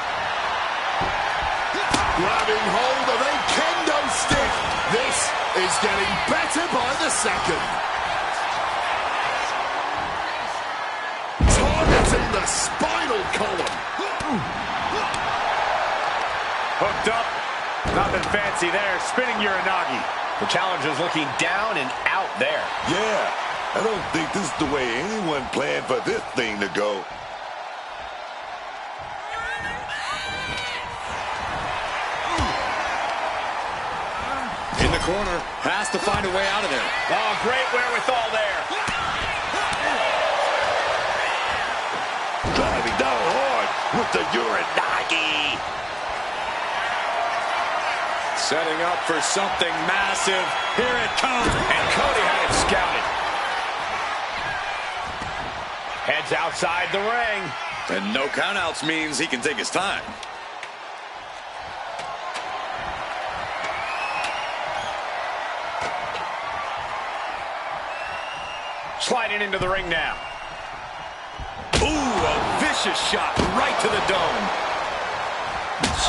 Grabbing hold of a kendo stick. This is getting better by the second. Targeting the spinal column. Hooked up. Nothing fancy there. Spinning Uranagi. The challenger's looking down and out there. Yeah, I don't think this is the way anyone planned for this thing to go. In the corner, has to find a way out of there. Oh, great wherewithal there. Driving down hard with the Uranagi. Setting up for something massive. Here it comes. And Cody had it scouted. Heads outside the ring. And no countouts means he can take his time. Sliding into the ring now. Ooh, a vicious shot right to the dome.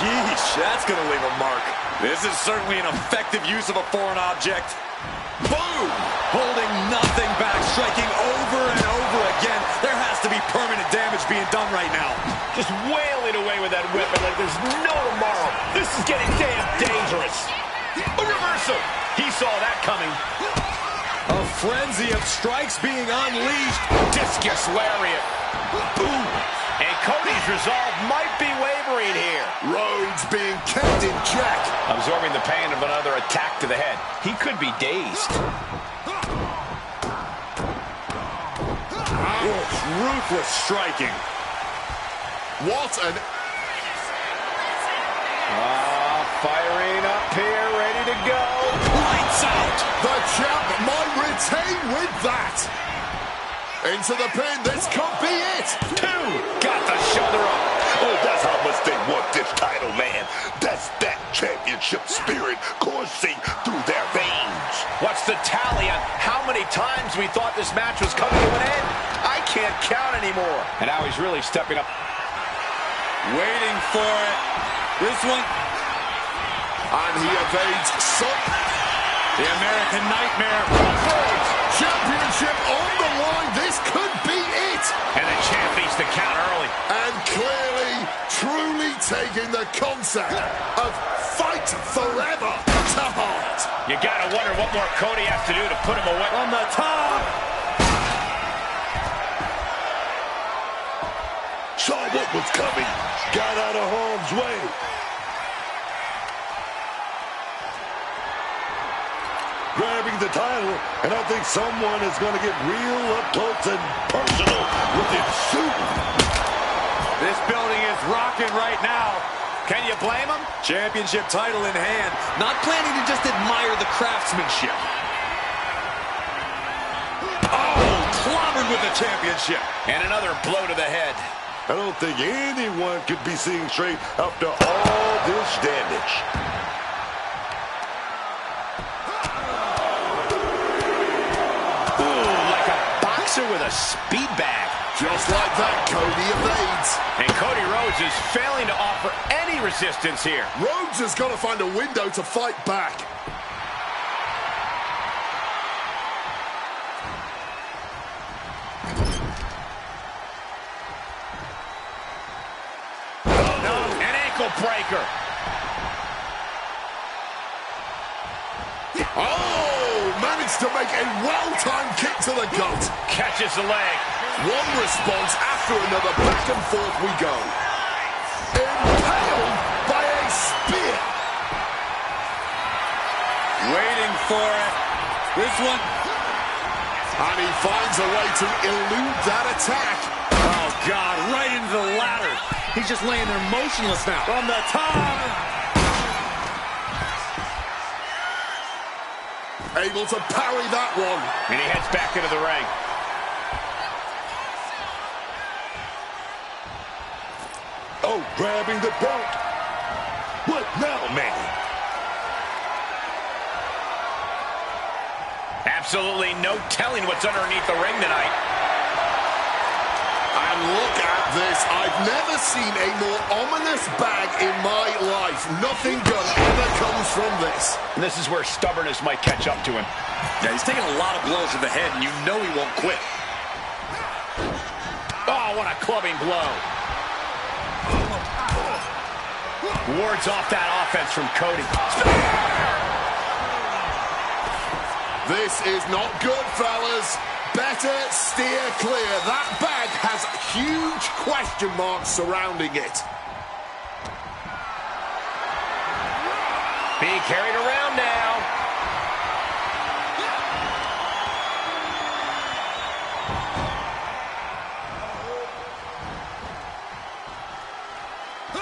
Jeez, that's going to leave a mark. This is certainly an effective use of a foreign object. Boom! Holding nothing back, striking over and over again. There has to be permanent damage being done right now. Just wailing away with that weapon like there's no tomorrow. This is getting damn dangerous. A reversal. He saw that coming. A frenzy of strikes being unleashed. Discus lariat. Boom. And Cody's resolve might be wavering here. Rhodes being kept in check. Absorbing the pain of another attack to the head. He could be dazed. Ruthless striking. What an... Firing up here, ready to go. Lights out. The champ might retain with that. Into the pin, this could be it. Two, got the shoulder up. Oh, that's how much they want this title, man. That's that championship spirit coursing through their veins. What's the tally on how many times we thought this match was coming to an end? I can't count anymore. And now he's really stepping up. Waiting for it. This one. And he evades some. The American Nightmare. Championship on the line. This could be it. And the champ needs to count early. And clearly, truly taking the concept of fight forever to heart. You gotta wonder what more Cody has to do to put him away. From the top. Saw what was coming. Got out of harm's way. Grabbing the title, and I think someone is going to get real up close and personal with it soon. This building is rocking right now. Can you blame him? Championship title in hand. Not planning to just admire the craftsmanship. Oh, clobbered with the championship. And another blow to the head. I don't think anyone could be seeing straight after all this damage. With a speed bag. Just like that, Cody evades. And Cody Rhodes is failing to offer any resistance here. Rhodes has got to find a window to fight back. An ankle breaker. Oh, managed to make a well-timed kick to the gut. Catches the leg. One response after another, back and forth we go. Impaled by a spear. Waiting for it. This one. And he finds a way to elude that attack. Oh, God, right into the ladder. He's just laying there motionless now. From the top. Able to parry that one. And he heads back into the ring. Oh, grabbing the belt. What now, man? Absolutely no telling what's underneath the ring tonight. And look at this. I've never seen a more ominous bag in my life. Nothing good ever comes from this. And this is where stubbornness might catch up to him. Yeah, he's taking a lot of blows to the head, and you know he won't quit. Oh, what a clubbing blow. Wards off that offense from Cody. This is not good, fellas. Better steer clear. That bag has huge question marks surrounding it. Being carried around now.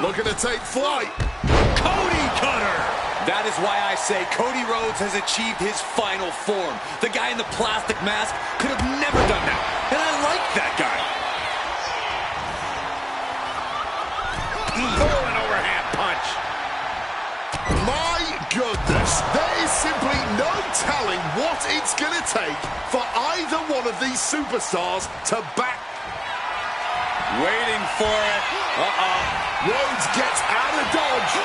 Looking to take flight. Cody Cutter! That is why I say Cody Rhodes has achieved his final form. The guy in the plastic mask could have never done that. And I like that guy. Oh, an overhand punch. My goodness. There is simply no telling what it's going to take for either one of these superstars to back. Waiting for it. Rhodes gets out of dodge.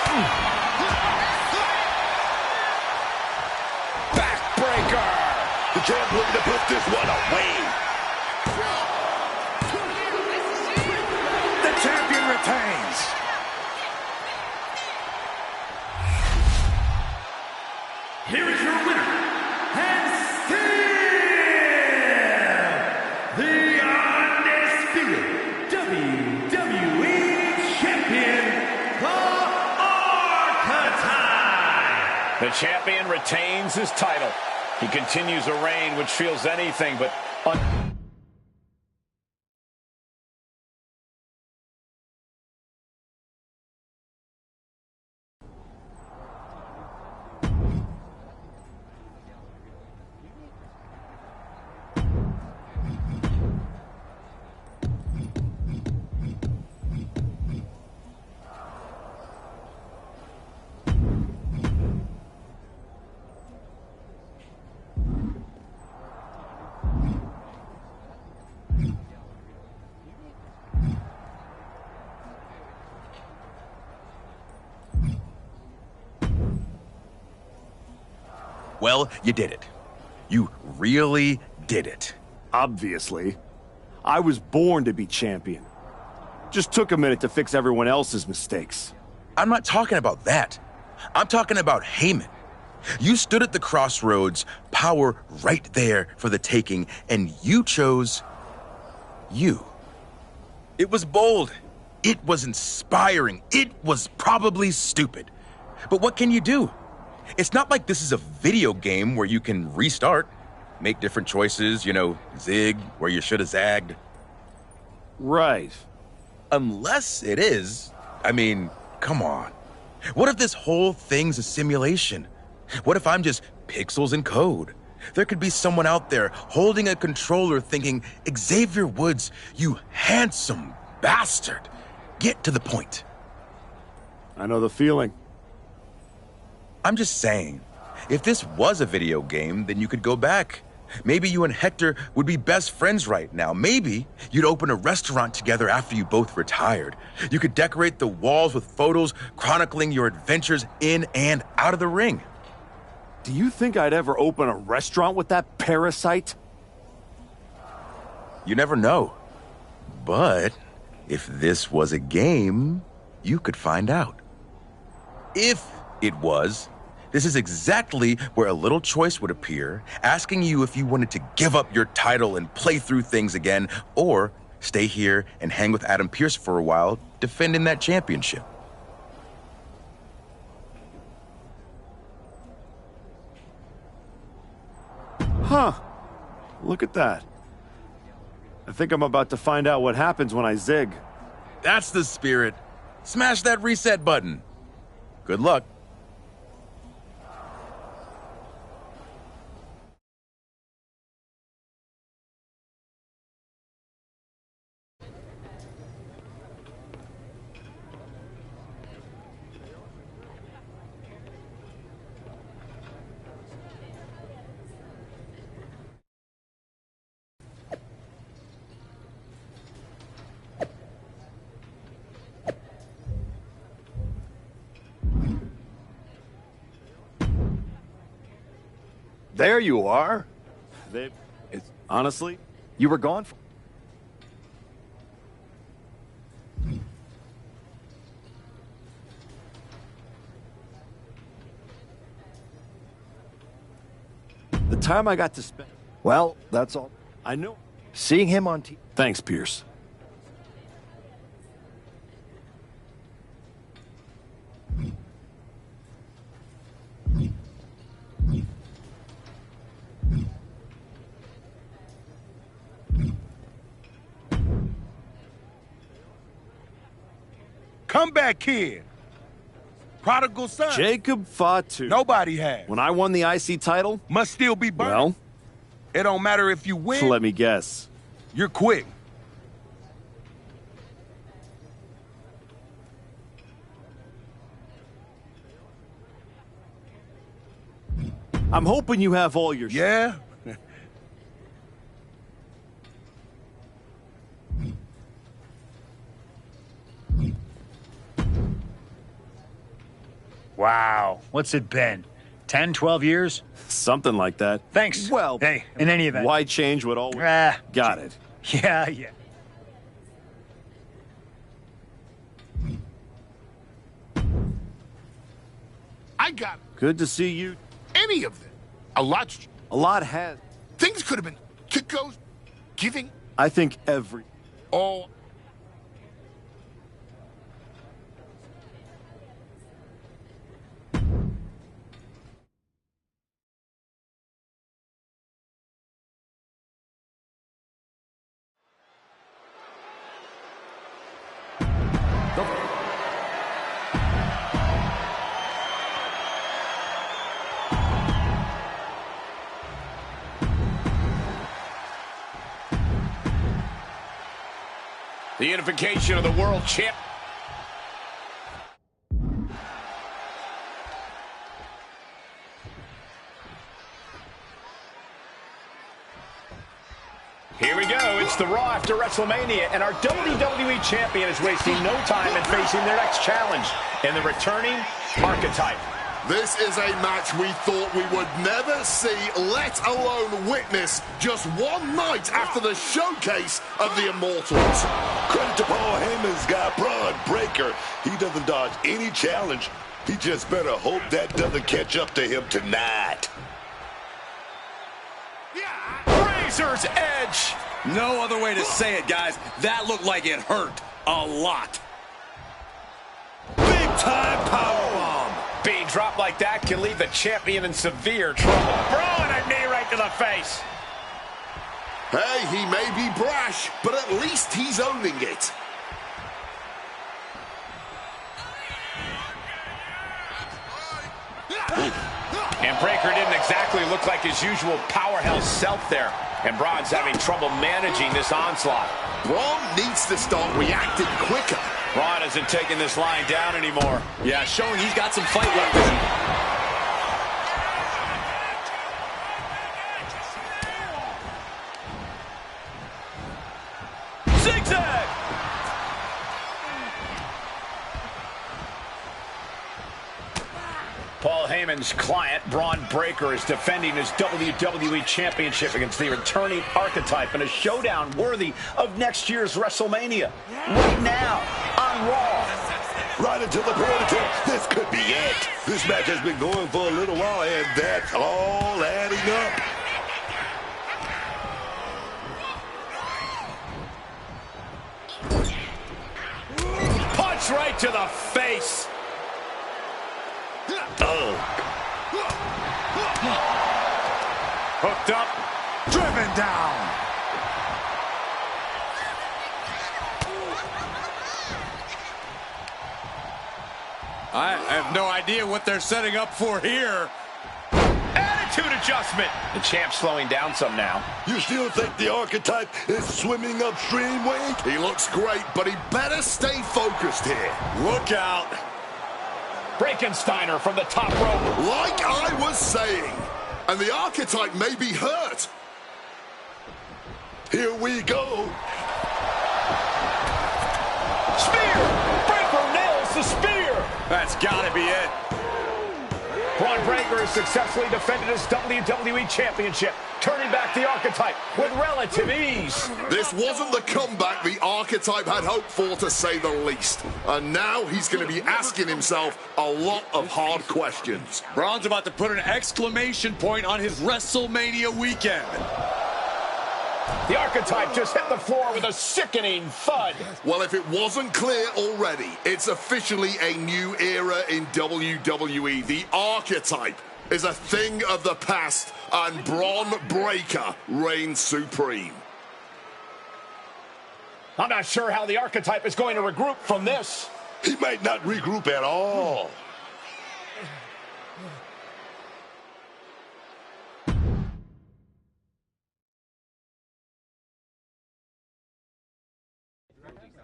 Backbreaker. The champ looking to put this one away. The champion retains. Here is your winner, and still the undisputed WWE Champion, the Archetype. The champion retains his title. He continues a reign which feels anything but Well, you did it. You really did it. Obviously. I was born to be champion. Just took a minute to fix everyone else's mistakes. I'm not talking about that. I'm talking about Heyman. You stood at the crossroads, power right there for the taking, and you chose you. It was bold. It was inspiring. It was probably stupid. But what can you do? It's not like this is a video game where you can restart, make different choices, zig where you should have zagged. Right. Unless it is. I mean, come on. What if this whole thing's a simulation? What if I'm just pixels and code? There could be someone out there holding a controller thinking, Xavier Woods, you handsome bastard. Get to the point. I know the feeling. I'm just saying, if this was a video game, then you could go back. Maybe you and Hector would be best friends right now. Maybe you'd open a restaurant together after you both retired. You could decorate the walls with photos chronicling your adventures in and out of the ring. Do you think I'd ever open a restaurant with that parasite? You never know. But if this was a game, you could find out. If it was, this is exactly where a little choice would appear, asking you if you wanted to give up your title and play through things again, or stay here and hang with Adam Pearce for a while, defending that championship. Huh. Look at that. I think I'm about to find out what happens when I zig. That's the spirit. Smash that reset button. Good luck. There you are. Honestly, you were gone for... The time I got to spend... Well, that's all. I know. Seeing him on TV... Thanks, Pierce. Comeback kid. Prodigal son. Jacob Fatu. Nobody has. When I won the IC title... Must still be burning. Well... It don't matter if you win. Let me guess. You're quick. I'm hoping you have all your... Yeah? Wow. What's it been? 10, 12 years? Something like that. Thanks. Well, hey, in any event. Why change what always... Got it. Yeah. I got Good to see you. any of them. A lot has. Things could have been to go giving I think every... all. The unification of the world champ. Here we go. It's the Raw after WrestleMania, and our WWE champion is wasting no time in facing their next challenge in the returning Archetype. This is a match we thought we would never see, let alone witness, just one night after the showcase of the Immortals. Credit to Paul Heyman's guy, Braun Breaker. He doesn't dodge any challenge. He just better hope that doesn't catch up to him tonight. Razor's Edge. No other way to say it, guys. That looked like it hurt a lot. Big time powerbomb. Being dropped like that can leave the champion in severe trouble. Throwing a knee right to the face. Hey, he may be brash, but at least he's owning it. And Breaker didn't exactly look like his usual powerhouse self there. And Braun's having trouble managing this onslaught. Braun needs to start reacting quicker. Braun isn't taking this line down anymore. Yeah, showing he's got some fight left in him. Zigzag! Paul Heyman's client, Braun Breaker, is defending his WWE Championship against the returning Archetype in a showdown worthy of next year's WrestleMania. Right now, on Raw. Right into the perimeter. This could be it. This match has been going for a little while, and that's all adding up. Punch right to the face. Hooked up. Driven down. I have no idea what they're setting up for here. Attitude adjustment. The champ's slowing down some now. You still think the Archetype is swimming upstream, Wade? He looks great, but he better stay focused here. Look out. Frankensteiner from the top rope. Like I was saying. And the Archetype may be hurt. Here we go. Spear! Breaker nails the spear! That's gotta be it. Braun Breaker has successfully defended his WWE Championship, turning back the Archetype with relative ease. This wasn't the comeback the Archetype had hoped for, to say the least. And now he's going to be asking himself a lot of hard questions. Braun's about to put an exclamation point on his WrestleMania weekend. The Archetype just hit the floor with a sickening thud. Well, if it wasn't clear already, it's officially a new era in WWE. The Archetype is a thing of the past, and Braun Breaker reigns supreme. I'm not sure how the Archetype is going to regroup from this. He might not regroup at all.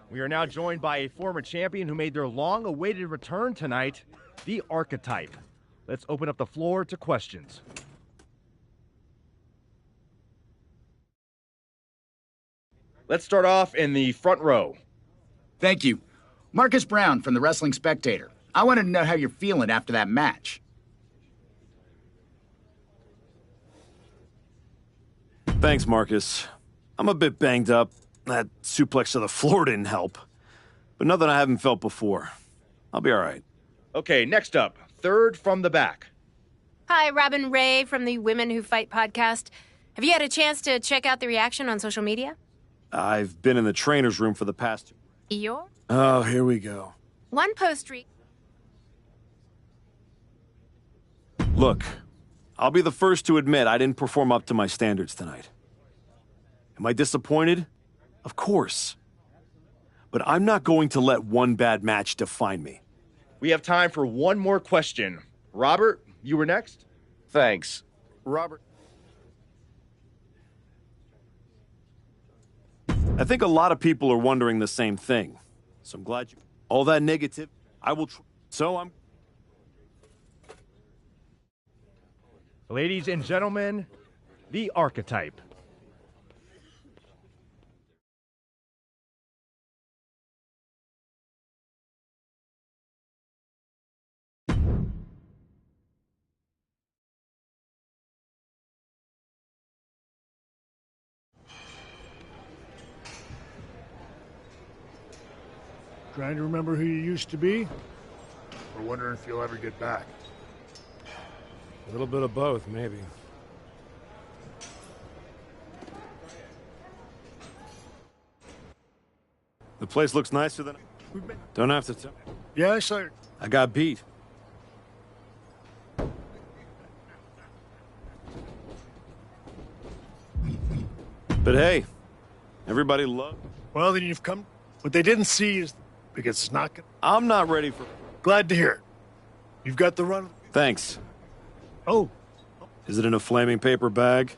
We are now joined by a former champion who made their long-awaited return tonight, the Archetype. Let's open up the floor to questions. Let's start off in the front row. Thank you. Marcus Brown from the Wrestling Spectator. I wanted to know how you're feeling after that match. Thanks, Marcus. I'm a bit banged up. That suplex to the floor didn't help. But nothing I haven't felt before. I'll be all right. Okay, next up, third from the back. Hi, Robin Ray from the Women Who Fight podcast. Have you had a chance to check out the reaction on social media? I've been in the trainer's room for the past... Eeyore? Oh, here we go. One post-re... Look, I'll be the first to admit I didn't perform up to my standards tonight. Am I disappointed? Of course. But I'm not going to let one bad match define me. We have time for one more question. Robert, you were next? Thanks. Robert. I think a lot of people are wondering the same thing. So I'm glad you... All that negative, I will... Ladies and gentlemen, the Archetype. Trying to remember who you used to be? Or wondering if you'll ever get back? A little bit of both, maybe. The place looks nicer than... Don't have to tell. Yeah, I saw it. I got beat. But hey, everybody loved... Well, then you've come... What they didn't see is... Because it's not... I'm not ready for... Glad to hear it. You've got the run... Thanks. Oh. Is it in a flaming paper bag?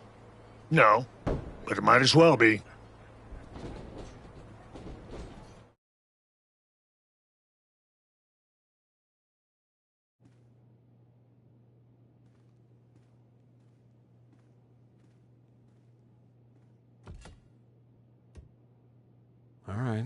No, but it might as well be. All right.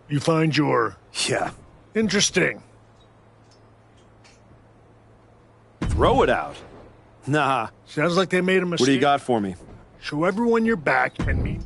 You find your... Yeah. Interesting. Throw it out. Nah. Sounds like they made a mistake. What do you got for me? Show everyone your back and meet...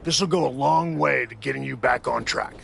This will go a long way to getting you back on track.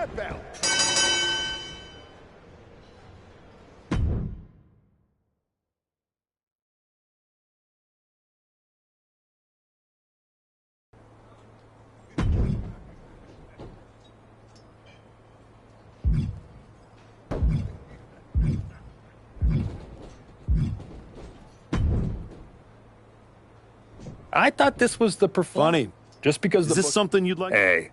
that bell. I thought this was the performance. Funny. Just because is this something you'd like? Hey.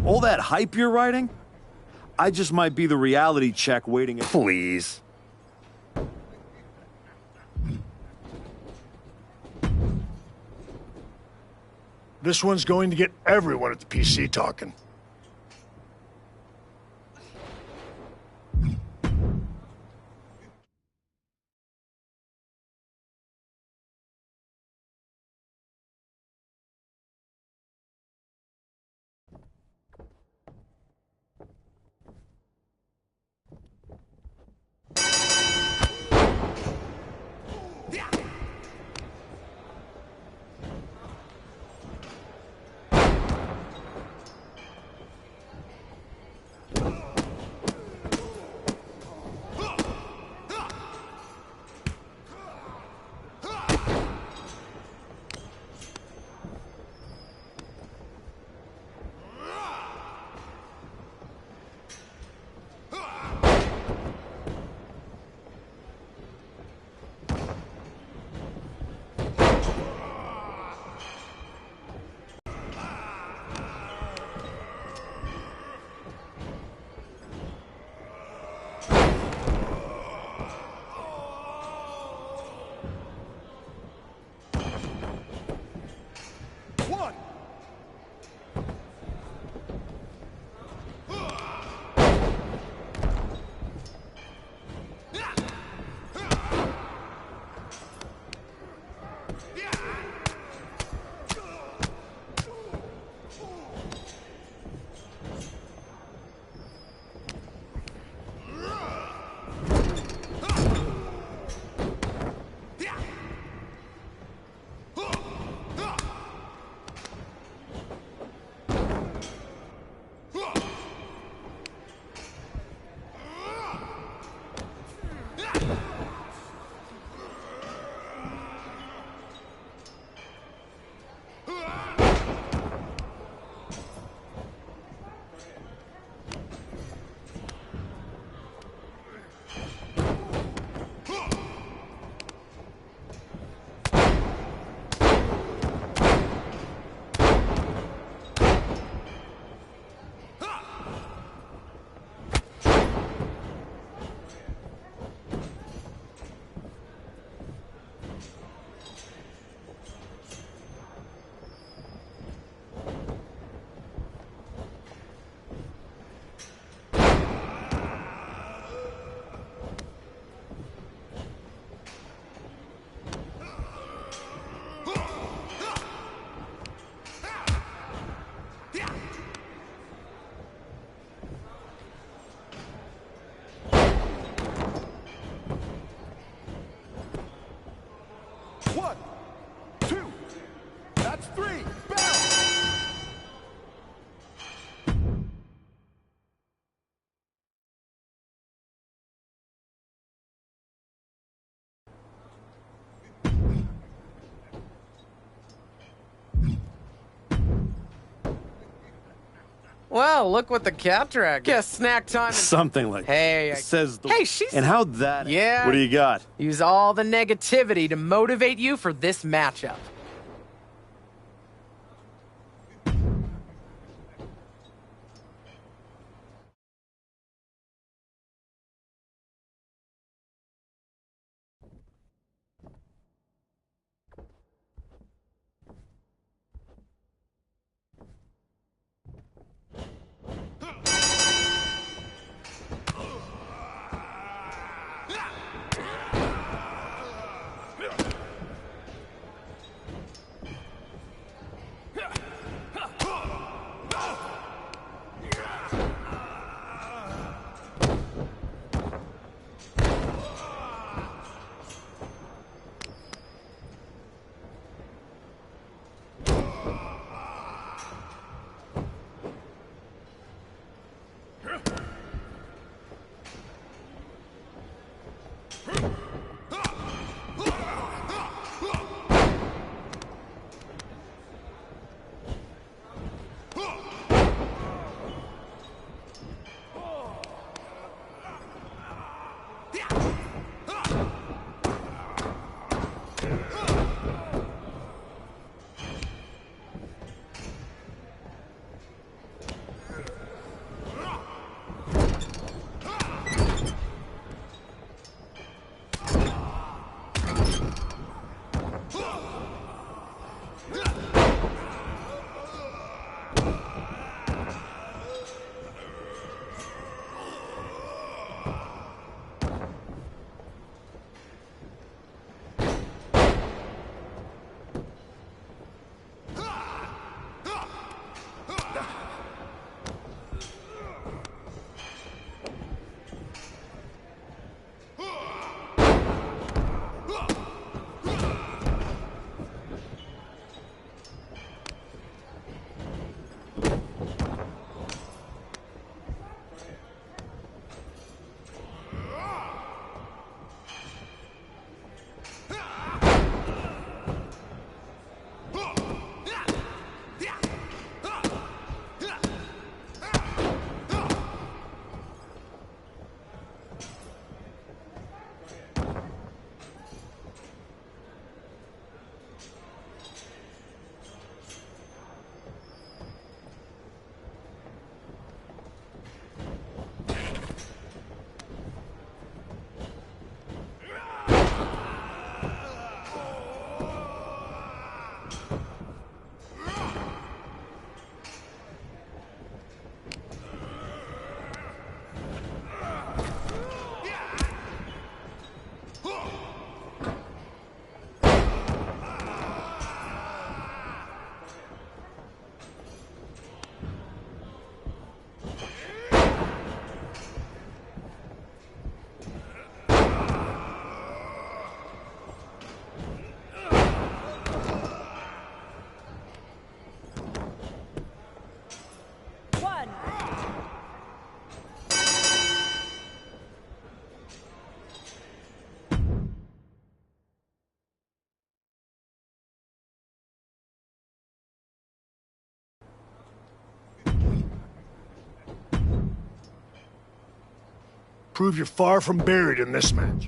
All that hype you're writing? I just might be the reality check waiting. Please. This one's going to get everyone at the PC talking. Well, look what the cat dragged. Guess snack time. And... Something like hey, says the... Hey, she's... And how'd that... Yeah. What do you got? Use all the negativity to motivate you for this matchup. Prove you're far from buried in this match.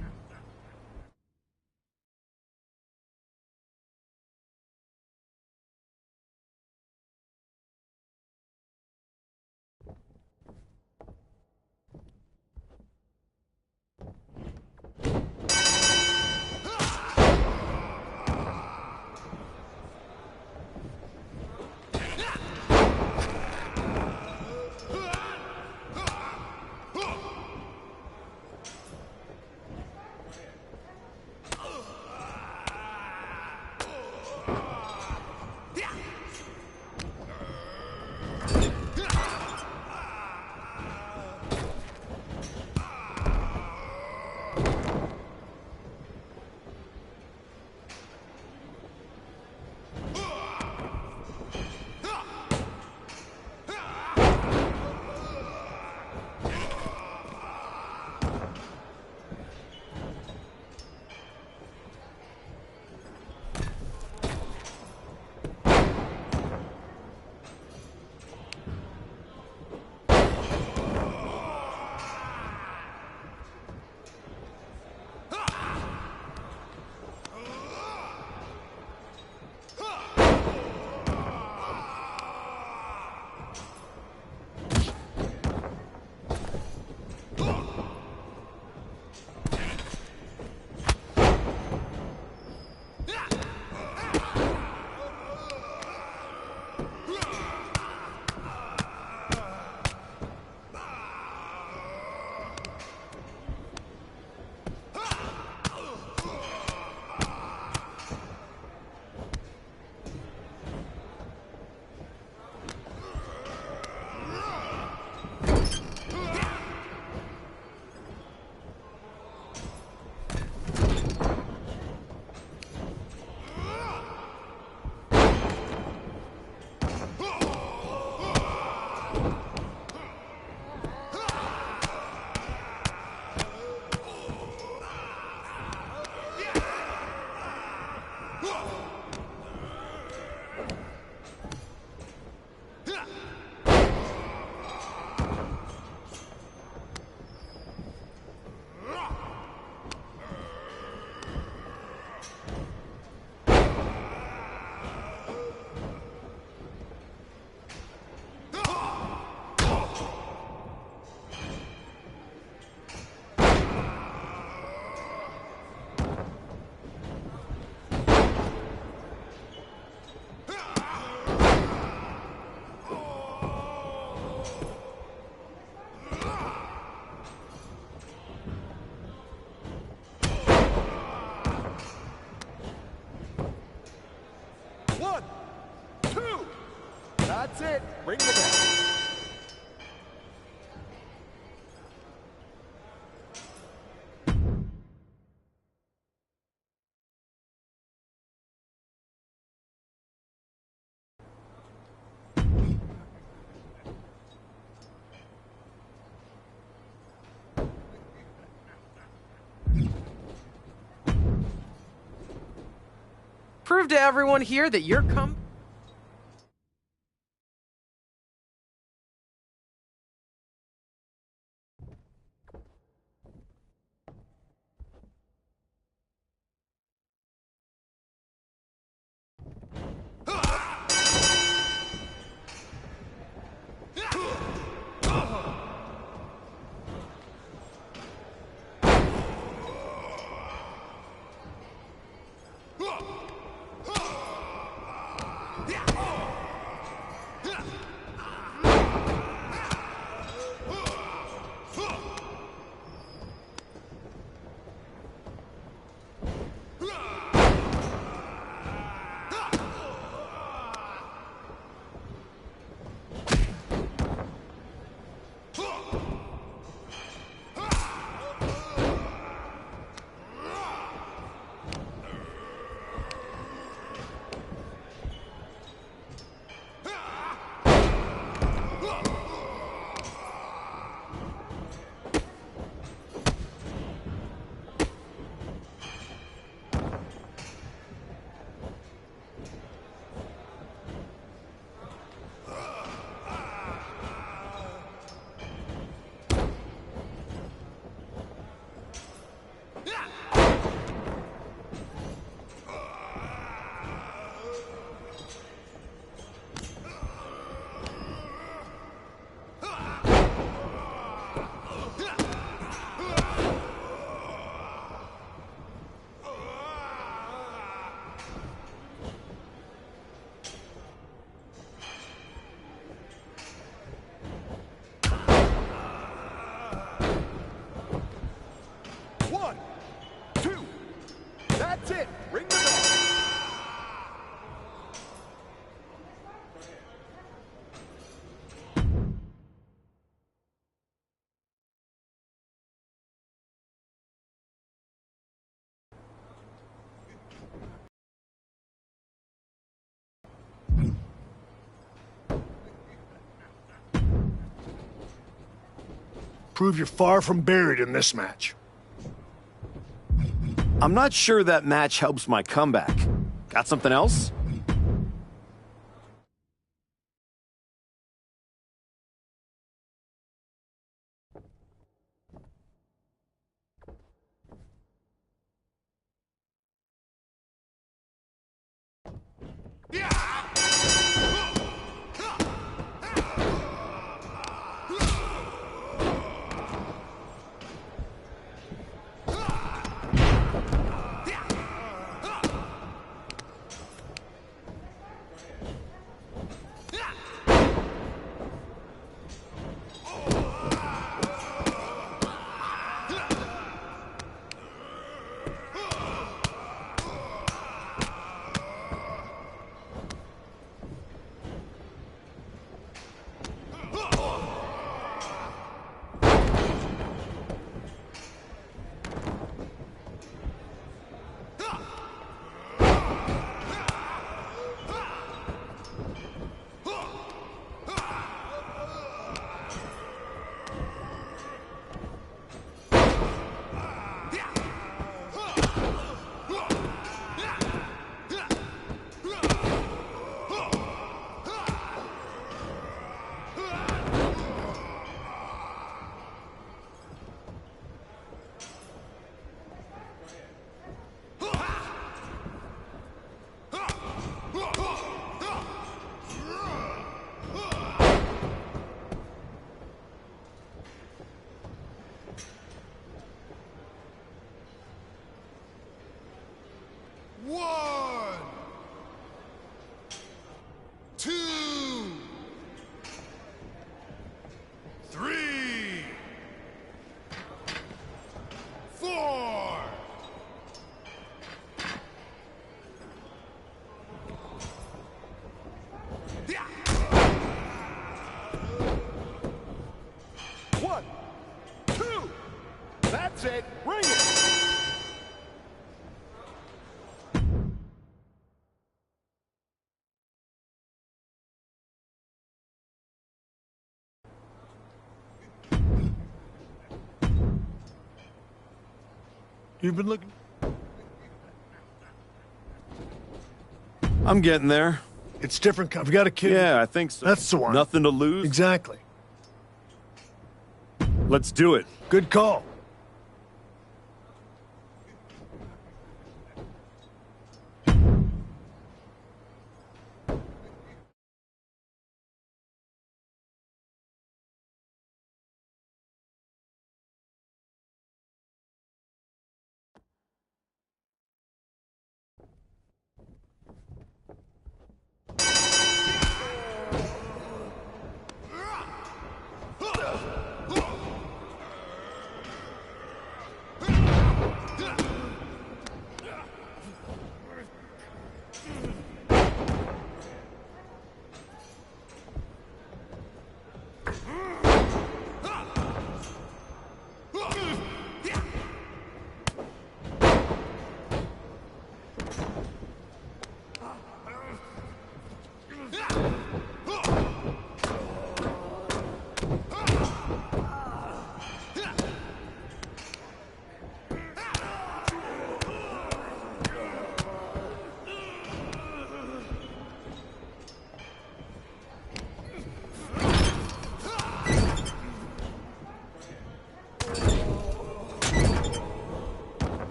Ring the bell. Prove to everyone here that you're That's it. Ring the bell. Prove you're far from buried in this match. I'm not sure that match helps my comeback. Got something else? You've been looking... I'm getting there. It's different. I've got a kid. Yeah, I think so. That's the one. Nothing to lose? Exactly. Let's do it. Good call.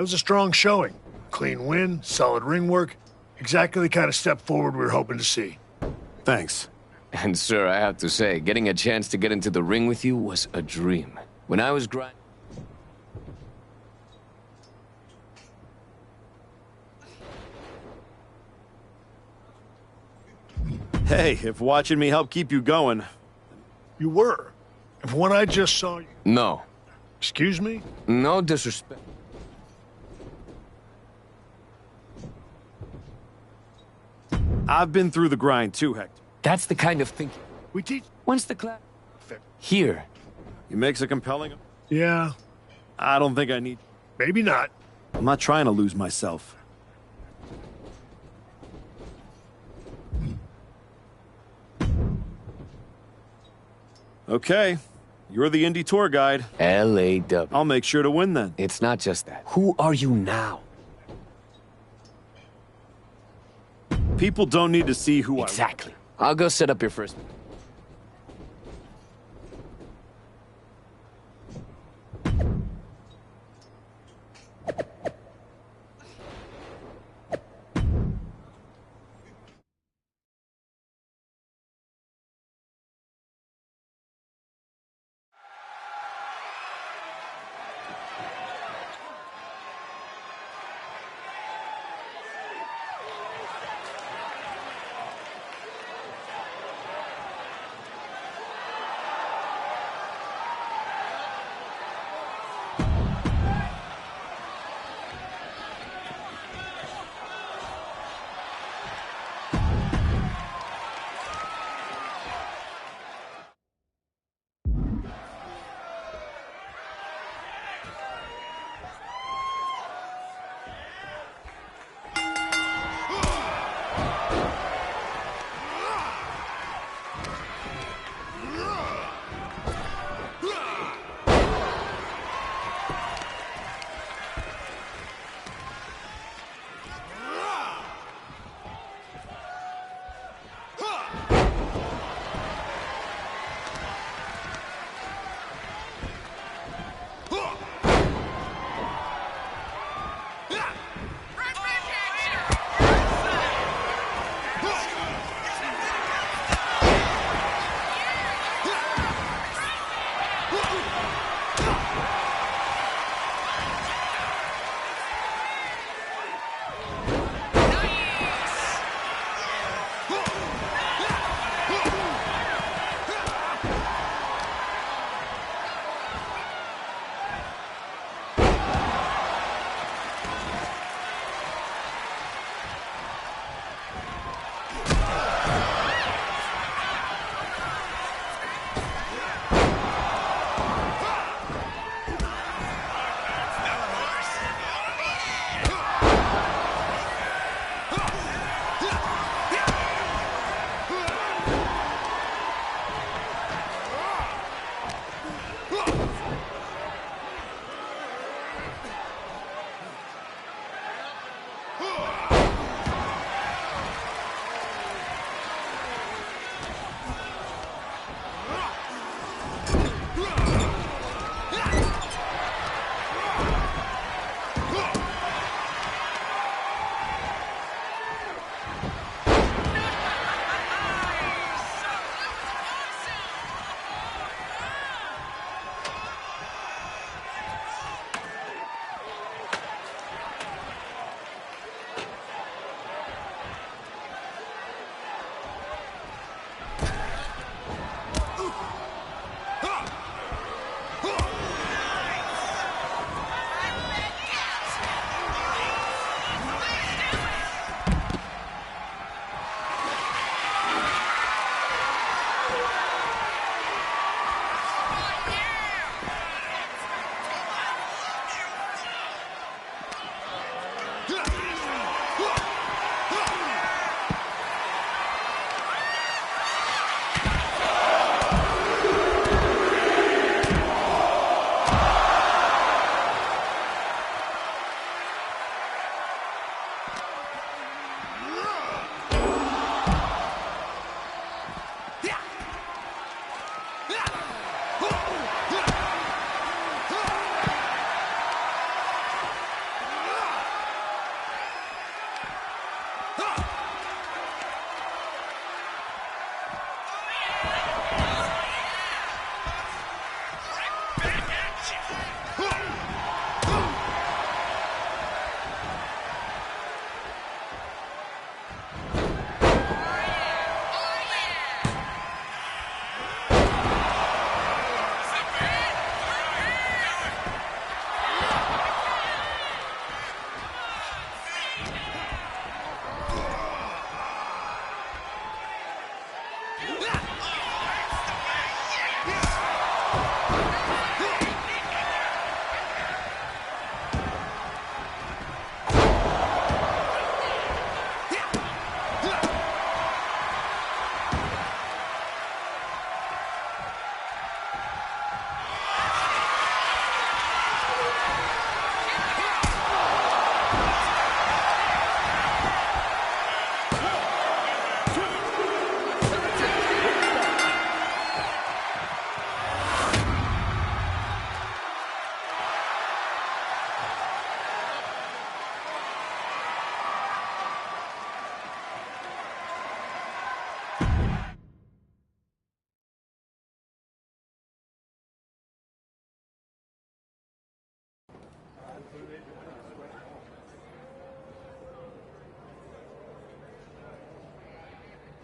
That was a strong showing. Clean win, solid ring work. Exactly the kind of step forward we were hoping to see. Thanks. And sir, I have to say, getting a chance to get into the ring with you was a dream. When I was grinding... Hey, if watching me help keep you going... You were. If when I just saw you... No. Excuse me? No disrespect. I've been through the grind too, Hector. That's the kind of thinking. We teach... When's the class? Here. He makes a compelling... Yeah. I don't think I need... Maybe not. I'm not trying to lose myself. Okay. You're the indie tour guide. L.A.W. I'll make sure to win then. It's not just that. Who are you now? People don't need to see who Exactly. I'll go set up your first...